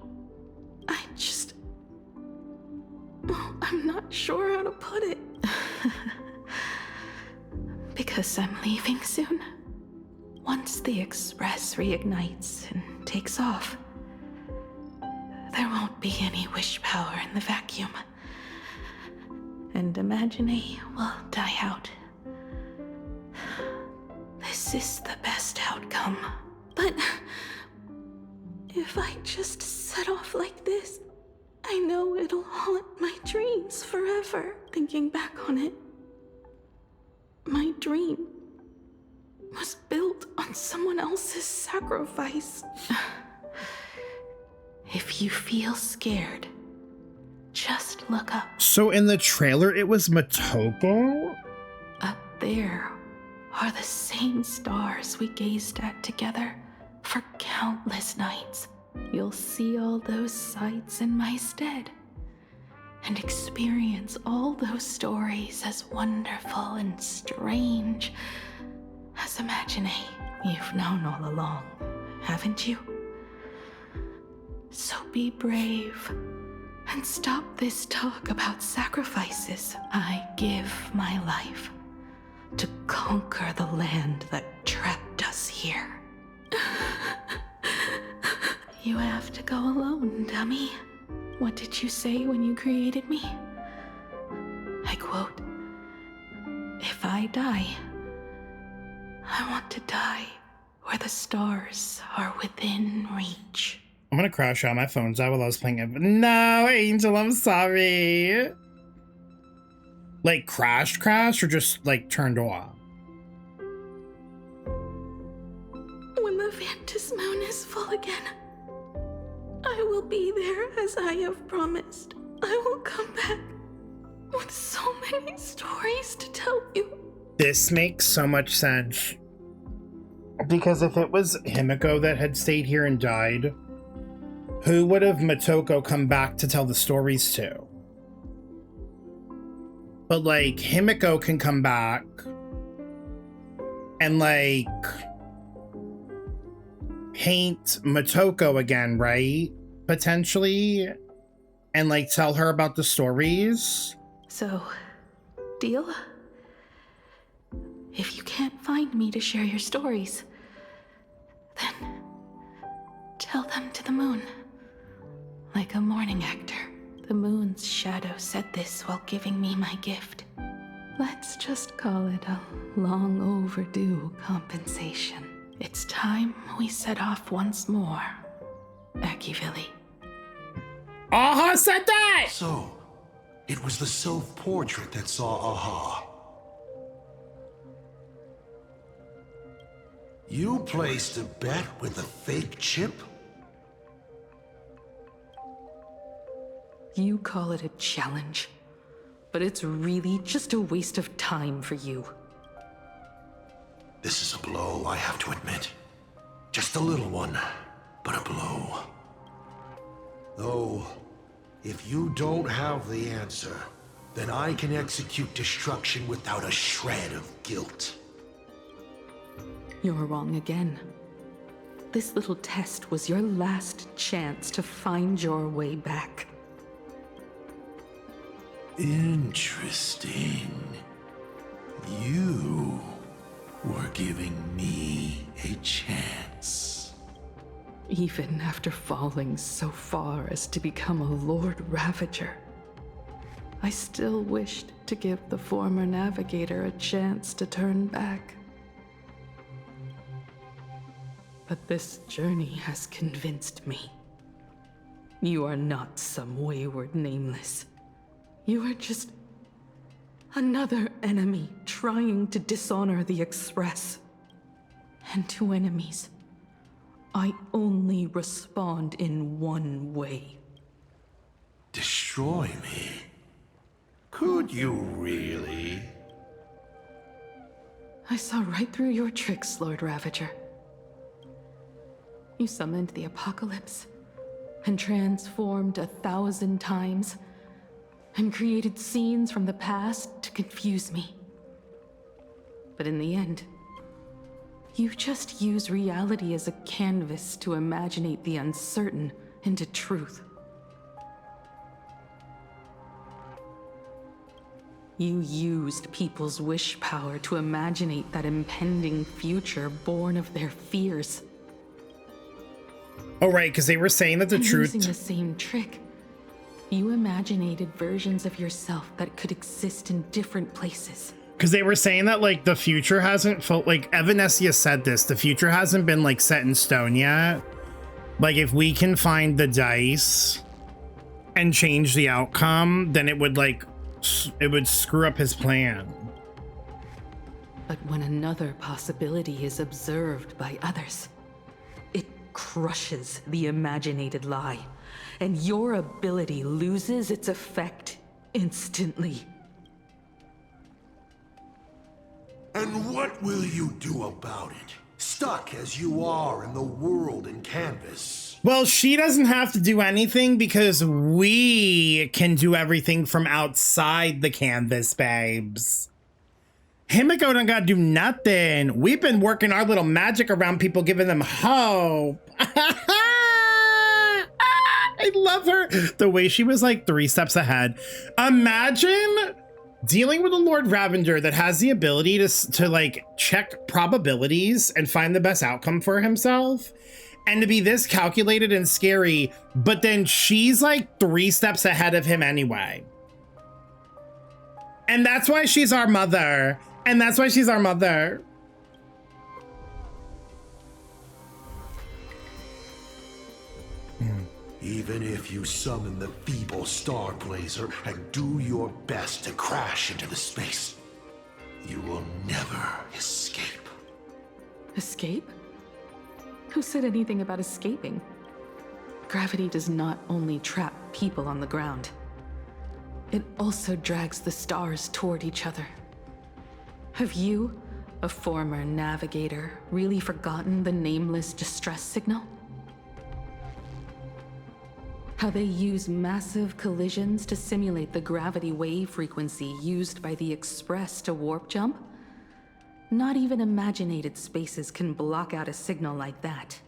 I'm not sure how to put it. Because I'm leaving soon. Once the Express reignites and takes off, there won't be any wish power in the vacuum. And Imagine will die out. This is the best outcome. But if I just set off like this, I know it'll haunt my dreams forever, thinking back on it. My dream was built on someone else's sacrifice. If you feel scared, just look up. So in the trailer, it was Motoko? Up there are the same stars we gazed at together for countless nights. You'll see all those sights in my stead and experience all those stories as wonderful and strange as Imagine you've known all along, haven't you? So be brave and stop this talk about sacrifices. I give my life to conquer the land that trapped us here. You have to go alone, dummy. What did you say when you created me? I quote, "If I die, I want to die where the stars are within reach." I'm gonna crash out. My phone's out while I was playing it. No, Angel, I'm sorry. Like crashed, or just like turned off? When the Phantas Moon is full again, I will be there as I have promised. I will come back with so many stories to tell you. This makes so much sense. Because if it was Himeko that had stayed here and died, who would have Motoko come back to tell the stories to? But like, Himeko can come back and like paint Motoko again, right? Potentially. And like tell her about the stories. So, deal? If you can't find me to share your stories, then tell them to the moon. Like a mourning actor, the moon's shadow said this while giving me my gift. Let's just call it a long overdue compensation. It's time we set off once more, Akivili. Aha said that! So, it was the self-portrait that saw Aha. You placed a bet with a fake chip? You call it a challenge, but it's really just a waste of time for you. This is a blow, I have to admit. Just a little one, but a blow. Though, if you don't have the answer, then I can execute destruction without a shred of guilt. You're wrong again. This little test was your last chance to find your way back. Interesting. You were giving me a chance. Even after falling so far as to become a Lord Ravager, I still wished to give the former navigator a chance to turn back. But this journey has convinced me. You are not some wayward nameless. You are just another enemy trying to dishonor the Express. And to enemies, I only respond in one way. Destroy me? Could you really? I saw right through your tricks, Lord Ravager. You summoned the apocalypse, and transformed 1,000 times, and created scenes from the past to confuse me. But in the end, you just use reality as a canvas to imaginate the uncertain into truth. You used people's wish power to imaginate that impending future born of their fears. Oh, right, because they were saying that the truth... Using the same trick, you imaginated versions of yourself that could exist in different places. Because they were saying that, like, the future hasn't felt like Evanescia said this. The future hasn't been, like, set in stone yet. Like, if we can find the dice and change the outcome, then it would, like, it would screw up his plan. But when another possibility is observed by others, it crushes the imaginated lie, and your ability loses its effect instantly. And what will you do about it? Stuck as you are in the world in canvas. Well, she doesn't have to do anything because we can do everything from outside the canvas, babes. Himeko don't gotta do nothing. We've been working our little magic around people, giving them hope. I love her. The way she was like 3 steps ahead. Imagine dealing with a Lord Ravager that has the ability to like check probabilities and find the best outcome for himself, and to be this calculated and scary, but then she's like 3 steps ahead of him anyway. And that's why she's our mother. And that's why she's our mother. Even if you summon the feeble Star Blazer and do your best to crash into the space, you will never escape. Escape? Who said anything about escaping? Gravity does not only trap people on the ground, it also drags the stars toward each other. Have you, a former navigator, really forgotten the nameless distress signal? How they use massive collisions to simulate the gravity wave frequency used by the Express to warp jump? Not even imaginated spaces can block out a signal like that.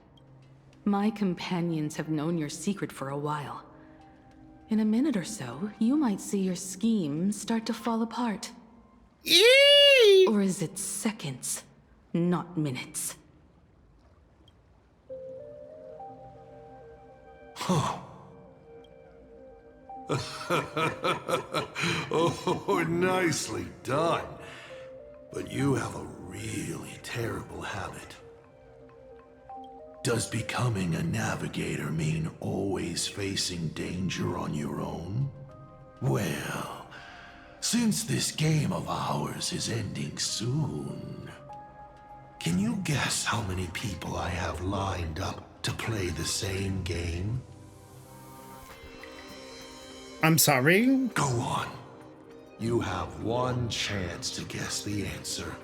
My companions have known your secret for a while. In a minute or so, you might see your scheme start to fall apart. Or is it seconds, not minutes? Huh. Oh, nicely done. But you have a really terrible habit. Does becoming a navigator mean always facing danger on your own? Well, since this game of ours is ending soon, Can you guess how many people I have lined up to play the same game? I'm sorry? Go on. You have one chance to guess the answer.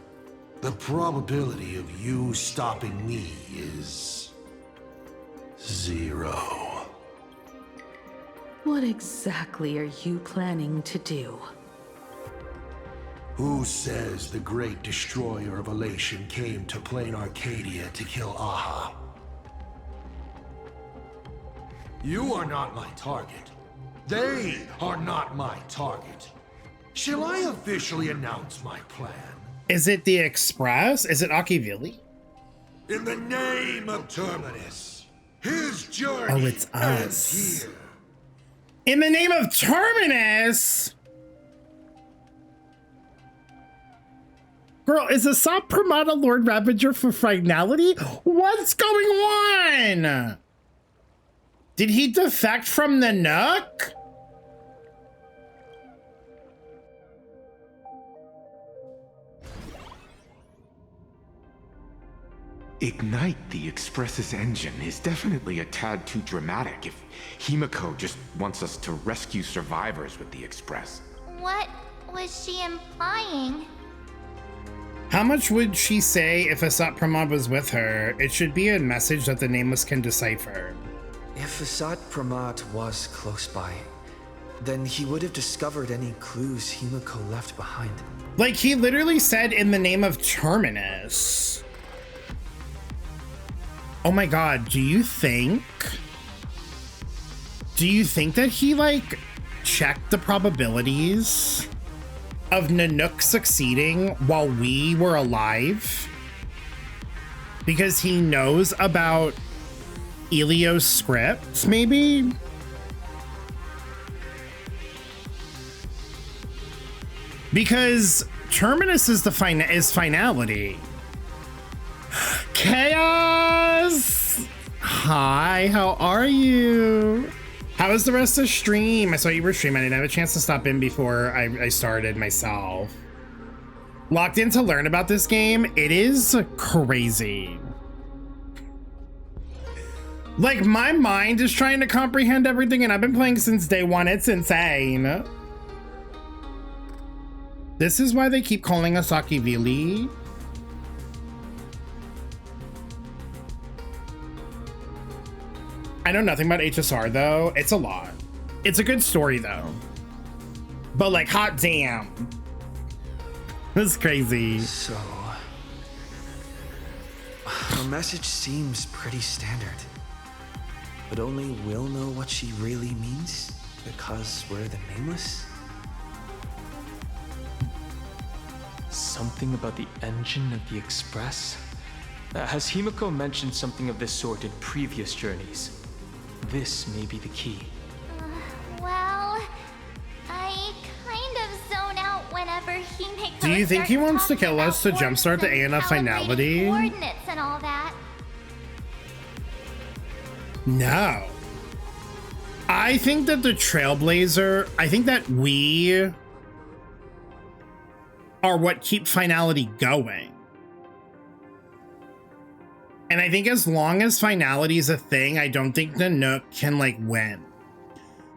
The probability of you stopping me is 0. What exactly are you planning to do? Who says the great destroyer of Elation came to plain Arcadia to kill Aha? You are not my target. They are not my target. Shall I officially announce my plan? Is it the Express? Is it Akivili? In the name of Terminus, his journey Oh, it's ends us. here. In the name of Terminus? Girl, is Asap Pramada Lord Ravager for finality? What's going on? Did he defect from the Nook? Ignite the Express's engine is definitely a tad too dramatic if Himeko just wants us to rescue survivors with the Express. What was she implying? How much would she say if Asap Pramad was with her? It should be a message that the Nameless can decipher. If Asat Pramad was close by, then he would have discovered any clues Himeko left behind. Like, he literally said in the name of Terminus. Oh my god, do you think that he, like, checked the probabilities of Nanook succeeding while we were alive? Because he knows about Elio's script, maybe? Because Terminus is finality. Chaos! Hi, how are you? How was the rest of the stream? I saw you were streaming. I didn't have a chance to stop in before I started myself. Locked in to learn about this game. It is crazy. Like, my mind is trying to comprehend everything, and I've been playing since day one. It's insane. This is why they keep calling us Akivili. I know nothing about HSR though. It's a lot. It's a good story though. But like, hot damn. That's crazy. So, her message seems pretty standard. But only we'll know what she really means because we're the Nameless? Something about the engine of the Express? Has Himeko mentioned something of this sort in previous journeys? This may be the key. Well, I kind of zone out whenever Himeko Do you think he starts wants to talking kill us to about jumpstart the warps and ANF finality? calibrating coordinates and all that. No. I think that the Trailblazer, I think that we are what keep finality going. And I think as long as finality is a thing, I don't think the Nook can like win.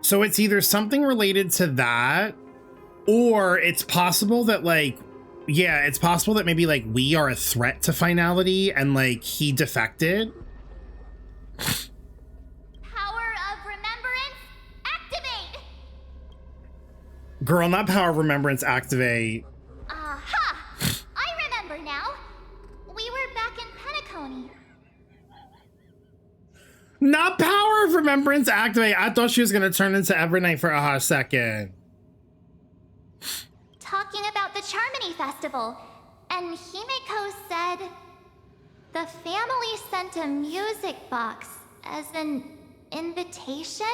So it's either something related to that, or it's possible that like, yeah, it's possible that maybe like we are a threat to finality and like he defected. Power of remembrance, activate! Girl, not power of remembrance, activate. Aha! I remember now. We were back in Penacony. Not power of remembrance, activate. I thought she was gonna turn into Evernight for a hot second. Talking about the Charmony Festival, and Himeko said the family sent a music box as an invitation,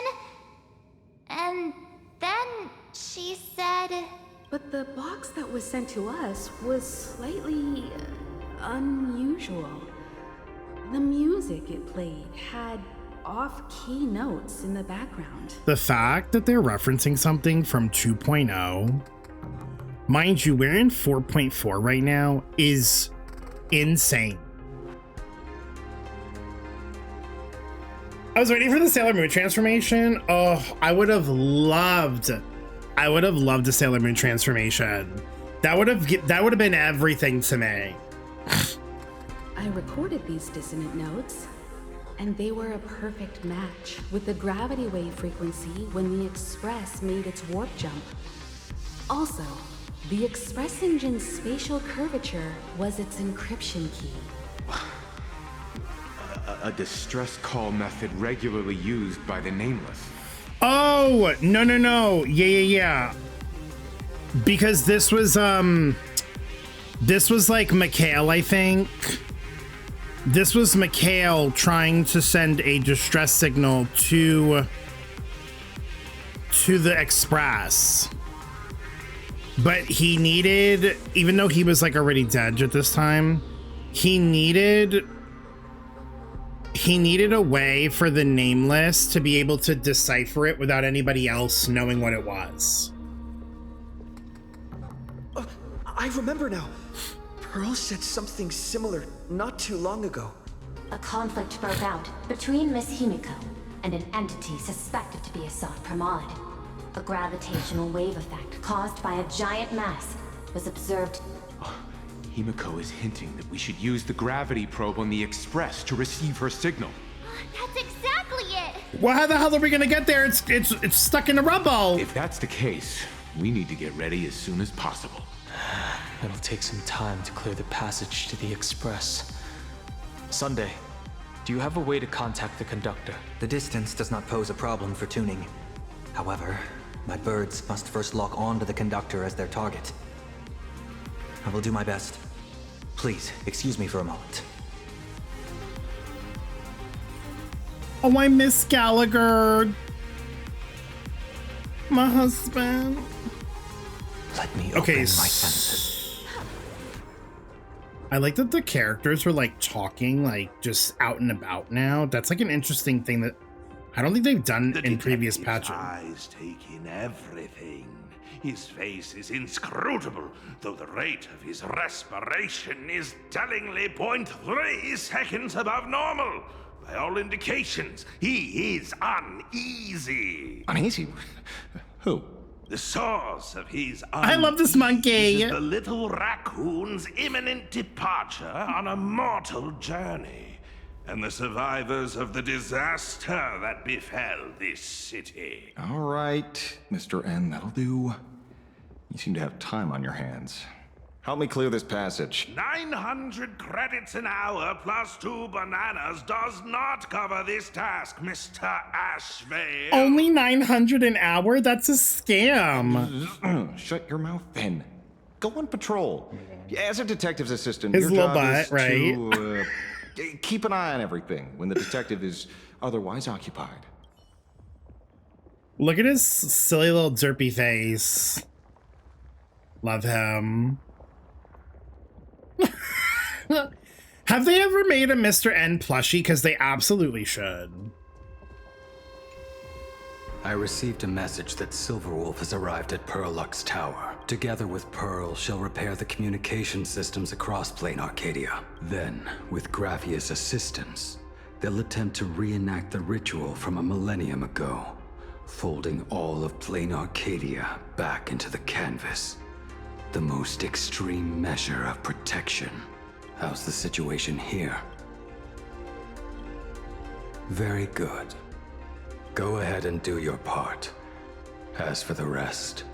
and then she said... But the box that was sent to us was slightly unusual. The music it played had off-key notes in the background. The fact that they're referencing something from 2.0, mind you, we're in 4.4 right now, is insane. I was waiting for the Sailor Moon transformation. Oh, I would have loved a Sailor Moon transformation. That would have been everything to me. I recorded these dissonant notes, and they were a perfect match with the gravity wave frequency when the Express made its warp jump. Also, the Express engine's spatial curvature was its encryption key. A distress call method regularly used by the Nameless. Oh, no. Yeah. Because this was like Mikhail, I think. This was Mikhail trying to send a distress signal to the Express. But he needed, even though he was like already dead at this time, he needed a way for the Nameless to be able to decipher it without anybody else knowing what it was. I remember now. Pearl said something similar not too long ago. A conflict broke out between Miss Himeko and an entity suspected to be a Sot Pramod. A gravitational wave effect caused by a giant mass was observed. Himeko is hinting that we should use the gravity probe on the Express to receive her signal. That's exactly it! Well, how the hell are we gonna get there? It's stuck in the rubble. If that's the case, we need to get ready as soon as possible. It'll take some time to clear the passage to the Express. Sunday, do you have a way to contact the conductor? The distance does not pose a problem for tuning. However, my birds must first lock on to the conductor as their target. I will do my best. Please, excuse me for a moment. Oh, I miss Gallagher. My husband. Let me open my senses. I like that the characters were like talking like just out and about now. That's like an interesting thing that I don't think they've done in previous patches. Eyes take in everything. His face is inscrutable, though the rate of his respiration is tellingly 0.3 seconds above normal. By all indications, he is uneasy. Uneasy? Who? The source of his I love this monkey. is the little raccoon's imminent departure on a mortal journey, and the survivors of the disaster that befell this city. All right, Mr. N, that'll do. You seem to have time on your hands. Help me clear this passage. 900 credits an hour plus 2 bananas does not cover this task, Mr. Ashvale. Only 900 an hour? That's a scam. Shut your mouth then. Go on patrol. As a detective's assistant, His your little job butt, is right? to keep an eye on everything when the detective is otherwise occupied. Look at his silly little derpy face. Love him. Have they ever made a Mr. N plushie? Because they absolutely should. I received a message that Silverwolf has arrived at Pearlux Tower. Together with Pearl, she'll repair the communication systems across Plain Arcadia. Then, with Graffia's assistance, they'll attempt to reenact the ritual from a millennium ago, folding all of Plain Arcadia back into the canvas. The most extreme measure of protection. How's the situation here? Very good. Go ahead and do your part. As for the rest,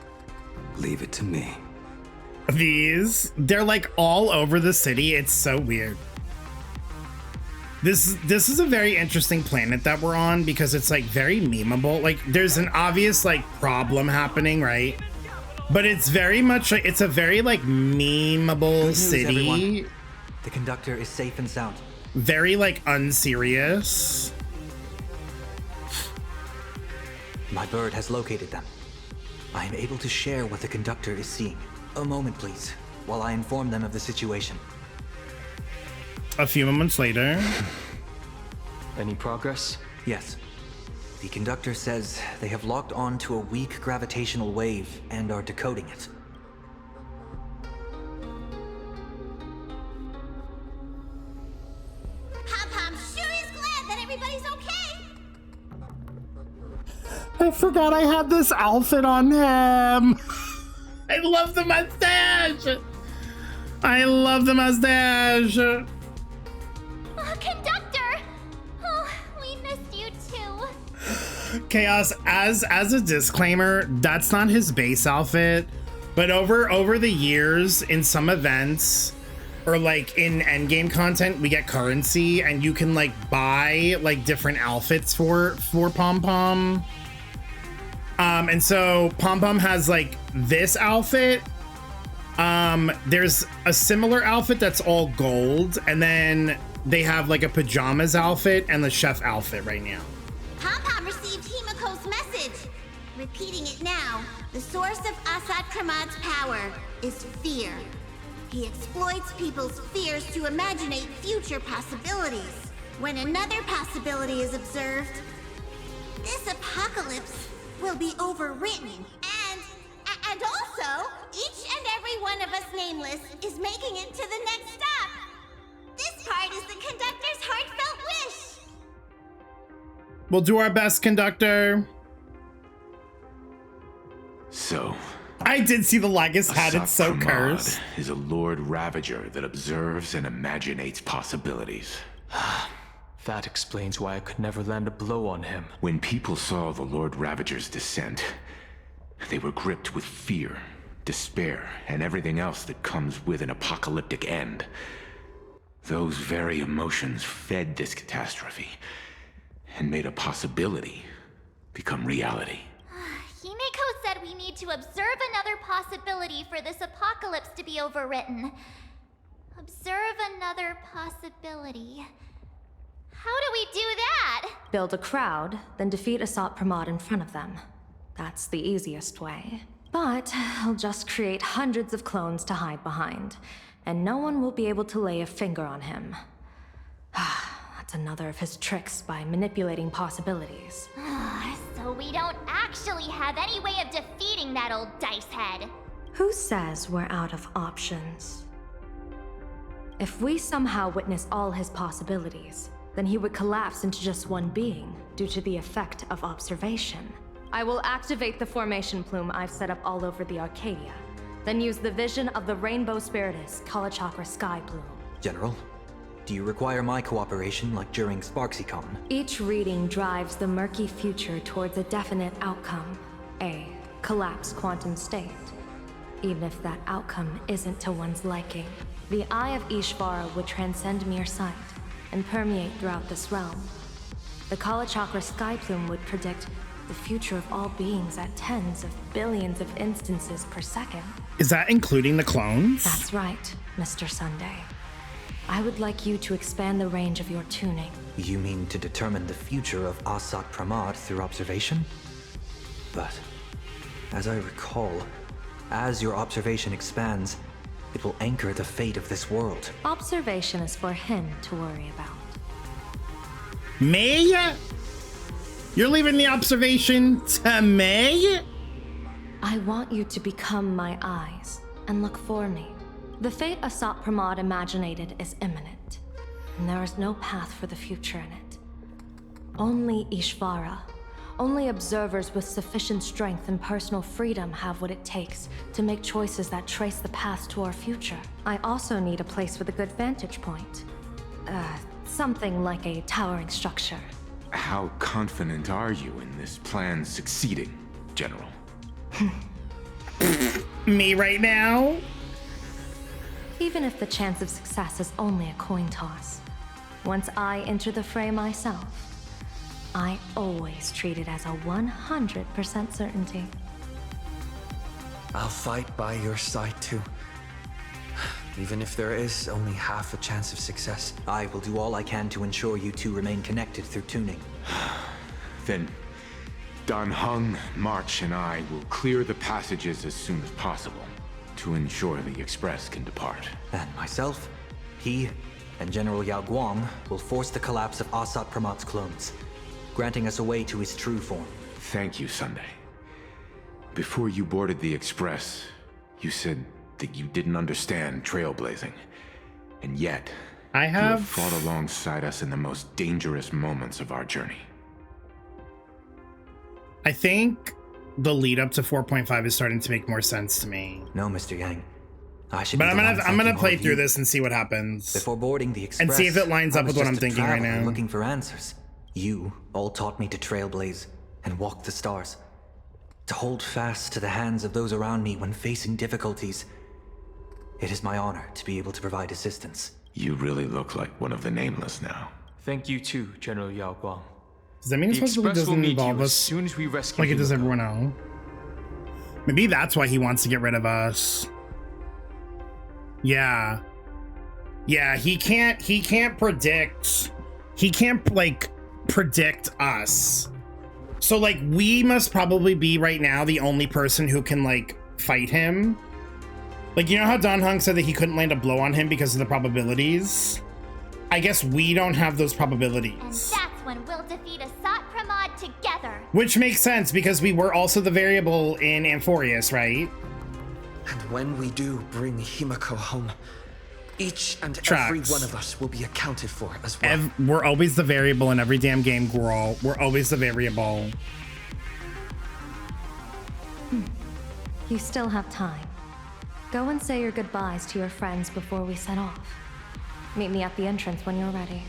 leave it to me. They're like all over the city. It's so weird. This is a very interesting planet that we're on because it's like very memeable. Like there's an obvious like problem happening, right? But it's very much like, it's a very like memeable city. Everyone. The conductor is safe and sound. Very like unserious. My bird has located them. I am able to share what the conductor is seeing. A moment, please, while I inform them of the situation. A few moments later. Any progress? Yes. The conductor says they have locked on to a weak gravitational wave and are decoding it. everybody's okay. I forgot I had this outfit on him. I love the mustache. I love the mustache. Conductor! Oh, we missed you too. Chaos, as a disclaimer, that's not his base outfit, but over the years in some events or like in endgame content, we get currency and you can like buy like different outfits for Pom Pom. And so Pom Pom has like this outfit. There's a similar outfit that's all gold, and then they have like a pajamas outfit and the chef outfit right now. Pom-Pom received Himeko's message. Repeating it now, the source of Assad Kramad's power is fear. He exploits people's fears to imaginate future possibilities. When another possibility is observed, this apocalypse will be overwritten. And also, each and every one of us nameless is making it to the next stop. This part is the conductor's heartfelt wish. We'll do our best, conductor. So, I did see the Lagus hat. It's so Assad cursed. is a Lord Ravager that observes and imaginates possibilities. That explains why I could never land a blow on him. When people saw the Lord Ravager's descent, they were gripped with fear, despair, and everything else that comes with an apocalyptic end. Those very emotions fed this catastrophe and made a possibility become reality. Himeko said we need to observe another possibility for this apocalypse to be overwritten. Observe another possibility. How do we do that? Build a crowd, then defeat Asat Pramod in front of them. That's the easiest way. But I'll just create hundreds of clones to hide behind, and no one will be able to lay a finger on him. That's another of his tricks by manipulating possibilities. So we don't actually have any way of defeating that old dice head. Who says we're out of options? If we somehow witness all his possibilities, then he would collapse into just one being due to the effect of observation. I will activate the formation plume I've set up all over the Arcadia, then use the vision of the Rainbow Spiritus Kalachakra Sky Plume. General, do you require my cooperation like during SparksyCon? Each reading drives the murky future towards a definite outcome, a collapsed quantum state, even if that outcome isn't to one's liking. The Eye of Ishvara would transcend mere sight and permeate throughout this realm. The Kalachakra Sky Plume would predict the future of all beings at tens of billions of instances per second. Is that including the clones? That's right, Mr. Sunday. I would like you to expand the range of your tuning. You mean to determine the future of Assad Pramod through observation? But, as I recall, as your observation expands, it will anchor the fate of this world. Observation is for him to worry about. Me? You're leaving the observation to me? I want you to become my eyes and look for me. The fate Assad Pramod imaginated is imminent, and there is no path for the future in it. Only Ishvara, only observers with sufficient strength and personal freedom have what it takes to make choices that trace the path to our future. I also need a place with a good vantage point. Something like a towering structure. How confident are you in this plan succeeding, General? Me right now? Even if the chance of success is only a coin toss, once I enter the fray myself, I always treat it as a 100% certainty. I'll fight by your side too. Even if there is only half a chance of success. I will do all I can to ensure you two remain connected through tuning. Then, Dan Heng, March, and I will clear the passages as soon as possible to ensure the Express can depart. And myself, he, and General Yao Guang will force the collapse of Assad Pramod's clones, granting us a way to his true form. Thank you, Sunday. Before you boarded the Express, you said that you didn't understand trailblazing. And yet, I You have have fought alongside us in the most dangerous moments of our journey. I think the lead up to 4.5 is starting to make more sense to me. No, Mr. Yang. I should But be I'm the one gonna thanking play all of through you. this and see what happens. Before boarding the express, and see if it lines I up was with what I'm just a thinking right traveler now. looking for answers. You all taught me to trailblaze and walk the stars. To hold fast to the hands of those around me when facing difficulties. It is my honor to be able to provide assistance. You really look like one of the Nameless now. Thank you too, General Yao Guang. Does that mean it The supposedly Express will doesn't meet involve you us as soon as we rescue like it does Himeko. everyone else? Maybe that's why he wants to get rid of us. Yeah. Yeah, he can't predict. He can't like predict us. So like we must probably be right now the only person who can like fight him. Like, you know how Don Hung said that he couldn't land a blow on him because of the probabilities? I guess we don't have those probabilities. And that's when we'll defeat Asat Pramod together. Which makes sense because we were also the variable in Amphorius, right? And when we do bring Himeko home, each and Tracks. every one of us will be accounted for as well. We're always the variable in every damn game, girl. We're always the variable. You still have time. Go and say your goodbyes to your friends before we set off. Meet me at the entrance when you're ready.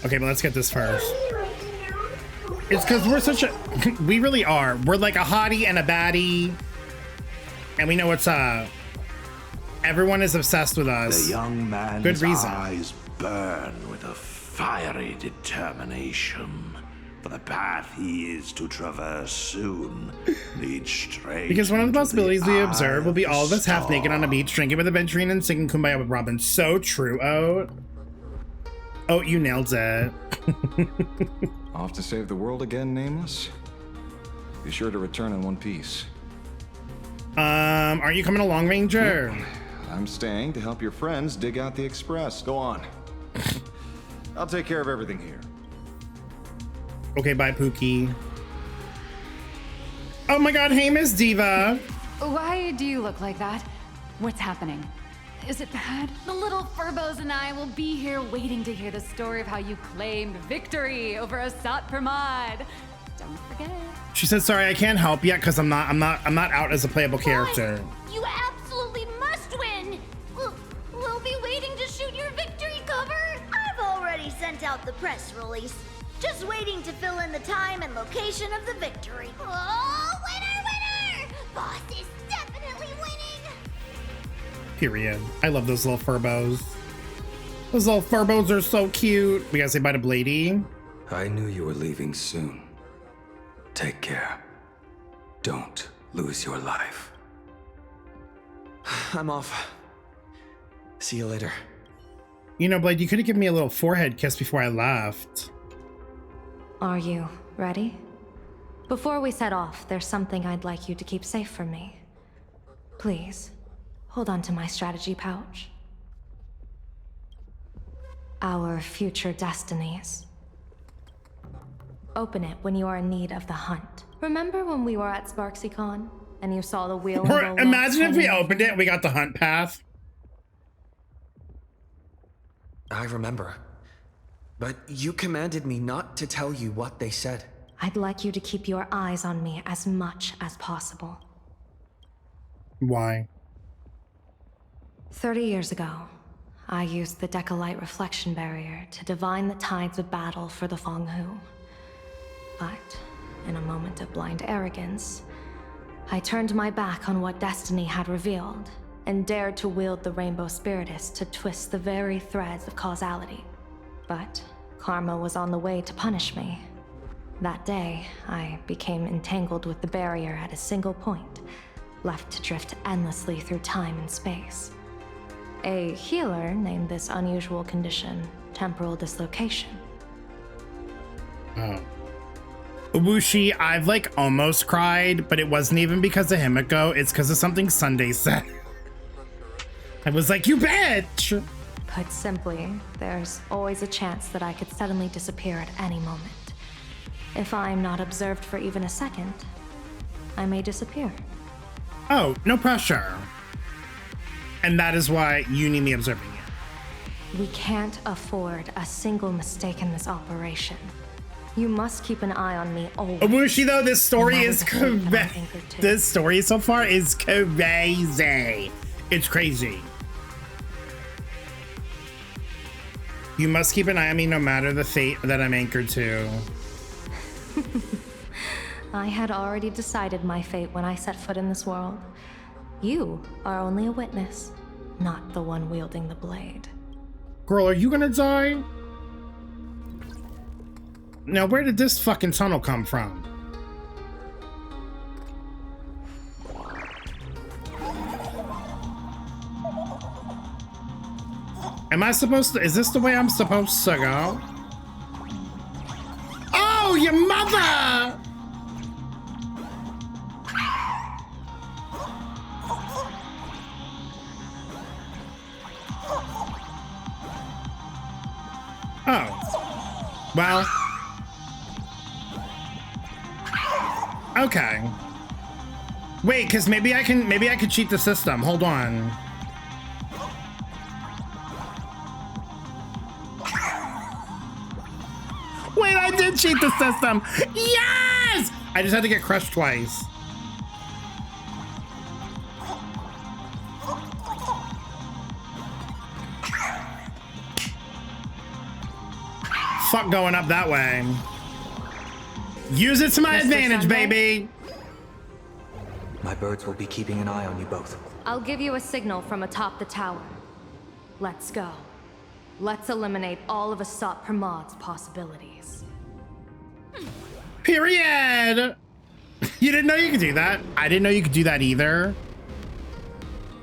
Okay, but let's get this first. It's because we're such a... we really are. We're like a hottie and a baddie. And we know what's up. Everyone is obsessed with us. The young man's Good reason. eyes burn with a fiery determination. For the path he is to traverse soon leads straight. Because one of the into possibilities we eye observe will be of all of us the half naked on a beach, drinking with Aventurine and singing Kumbaya with Robin. So true, Oat. Oh, you nailed it. Off to save the world again, Nameless? Be sure to return in one piece. Are you coming along, Ranger? Yep. I'm staying to help your friends dig out the express. Go on. I'll take care of everything here. Okay, bye, Pookie. Oh my god, hey, Miss Diva. Why do you look like that? What's happening? Is it bad? The little Furbos and I will be here waiting to hear the story of how you claimed victory over Asat Pramod. Don't forget. She said, sorry, I can't help yet because I'm not out as a playable character. You absolutely must win! We'll be waiting to shoot your victory cover! I've already sent out the press release. Just waiting to fill in the time and location of the victory. Oh, winner, winner! Boss is definitely winning! Period. I love those little Furbos. Those little Furbos are so cute. We gotta say bye to Blady. I knew you were leaving soon. Take care. Don't lose your life. I'm off. See you later. You know, Blade, you could have given me a little forehead kiss before I left. Are you ready? Before we set off, there's something I'd like you to keep safe from me. Please, hold on to my strategy pouch. Our future destinies. Open it when you are in need of the hunt. Remember when we were at SparksyCon and you saw the wheel? Imagine if we opened it and we got the hunt path. I remember. But you commanded me not to tell you what they said. I'd like you to keep your eyes on me as much as possible. Why? 30 years ago, I used the Decalite reflection barrier to divine the tides of battle for the Fonghu. But, in a moment of blind arrogance, I turned my back on what destiny had revealed and dared to wield the Rainbow Spiritus to twist the very threads of causality. But karma was on the way to punish me. That day, I became entangled with the barrier at a single point, left to drift endlessly through time and space. A healer named this unusual condition temporal dislocation. Oh. Wushi, I've like almost cried, but it wasn't even because of Himeko, it's because of something Sunday said. I was like, you bitch! Put simply, there's always a chance that I could suddenly disappear at any moment. If I'm not observed for even a second, I may disappear. Oh, no pressure. And that is why you need me observing it. We can't afford a single mistake in this operation. You must keep an eye on me always. Abushi, though, this story No matter is the fate that I'm crazy. anchored to. This story so far is crazy. It's crazy. You must keep an eye on me no matter the fate that I'm anchored to. I had already decided my fate when I set foot in this world. You are only a witness, not the one wielding the blade. Girl, are you gonna die? Now, where did this fucking tunnel come from? Am I supposed to? Is this the way I'm supposed to go? Oh, your mother! Oh. Well. Okay. Wait, because maybe I could cheat the system. Hold on. Wait, I did cheat the system. Yes! I just had to get crushed twice. Fuck going up that way. Use it to my advantage, Sunday? baby. My birds will be keeping an eye on you both. I'll give you a signal from atop the tower. Let's go. Let's eliminate all of Asat Pramad's possibilities. Period. You didn't know you could do that? I didn't know you could do that either.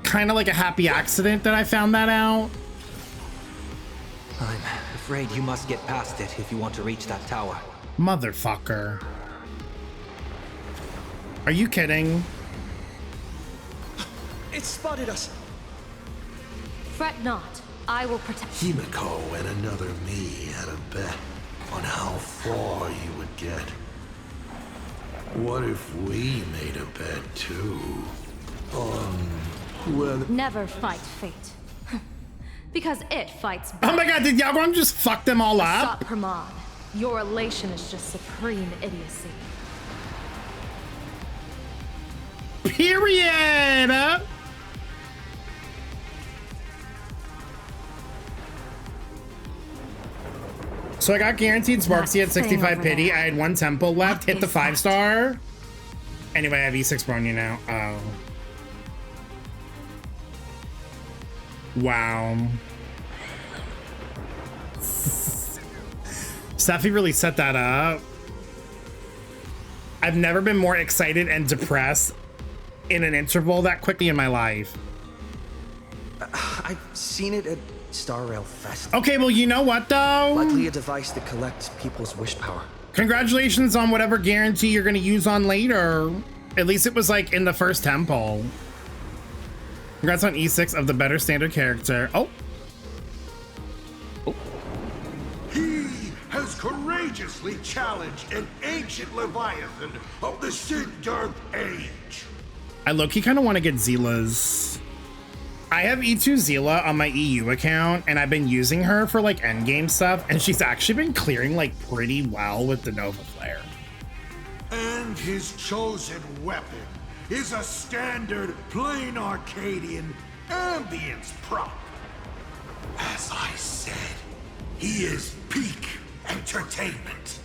Kind of like a happy accident that I found that out. I'm afraid you must get past it if you want to reach that tower. Motherfucker. Are you kidding? It spotted us. Fret not. I will protect. Himeko and another me had a bet on how far you would get. What if we made a bet too? On whether... Never fight fate. Because it fights back. Oh my god, did y'all want to just fuck them all up? Asat Pramad, your elation is just supreme idiocy. Period. So I got guaranteed Sparksy at 65 pity. I had one temple left. Hit the 5-star. Anyway, I have E6 Bronya now. Oh. Wow. Steffi really set that up. I've never been more excited and depressed in an interval that quickly in my life. I've seen it at Star Rail Fest. Okay, well, you know what, though? Likely a device that collects people's wish power. Congratulations on whatever guarantee you're going to use on later. At least it was, like, in the first temple. Congrats on E6 of the better standard character. Oh. He has courageously challenged an ancient Leviathan of the Sigdarth Age. I low-key kind of want to get Zila's. I have E2 Zila on my EU account, and I've been using her for, like, endgame stuff, and she's actually been clearing, like, pretty well with the Nova Flare. And his chosen weapon is a standard plain Arcadian ambience prop. As I said, he is peak entertainment.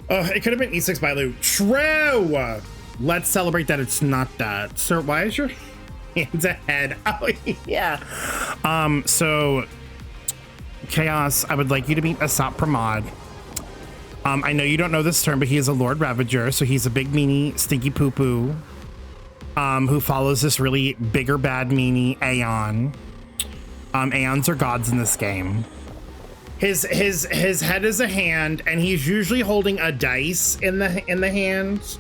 It could have been E6 by Lou. True! Let's celebrate that it's not that. Sir, why is your hands ahead? Oh, yeah. So, Chaos, I would like you to meet Asat Pramad. I know you don't know this term, but he is a Lord Ravager, so he's a big meanie stinky poo-poo who follows this really bigger bad meanie Aeon. Aeons are gods in this game. His head is a hand, and he's usually holding a dice in the hand,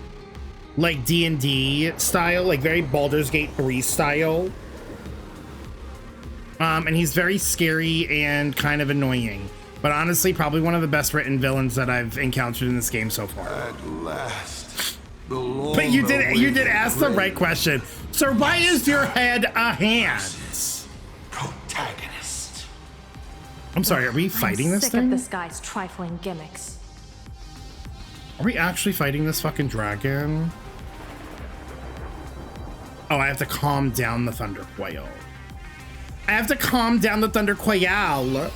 like D&D style, like very Baldur's Gate 3 style. And he's very scary and kind of annoying, but honestly, probably one of the best written villains that I've encountered in this game so far. At last, But you did ask the right question. So why is your head a hand? Protagonist. I'm sorry, are we fighting this sick thing? of this guy's trifling gimmicks. Are we actually fighting this fucking dragon? Oh, I have to calm down the Thunder Quail. I have to calm down the Thunder Quail.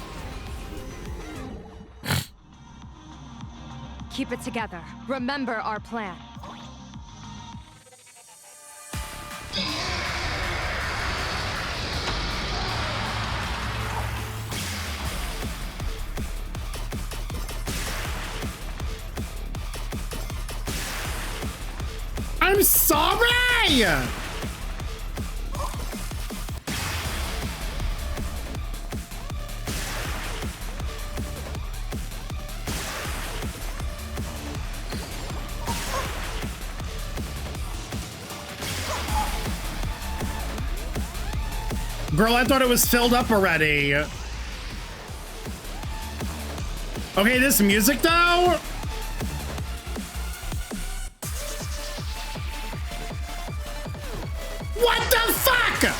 Keep it together. Remember our plan. I'm sorry! Girl, I thought it was filled up already. Okay, this music though? What the fuck?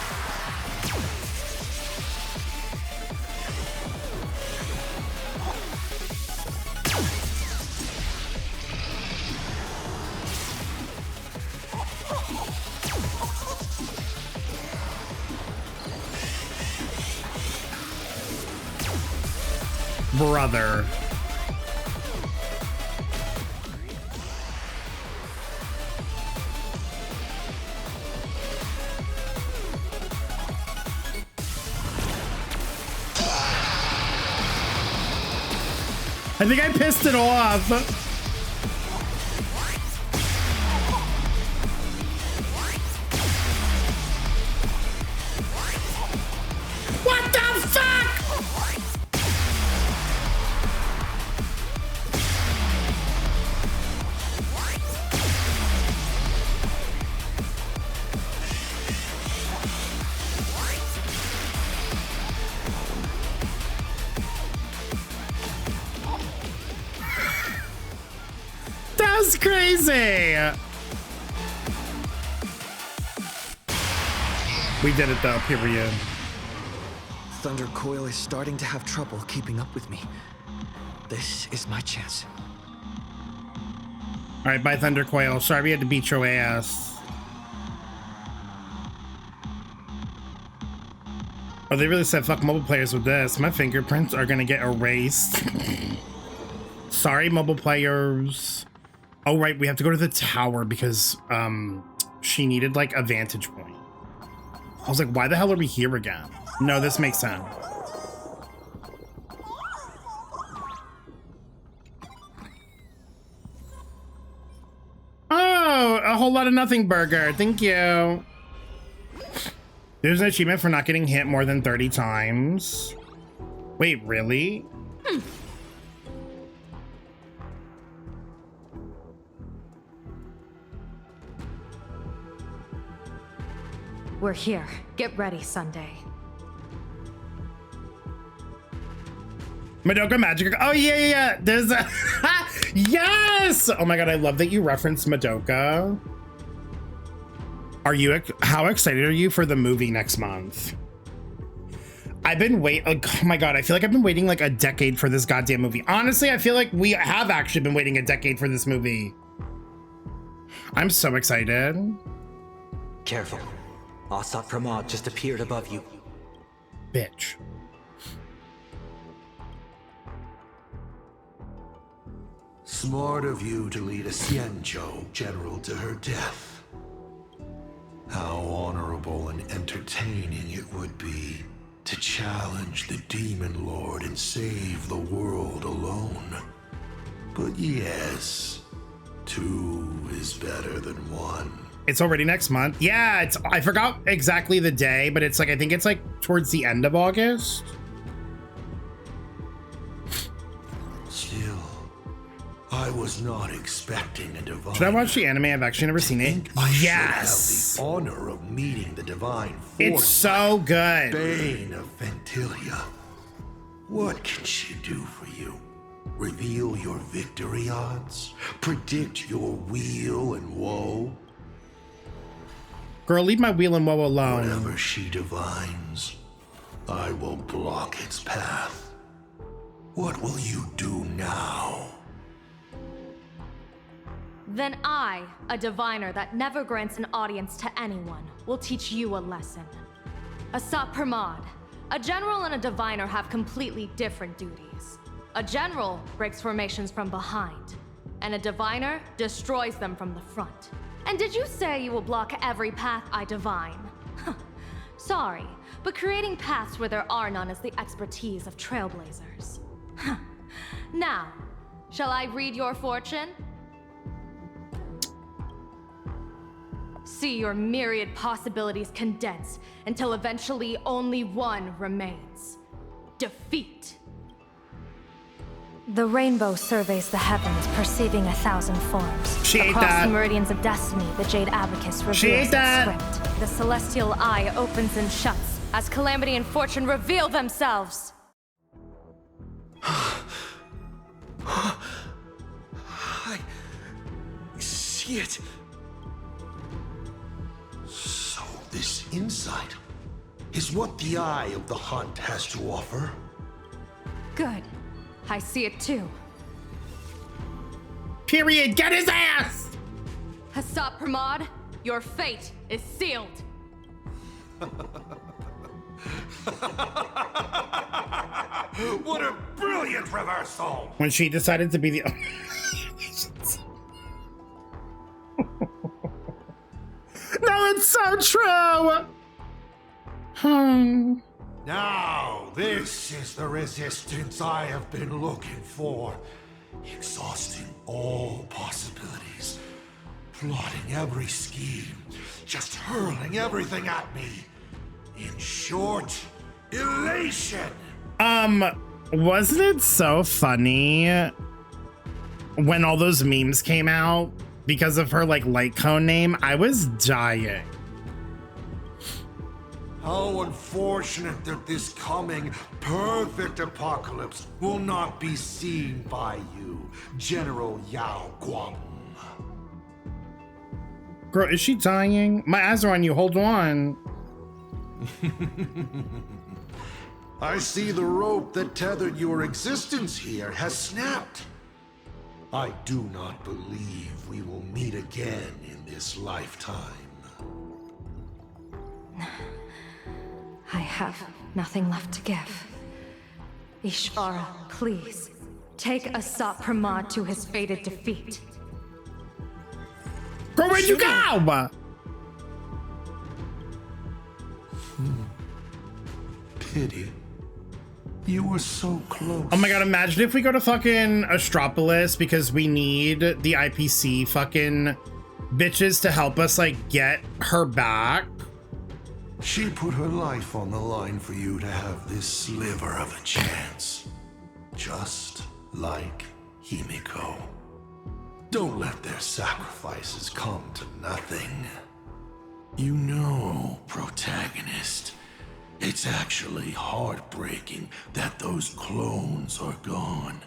Brother. I think I pissed it off. What the fuck? That was crazy. We did it though, period. Thunder Coil is starting to have trouble keeping up with me. This is my chance. All right, bye, Thunder Coil. Sorry we had to beat your ass. Oh, they really said fuck mobile players with this. My fingerprints are gonna get erased. Sorry, mobile players. Oh, right, we have to go to the tower because she needed like a vantage point. I was like, why the hell are we here again? No, this makes sense. Oh, a whole lot of nothing burger. Thank you. There's an achievement for not getting hit more than 30 times. Wait, really? We're here. Get ready, Sunday. Madoka Magic. Oh, yeah. There's a... Yes! Oh my god, I love that you referenced Madoka. How excited are you for the movie next month? I've been oh my god, I feel like I've been waiting like a decade for this goddamn movie. Honestly, I feel like we have actually been waiting a decade for this movie. I'm so excited. Careful. Asat Pramod just appeared above you. Bitch. Smart of you to lead a Xianzhou general to her death. How honorable and entertaining it would be to challenge the Demon Lord and save the world alone. But yes, 2 is better than 1. It's already next month. Yeah, I forgot exactly the day, but it's like, I think it's like towards the end of August. Still, I was not expecting a divine. Should I watch the anime? I've actually never seen it. Yes. Have the honor of meeting the divine force. It's so good. Bane of Ventilia. What can she do for you? Reveal your victory odds? Predict your weal and woe? Girl, leave my wheel and woe alone. Whatever she divines, I will block its path. What will you do now? Then I, a diviner that never grants an audience to anyone, will teach you a lesson. Asat Pramod, a general and a diviner have completely different duties. A general breaks formations from behind, and a diviner destroys them from the front. And did you say you will block every path I divine? Sorry, but creating paths where there are none is the expertise of trailblazers. Now, shall I read your fortune? See your myriad possibilities condensed until eventually only one remains. Defeat. The rainbow surveys the heavens, perceiving 1,000 forms. She ate Across that. the meridians of destiny, the jade abacus reveals She ate its that. script. The celestial eye opens and shuts as calamity and fortune reveal themselves. I see it. So this insight is what the eye of the hunt has to offer. Good. I see it too. Period. Get his ass! Asat Pramod, your fate is sealed. What a brilliant reversal! When she decided to be the... No, it's so true! Now, this is the resistance I have been looking for. Exhausting all possibilities. Plotting every scheme. Just hurling everything at me. In short, elation! Wasn't it so funny when all those memes came out because of her, like, light cone name? I was dying. How unfortunate that this coming perfect apocalypse will not be seen by you, General Yao Guang. Girl, is she dying? My eyes are on you. Hold on. I see the rope that tethered your existence here has snapped. I do not believe we will meet again in this lifetime. I have nothing left to give. Ishvara, please, take Asat Pramod to his fated defeat. Girl, where'd you go? Pity. You were so close. Oh my god, imagine if we go to fucking Astropolis because we need the IPC fucking bitches to help us, like, get her back. She put her life on the line for you to have this sliver of a chance. Just like Himeko. Don't let their sacrifices come to nothing. You know, protagonist, it's actually heartbreaking that those clones are gone.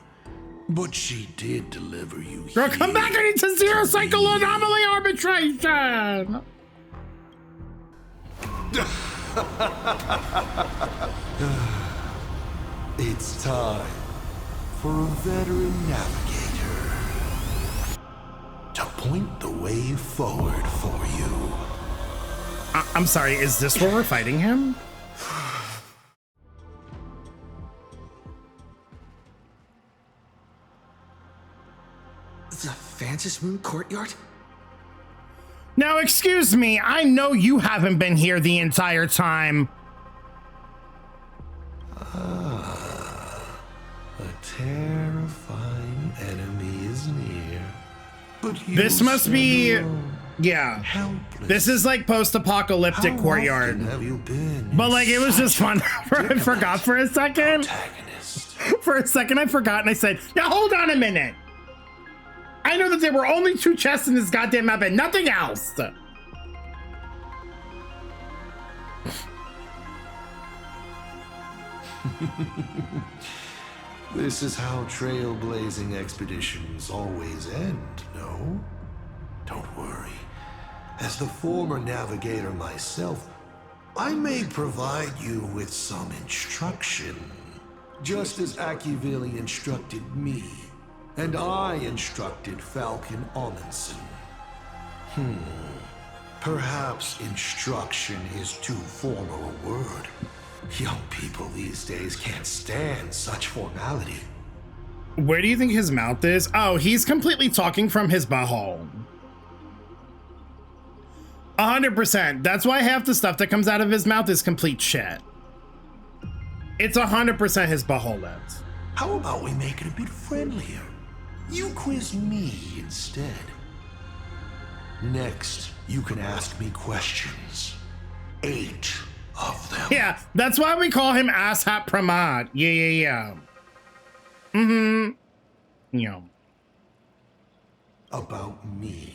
But she did deliver you here. Girl, come back! I need to zero cycle anomaly arbitration! It's time for a veteran navigator to point the way forward for you. I'm sorry, is this where we're fighting him? The Vantage Moon Courtyard? Now, excuse me, I know you haven't been here the entire time. A terrifying enemy is near. But This must be, yeah. This is like post-apocalyptic How courtyard. often have you been But like, it was just fun. I forgot for a second. For a second, I forgot and I said, now hold on a minute. I know that there were only 2 chests in this goddamn map and nothing else. This is how trailblazing expeditions always end, no? Don't worry. As the former navigator myself, I may provide you with some instruction. Just as Akivili instructed me, and I instructed Falcon Amundsen. Perhaps instruction is too formal a word. Young people these days can't stand such formality. Where do you think his mouth is? Oh, he's completely talking from his butthole. 100%. That's why half the stuff that comes out of his mouth is complete shit. It's 100% his butthole lips. How about we make it a bit friendlier? You quiz me instead. Next, you can ask me questions. 8 of them. Yeah, that's why we call him Asshat Pramod. Yeah. Yeah. About me.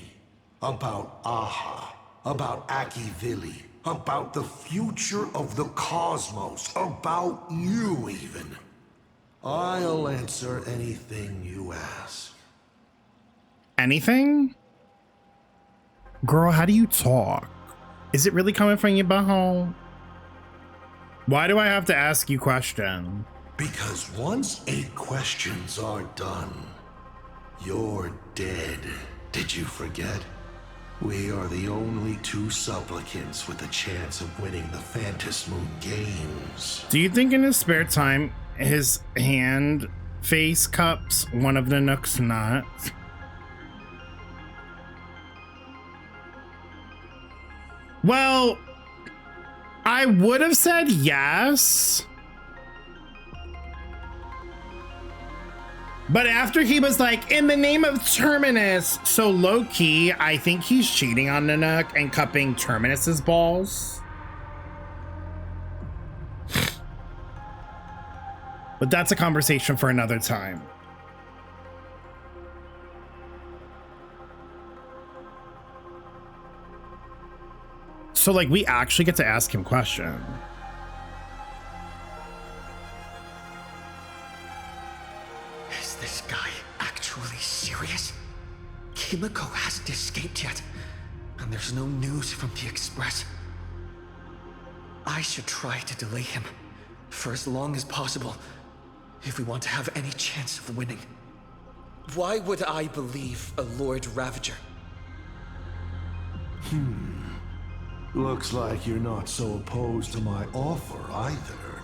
About Aha. About Akivili. About the future of the cosmos. About you, even. I'll answer anything you ask. Anything? Girl, how do you talk? Is it really coming from your butthole? Why do I have to ask you questions? Because once 8 questions are done, you're dead. Did you forget? We are the only 2 supplicants with a chance of winning the Phantasm Moon Games. Do you think in his spare time, his hand face cups one of the Nook's nuts? Well, I would have said yes. But after he was like, in the name of Terminus, so low-key, I think he's cheating on Nanook and cupping Terminus's balls. But that's a conversation for another time. So, like, we actually get to ask him questions. Is this guy actually serious? Himeko hasn't escaped yet, and there's no news from the Express. I should try to delay him for as long as possible if we want to have any chance of winning. Why would I believe a Lord Ravager? Looks like you're not so opposed to my offer either.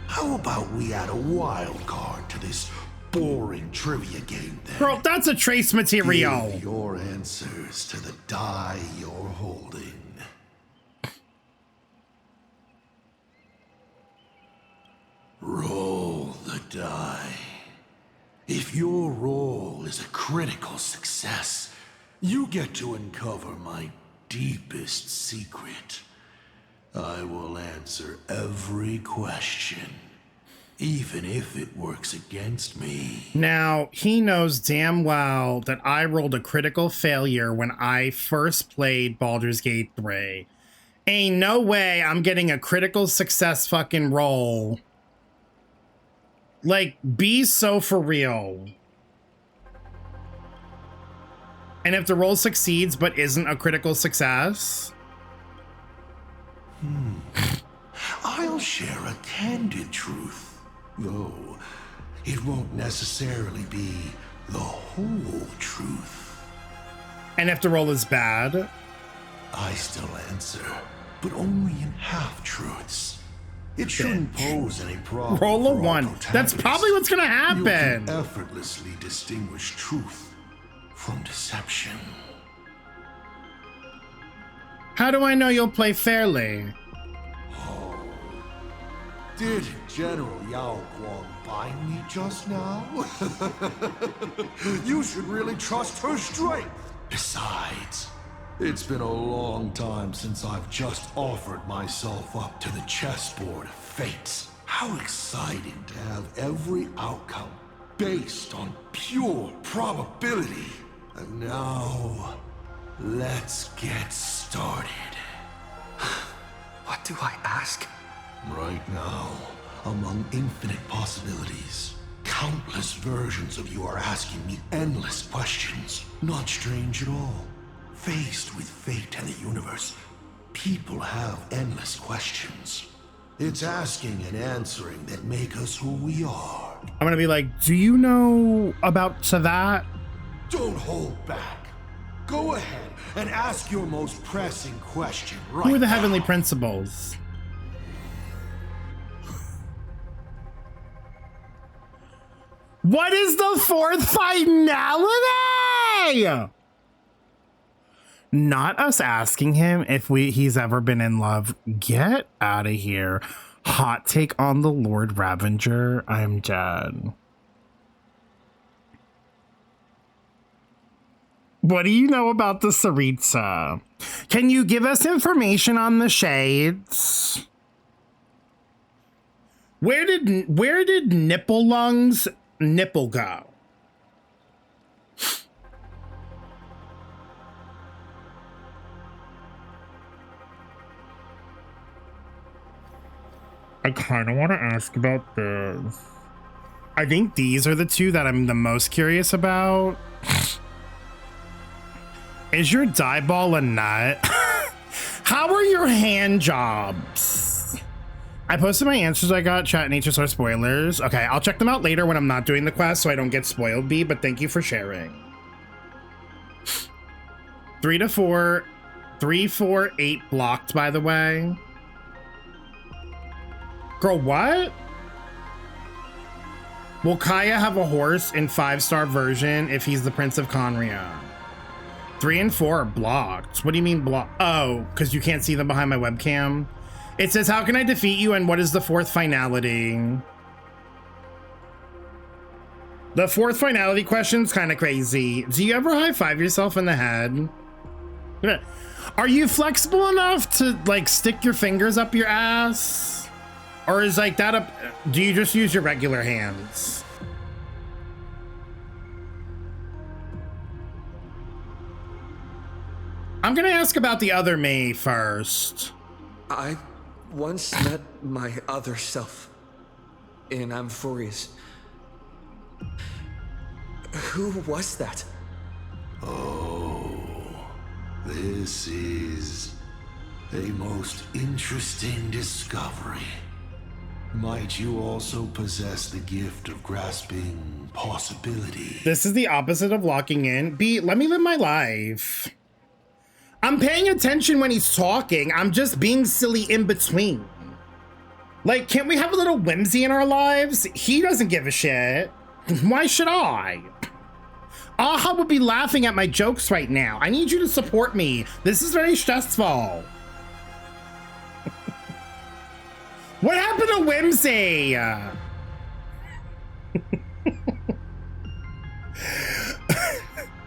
How about we add a wild card to this boring trivia game then? Bro, that's a trace material. Give your answers to the die you're holding. Roll the die. If your roll is a critical success, you get to uncover my deepest secret. I will answer every question, even if it works against me. Now, he knows damn well that I rolled a critical failure when I first played Baldur's Gate 3. Ain't no way I'm getting a critical success fucking roll. Like, be so for real. And if the roll succeeds but isn't a critical success? I'll share a candid truth, though it won't necessarily be the whole truth. And if the roll is bad? I still answer, but only in half-truths. It shouldn't pose any problem. Roll a 1. That's probably what's gonna happen. You can effortlessly distinguish truth from deception. How do I know you'll play fairly? Oh. Did General Yao Guang bind me just now? You should really trust her strength. Besides, it's been a long time since I've just offered myself up to the chessboard of fates. How exciting to have every outcome based on pure probability. And now, let's get started. What do I ask? Right now, among infinite possibilities, Countless versions of you are asking me endless questions. Not strange at all. Faced with fate and the universe, people have endless questions. It's asking and answering that make us who we are. I'm gonna be like, do you know about that? Don't hold back. Go ahead and ask your most pressing question right Who are the now. heavenly principles? What is the fourth finality? Not us asking him if he's ever been in love. Get out of here. Hot take on the Lord Ravenger. I'm dead. What do you know about the Saritsa? Can you give us information on the shades? Where did Nipple Lungs nipple go? I kind of want to ask about this. I think these are the two that I'm the most curious about. Is your dye ball a nut? How are your hand jobs? I posted my answers I got, chat and HSR spoilers. Okay, I'll check them out later when I'm not doing the quest so I don't get spoiled, B, but thank you for sharing. 3 to 4, 3, 4, 8 blocked, by the way. Girl, what? Will Kaya have a horse in 5-star version if he's the Prince of Conria? 3 and 4 are blocked. What do you mean blocked? Oh, because you can't see them behind my webcam. It says, how can I defeat you and what is the fourth finality? The fourth finality question's kind of crazy. Do you ever high-five yourself in the head? Are you flexible enough to like stick your fingers up your ass? Or is like that up? Do you just use your regular hands? I'm gonna ask about the other May first. I once met my other self in Amphorius. Who was that? Oh, this is a most interesting discovery. Might you also possess the gift of grasping possibility? This is the opposite of locking in. B, let me live my life. I'm paying attention when he's talking. I'm just being silly in between. Like, can't we have a little whimsy in our lives? He doesn't give a shit. Why should I? Aha would be laughing at my jokes right now. I need you to support me. This is very stressful. What happened to whimsy?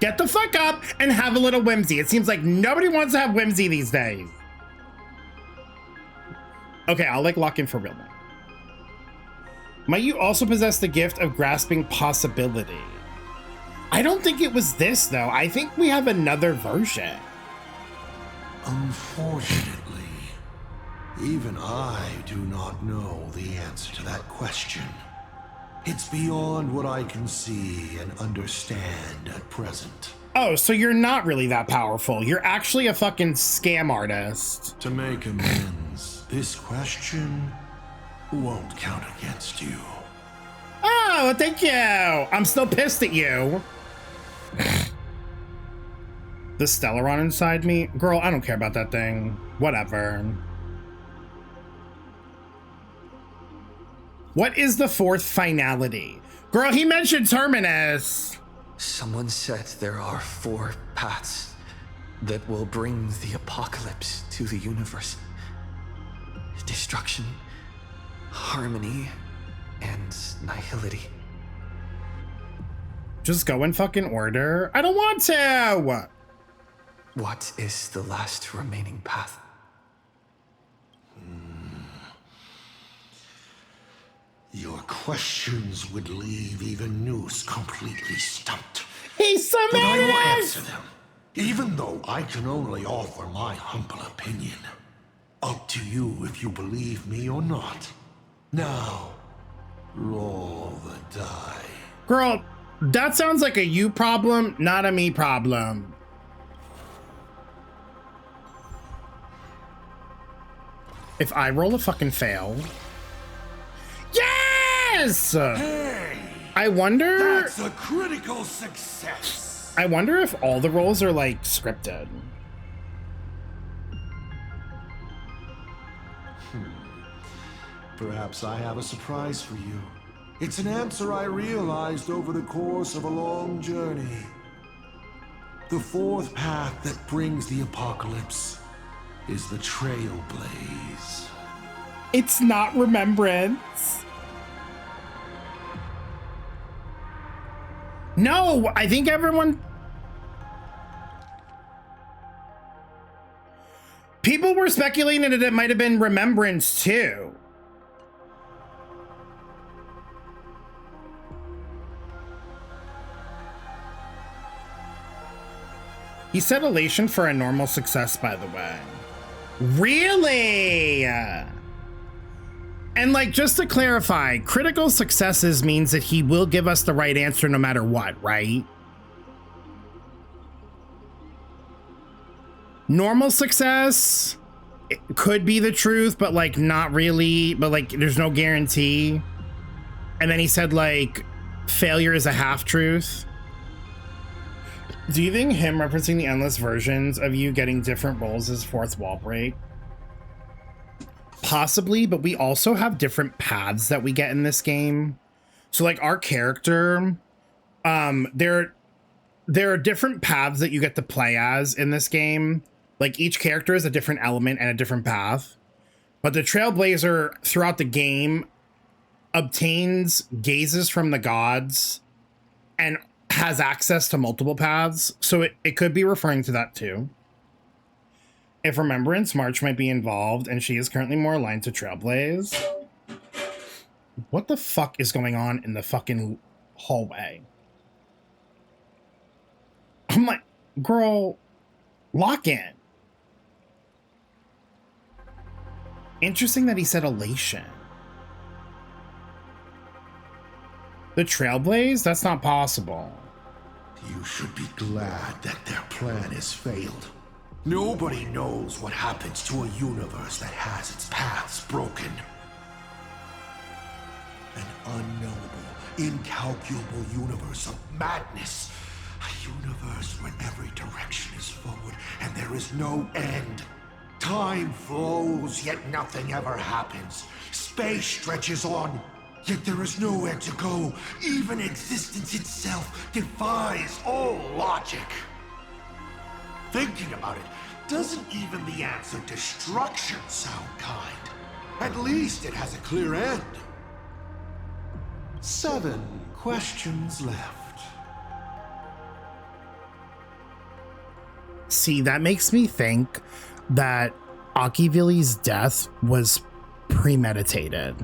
Get the fuck up and have a little whimsy. It seems like nobody wants to have whimsy these days. Okay, I'll like lock in for real now. Might you also possess the gift of grasping possibility? I don't think it was this though. I think we have another version. Unfortunately, even I do not know the answer to that question. It's beyond what I can see and understand at present. Oh, so you're not really that powerful. You're actually a fucking scam artist. To make amends, this question won't count against you. Oh, thank you. I'm still pissed at you. The Stellaron inside me? Girl, I don't care about that thing. Whatever. What is the fourth finality? Girl, he mentioned Terminus. Someone said there are 4 paths that will bring the apocalypse to the universe. Destruction, harmony, and nihility. Just go in fucking order. I don't want to. What is the last remaining path? Your questions would leave even Noose completely stumped. He's so But I will mad. answer them, even though I can only offer my humble opinion. Up to you if you believe me or not. Now, Roll the die. Girl, that sounds like a you problem, not a me problem. If I roll a fucking fail. Yes! Hey! I wonder. That's a critical success. I wonder if all the rolls are like scripted. Perhaps I have a surprise for you. It's an answer I realized over the course of a long journey. The fourth path that brings the apocalypse is the Trailblaze. It's not remembrance. No, I think everyone... People were speculating that it might have been remembrance too. He said elation for a normal success, by the way. Really? And like, just to clarify, critical successes means that he will give us the right answer no matter what, right? Normal success, it could be the truth, but like not really, but like there's no guarantee. And then he said like, failure is a half truth. Do you think him referencing the endless versions of you getting different roles is fourth wall break? Possibly, but we also have different paths that we get in this game. So like our character, there are different paths that you get to play as in this game. Like each character is a different element and a different path. But the Trailblazer throughout the game obtains gazes from the gods and has access to multiple paths, so it could be referring to that too. If Remembrance March might be involved and she is currently more aligned to Trailblaze. What the fuck is going on in the fucking hallway? I'm like, girl, lock in. Interesting that he said elation. The Trailblaze? That's not possible. You should be glad that their plan has failed. Nobody knows what happens to a universe that has its paths broken. An unknowable, incalculable universe of madness. A universe where every direction is forward and there is no end. Time flows, yet nothing ever happens. Space stretches on, yet there is nowhere to go. Even existence itself defies all logic. Thinking about it, doesn't even the answer destruction sound kind? At least it has a clear end. 7 questions left. See, that makes me think that Akivili's death was premeditated.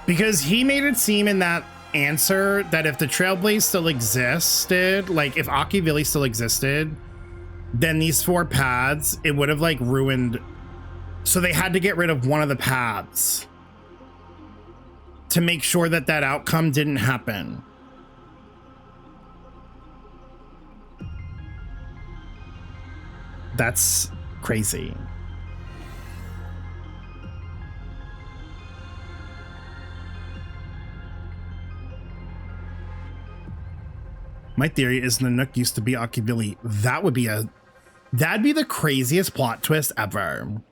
Because he made it seem in that answer that if the Trailblaze still existed, like if Akivili still existed, then these 4 paths, it would have like ruined. So they had to get rid of one of the paths to make sure that that outcome didn't happen. That's crazy. My theory is Nanook used to be Akivili. That'd be the craziest plot twist ever.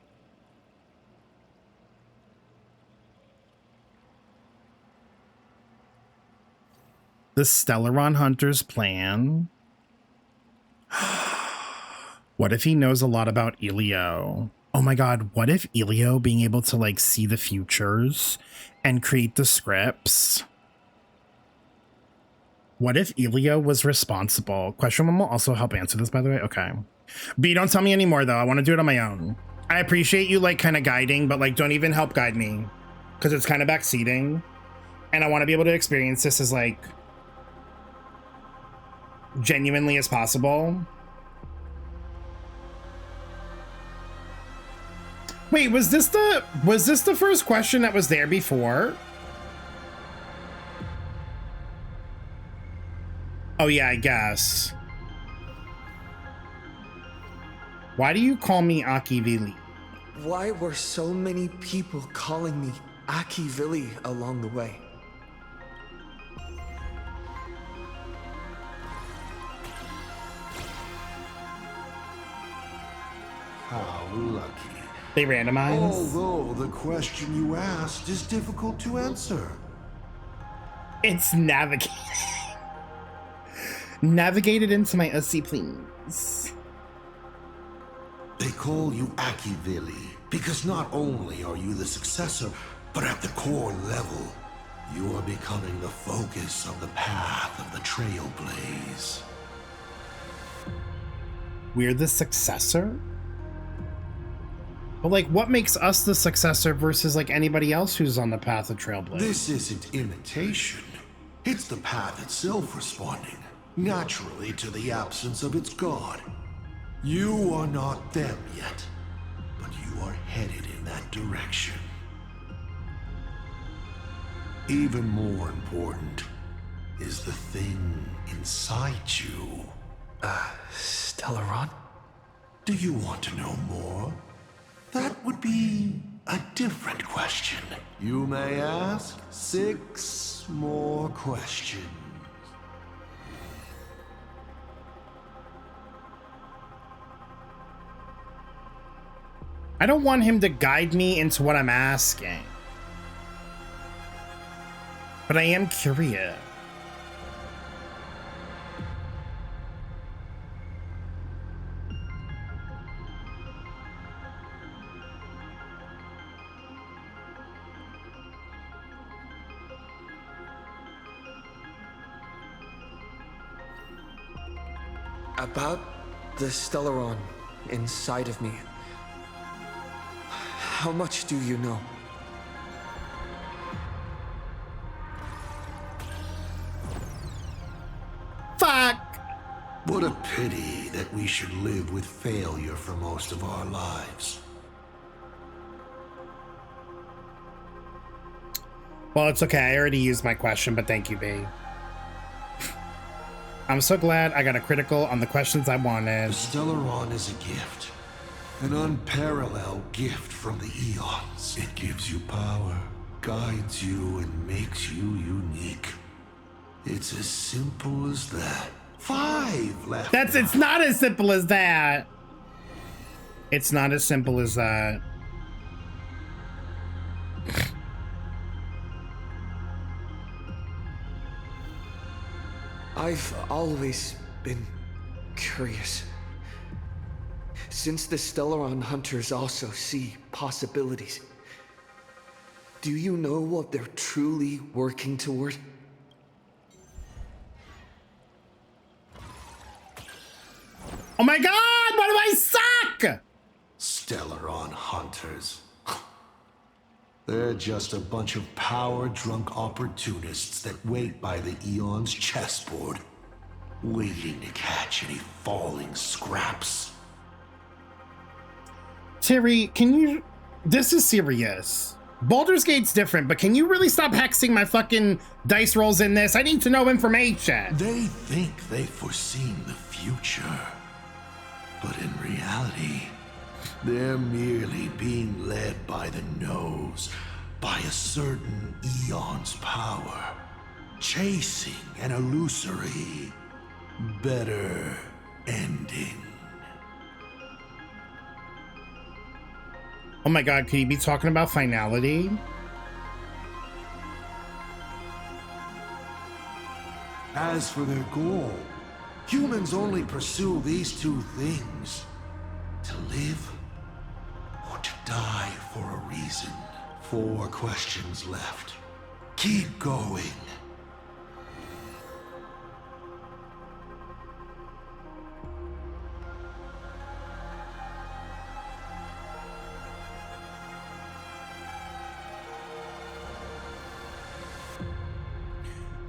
The Stellaron Hunter's plan. What if he knows a lot about Elio? Oh my god, what if Elio being able to like see the futures and create the scripts? What if Elio was responsible? Question one will also help answer this, by the way. Okay. B, don't tell me anymore though. I want to do it on my own. I appreciate you like kind of guiding, but like don't even help guide me because it's kind of backseating. And I want to be able to experience this as like genuinely as possible. Wait, was this the first question that was there before? Oh yeah, I guess. Why do you call me Akivili? Why were so many people calling me Akivili along the way? How lucky. They randomize? Although the question you asked is difficult to answer. It's navigated. Navigated into my UC, please. They call you Akivili because not only are you the successor, but at the core level, you are becoming the focus of the path of the Trailblaze. We're the successor? But like, what makes us the successor versus like anybody else who's on the path of Trailblaze? This isn't imitation. It's the path itself responding, naturally, to the absence of its god. You are not them yet, but you are headed in that direction. Even more important is the thing inside you. Stellaron? Do you want to know more? That would be a different question. You may ask 6 more questions. I don't want him to guide me into what I'm asking. But I am curious. About the Stellaron inside of me. How much do you know? Fuck! What a pity that we should live with failure for most of our lives. Well, it's okay. I already used my question, but thank you, babe. I'm so glad I got a critical on the questions I wanted. The Stellaron is a gift. An unparalleled gift from the eons. It gives you power, guides you, and makes you unique. It's as simple as that. 5 left. It's not as simple as that. It's not as simple as that. I've always been curious. Since the Stellaron hunters also see possibilities, do you know what they're truly working toward? Oh my god, why do I suck? Stellaron hunters. They're just a bunch of power-drunk opportunists that wait by the Eon's chessboard, waiting to catch any falling scraps. Terry, can you... This is serious. Baldur's Gate's different, but can you really stop hexing my fucking dice rolls in this? I need to know information. They think they've foreseen the future. But in reality, they're merely being led by the nose, by a certain Eon's power, chasing an illusory, better ending. Oh my god, could you be talking about finality? As for their goal, humans only pursue these 2 things: to live or to die for a reason. 4 questions left. Keep going.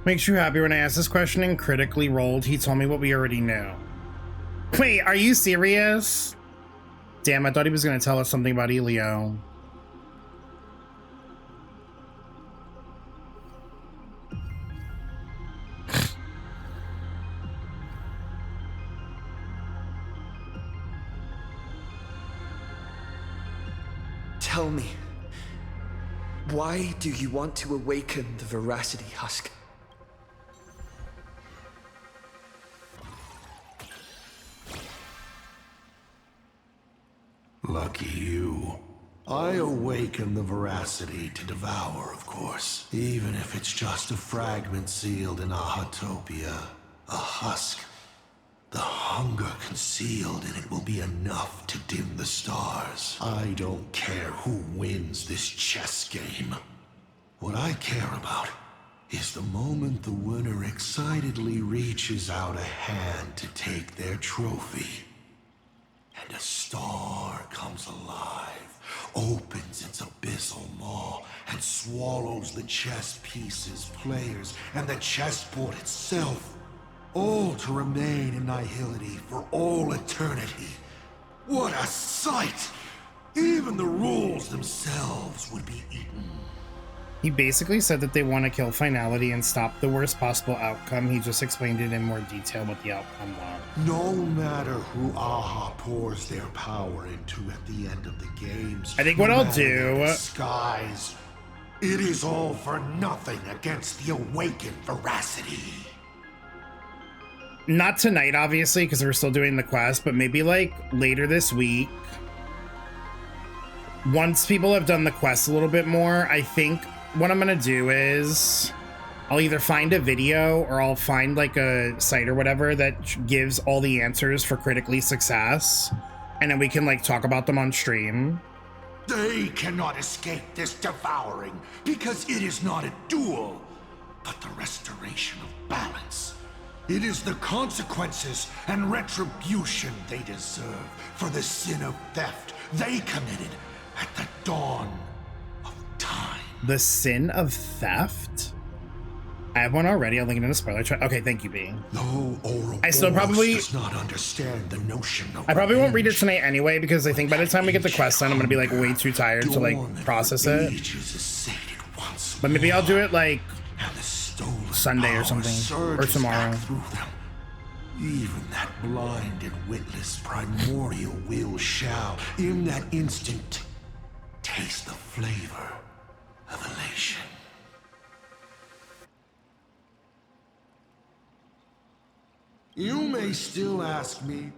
Makes you happy when I asked this question and critically rolled. He told me what we already knew. Wait, are you serious? Damn, I thought he was going to tell us something about Elio. Tell me, why do you want to awaken the Veracity Husk? Lucky you. I awaken the Veracity to devour, of course. Even if it's just a fragment sealed in a Hotopia, a husk. The hunger concealed in it will be enough to dim the stars. I don't care who wins this chess game. What I care about is the moment the winner excitedly reaches out a hand to take their trophy. And a star comes alive, opens its abyssal maw, and swallows the chess pieces, players, and the chessboard itself. All to remain in nihility for all eternity. What a sight! Even the rules themselves would be eaten. He basically said that they want to kill finality and stop the worst possible outcome. He just explained it in more detail what the outcome was. No matter who Aha pours their power into at the end of the games, I think what I'll do... Skies, it is all for nothing against the awakened Veracity. Not tonight, obviously, because we're still doing the quest, but maybe like later this week. Once people have done the quest a little bit more, I think what I'm gonna do is I'll either find a video or I'll find like a site or whatever that gives all the answers for critically success, and then we can like talk about them on stream. They cannot escape this devouring because it is not a duel, but the restoration of balance. It is the consequences and retribution they deserve for the sin of theft they committed at the dawn of time. The sin of theft? I have one already. I'll link it in a spoiler chat. Okay, thank you, B. No, I still probably does not understand the notion of I probably won't read it tonight anyway, because I think by the time we get the quest done, I'm gonna be like way too tired to like process it. But maybe I'll do it like Sunday or something, or tomorrow. Even that blind and witless primordial will shall, in that instant, taste the flavor of elation. You may still ask me.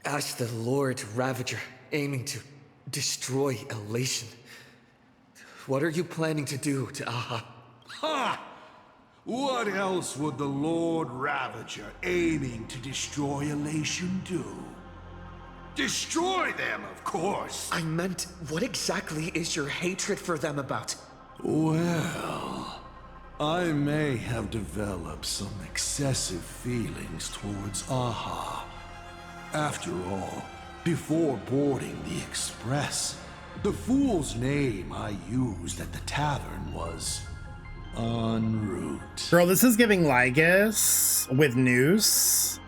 As the Lord Ravager, aiming to destroy Elation, what are you planning to do to Aha? Ha! What else would the Lord Ravager, aiming to destroy Elation, do? Destroy them, of course! I meant, what exactly is your hatred for them about? Well, I may have developed some excessive feelings towards Aha. After all, before boarding the Express, the fool's name I used at the tavern was En route. Girl, this is giving Lygus with Noose.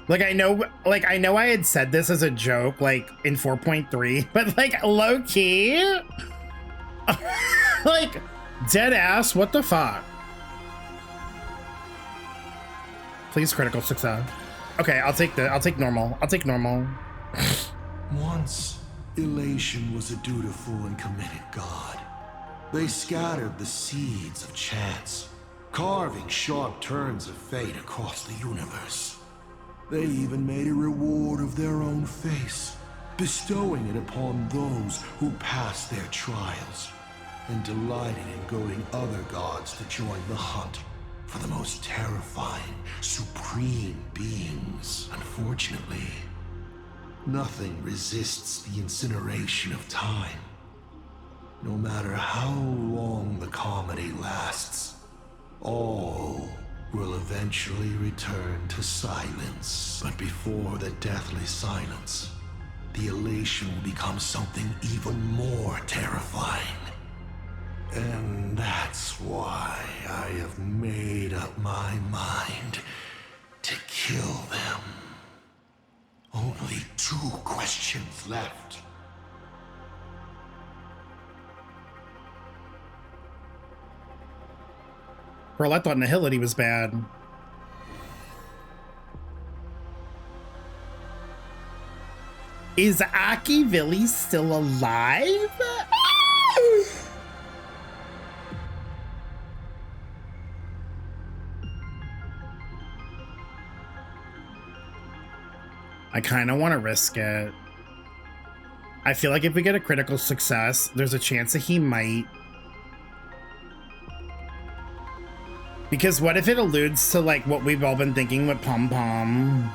Like I know I had said this as a joke, like in 4.3, but like low key, like dead ass. What the fuck? Please critical success. Okay, I'll take normal. I'll take normal. Once, Elation was a dutiful and committed god. They scattered the seeds of chance, carving sharp turns of fate across the universe. They even made a reward of their own face, bestowing it upon those who passed their trials, and delighted in goading other gods to join the hunt for the most terrifying, supreme beings. Unfortunately, nothing resists the incineration of time. No matter how long the comedy lasts, all will eventually return to silence. But before the deathly silence, the elation will become something even more terrifying. And that's why I have made up my mind to kill them. Only 2 questions left. Girl, I thought Nihility was bad. Is Akivilli still alive? I kind of want to risk it. I feel like if we get a critical success, there's a chance that he might. Because what if it alludes to like what we've all been thinking with Pom Pom?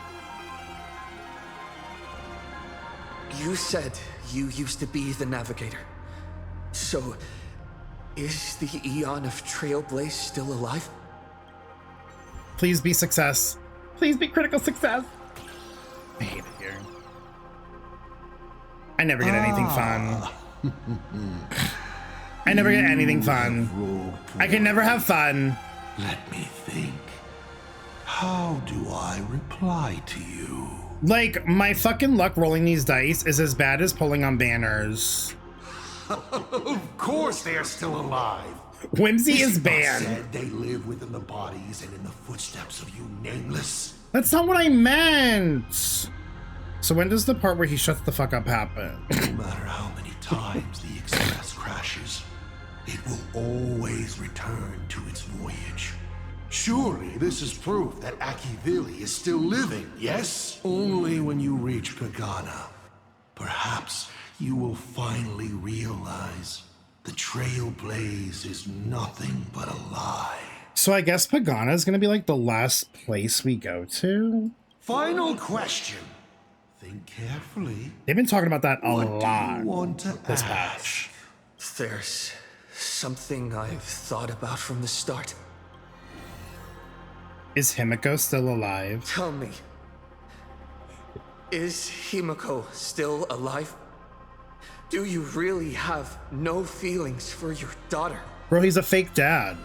You said you used to be the navigator. So, is the Eon of Trailblaze still alive? Please be success. Please be critical success. I hate it here. I never get anything fun. I never get anything fun. I can never have fun. Let me think. How do I reply to you? Like, my fucking luck rolling these dice is as bad as pulling on banners. Of course they are still alive. Whimsy is banned. Said they live within the bodies and in the footsteps of you nameless. That's not what I meant. So when does the part where he shuts the fuck up happen? No matter how many times the Express crashes, it will always return to its voyage. Surely this is proof that Akivilli is still living, yes? Only when you reach Pagana, perhaps you will finally realize the Trailblaze is nothing but a lie. So I guess Pagana is going to be like the last place we go to? Final question. Think carefully. They've been talking about that a lot. What do you want to this ask? patch. There's something I've thought about from the start. Is Himeko still alive? Tell me, is Himeko still alive? Do you really have no feelings for your daughter? Bro, he's a fake dad.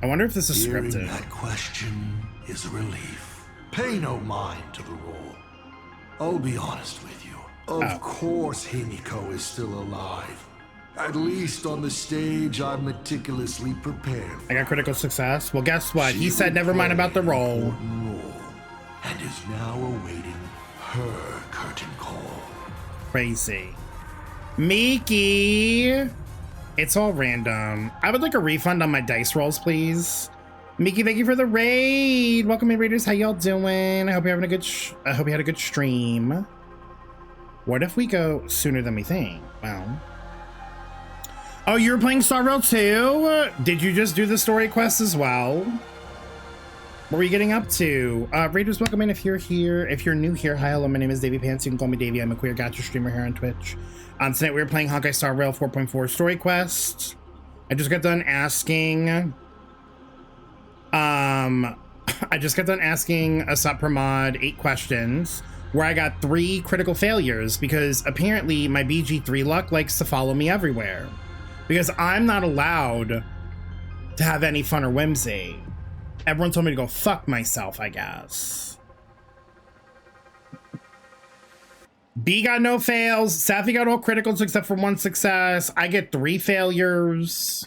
I wonder if this is scripted. Hearing that question is a relief. Pay no mind to the roll. I'll be honest with you. Of course Himeko is still alive. At least on the stage I'm meticulously prepared for. I got critical success. Well, guess what? He said never mind about the roll. And is now awaiting her curtain call. Crazy. Miki! It's all random. I would like a refund on my dice rolls, please. Miki, thank you for the raid. Welcome in, Raiders. How y'all doing? I hope you're having a good I hope you had a good stream. What if we go sooner than we think? Well. Oh, you were playing Star Rail too? Did you just do the story quest as well? What were you getting up to? Raiders, welcome in if you're here. If you're new here, hi, hello, my name is Davey Pants. You can call me Davey. I'm a queer gacha streamer here on Twitch. Tonight we were playing Honkai Star Rail 4.4 story quest. I just got done asking... I just got done asking Asap Pramod 8 questions, where I got 3 critical failures, because apparently my BG3 luck likes to follow me everywhere. Because I'm not allowed to have any fun or whimsy. Everyone told me to go fuck myself, I guess. B got no fails. Safi got all criticals except for 1 success. I get 3 failures.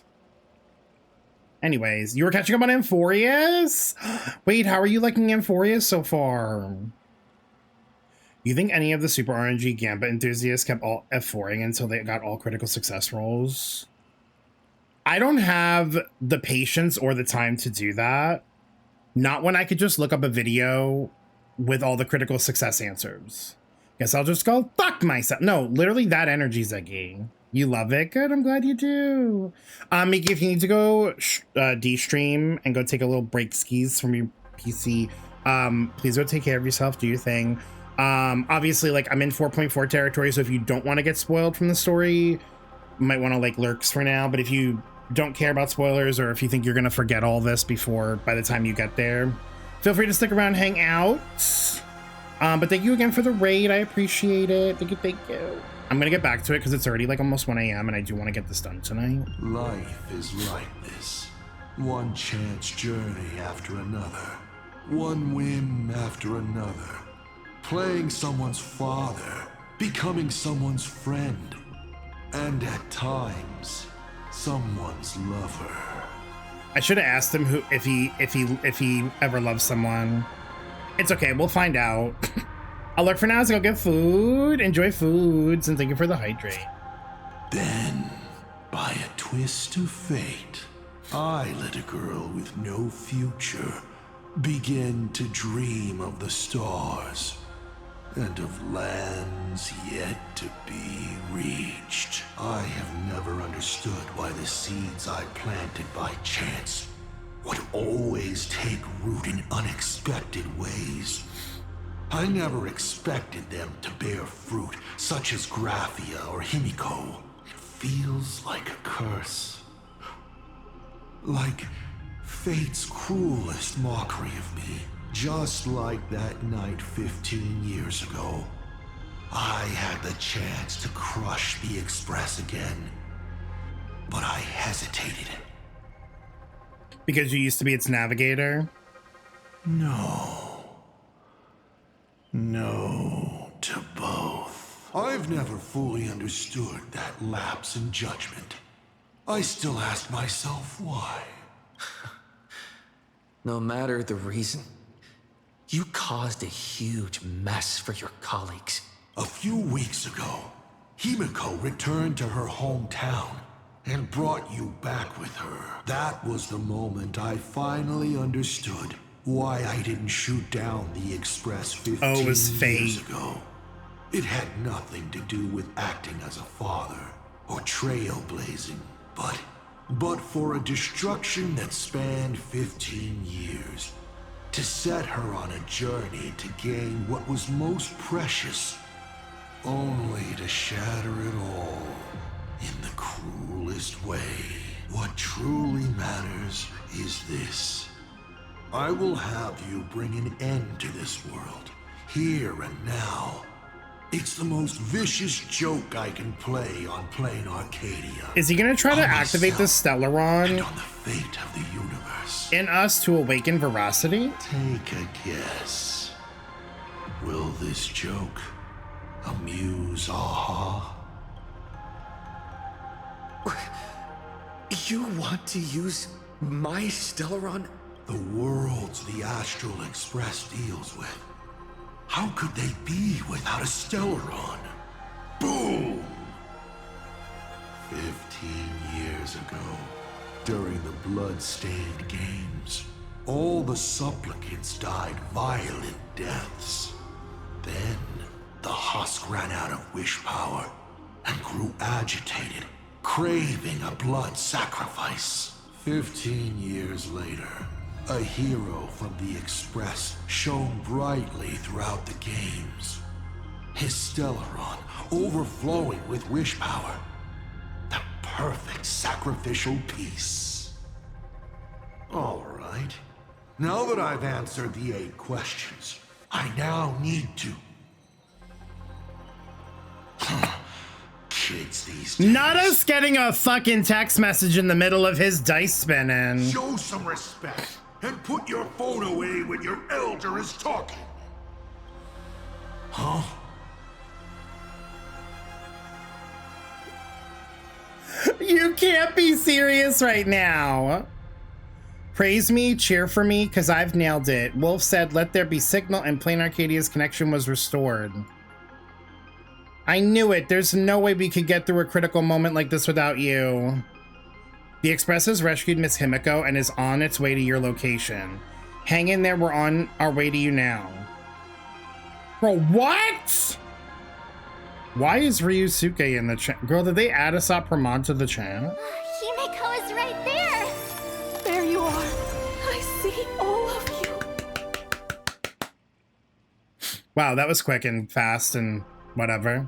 Anyways, you were catching up on Amphorius? Wait, how are you liking Amphorius so far? You think any of the Super RNG Gambit enthusiasts kept all F4ing until they got all critical success rolls? I don't have the patience or the time to do that. Not when I could just look up a video with all the critical success answers. Guess I'll just go fuck myself. No, literally that energy, Ziggy. You love it? Good, I'm glad you do. Miki, if you need to go de-stream and go take a little break skis from your PC, please go take care of yourself, do your thing. Obviously, like, I'm in 4.4 territory, so if you don't want to get spoiled from the story, you might want to, like, lurks for now, but if you don't care about spoilers, or if you think you're gonna forget all this by the time you get there, feel free to stick around and hang out. But thank you again for the raid. I appreciate it. Thank you. I'm gonna get back to it because it's already like almost 1 a.m. and I do want to get this done tonight. Life is like this. One chance journey after another. One whim after another. Playing someone's father. Becoming someone's friend. And at times, someone's lover. I should have asked him if he ever loves someone. It's okay, we'll find out. I'll look for now as I go get food. Enjoy foods, and thank you for the hydrate. Then, by a twist of fate, I let a girl with no future begin to dream of the stars and of lands yet to be reached. I have never understood why the seeds I planted by chance would always take root in unexpected ways. I never expected them to bear fruit, such as Graphia or Himeko. It feels like a curse. Like fate's cruelest mockery of me. Just like that night 15 years ago. I had the chance to crush the Express again, but I hesitated. Because you used to be its navigator? No. No to both. I've never fully understood that lapse in judgment. I still ask myself why. No matter the reason, you caused a huge mess for your colleagues. A few weeks ago, Himeko returned to her hometown and brought you back with her. That was the moment I finally understood why I didn't shoot down the Express 15 years ago. It had nothing to do with acting as a father or trailblazing, but for a destruction that spanned 15 years. To set her on a journey to gain what was most precious, only to shatter it all in the cruelest way. What truly matters is this. I will have you bring an end to this world, here and now. It's the most vicious joke I can play on plain Arcadia. Is he gonna try to activate the Stellaron and on the fate of the universe in us to awaken veracity? Take a guess. Will this joke amuse Aha? You want to use my Stellaron? The worlds the Astral Express deals with. How could they be without a Stellaron? Boom! 15 years ago, during the blood-stained games, all the supplicants died violent deaths. Then, the husk ran out of wish power and grew agitated, craving a blood sacrifice. 15 years later, a hero from the Express shone brightly throughout the games. His Stellaron overflowing with wish power. The perfect sacrificial piece. All right. Now that I've answered the 8 questions, I now need to... Kids these days. Not us getting a fucking text message in the middle of his dice spinning. Show some respect. And put your phone away when your elder is talking. Huh? You can't be serious right now. Praise me, cheer for me, because I've nailed it. Wolf said, let there be signal, and Plain Arcadia's connection was restored. I knew it. There's no way we could get through a critical moment like this without you. The Express has rescued Miss Himeko and is on its way to your location. Hang in there, we're on our way to you now. Bro, what? Why is Ryusuke in the chat? Girl, did they add Asap Pramod to the chat? Himeko is right there! There you are. I see all of you. Wow, that was quick and fast and whatever.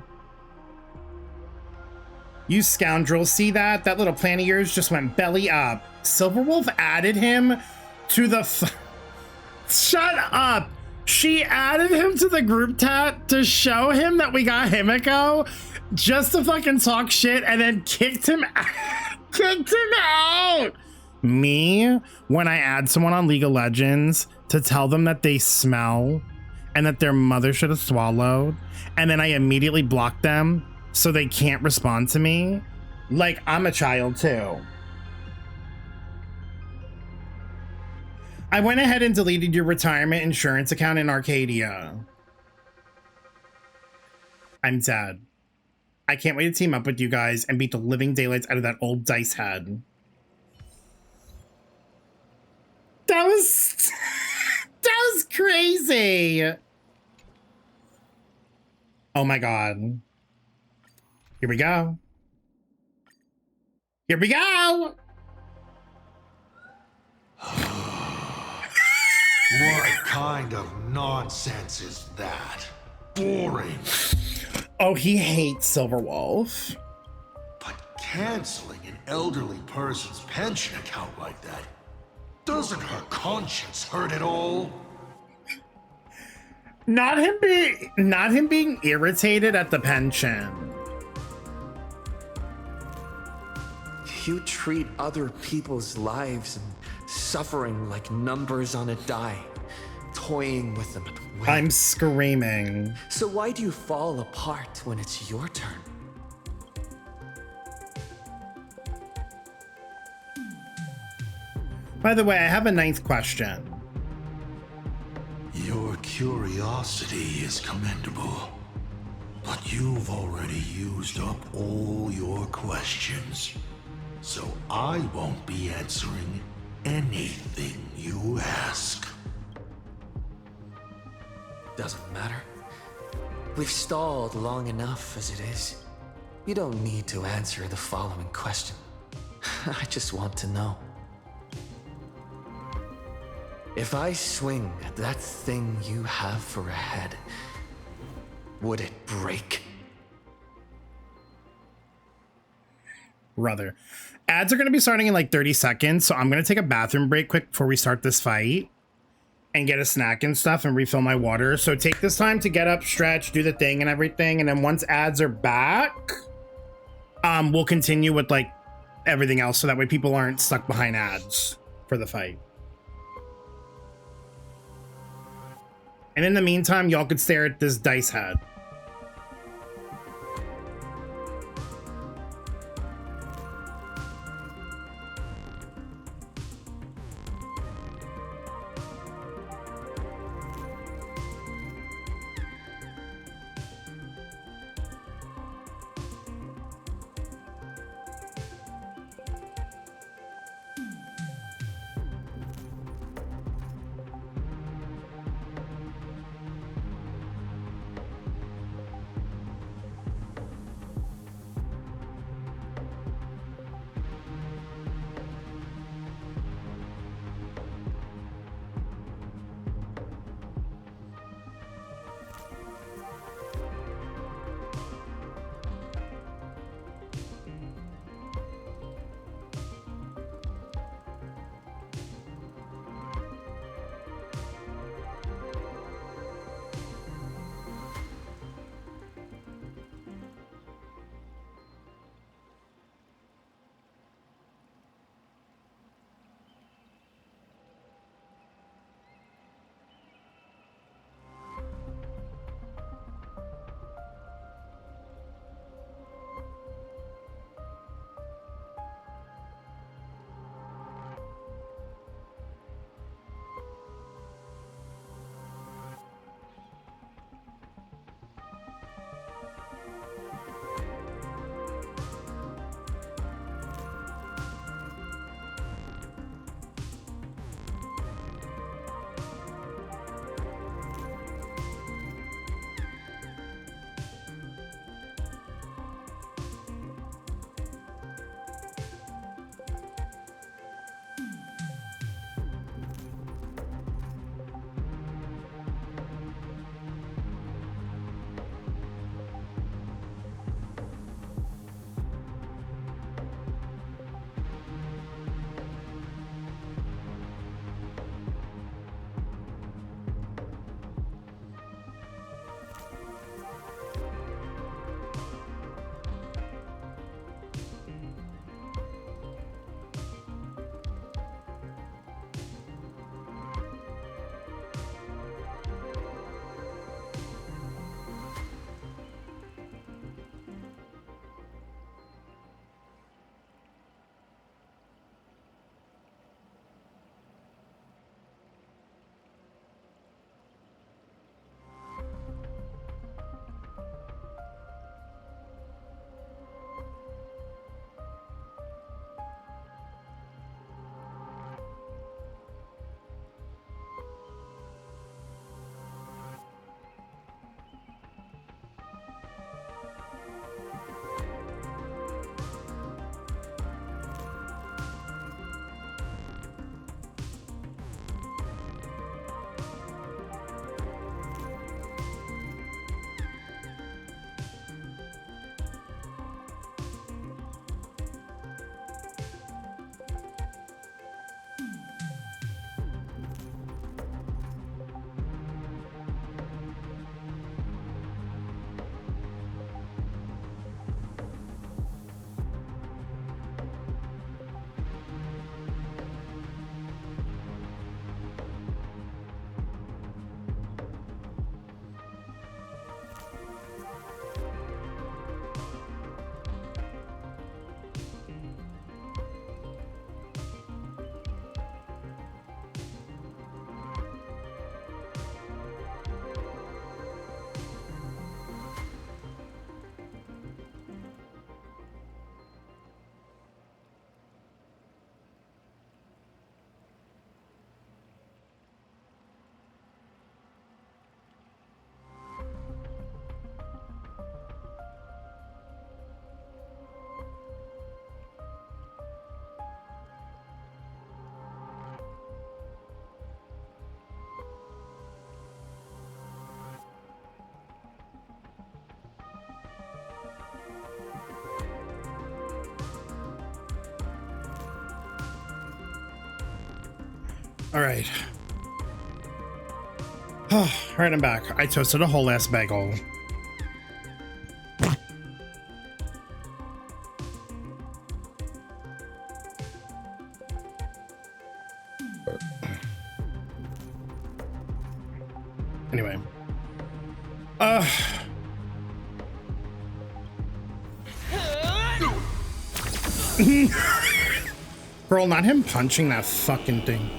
You scoundrel, see that? That little plan of yours just went belly up. Silverwolf added him to the Shut up! She added him to the group chat to show him that we got Himeko just to fucking talk shit and then kicked him out! Me, when I add someone on League of Legends to tell them that they smell and that their mother should have swallowed, and then I immediately block them so they can't respond to me, like I'm a child too. I went ahead and deleted your retirement insurance account in Arcadia. I'm sad. I can't wait to team up with you guys and beat the living daylights out of that old dice head. That was crazy. Oh my God. Here we go. Here we go. What kind of nonsense is that? Boring. Oh, he hates Silverwolf. But canceling an elderly person's pension account like that, doesn't her conscience hurt at all? Not him being irritated at the pension. You treat other people's lives and suffering like numbers on a die, toying with them at will. I'm screaming. So why do you fall apart when it's your turn? By the way, I have a ninth question. Your curiosity is commendable, but you've already used up all your questions, so I won't be answering anything you ask. Doesn't matter. We've stalled long enough as it is. You don't need to answer the following question. I just want to know. If I swing at that thing you have for a head, would it break? Brother. Ads are going to be starting in like 30 seconds, so I'm going to take a bathroom break quick before we start this fight and get a snack and stuff and refill my water. So take this time to get up, stretch, do the thing and everything, and then once ads are back, we'll continue with like everything else so that way people aren't stuck behind ads for the fight. And in the meantime, y'all could stare at this dice head. All right. All right, I'm back. I toasted a whole ass bagel. Anyway. Girl, not him punching that fucking thing.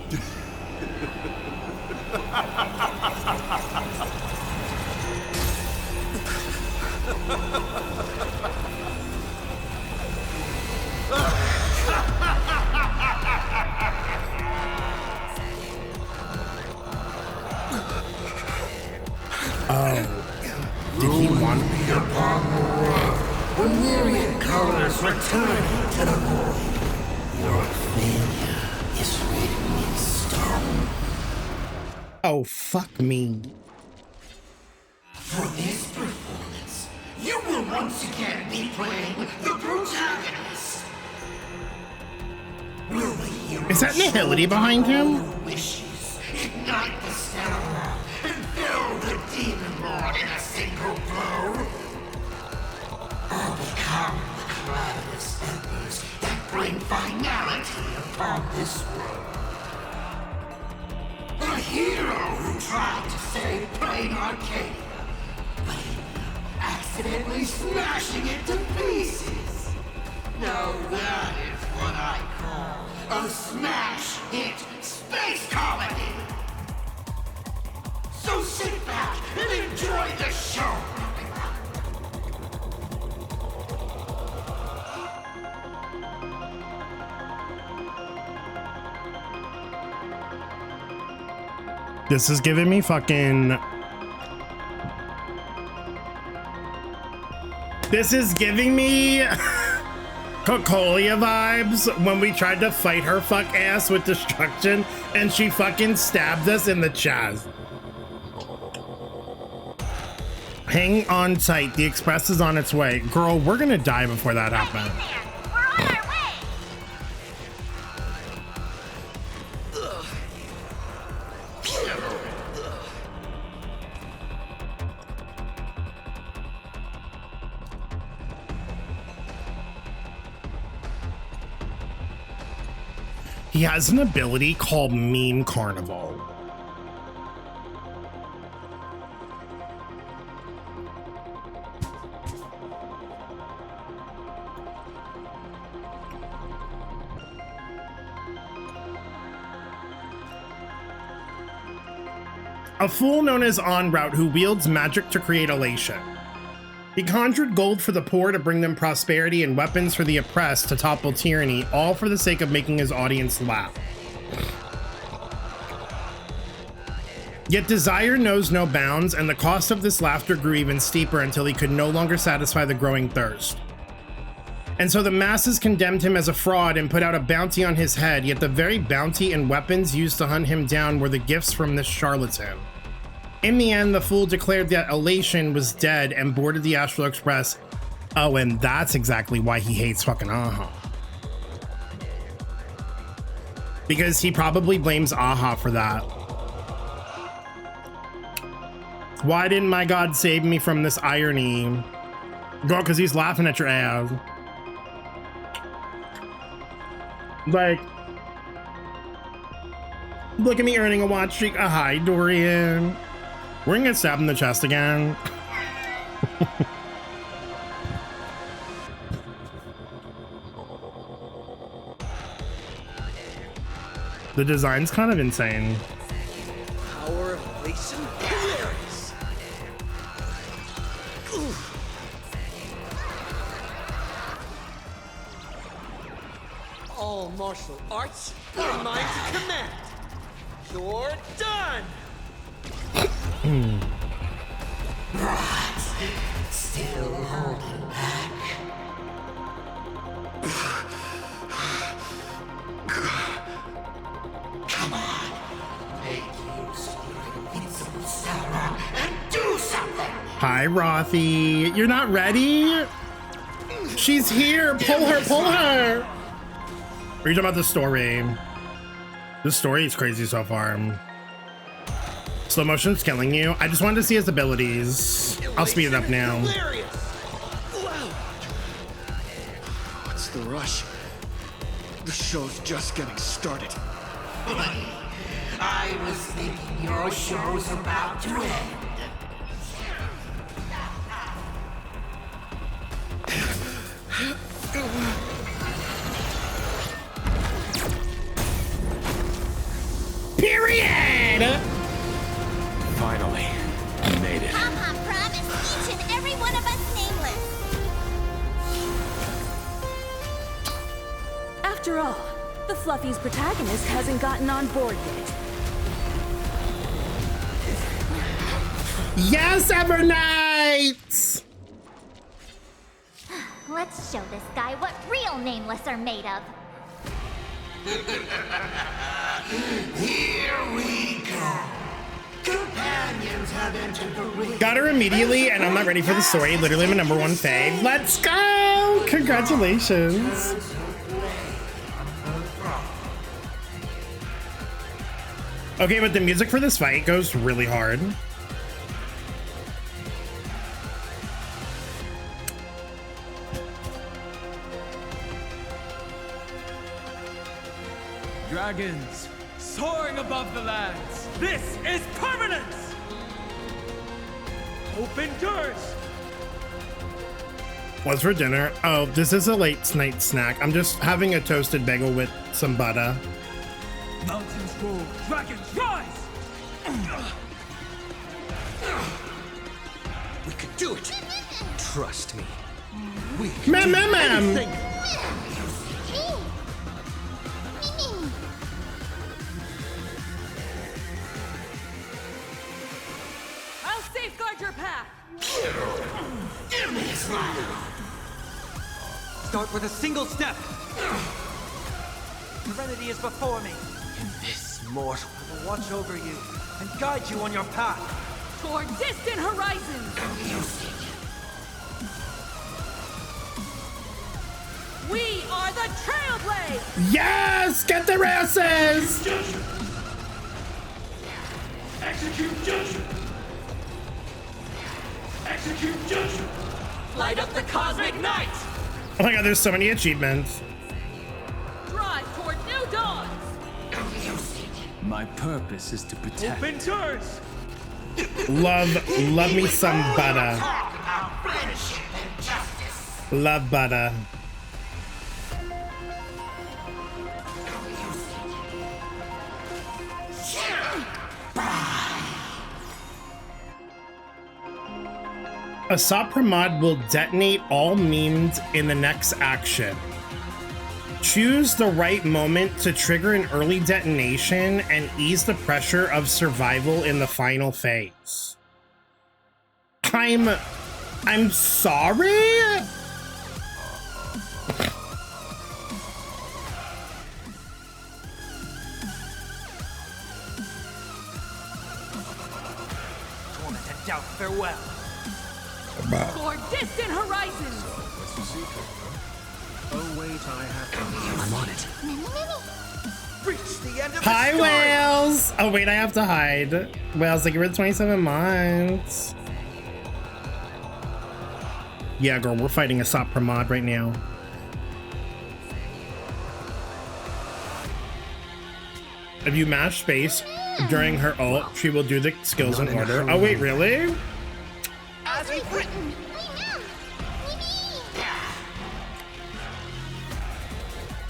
Oh, did he want me upon the world? The myriad colors returning to the void. Your failure is written in stone. Oh, fuck me. For this performance, you will once again be playing the protagonist. Will the hero Is that Nihility behind him? wishes ignite the stellar and fell the demon lord in a single blow? Or become the cloudless embers that bring finality upon this world? A hero who tried to save Plain Arcadia, but ended up accidentally smashing it to pieces. Now that is what I call a smash hit space comedy. So sit back and enjoy the show. This is giving me fucking... This is giving me Cocolia vibes when we tried to fight her fuck ass with destruction and she fucking stabbed us in the chest. Hang on tight. The express is on its way. Girl, we're gonna die before that happens. He has an ability called Meme Carnival. A fool known as En Route who wields magic to create elation. He conjured gold for the poor to bring them prosperity and weapons for the oppressed to topple tyranny, all for the sake of making his audience laugh. Yet desire knows no bounds, and the cost of this laughter grew even steeper until he could no longer satisfy the growing thirst. And so the masses condemned him as a fraud and put out a bounty on his head, yet the very bounty and weapons used to hunt him down were the gifts from this charlatan. In the end, the fool declared that elation was dead and boarded the Astral Express. Oh, and that's exactly why he hates fucking Aha. Because he probably blames Aha for that. Why didn't my God save me from this irony? Girl, because he's laughing at your ass. Like, look at me earning a watch streak. Hi, Dorian. We're gonna get stabbed in the chest again. The design's kind of insane. Power of elation, hilarious. All martial arts are mine to command. You're done. Right. Still holding back. Come on. Make use of your invincible Sauron and do something. Hi, Rothy. You're not ready? She's here. Pull her, pull her. Are you talking about the story? This story is crazy so far. Slow motion's killing you. I just wanted to see his abilities. I'll speed it up now. What's the rush? The show's just getting started. I was thinking your show's about to end. Period! Finally, you made it. Papa promised each and every one of us nameless. After all, the Fluffy's protagonist hasn't gotten on board yet. Yes, Evernight! Let's show this guy what real nameless are made of. Here we go. Companions have entered the ring. Got her immediately, and I'm not ready for the story. Literally my #1 fave. Let's go! Congratulations. Okay, but the music for this fight goes really hard. Dragons, soaring above the lands. This is permanence! Open doors! What's for dinner? Oh, this is a late night snack. I'm just having a toasted bagel with some butter. Mountains roll, dragons rise! We can do it. Trust me. We can do anything. I'll safeguard your path. Give me a smile. Start with a single step. Serenity is before me. And this mortal will watch over you and guide you on your path. Toward distant horizons. We are the Trailblade. Yes! Get their asses! Execute judgment. Execute judgment. Light up the cosmic night. Oh my god, there's so many achievements. Drive toward new dawns. My purpose is to protect. Open doors! Love me some butter. Love butter. A Sopra mod will detonate all memes in the next action. Choose the right moment to trigger an early detonation and ease the pressure of survival in the final phase. I'm sorry? Torment and doubt farewell. Toward distant horizons. What's the secret, huh? Oh wait, I have to. I'm on it. Reach the end of Hi, the story. whales! Oh wait, I have to hide. Whales, like, we're 27 months. Yeah, girl, we're fighting a Sopra mod right now. If you mash space during her ult, she will do the skills in order. Oh wait, really? As we've written.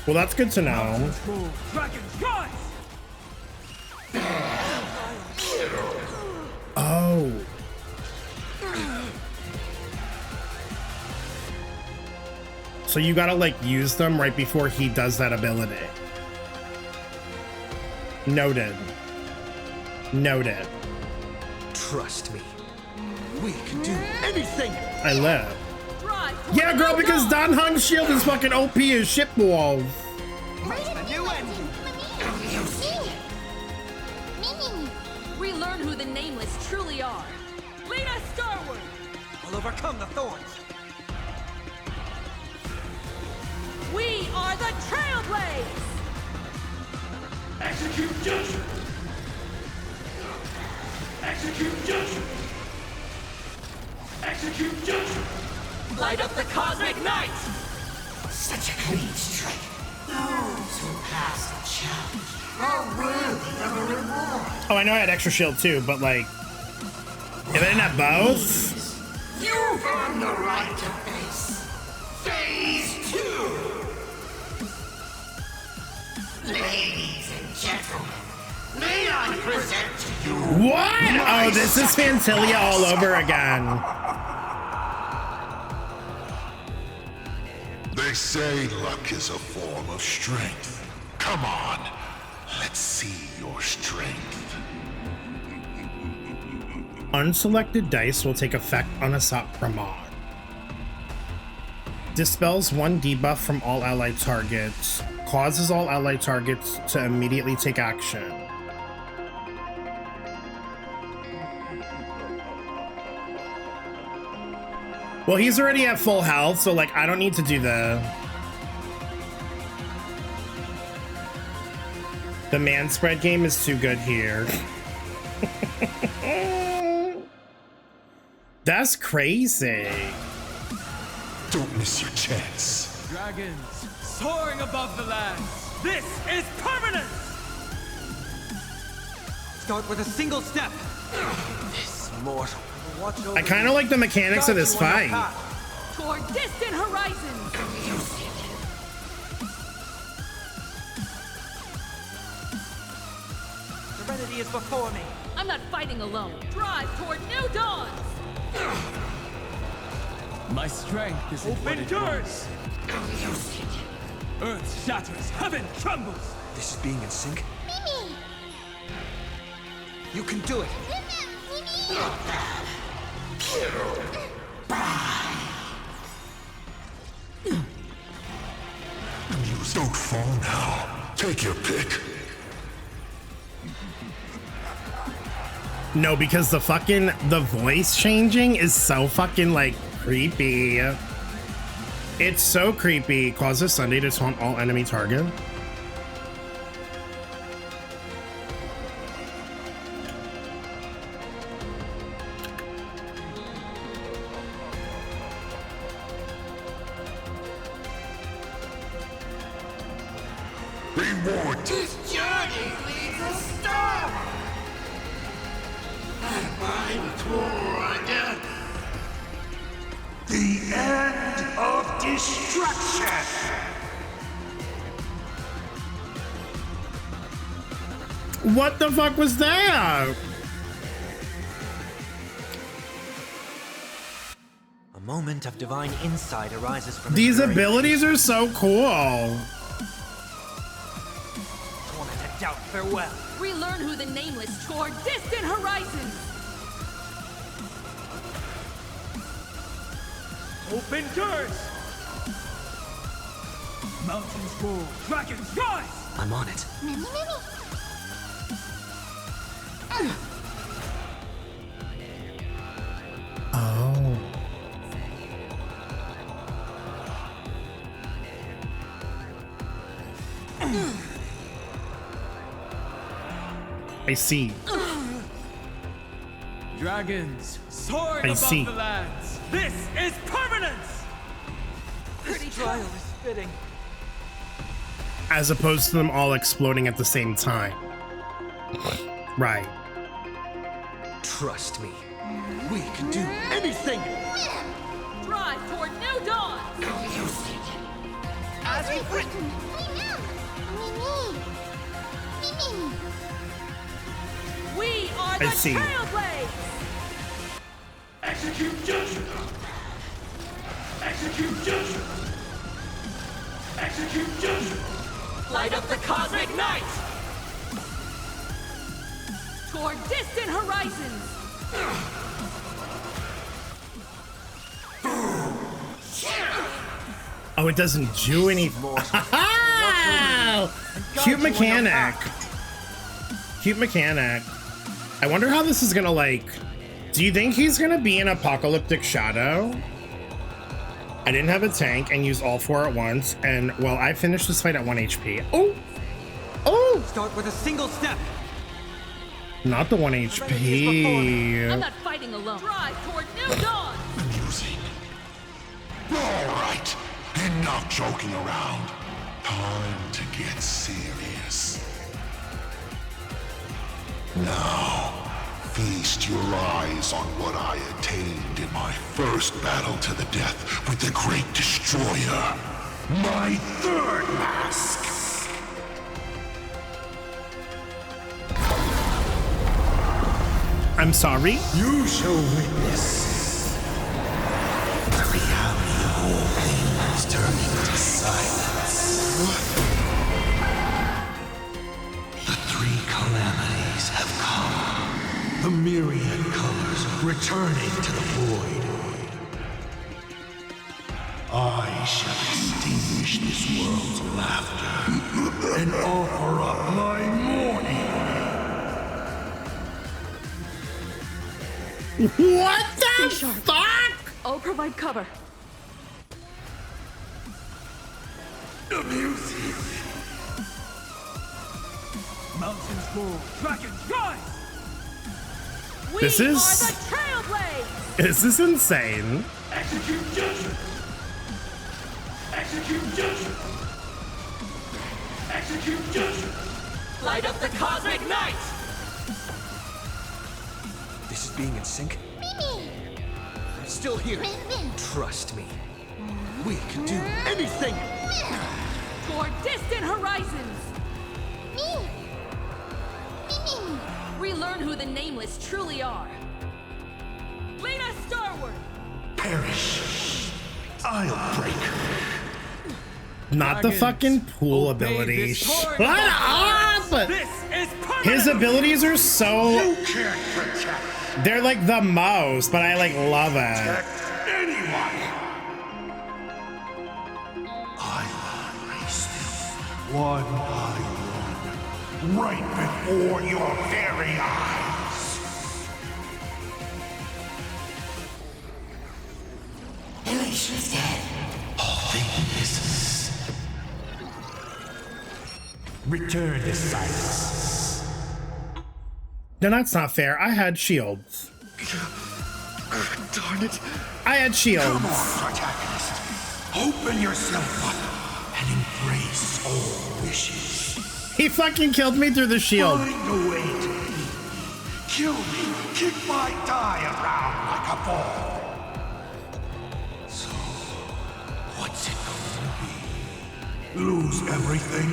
Well, that's good to know. Dragons rise! Oh. So you gotta, like, use them right before he does that ability. Noted. Noted. Trust me. We can do anything. I live. Yeah, girl, because Don Hung's shield is fucking OP as shit balls. We learn who the nameless truly are. Lead us skyward. We'll overcome the thorns. We are the Trailblades. Execute judgment! Execute judgment! Execute judgment! Light up the cosmic night! Such a clean strike. Those who pass the challenge are worthy of a reward. Oh, I know I had extra shield too, but like, if I didn't have both. You've earned the right to face Phase 2. Ladies and gentlemen, may I present to you What? Oh, this is Fantilia all over again. They say luck is a form of strength. Come on, let's see your strength. Unselected dice will take effect on Assault Pramod. Dispels one debuff from all allied targets. Causes all allied targets to immediately take action. Well, he's already at full health, so like I don't need to do the man spread game is too good here. That's crazy. Don't miss your chance. Dragons soaring above the lands. This is permanent! Start with a single step. This mortal will watch over I kind of like the mechanics of this fight. Toward distant horizons. Serenity is before me. I'm not fighting alone. Drive toward new dawns. My strength is open doors. Earth shatters, heaven trembles. This is being in sync. You can do it. Don't fall now. Take your pick. No, because the voice changing is so fucking like creepy. It's so creepy. Causes Sunday to taunt all enemy target. Reward. This journey leads a star. And I'm toward the end of destruction. What the fuck was that? A moment of divine insight arises from These abilities are so cool. Tormented doubt, farewell. Relearn who the nameless toward distant horizons. Open doors. Mountains roll, dragons rise. I'm on it. Oh. I see. Dragons soaring I above see. the lands. This is permanence. Pretty trial is fitting. As opposed to them all exploding at the same time. Right. Trust me. We can do anything. Drive toward new dawn. As we've written. We are the I see. Trailblades. Execute judgment! Execute judgment! Execute judgment! Light up the cosmic night! Toward distant horizons. Oh, it doesn't do anything. Cute mechanic. Cute mechanic. I wonder how this is gonna like. Do you think he's gonna be an apocalyptic shadow? I didn't have a tank and used all 4 at once, and well, I finished this fight at 1 HP. Oh! Oh! Start with a single step. Not the 1 HP. I'm not fighting alone. Drive toward new dawn. Amusing. All right, enough joking around. Time to get serious. Now, feast your eyes on what I attained in my first battle to the death with the Great Destroyer. My third mask. I'm sorry? You shall witness the reality of all things turning to silence. The three calamities have come. The myriad colors returning to the void. I shall extinguish this world's laughter and offer up my mourning. What the fuck? I'll provide cover. Amusing. Mountains fall, dragons rise! This is... are the Trailblades! This is insane. Execute judgment! Execute judgment! Execute judgment! Light up the cosmic night! This is being in sync? I'm still here. Trust me. We can do anything! Toward distant horizons! Relearn who the Nameless truly are. Lead us starward! Perish. I'll break. Not the fucking pool ability. Shut up! This is His abilities are so... You can't protect. They're like the most, but I like love it. Anyone. I will erase them one by one, right before your very eyes. Elation's dead. All they misses. Return to silence. No, that's not fair. I had shields. Darn it. I had shields. Come on, protagonist. Open yourself up and embrace all wishes. He fucking killed me through the shield. Find a way to be. Kill me. Kick my die around like a ball. So, what's it going to be? Lose everything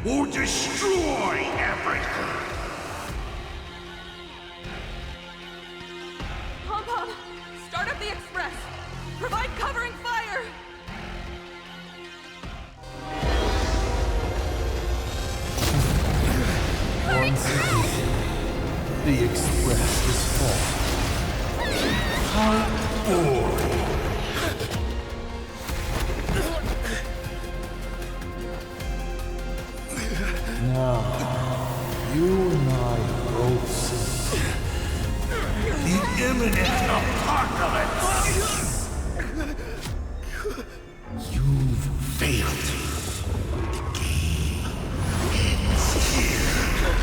or destroy everything? Pom-Pom, start up the express! Provide covering fire! Once again, the express is full. How boring. Now, you and I both see the imminent apocalypse. You've failed. The game ends here.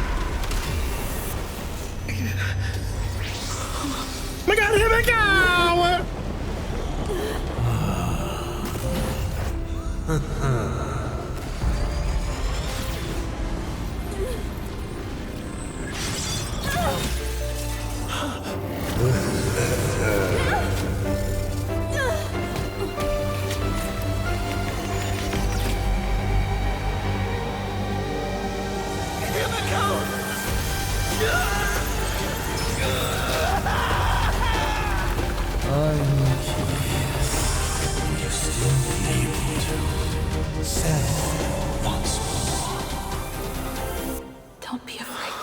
Oh my god, here we go! I'm curious. Will you still be able to settle once more? Don't be afraid.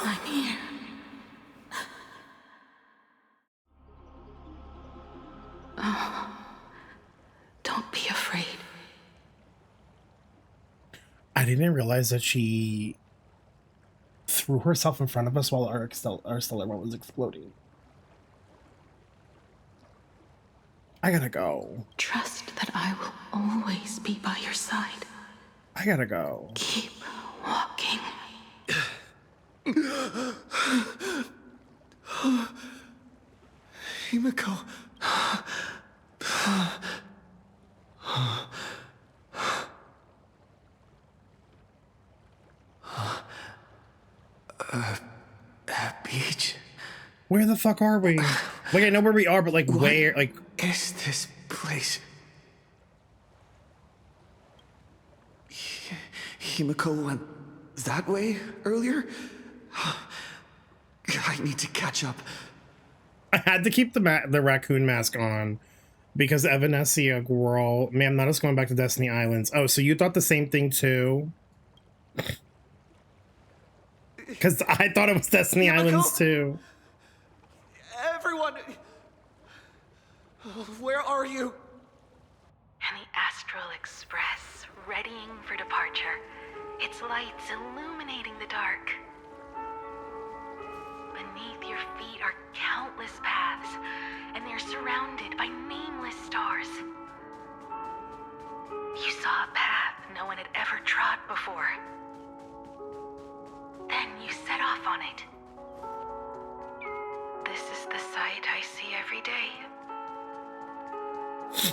I'm here. Oh, don't be afraid. I didn't realize that she threw herself in front of us while our stellar one was exploding. I gotta go. Trust that I will always be by your side. I gotta go. Keep walking. Himeko. Beach. Where the fuck are we? Like, I know where we are, but like, where? Like, is this place? Himeko went that way earlier? I need to catch up. I had to keep the raccoon mask on because Evanescia girl. Ma'am, not us going back to Destiny Islands. Oh, so you thought the same thing too? Because I thought it was Destiny Islands too. Everyone! Where are you? And the Astral Express, readying for departure. Its lights illuminating the dark. Beneath your feet are countless paths, and they're surrounded by nameless stars. You saw a path no one had ever trod before. Then you set off on it. This is the sight I see every day.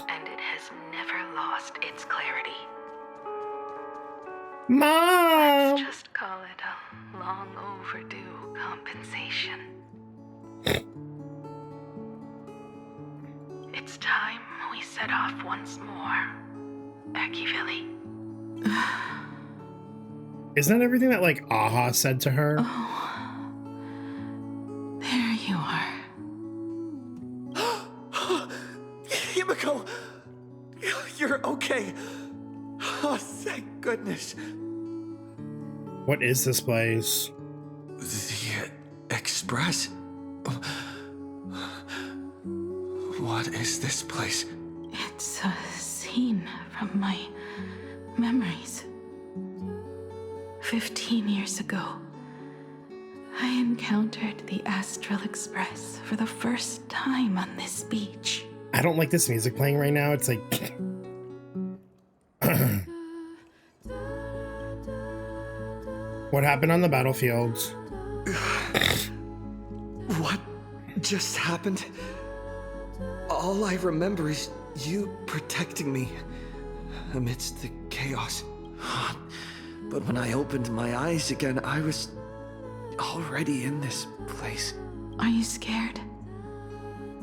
And it has never lost its clarity. Mom! Let's just call it a long overdue compensation. It's time we set off once more, Akivili. Isn't that everything that like Aha said to her? Oh, there you are. Himeko! You're okay. Oh, thank goodness. What is this place? The Express? What is this place? It's a scene from my memories. 15 years ago, I encountered the Astral Express for the first time on this beach. I don't like this music playing right now. It's like... What happened on the battlefield? What just happened? All I remember is you protecting me amidst the chaos. But when I opened my eyes again, I was already in this place. Are you scared?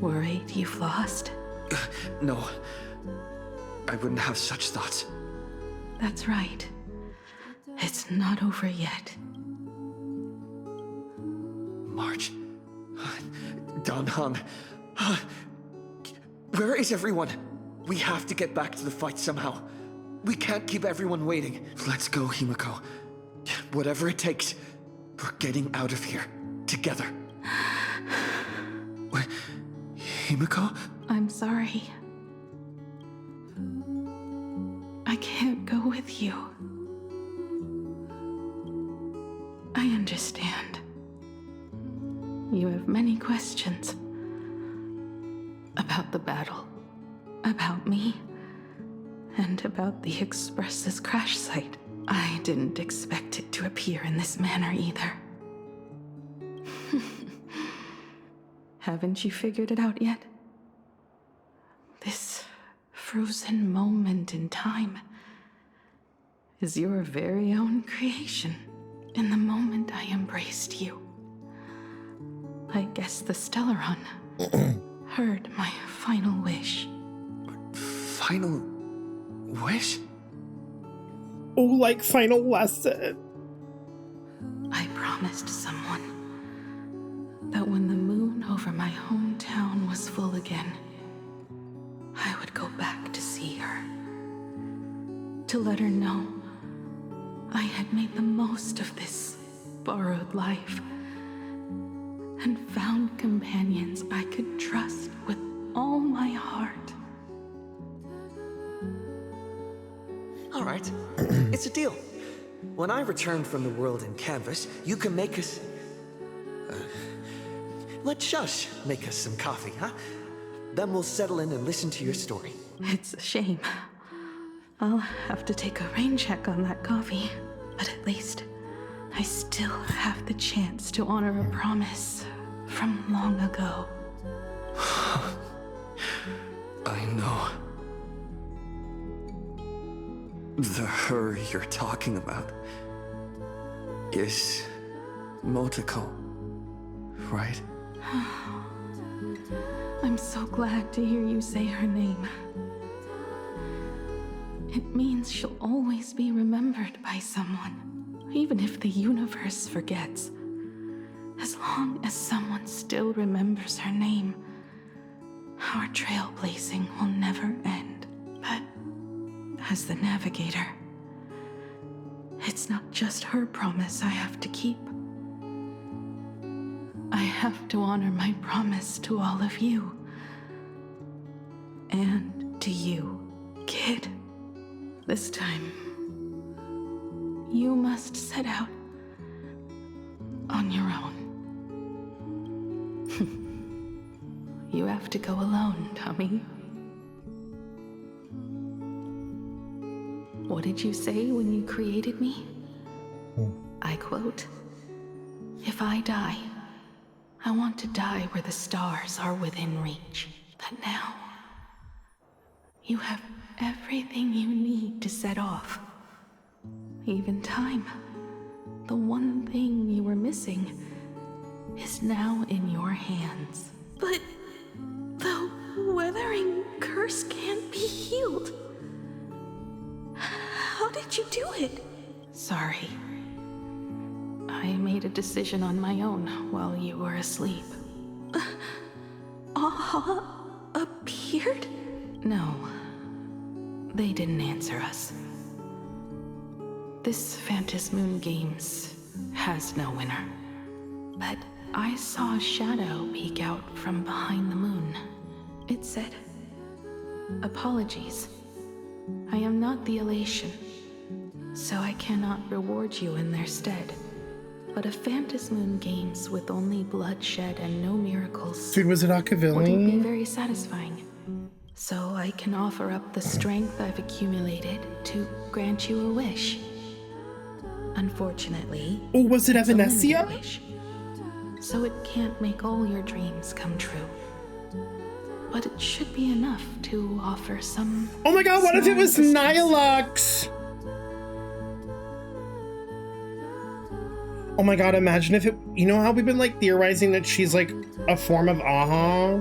Worried you've lost? No. I wouldn't have such thoughts. That's right. It's not over yet. March. Danhan. Where is everyone? We have to get back to the fight somehow. We can't keep everyone waiting. Let's go, Himeko. Whatever it takes, we're getting out of here. Together. What? Himeko? I'm sorry. I can't go with you. I understand. You have many questions. About the battle. About me. And about the Express's crash site. I didn't expect it to appear in this manner either. Haven't you figured it out yet? This frozen moment in time is your very own creation. In the moment I embraced you, I guess the Stellaron heard my final wish. Final wish? Oh, like final lesson. I promised someone that when the moon over my hometown was full again, I would go back to see her. To let her know I had made the most of this borrowed life and found companions I could trust with all my heart. All right. It's a deal. When I return from the world in canvas, you can make us... let Shush make us some coffee, huh? Then we'll settle in and listen to your story. It's a shame. I'll have to take a rain check on that coffee. But at least I still have the chance to honor a promise from long ago. I know. The her you're talking about is Motoko, right? I'm so glad to hear you say her name. It means she'll always be remembered by someone, even if the universe forgets. As long as someone still remembers her name, our trailblazing will never end. But as the navigator, it's not just her promise I have to keep. I have to honor my promise to all of you. And to you, kid. This time, you must set out on your own. You have to go alone, Tommy. What did you say when you created me? I quote, "If I die, I want to die where the stars are within reach." But now, you have everything you need to set off. Even time. The one thing you were missing is now in your hands. But the weathering curse can't be healed. How did you do it? Sorry. I made a decision on my own while you were asleep. Appeared? No. They didn't answer us. This Phantasmoon Games has no winner. But I saw a shadow peek out from behind the moon. It said, "Apologies. I am not the elation, so I cannot reward you in their stead. But a Phantasmoon Games with only bloodshed and no miracles Dude, was it wouldn't be Akavillian? very satisfying. So I can offer up the strength I've accumulated to grant you a wish. Unfortunately, Oh, was it it's a limited Evanescia? wish, so it can't make all your dreams come true. But it should be enough to offer some... Oh my god, what if it was small Nihilux? Oh my god, imagine if it... You know how we've been like theorizing that she's like a form of Aha?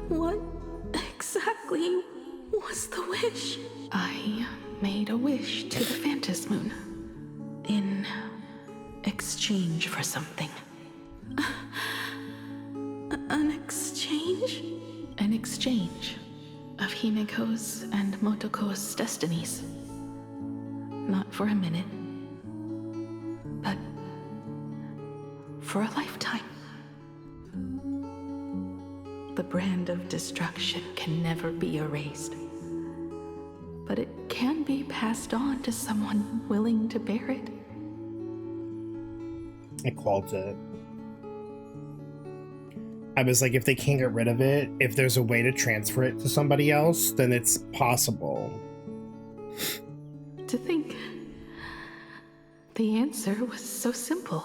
What exactly was the wish? I made a wish to the Phantasmoon in exchange for something. An exchange? An exchange of Himeko's and Motoko's destinies. Not for a minute, but for a lifetime. The brand of destruction can never be erased, but it can be passed on to someone willing to bear it. I called it. I was like, if they can't get rid of it, if there's a way to transfer it to somebody else, then it's possible. To think the answer was so simple.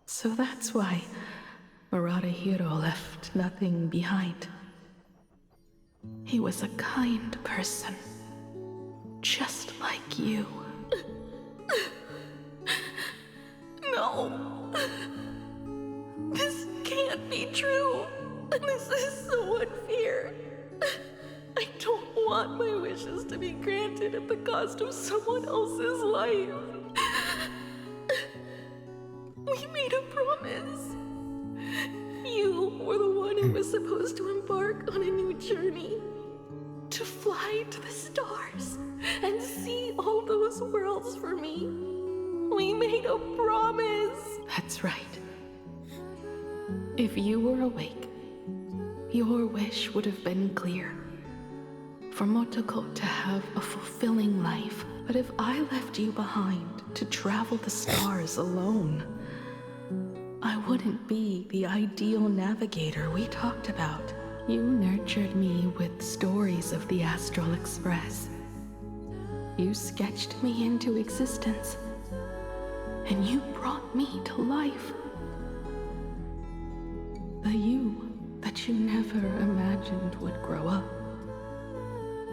So that's why Murata Hiro left nothing behind. He was a kind person, just like you. No! This can't be true! This is so unfair! I don't want my wishes to be granted at the cost of someone else's life. We made a promise. You were the one who was supposed to embark on a new journey. To fly to the stars and see all those worlds for me. We made a promise. That's right. If you were awake, your wish would have been clear. For Motoko to have a fulfilling life. But if I left you behind to travel the stars alone, I wouldn't be the ideal navigator we talked about. You nurtured me with stories of the Astral Express. You sketched me into existence, and you brought me to life. The you that you never imagined would grow up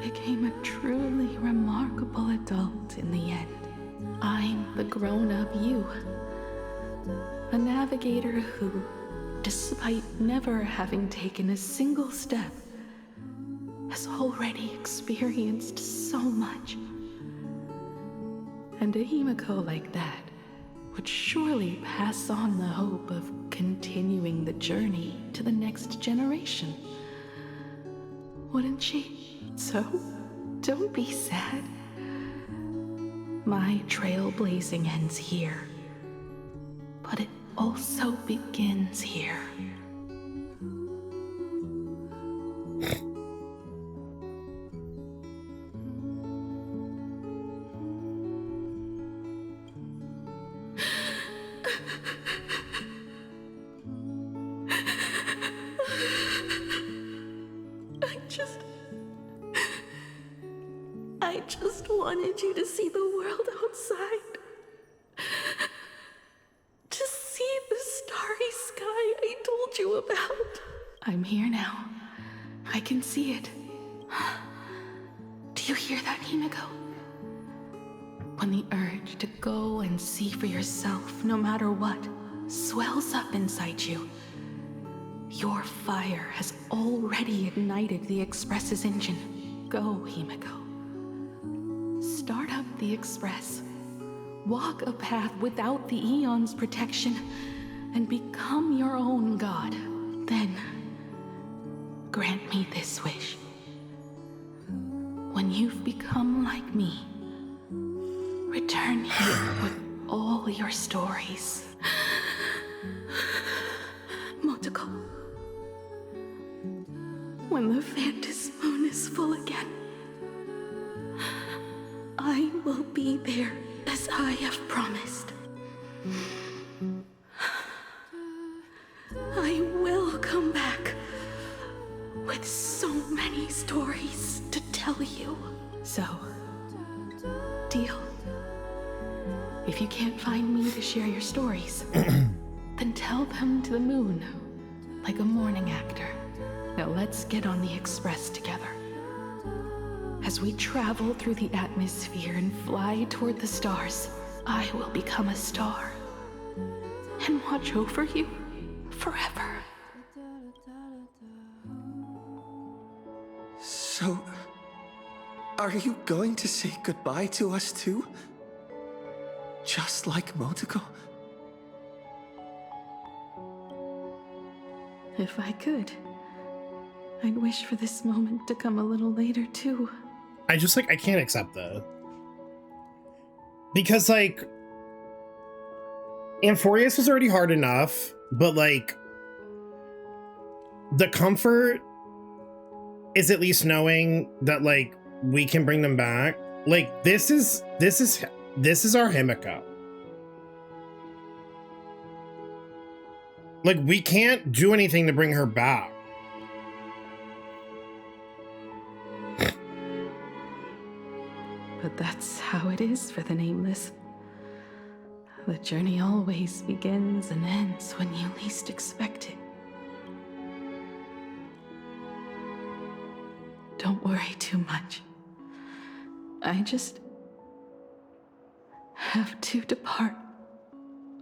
became a truly remarkable adult in the end. I'm the grown-up you, a navigator who, despite never having taken a single step, has already experienced so much. And a Himeko like that would surely pass on the hope of continuing the journey to the next generation. Wouldn't she? So, don't be sad. My trailblazing ends here, but it also begins here. I just wanted you to see the world outside. To see the starry sky I told you about. I'm here now. I can see it. Do you hear that, Himeko? When the urge to go and see for yourself, no matter what, swells up inside you, your fire has already ignited the Express's engine. Go, Himeko. Start up the Express. Walk a path without the Eon's protection, and become your own god. Then, grant me this wish. When you've become like me, return here with all your stories. Motoko. When the Phantom Moon is full again, I will be there as I have promised. I will come back with so many stories to tell you. So, deal. If you can't find me to share your stories, then tell them to the moon, like a morning actor. Now let's get on the Express together. As we travel through the atmosphere and fly toward the stars, I will become a star and watch over you forever. So, are you going to say goodbye to us too? Just like Motoko? If I could, I'd wish for this moment to come a little later too. I can't accept that. Because, like, Amphorius was already hard enough, but, like, the comfort is at least knowing that, like, we can bring them back. Like, this is our Himeko. Like, we can't do anything to bring her back. But that's how it is for the Nameless. The journey always begins and ends when you least expect it. Don't worry too much. I just have to depart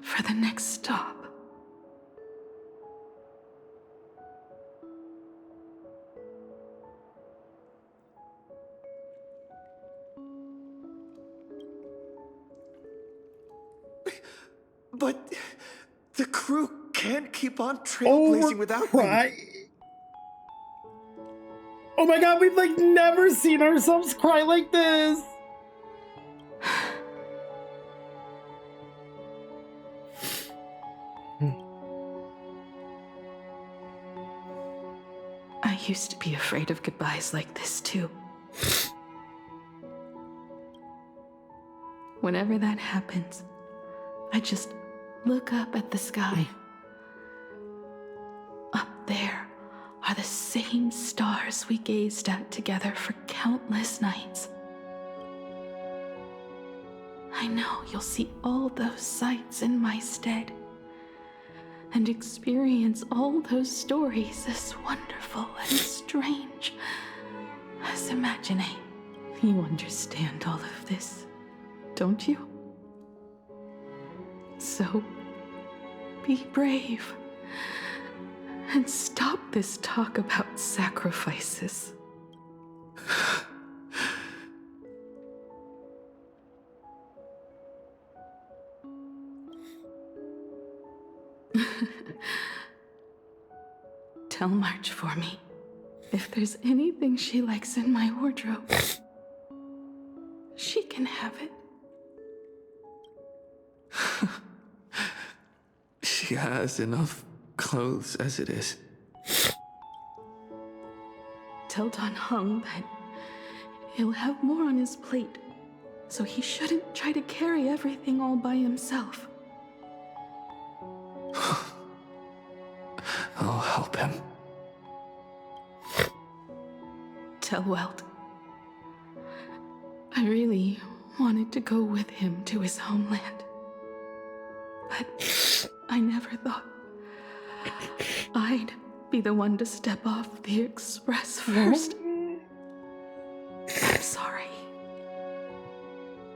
for the next stop. But the crew can't keep on trailblazing without me. Oh my god, we've like never seen ourselves cry like this. I used to be afraid of goodbyes like this too. Whenever that happens, I just look up at the sky are the same stars we gazed at together for countless nights. I know you'll see all those sights in my stead and experience all those stories as wonderful and strange as Imagine. You understand all of this, don't you? So, be brave and stop this talk about sacrifices. Tell March for me if there's anything she likes in my wardrobe. She can have it. She has enough clothes as it is. Tell Don Hung that he'll have more on his plate, so he shouldn't try to carry everything all by himself. I'll help him. Tell Welt I really wanted to go with him to his homeland, but I never thought I'd be the one to step off the express first. I'm sorry.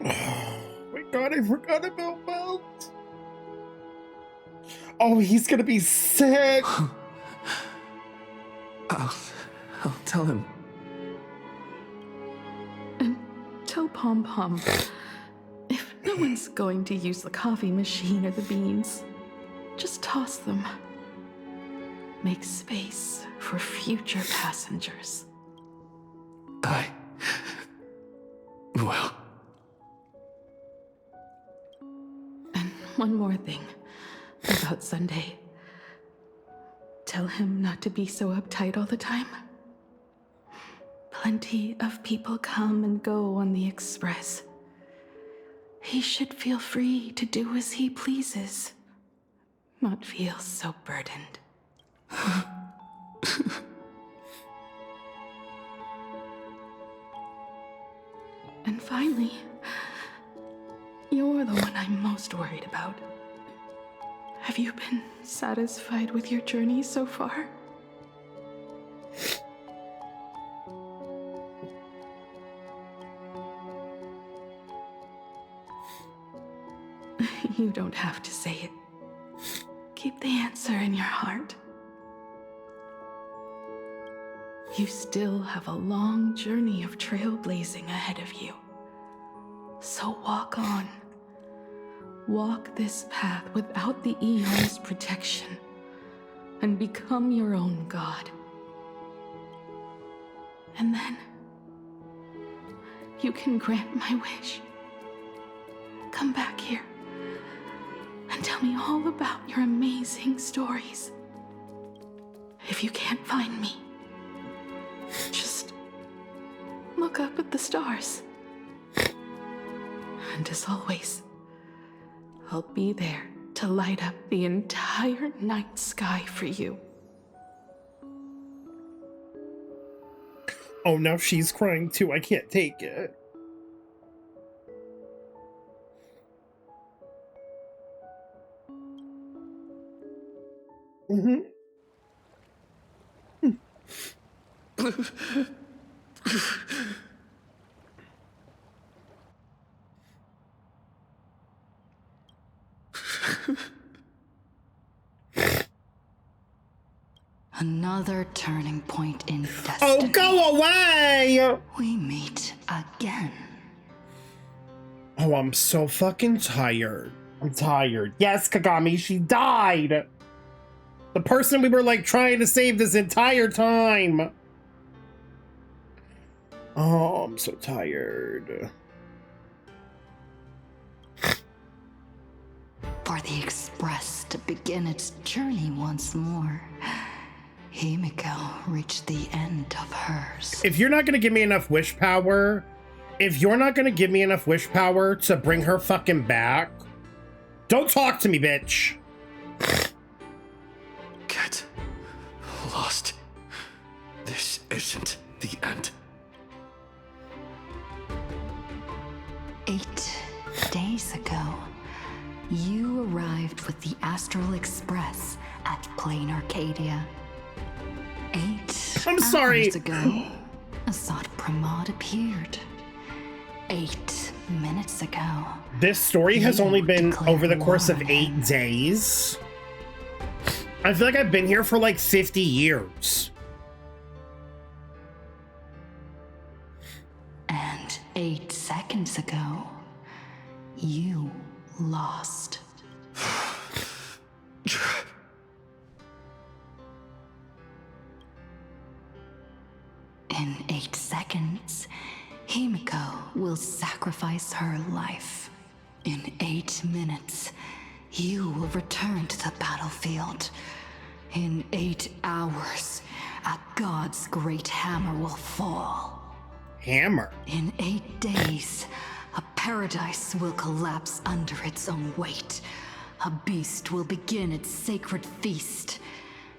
Oh my god, I forgot about Welt. Oh, he's gonna be sick. I'll tell him. And tell Pom Pom, if no one's going to use the coffee machine or the beans, just toss them. Make space for future passengers. Well. And one more thing about Sunday. Tell him not to be so uptight all the time. Plenty of people come and go on the express. He should feel free to do as he pleases, not feel so burdened. And finally, you're the one I'm most worried about. Have you been satisfied with your journey so far? You don't have to say it. Keep the answer in your heart. You still have a long journey of trailblazing ahead of you. So walk on. Walk this path without the Eon's protection and become your own god. And then you can grant my wish. Come back here and tell me all about your amazing stories. If you can't find me, just look up at the stars. And as always, I'll be there to light up the entire night sky for you. Oh, now she's crying too. I can't take it. Another turning point in destiny. Oh, go away! We meet again. Oh, I'm so fucking tired. I'm tired. Yes, Kagami, she died. The person we were like trying to save this entire time. Oh, I'm so tired. For the Express to begin its journey once more, Himeko reached the end of hers. If you're not gonna give me enough wish power, to bring her fucking back, don't talk to me, bitch. Get lost This isn't the end. 8 days ago, you arrived with the Astral Express at Plain Arcadia. 8 I'm sorry. hours ago, Assad Pramod appeared. 8 minutes ago. This story has only been over the course of 8 days. I feel like I've been here for like 50 years. And 8 seconds ago, you lost. In 8 seconds, Himeko will sacrifice her life. In 8 minutes, you will return to the battlefield. In 8 hours, a god's great hammer will fall. Hammer? In 8 days, a paradise will collapse under its own weight. A beast will begin its sacred feast.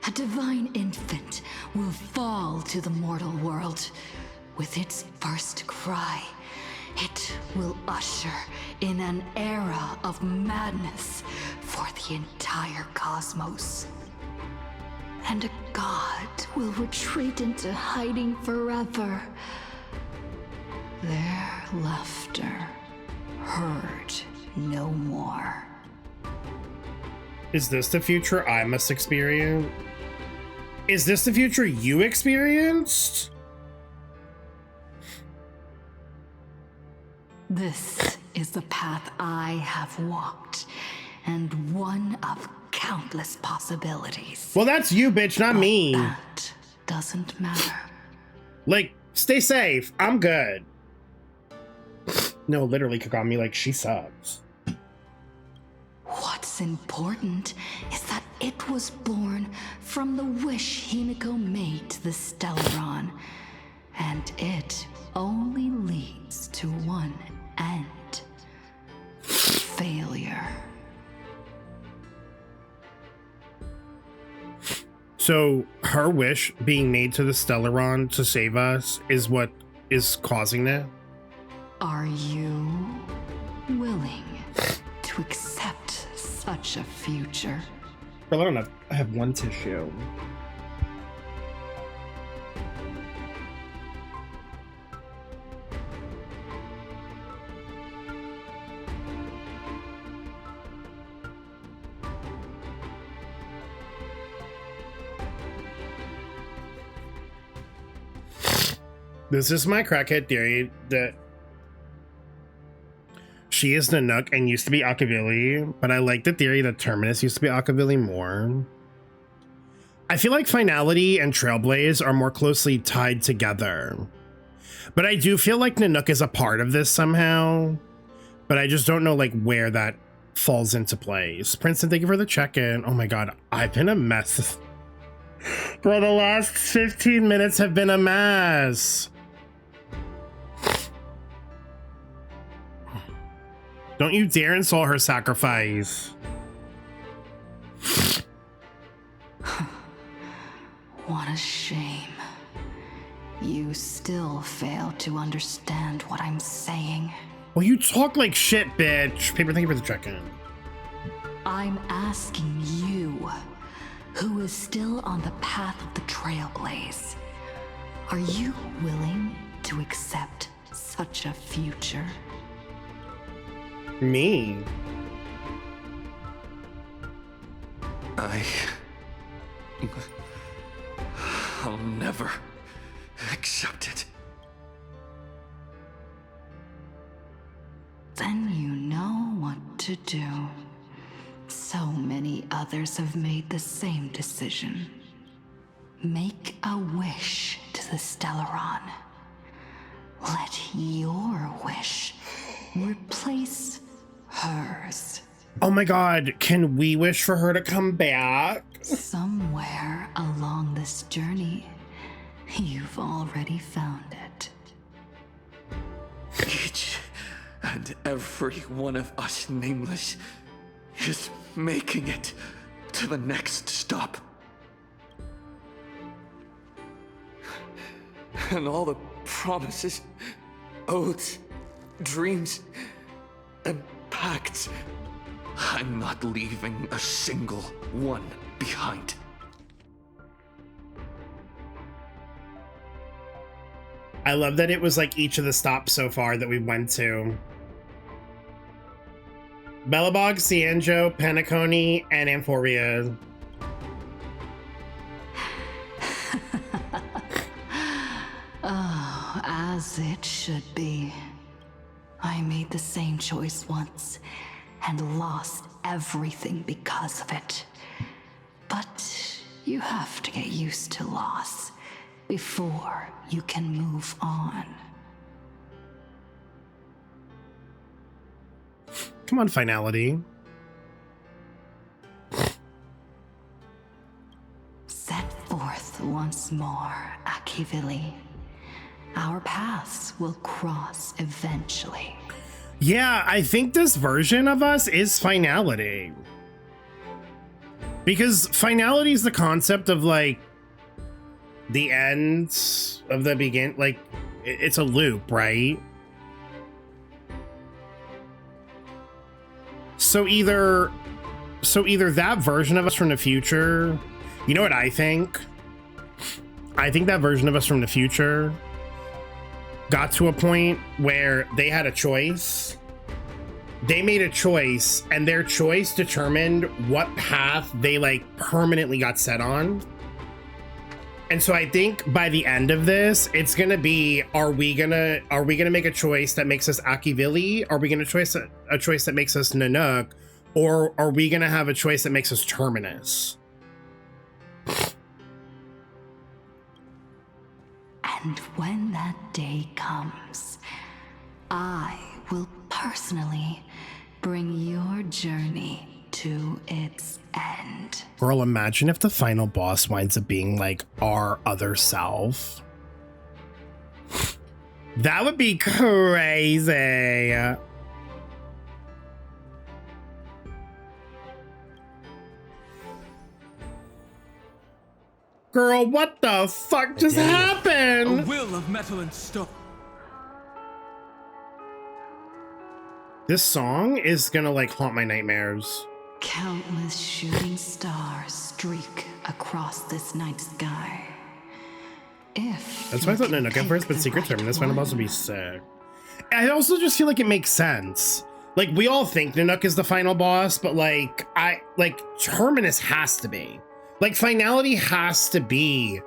A divine infant will fall to the mortal world. With its first cry, it will usher in an era of madness for the entire cosmos. And a god will retreat into hiding forever. Their laughter heard no more. Is this the future I must experience? Is this the future you experienced? This is the path I have walked, and one of countless possibilities. Well, that's you, bitch, not me. That doesn't matter. Like, stay safe. I'm good. No, literally cook on me like she sucks. What's important is that it was born from the wish Himeko made to the Stellaron, and it only leads to one end: failure. So her wish being made to the Stellaron to save us is what is causing that? Are you willing to accept such a future? Well, I don't know. I have one tissue. This is my crackhead theory that she is Nanook and used to be Akavili, but I like the theory that Terminus used to be Akavili more. I feel like Finality and Trailblaze are more closely tied together, but I do feel like Nanook is a part of this somehow, but I just don't know like where that falls into place. Princeton, thank you for the check-in. Oh my god, I've been a mess. Bro, the last 15 minutes have been a mess. Don't you dare insult her sacrifice. What a shame. You still fail to understand what I'm saying. Well, you talk like shit, bitch. Paper, thank you for the check-in. I'm asking you, who is still on the path of the Trailblaze, are you willing to accept such a future? Me? I'll never accept it. Then you know what to do. So many others have made the same decision. Make a wish to the Stellaron. Let your wish replace hers. Oh my god, can we wish for her to come back? Somewhere along this journey, you've already found it. Each and every one of us nameless is making it to the next stop. And all the promises, oaths, dreams, and pacts. I'm not leaving a single one behind. I love that it was like each of the stops so far that we went to. Bellabog, Cianjo, Penacony, and Amphoria. Oh, as it should be. I made the same choice once, and lost everything because of it. But you have to get used to loss before you can move on. Come on, finality. Set forth once more, Akivili. Our paths will cross eventually. Yeah, I think this version of us is finality. Because finality is the concept of like the end of the begin, like it's a loop, right? So either that version of us from the future, you know what I think? I think that version of us from the future got to a point where they had a choice. They made a choice, and their choice determined what path they like permanently got set on. And so I think by the end of this, it's gonna be: are we gonna make a choice that makes us Akivili? Are we gonna choice a choice that makes us Nanook? Or are we gonna have a choice that makes us Terminus? And when that day comes, I will personally bring your journey to its end. Girl, imagine if the final boss winds up being like our other self. That would be crazy. Girl, what the fuck just happened? A will of metal and stone. This song is gonna like haunt my nightmares. Countless shooting stars streak across this night sky. If That's why I thought Nanook at first, but Secret Terminus final boss would be sick. I also just feel like it makes sense. Like, we all think Nanook is the final boss, but like Terminus has to be. Like, finality has to be.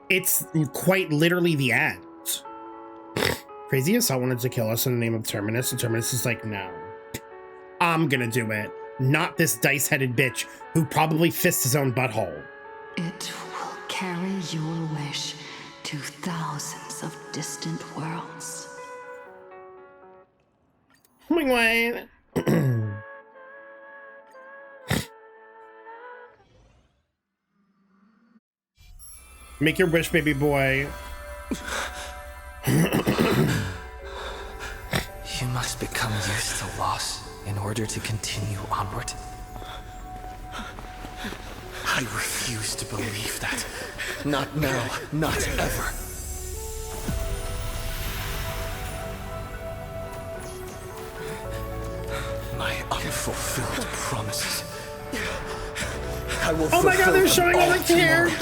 It's quite literally the end. Crazy Assault wanted to kill us in the name of Terminus, and Terminus is like, no. I'm gonna do it. Not this dice-headed bitch who probably fists his own butthole. it will carry your wish to thousands of distant worlds. Wait. Make your wish, baby boy. You must become used to loss in order to continue onward. I refuse to believe that. Not now, not ever. My unfulfilled promises. I will Oh my god, they're showing all the characters!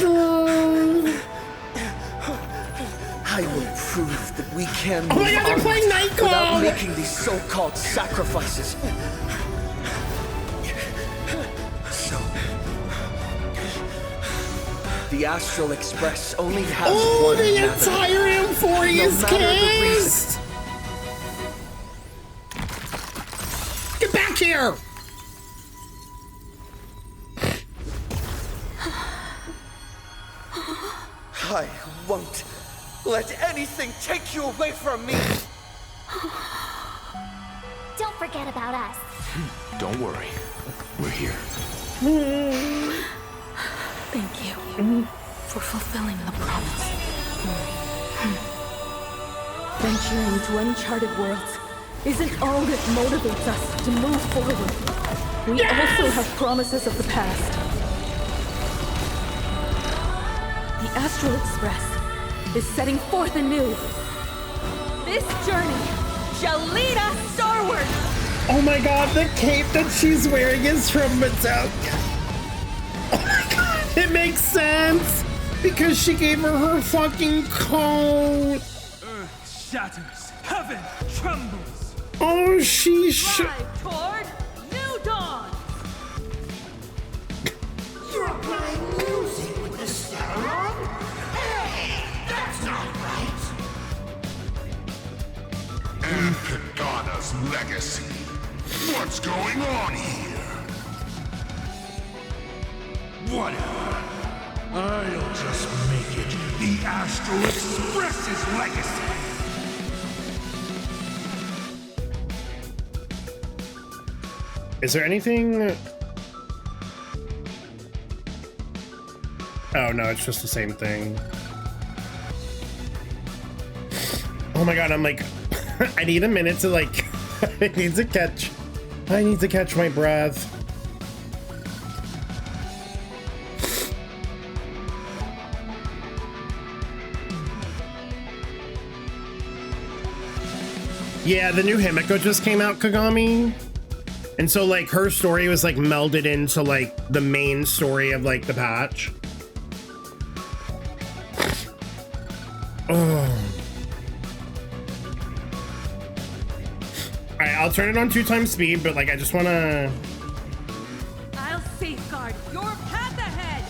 I will prove that we can Oh my god, they're playing Night without Cloud! making these so-called sacrifices. So, the Astral Express only has one the method. entire Amphoria is No matter the cast! Get back here! I won't let anything take you away from me. Don't forget about us. Don't worry. We're here. Thank you for fulfilling the promise. Venturing to uncharted worlds isn't all that motivates us to move forward. We also have promises of the past. The Astral Express, is setting forth anew. This journey shall lead us starward. Oh my god, the cape that she's wearing is from Madoka. Oh my god, it makes sense! Because she gave her fucking coat. Earth shatters, heaven trembles. Oh, she Drive toward new dawn. You're playing music with the star on? Hey, that's not right. And Kagana's legacy. What's going on here? Whatever. I'll just make it the Astral Express's legacy. Is there anything? Oh no, it's just the same thing. Oh my god, I'm like, I need a minute to like, I need to catch my breath. Yeah, the new Himeko just came out, Kagami. And so like her story was like melded into like the main story of like the patch. Oh. Alright, I'll turn it on 2x speed, but like I just wanna... I'll safeguard your path ahead.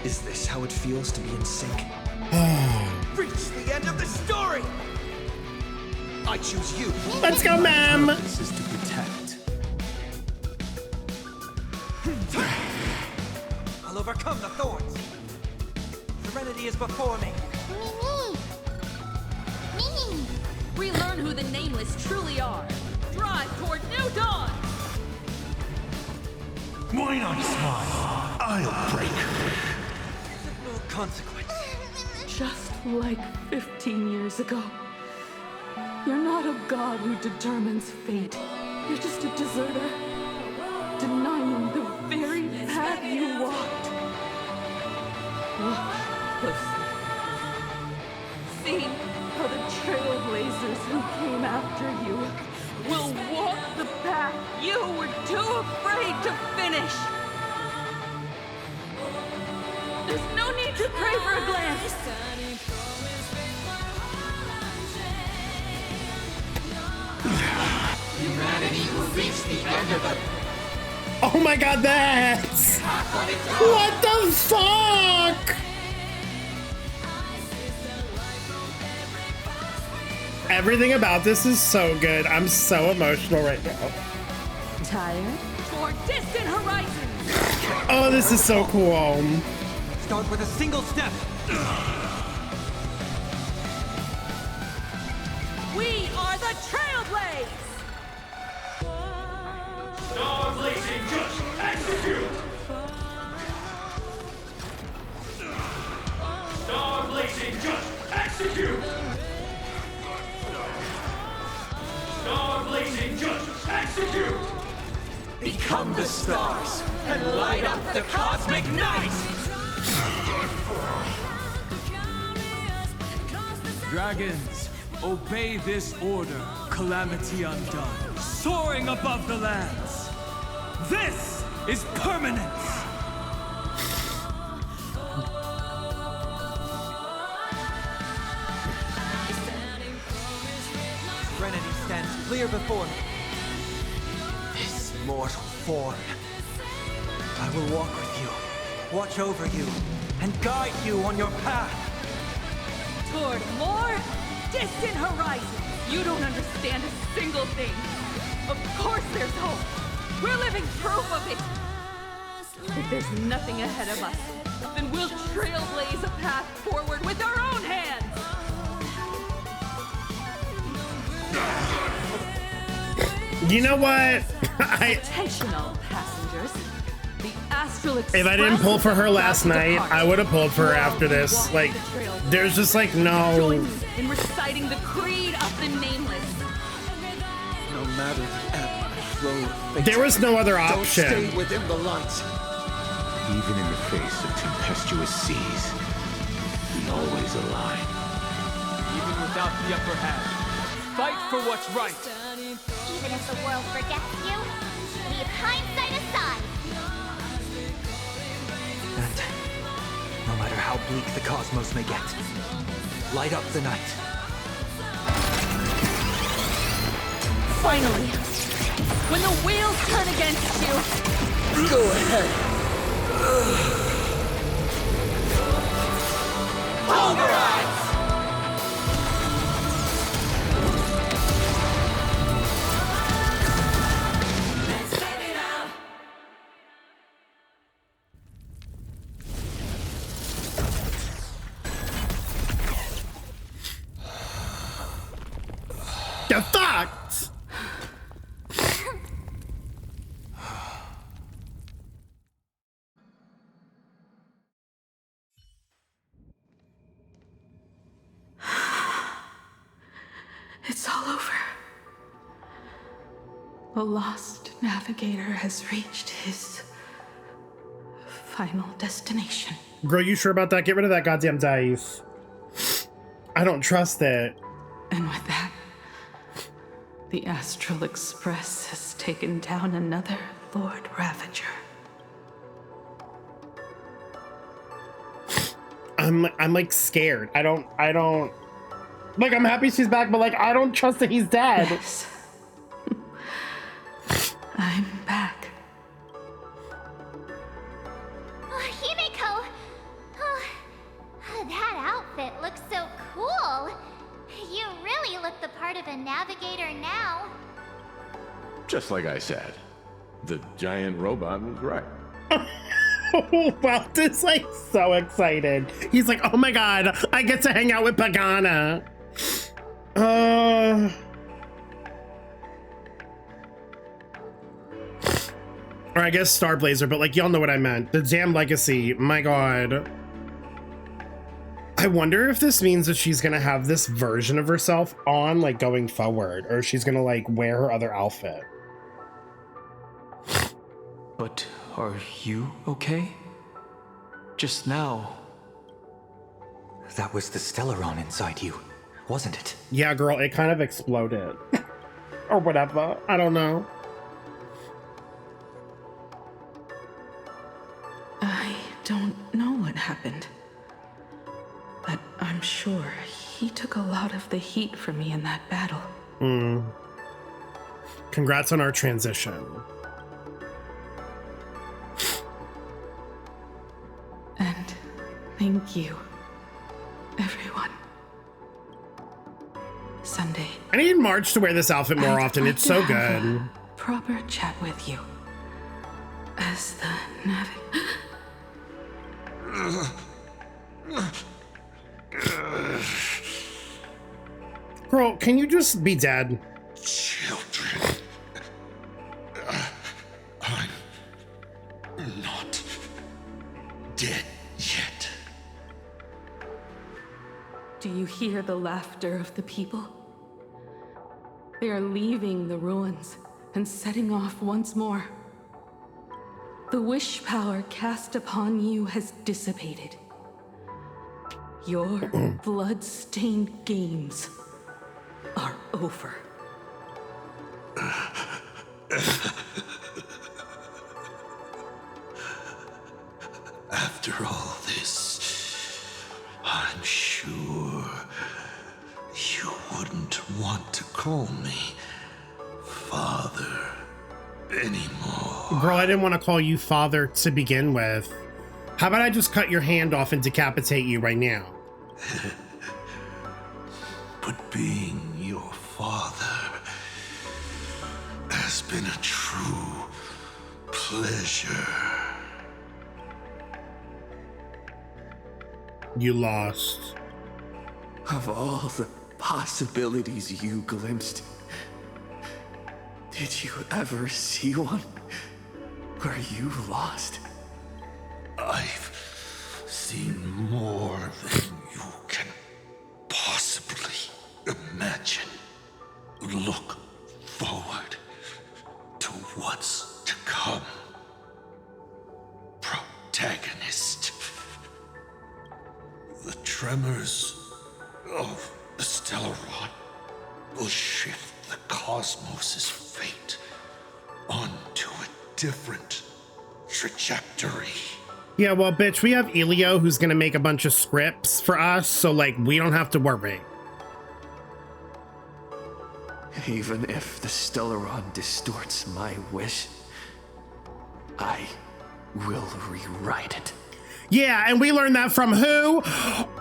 Is this how it feels to be in sync? Reach the end of the story. I choose you. Let's go, ma'am. This is to protect. I'll overcome the thorns. Serenity is before me. Relearn who the Nameless truly are. Drive toward new dawn. Why not smile? I'll break. No consequence. Just like 15 years ago. You're not a god who determines fate. You're just a deserter, denying the very path you walked. Look closely. See how the trailblazers who came after you will walk the path you were too afraid to finish. There's no need to pray for a glance. Humanity will reach the end of the... Oh my god, that's... What the fuck? Everything about this is so good. I'm so emotional right now. Tired? Toward distant horizons. Oh, this is so cool. Start with a single step. We are the Trailblaze! Star blazing, just execute! Star blazing, just execute! Star blazing, just execute! Become the stars and light up the cosmic night! Dragons, obey this order. Calamity undone. Soaring above the lands. This is permanence. Serenity stands clear before me. This mortal form. I will walk with you, watch over you, and guide you on your path. Toward more distant horizons. You don't understand a single thing. Of course there's hope. We're living proof of it. If there's nothing ahead of us, then we'll trailblaze a path forward with our own hands. You know what? Intentional passengers. The Astral Express. If I didn't pull for her last night, I would have pulled for her after this. Like, there's just like no. Join me in reciting the creed of the Nameless. No matter the ebb and flow of fate, There was no other don't option. stay within the light. Even in the face of tempestuous seas, we always align. even without the upper hand. Fight for what's right. Even if the world forgets you, leave hindsight aside. And no matter how bleak the cosmos may get, light up the night. Finally! When the wheels turn against you! Go ahead. Pulverize! Get fucked! It's all over. The lost navigator has reached his final destination. Girl, you sure about that? Get rid of that goddamn dice. I don't trust it. And with that, the Astral Express has taken down another Lord Ravager. I'm like scared. I don't like, I'm happy she's back, but like I don't trust that he's dead. Yes. I'm back. Himeko! Oh, that outfit looks so cool. You really look the part of a navigator now. Just like I said, the giant robot was right. Walt is like so excited. He's like, oh my god, I get to hang out with Pagana. Or I guess Starblazer, but like y'all know what I meant. The damn legacy, my god. I wonder if this means that she's gonna have this version of herself on like going forward, or she's gonna like wear her other outfit. But are you okay? Just now. That was the Stellaron inside you, wasn't it? Yeah, girl, it kind of exploded. Or whatever, I don't know. I don't know what happened. But I'm sure he took a lot of the heat from me in that battle. Congrats on our transition. And thank you, everyone. Sunday. I need March to wear this outfit more often. It's so good. A proper chat with you. As the Girl, can you just be dead? Children. I'm not dead yet. Do you hear the laughter of the people? They are leaving the ruins and setting off once more. The wish power cast upon you has dissipated. Your blood-stained games are over. After all this, I'm sure you wouldn't want to call me father anymore. Girl, I didn't want to call you father to begin with. How about I just cut your hand off and decapitate you right now? But being your father has been a true pleasure. You lost. Of all the possibilities you glimpsed, did you ever see one where you lost? I've seen more than you can possibly imagine. Look forward to what's to come. Protagonist. The tremors of The Stellaron will shift the cosmos's fate onto a different trajectory. Yeah, well, bitch, we have Elio who's gonna make a bunch of scripts for us, so, like, we don't have to worry. Even if the Stellaron distorts my wish, I will rewrite it. Yeah, and we learned that from who?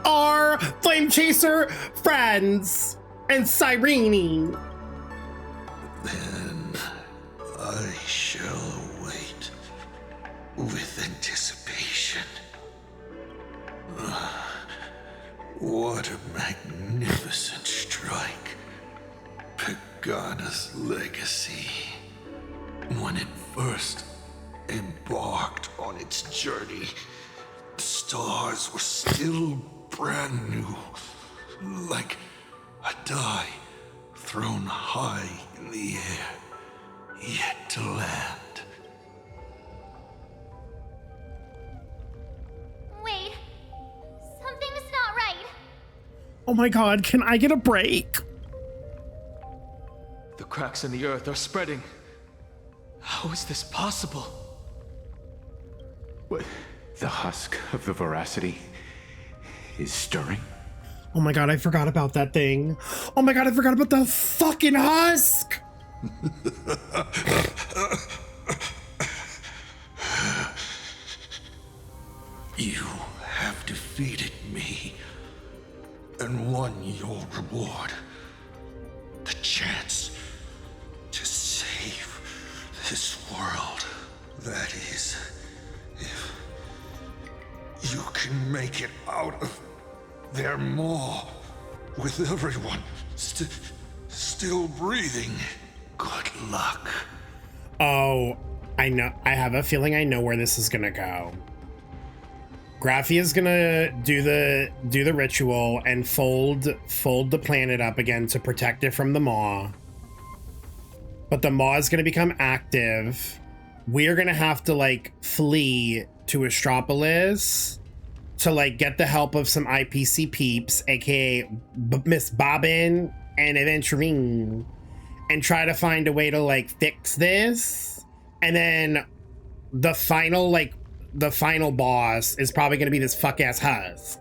Our Flame Chaser friends and Cyrene. Then I shall wait with anticipation. What a magnificent strike. Pagana's legacy. When it first embarked on its journey, the stars were still brand new, like a die thrown high in the air, yet to land. Wait, something's not right. Oh my god, can I get a break? The cracks in the earth are spreading. How is this possible? What? The husk of the veracity is stirring? Oh my god, I forgot about that thing. Oh my god, I forgot about the fucking husk! You have defeated me and won your reward. The chance to save this world. That is, if you can make it out of there more with everyone still breathing. Good luck. Oh, I know. I have a feeling I know where this is gonna go. Graffia's gonna do the ritual and fold the planet up again to protect it from the maw. But the maw is gonna become active. We're gonna have to like flee to Astropolis to like get the help of some IPC peeps, aka Miss Bobbin and Aventurine, and try to find a way to like fix this. And then the final boss is probably gonna be this fuck ass husk.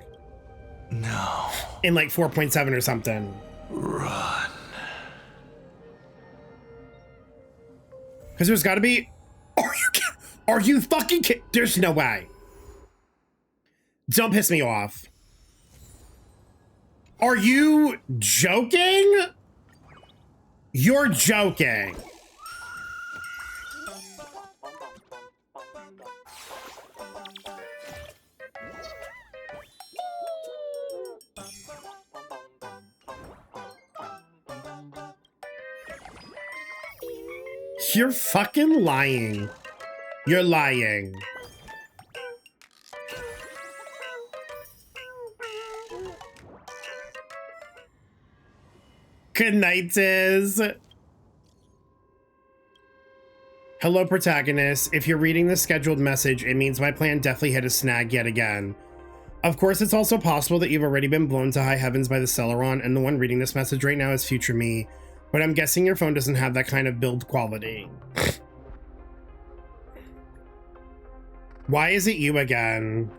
No. In like 4.7 or something. Run. Because there's gotta be. Are you fucking kidding? There's no way. Don't piss me off. Are you joking? You're joking. You're fucking lying. You're lying. Good night, Tiz. Hello, protagonist. If you're reading this scheduled message, it means my plan definitely hit a snag yet again. Of course, it's also possible that you've already been blown to high heavens by the Stellaron, and the one reading this message right now is future me. But I'm guessing your phone doesn't have that kind of build quality. Why is it you again?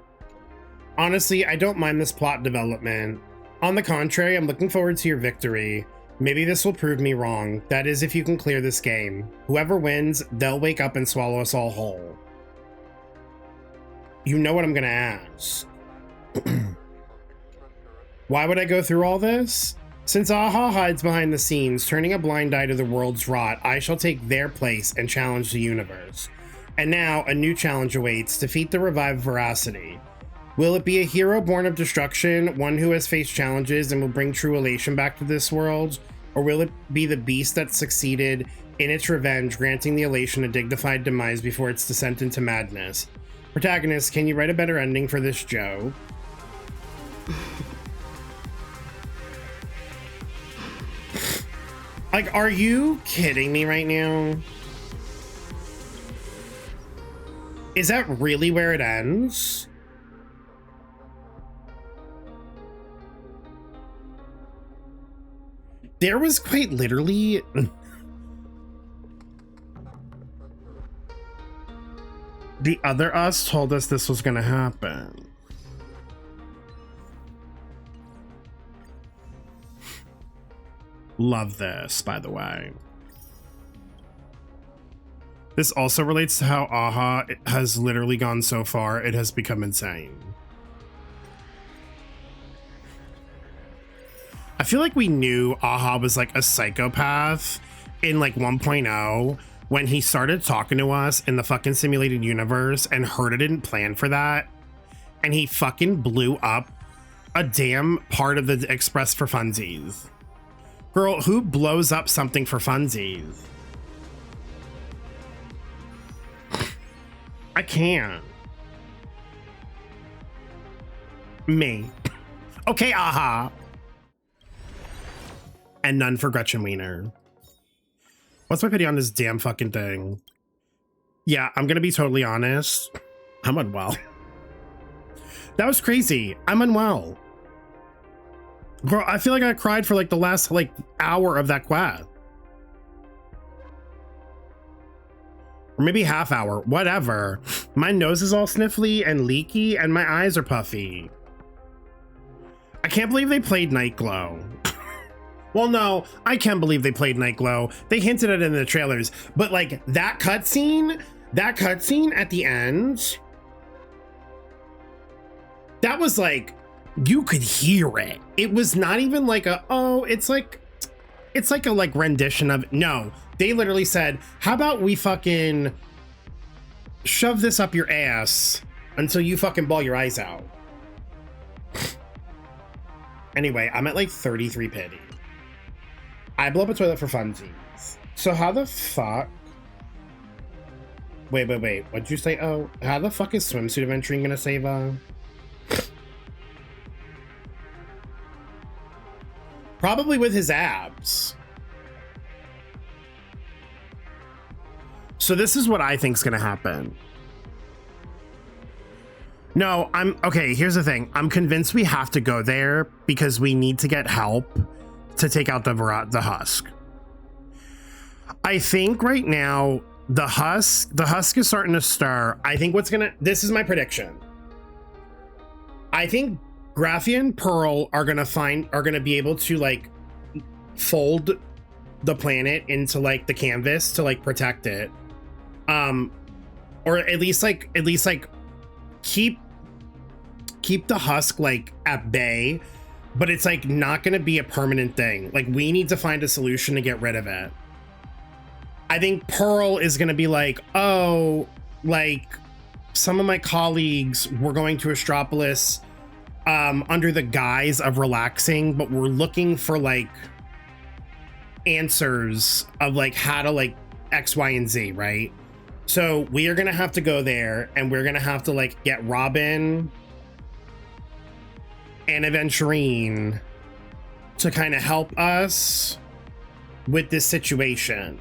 Honestly, I don't mind this plot development. On the contrary, I'm looking forward to your victory. Maybe this will prove me wrong. That is, if you can clear this game. Whoever wins, they'll wake up and swallow us all whole. You know what I'm gonna ask. Why would I go through all this? Since Aha hides behind the scenes, turning a blind eye to the world's rot, I shall take their place and challenge the universe. And now, a new challenge awaits. Defeat the revived veracity. Will it be a hero born of destruction, one who has faced challenges and will bring true elation back to this world? Or will it be the beast that succeeded in its revenge, granting the elation a dignified demise before its descent into madness? Protagonist, can you write a better ending for this joke? Like, are you kidding me right now? Is that really where it ends? . . . . . . . . . . . . . . . . . . . . . . . . . . . . . . . . . . . . . . . . . . . . . . . . . . . . . . . . . . There was quite literally... The other us told us this was gonna happen. Love this, by the way. This also relates to how AHA has literally gone so far, it has become insane. I feel like we knew AHA was like a psychopath in like 1.0 when he started talking to us in the fucking simulated universe, and Herta didn't plan for that. And he fucking blew up a damn part of the Express for funsies. Girl, who blows up something for funsies? I can't. Me. Okay, AHA. And none for Gretchen Wiener. What's my pity on this damn fucking thing? Yeah, I'm gonna be totally honest. I'm unwell. That was crazy. I'm unwell. Bro, I feel like I cried for like the last like hour of that quest. Or maybe half hour, whatever. My nose is all sniffly and leaky and my eyes are puffy. I can't believe they played Night Glow. Well, no, I can believe they played Night Glow. They hinted at it in the trailers, but like that cutscene at the end, that was like, you could hear it. It was not even like a, oh, it's like a like rendition of, no, they literally said, how about we fucking shove this up your ass until you fucking bawl your eyes out. Anyway, I'm at like 33 pity. I blow up a toilet for funsies. So how the fuck? Wait. What'd you say? Oh, how the fuck is swimsuit adventuring gonna save Probably with his abs. So this is what I think's gonna happen. No, okay, here's the thing. I'm convinced we have to go there because we need to get help to take out the husk. I think right now the husk is starting to stir. I think this is my prediction. I think Graphia and Pearl are gonna be able to like fold the planet into like the canvas to like protect it. Or at least keep the husk like at bay, but it's like not gonna be a permanent thing. Like we need to find a solution to get rid of it. I think Pearl is gonna be like, oh, like some of my colleagues were going to Astropolis under the guise of relaxing, but we're looking for like answers of like how to like X, Y, and Z, right? So we are gonna have to go there, and we're gonna have to like get Robin and Aventurine to kind of help us with this situation.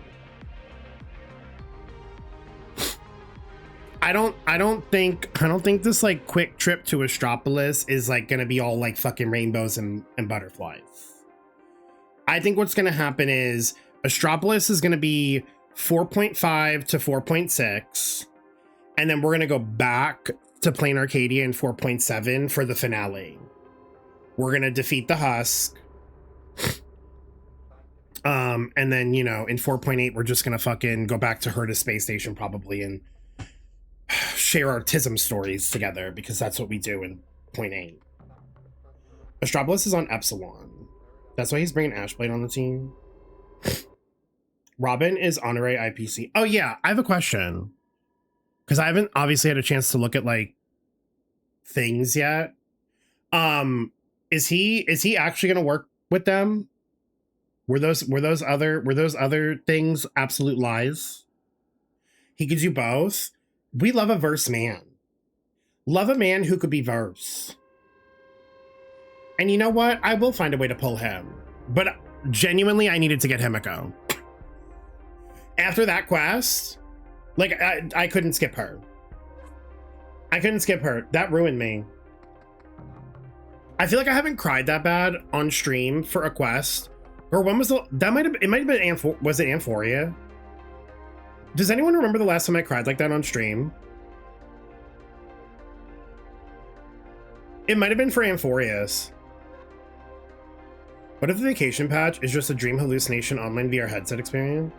I don't think this like quick trip to Astropolis is like gonna be all like fucking rainbows and butterflies. I think what's gonna happen is Astropolis is gonna be 4.5 to 4.6, and then we're gonna go back to Plain Arcadia in 4.7 for the finale. We're gonna defeat the husk. And then, you know, in 4.8, we're just gonna fucking go back to Herta's space station probably and share our TISM stories together, because that's what we do in 0.8. Astropolis is on Epsilon. That's why he's bringing Ashblade on the team. Robin is honorary IPC. Oh yeah, I have a question. Because I haven't obviously had a chance to look at like things yet. Is he actually gonna work with them? Were those other things absolute lies? He gives you both. We love a verse man. Love a man who could be verse. And you know what? I will find a way to pull him. But genuinely, I needed to get Himeko. After that quest, like, I couldn't skip her. I couldn't skip her. That ruined me. I feel like I haven't cried that bad on stream for a quest Or when was the, that might have been was it Amphoria? Does anyone remember the last time I cried like that on stream? It might have been for Amphorius. What if the vacation patch is just a dream hallucination online VR headset experience?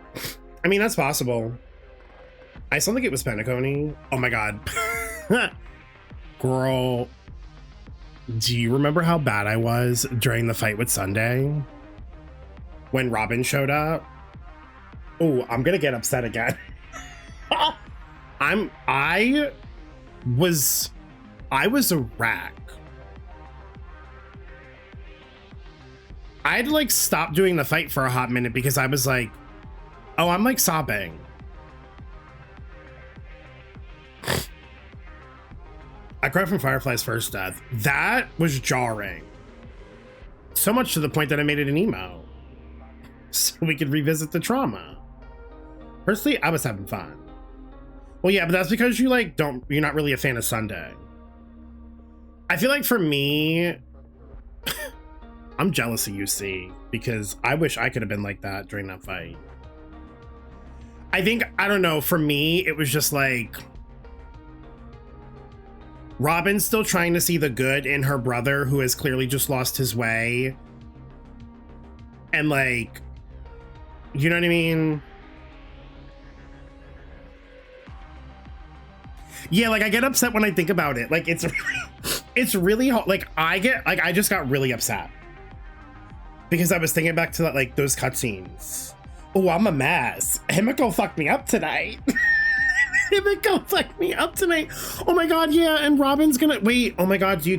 I mean, that's possible. I still think it was Penacony. Oh my god. Girl, do you remember how bad I was during the fight with Sunday? When Robin showed up? Oh, I'm gonna get upset again. I was a wreck. I had to like stop doing the fight for a hot minute because I was like, oh, I'm like sobbing. I cried from Firefly's first death. That was jarring. So much to the point that I made it an emo. So we could revisit the trauma. Personally, I was having fun. Well, yeah, but that's because you like you're not really a fan of Sunday. I feel like for me, I'm jealous of UC because I wish I could have been like that during that fight. I think, I don't know, for me, it was just like Robin's still trying to see the good in her brother who has clearly just lost his way. And like, you know what I mean? Yeah, like I get upset when I think about it. Like it's really hard. Like I just got really upset because I was thinking back to that, like those cutscenes. Oh, I'm a mess. Himeko fucked me up tonight. Himeko fucked me up tonight. Oh my god, yeah, and Robin's gonna wait. Oh my god, do you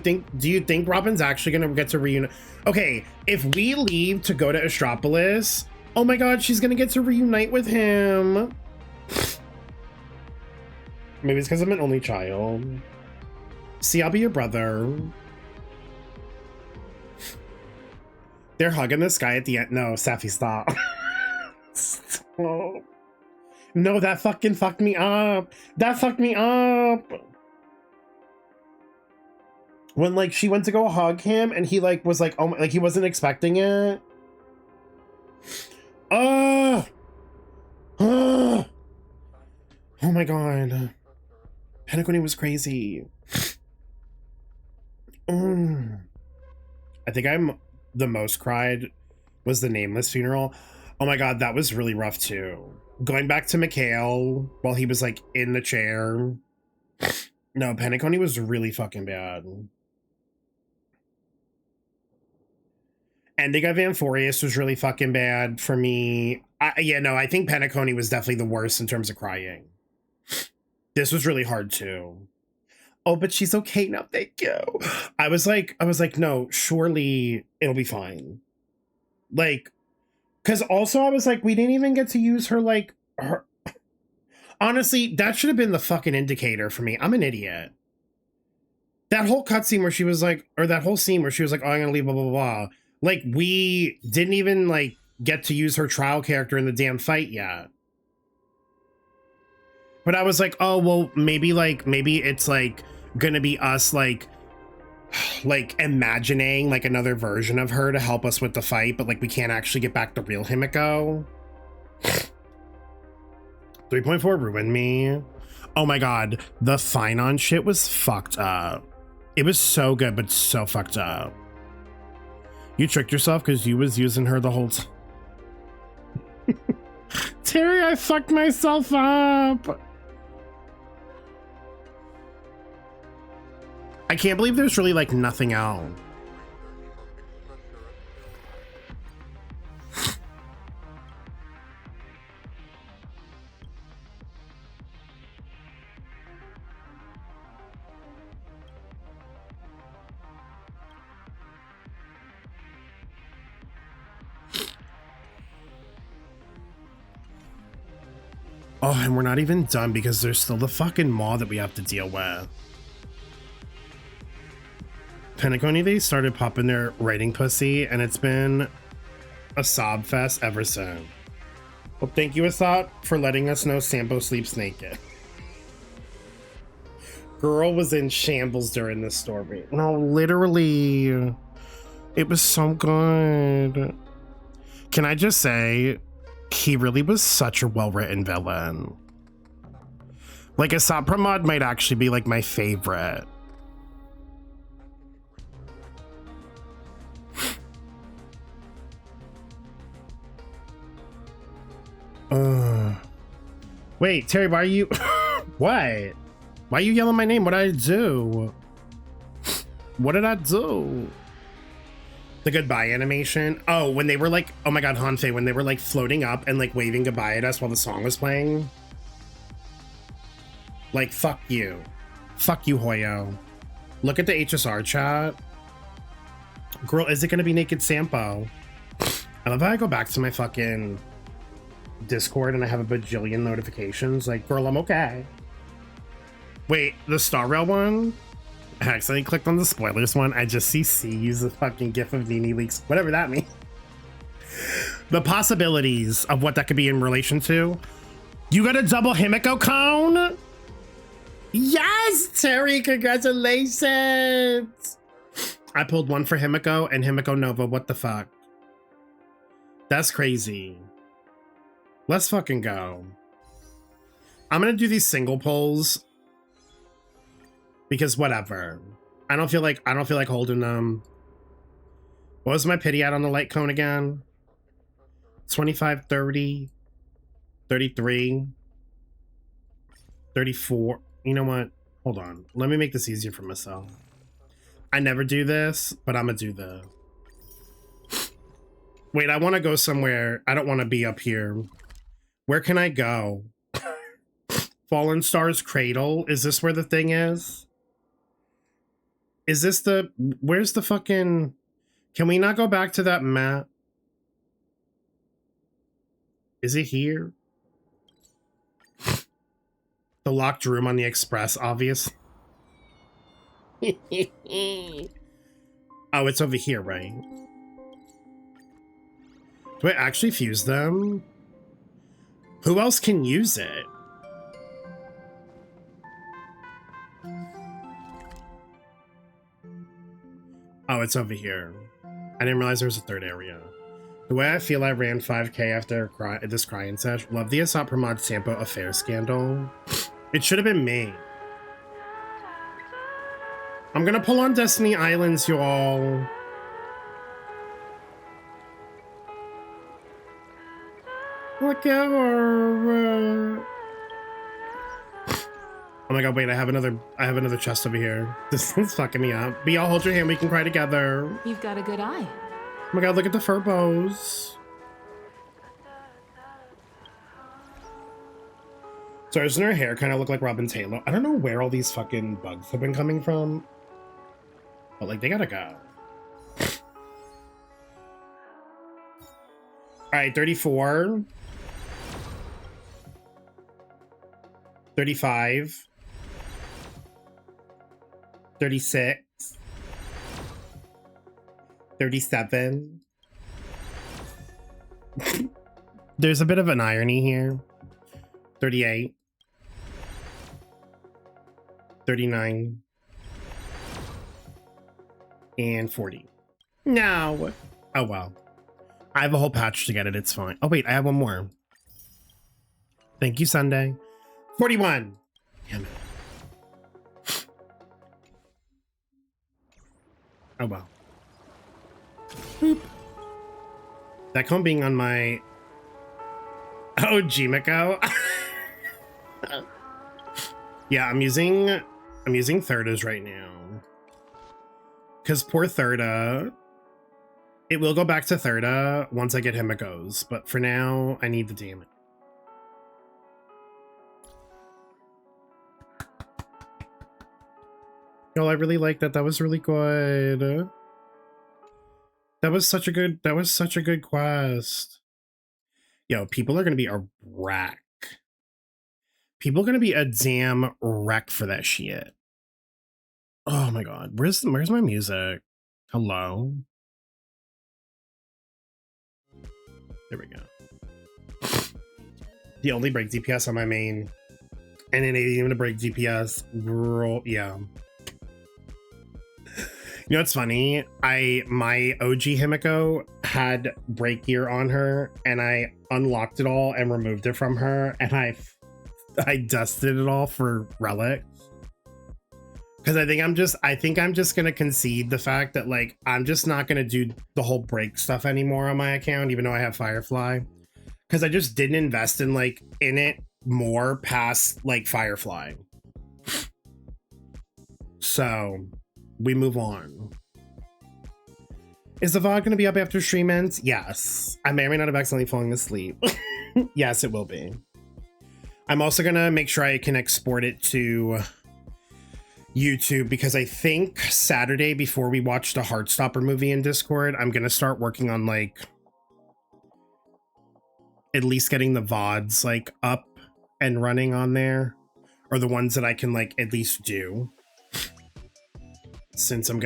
think Robin's actually gonna get to reunite? Okay, if we leave to go to Astropolis, oh my god, she's gonna get to reunite with him. Maybe it's because I'm an only child. See, I'll be your brother. They're hugging this guy at the end. No, Safi, stop. Stop. No, that fucking fucked me up. That fucked me up. When like she went to go hug him and he like was like, oh my, like he wasn't expecting it. Oh my god. Penacony was crazy. I think I'm the most cried was the Nameless funeral. Oh my god, that was really rough too. Going back to Mikhail while he was like in the chair. No, Penacony was really fucking bad. Ending of Amphorius was really fucking bad for me. Yeah, no, I think Penacony was definitely the worst in terms of crying. This was really hard too. Oh, but she's okay now, thank you. I was like, no, surely it'll be fine. Like, because also I was like, we didn't even get to use her, like, her. Honestly, that should have been the fucking indicator for me. I'm an idiot. That whole cutscene where she was like, or that whole scene where she was like, oh, I'm gonna leave, blah, blah, blah. Like, we didn't even, like, get to use her trial character in the damn fight yet. But I was like, oh, well, maybe it's, like, gonna be us, like imagining, like, another version of her to help us with the fight, but, like, we can't actually get back to real Himeko. 3.4 ruined me. Oh my god, the Finon shit was fucked up. It was so good, but so fucked up. You tricked yourself because you was using her the whole time. Terry, I fucked myself up. I can't believe there's really like nothing else. Oh, and we're not even done because there's still the fucking maw that we have to deal with. Penacony, they started popping their writing pussy, and it's been a sob fest ever since. Well, thank you, Asat, for letting us know Sampo sleeps naked. Girl was in shambles during this story. No, literally. It was so good. Can I just say, he really was such a well-written villain. Like, Asap Pramod might actually be like my favorite. Wait, Terry, why are you... What? Why are you yelling my name? What did I do? What did I do? The goodbye animation. Oh, when they were like, oh my god, Hanfei, when they were like floating up and like waving goodbye at us while the song was playing. Like, fuck you. Fuck you, Hoyo. Look at the HSR chat. Girl, is it gonna be Naked Sampo? I love how I go back to my fucking Discord and I have a bajillion notifications. Like, girl, I'm okay. Wait, the Star Rail one? I accidentally clicked on the spoilers one. I just see C use a fucking gif of Nini leaks, whatever that means. The possibilities of what that could be in relation to. You got a double Himeko cone? Yes, Terry, congratulations. I pulled one for Himeko and Himeko Nova. What the fuck? That's crazy. Let's fucking go. I'm gonna do these single pulls because whatever. I don't feel like holding them. What was my pity at on the light cone again? 25, 30, 33, 34. You know what? Hold on. Let me make this easier for myself. I never do this, but I'm gonna do the... Wait, I want to go somewhere. I don't want to be up here. Where can I go? Fallen Star's Cradle? Is this where the thing is? Is this the... Where's the fucking... Can we not go back to that map? Is it here? The locked room on the express, obvious. Oh, it's over here, right? Do I actually fuse them? Who else can use it? Oh, it's over here. I didn't realize there was a third area. The way I feel I ran 5k after this crying sesh. Love the Asap Pramod Sampo affair scandal. It should have been me. I'm gonna pull on Destiny Islands, y'all. Whatever. Oh my god, wait, I have another chest over here. This is fucking me up. But y'all hold your hand, we can cry together. You've got a good eye. Oh my god, look at the fur bows. So doesn't her hair kind of look like Robin Taylor? I don't know where all these fucking bugs have been coming from. But like, they gotta go. Alright, 34. 35. 36. 37. There's a bit of an irony here. 38. 39. And 40. No. Oh, well. I have a whole patch to get it. It's fine. Oh, wait. I have one more. Thank you, Sunday. 41. Damn it. Oh, well. Boop. That cone being on my... Oh, Himeko. Yeah, I'm using Thirdas right now. Because poor Thirda. It will go back to Thirda once I get Himeko's, but for now, I need the damage. Y'all, I really like that. That was really good. That was such a good quest. Yo, people are gonna be a wreck. People are gonna be a damn wreck for that shit. Oh my god, where's my music? Hello? There we go. The only break DPS on my main. And it ain't even a break DPS. Girl, yeah. You know what's funny? My OG Himeko had break gear on her, and I unlocked it all and removed it from her, and I dusted it all for relics. Because I think I'm just gonna concede the fact that like I'm just not gonna do the whole break stuff anymore on my account, even though I have Firefly. Because I just didn't invest in it more past like Firefly. So we move on. Is the VOD gonna be up after stream ends? Yes. I may or may not have accidentally fallen asleep. Yes, it will be. I'm also gonna make sure I can export it to YouTube, because I think Saturday, before we watch the Heartstopper movie in Discord, I'm gonna start working on like at least getting the VODs like up and running on there, or the ones that I can like at least do, since I'm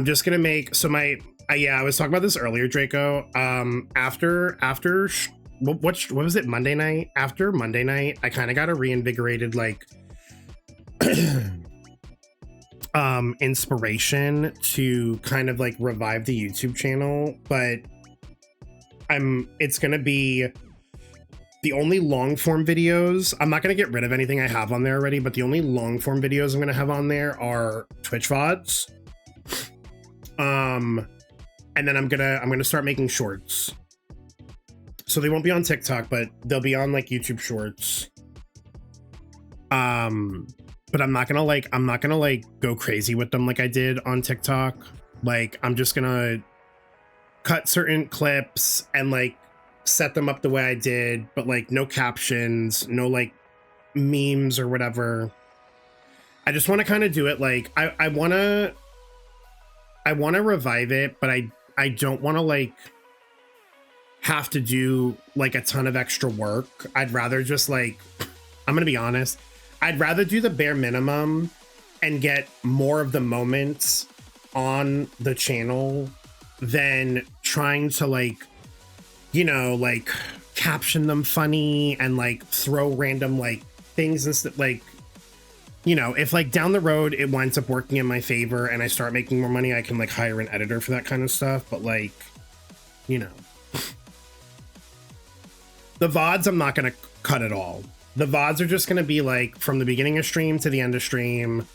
just gonna make, so my yeah, I was talking about this earlier, Draco. After what was it, Monday night? After Monday night, I kind of got a reinvigorated like inspiration to kind of like revive the YouTube channel, but it's gonna be the only long form videos. I'm not gonna get rid of anything I have on there already, but the only long form videos I'm gonna have on there are Twitch VODs. And then I'm gonna start making shorts. So they won't be on TikTok, but they'll be on like YouTube Shorts. But I'm not gonna go crazy with them like I did on TikTok. Like I'm just gonna cut certain clips and like set them up the way I did, but like no captions, no like memes or whatever. I just want to kind of do it like I want to revive it, but I don't want to like have to do like a ton of extra work. I'd rather just like, I'm gonna be honest, I'd rather do the bare minimum and get more of the moments on the channel than trying to like, you know, like caption them funny and like throw random like things and stuff. Like, you know, if like down the road it winds up working in my favor and I start making more money, I can like hire an editor for that kind of stuff. But like, you know, the VODs, I'm not going to cut at all. The VODs are just going to be like from the beginning of stream to the end of stream.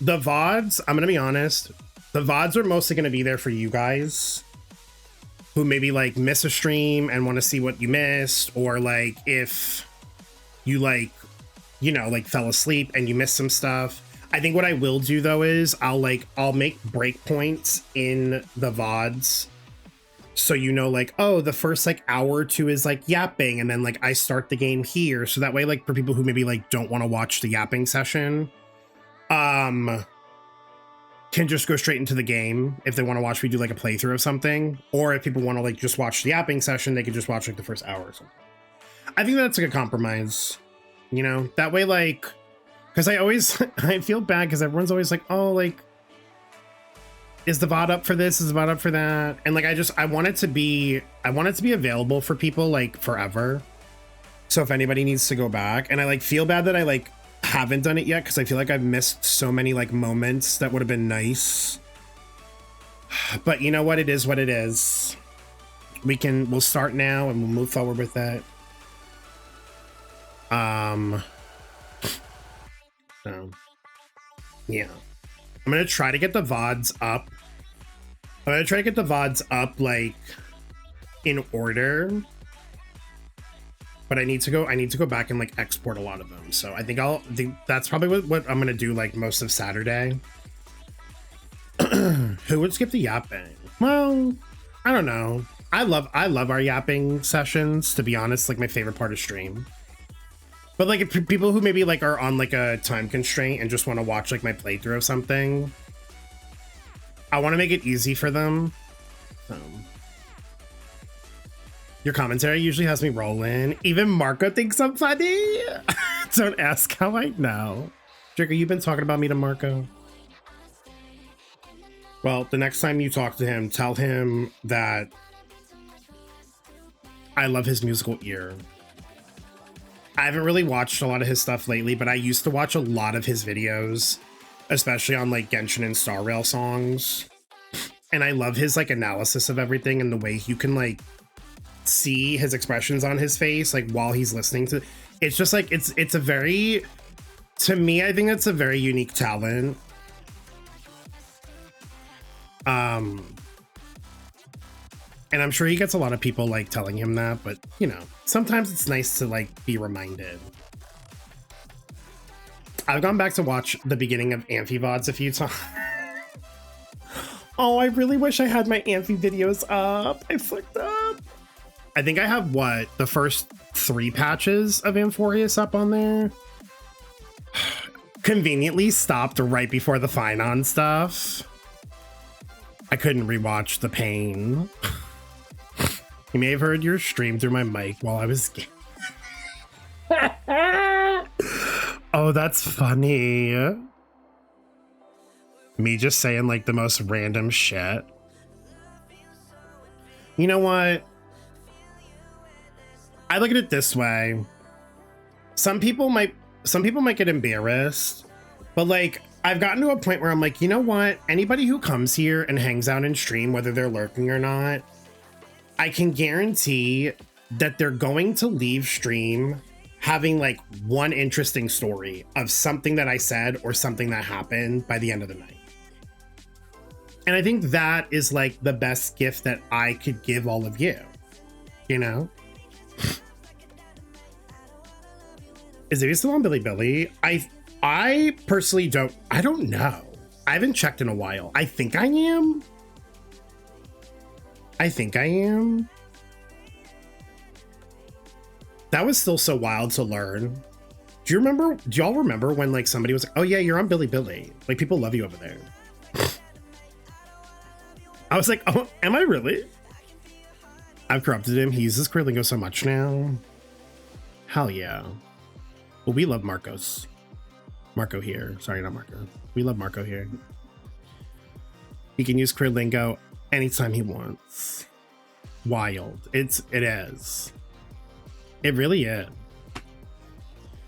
The VODs, I'm going to be honest, the VODs are mostly going to be there for you guys who maybe like miss a stream and want to see what you missed, or like if you like, you know, like fell asleep and you missed some stuff. I think what I will do though is I'll make breakpoints in the VODs. So, you know, like, oh, the first like hour or two is like yapping, and then like I start the game here. So that way, like for people who maybe like don't want to watch the yapping session, can just go straight into the game if they want to watch me do like a playthrough of something. Or if people want to like just watch the yapping session, they can just watch like the first hour or something. I think that's like a compromise, you know, that way, like, because I feel bad because everyone's always like, oh, like, is the VOD up for this? Is the VOD up for that? And like, I want it to be available for people like forever. So if anybody needs to go back, and I like feel bad that I like haven't done it yet, because I feel like I've missed so many like moments that would have been nice. But you know what? It is what it is. We'll start now and we'll move forward with that. So yeah. I'm gonna try to get the VODs up. I'm gonna try to get the VODs up like in order, but I need to go back and like export a lot of them. So I think that's probably what I'm gonna do like most of Saturday. Who would skip the yapping? Well, I don't know. I love our yapping sessions, to be honest. Like my favorite part of stream. But like if people who maybe like are on like a time constraint and just want to watch like my playthrough of something, I want to make it easy for them. Your commentary usually has me rolling. Even Marco thinks I'm funny. Don't ask how I know. Draco, you've been talking about me to Marco. Well, the next time you talk to him, tell him that I love his musical ear. I haven't really watched a lot of his stuff lately, but I used to watch a lot of his videos, especially on like Genshin and Star Rail songs. And I love his like analysis of everything and the way you can like see his expressions on his face like while he's listening to. It's just like it's a very, to me, I think that's a very unique talent. And I'm sure he gets a lot of people like telling him that, but you know, sometimes it's nice to like be reminded. I've gone back to watch the beginning of Amphi VODs a few times. Oh, I really wish I had my Amphi videos up. I fucked up. I think I have what, the first 3 patches of Amphorius up on there. Conveniently stopped right before the Finon stuff. I couldn't rewatch the pain. You may have heard your stream through my mic while I was Oh, that's funny. Me just saying like the most random shit. You know what? I look at it this way. Some people might get embarrassed, but like I've gotten to a point where I'm like, you know what? Anybody who comes here and hangs out in stream, whether they're lurking or not, I can guarantee that they're going to leave stream having like one interesting story of something that I said or something that happened by the end of the night. And I think that is like the best gift that I could give all of you, you know? Is it still on Billy Billy? I personally I don't know. I haven't checked in a while. I think I am. That was still so wild to learn. Do y'all remember when like somebody was like, oh yeah, you're on Billy Billy. Like people love you over there. I was like, oh, am I really? I've corrupted him. He uses Queerlingo so much now. Hell yeah. Well, we love Marcos. Marco here. Sorry, not Marco. We love Marco here. He can use Queerlingo anytime he wants. Wild. It is. It really is.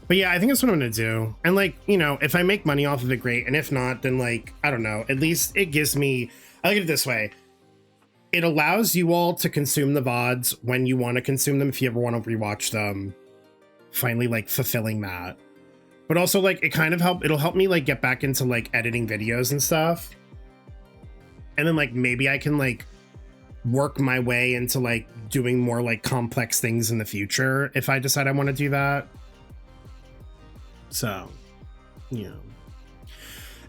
But yeah, I think that's what I'm gonna do. And like, you know, if I make money off of it, great. And if not, then like, I don't know. At least it gives me, I look at it this way. It allows you all to consume the VODs when you want to consume them, if you ever want to rewatch them. Finally, like fulfilling that. But also like it kind of it'll help me like get back into like editing videos and stuff. And then like maybe I can like work my way into like doing more like complex things in the future if I decide I want to do that. So, you know.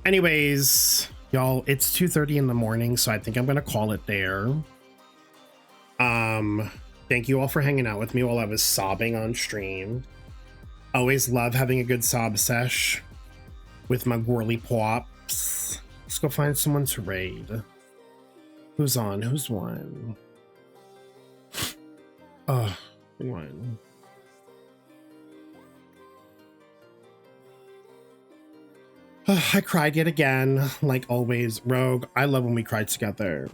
Anyways, y'all, it's 2:30 in the morning, so I think I'm gonna call it there. Thank you all for hanging out with me while I was sobbing on stream. Always love having a good sob sesh with my girly pops. Let's go find someone to raid. Who's on? Who's one? Oh, one. I cried yet again, like always. Rogue, I love when we cry together.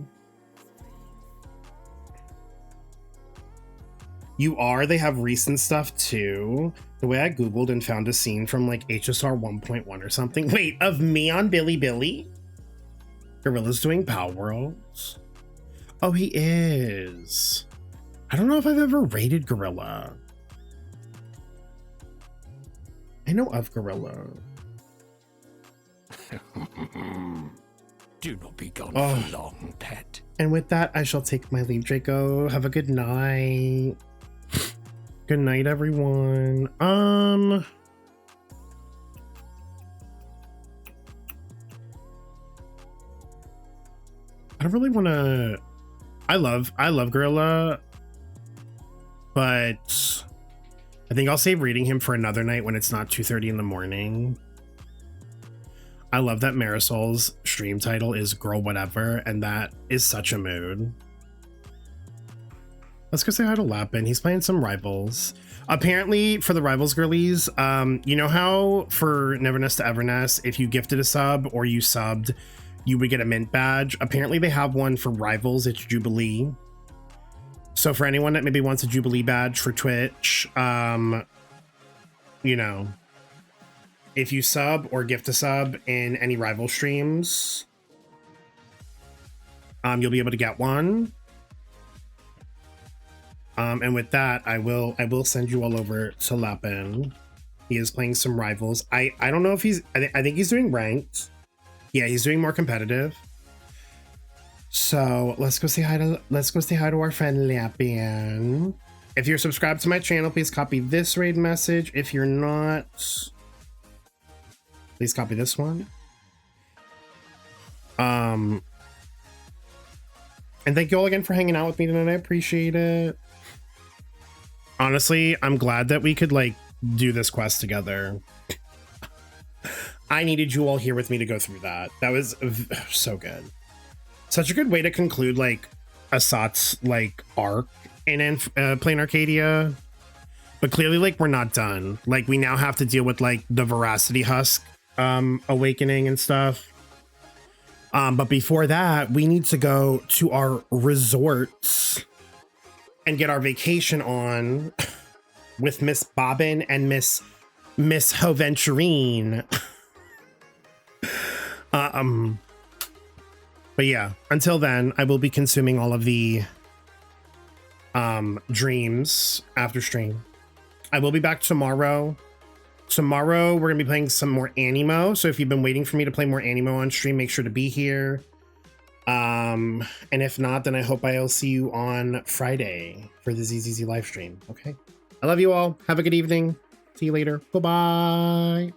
They have recent stuff too. The way I googled and found a scene from like HSR 1.1 or something. Wait, of me on Billy Billy? Gorilla's doing Power Worlds? Oh, he is. I don't know if I've ever rated Gorilla. I know of Gorilla. Do not be gone for long, pet. And with that, I shall take my leave, Draco. Have a good night. Good night, everyone. I don't really want to. I love Gorilla, but I think I'll save reading him for another night when it's not 2:30 in the morning. I love that Marisol's stream title is Girl Whatever, and that is such a mood. Let's go say hi to Lapin. He's playing some Rivals. Apparently, for the Rivals girlies, you know how for Neverness to Everness, if you gifted a sub or you subbed, you would get a mint badge? Apparently, they have one for Rivals. It's Jubilee. So for anyone that maybe wants a Jubilee badge for Twitch, you know, if you sub or gift a sub in any rival streams, you'll be able to get one. And with that, I will send you all over to Yapping. He is playing some rivals. I don't know if he's, I think he's doing ranked. Yeah, he's doing more competitive. So let's go say hi to our friend Yapping. If you're subscribed to my channel, please copy this raid message. If you're not, please copy this one. And thank you all again for hanging out with me tonight. I appreciate it. Honestly, I'm glad that we could like do this quest together. I needed you all here with me to go through that. That was so good. Such a good way to conclude like Asat's like arc in Plain Arcadia. But clearly like we're not done. Like we now have to deal with like the Veracity Husk awakening and stuff. But before that, we need to go to our resorts and get our vacation on with Miss Bobbin and Miss Hoventurine. But yeah, until then, I will be consuming all of the dreams after stream. I will be back tomorrow. Tomorrow, we're going to be playing some more Animo. So if you've been waiting for me to play more Animo on stream, make sure to be here. And if not, then I hope I'll see you on Friday for the ZZZ live stream. Okay. I love you all. Have a good evening. See you later. Bye-bye.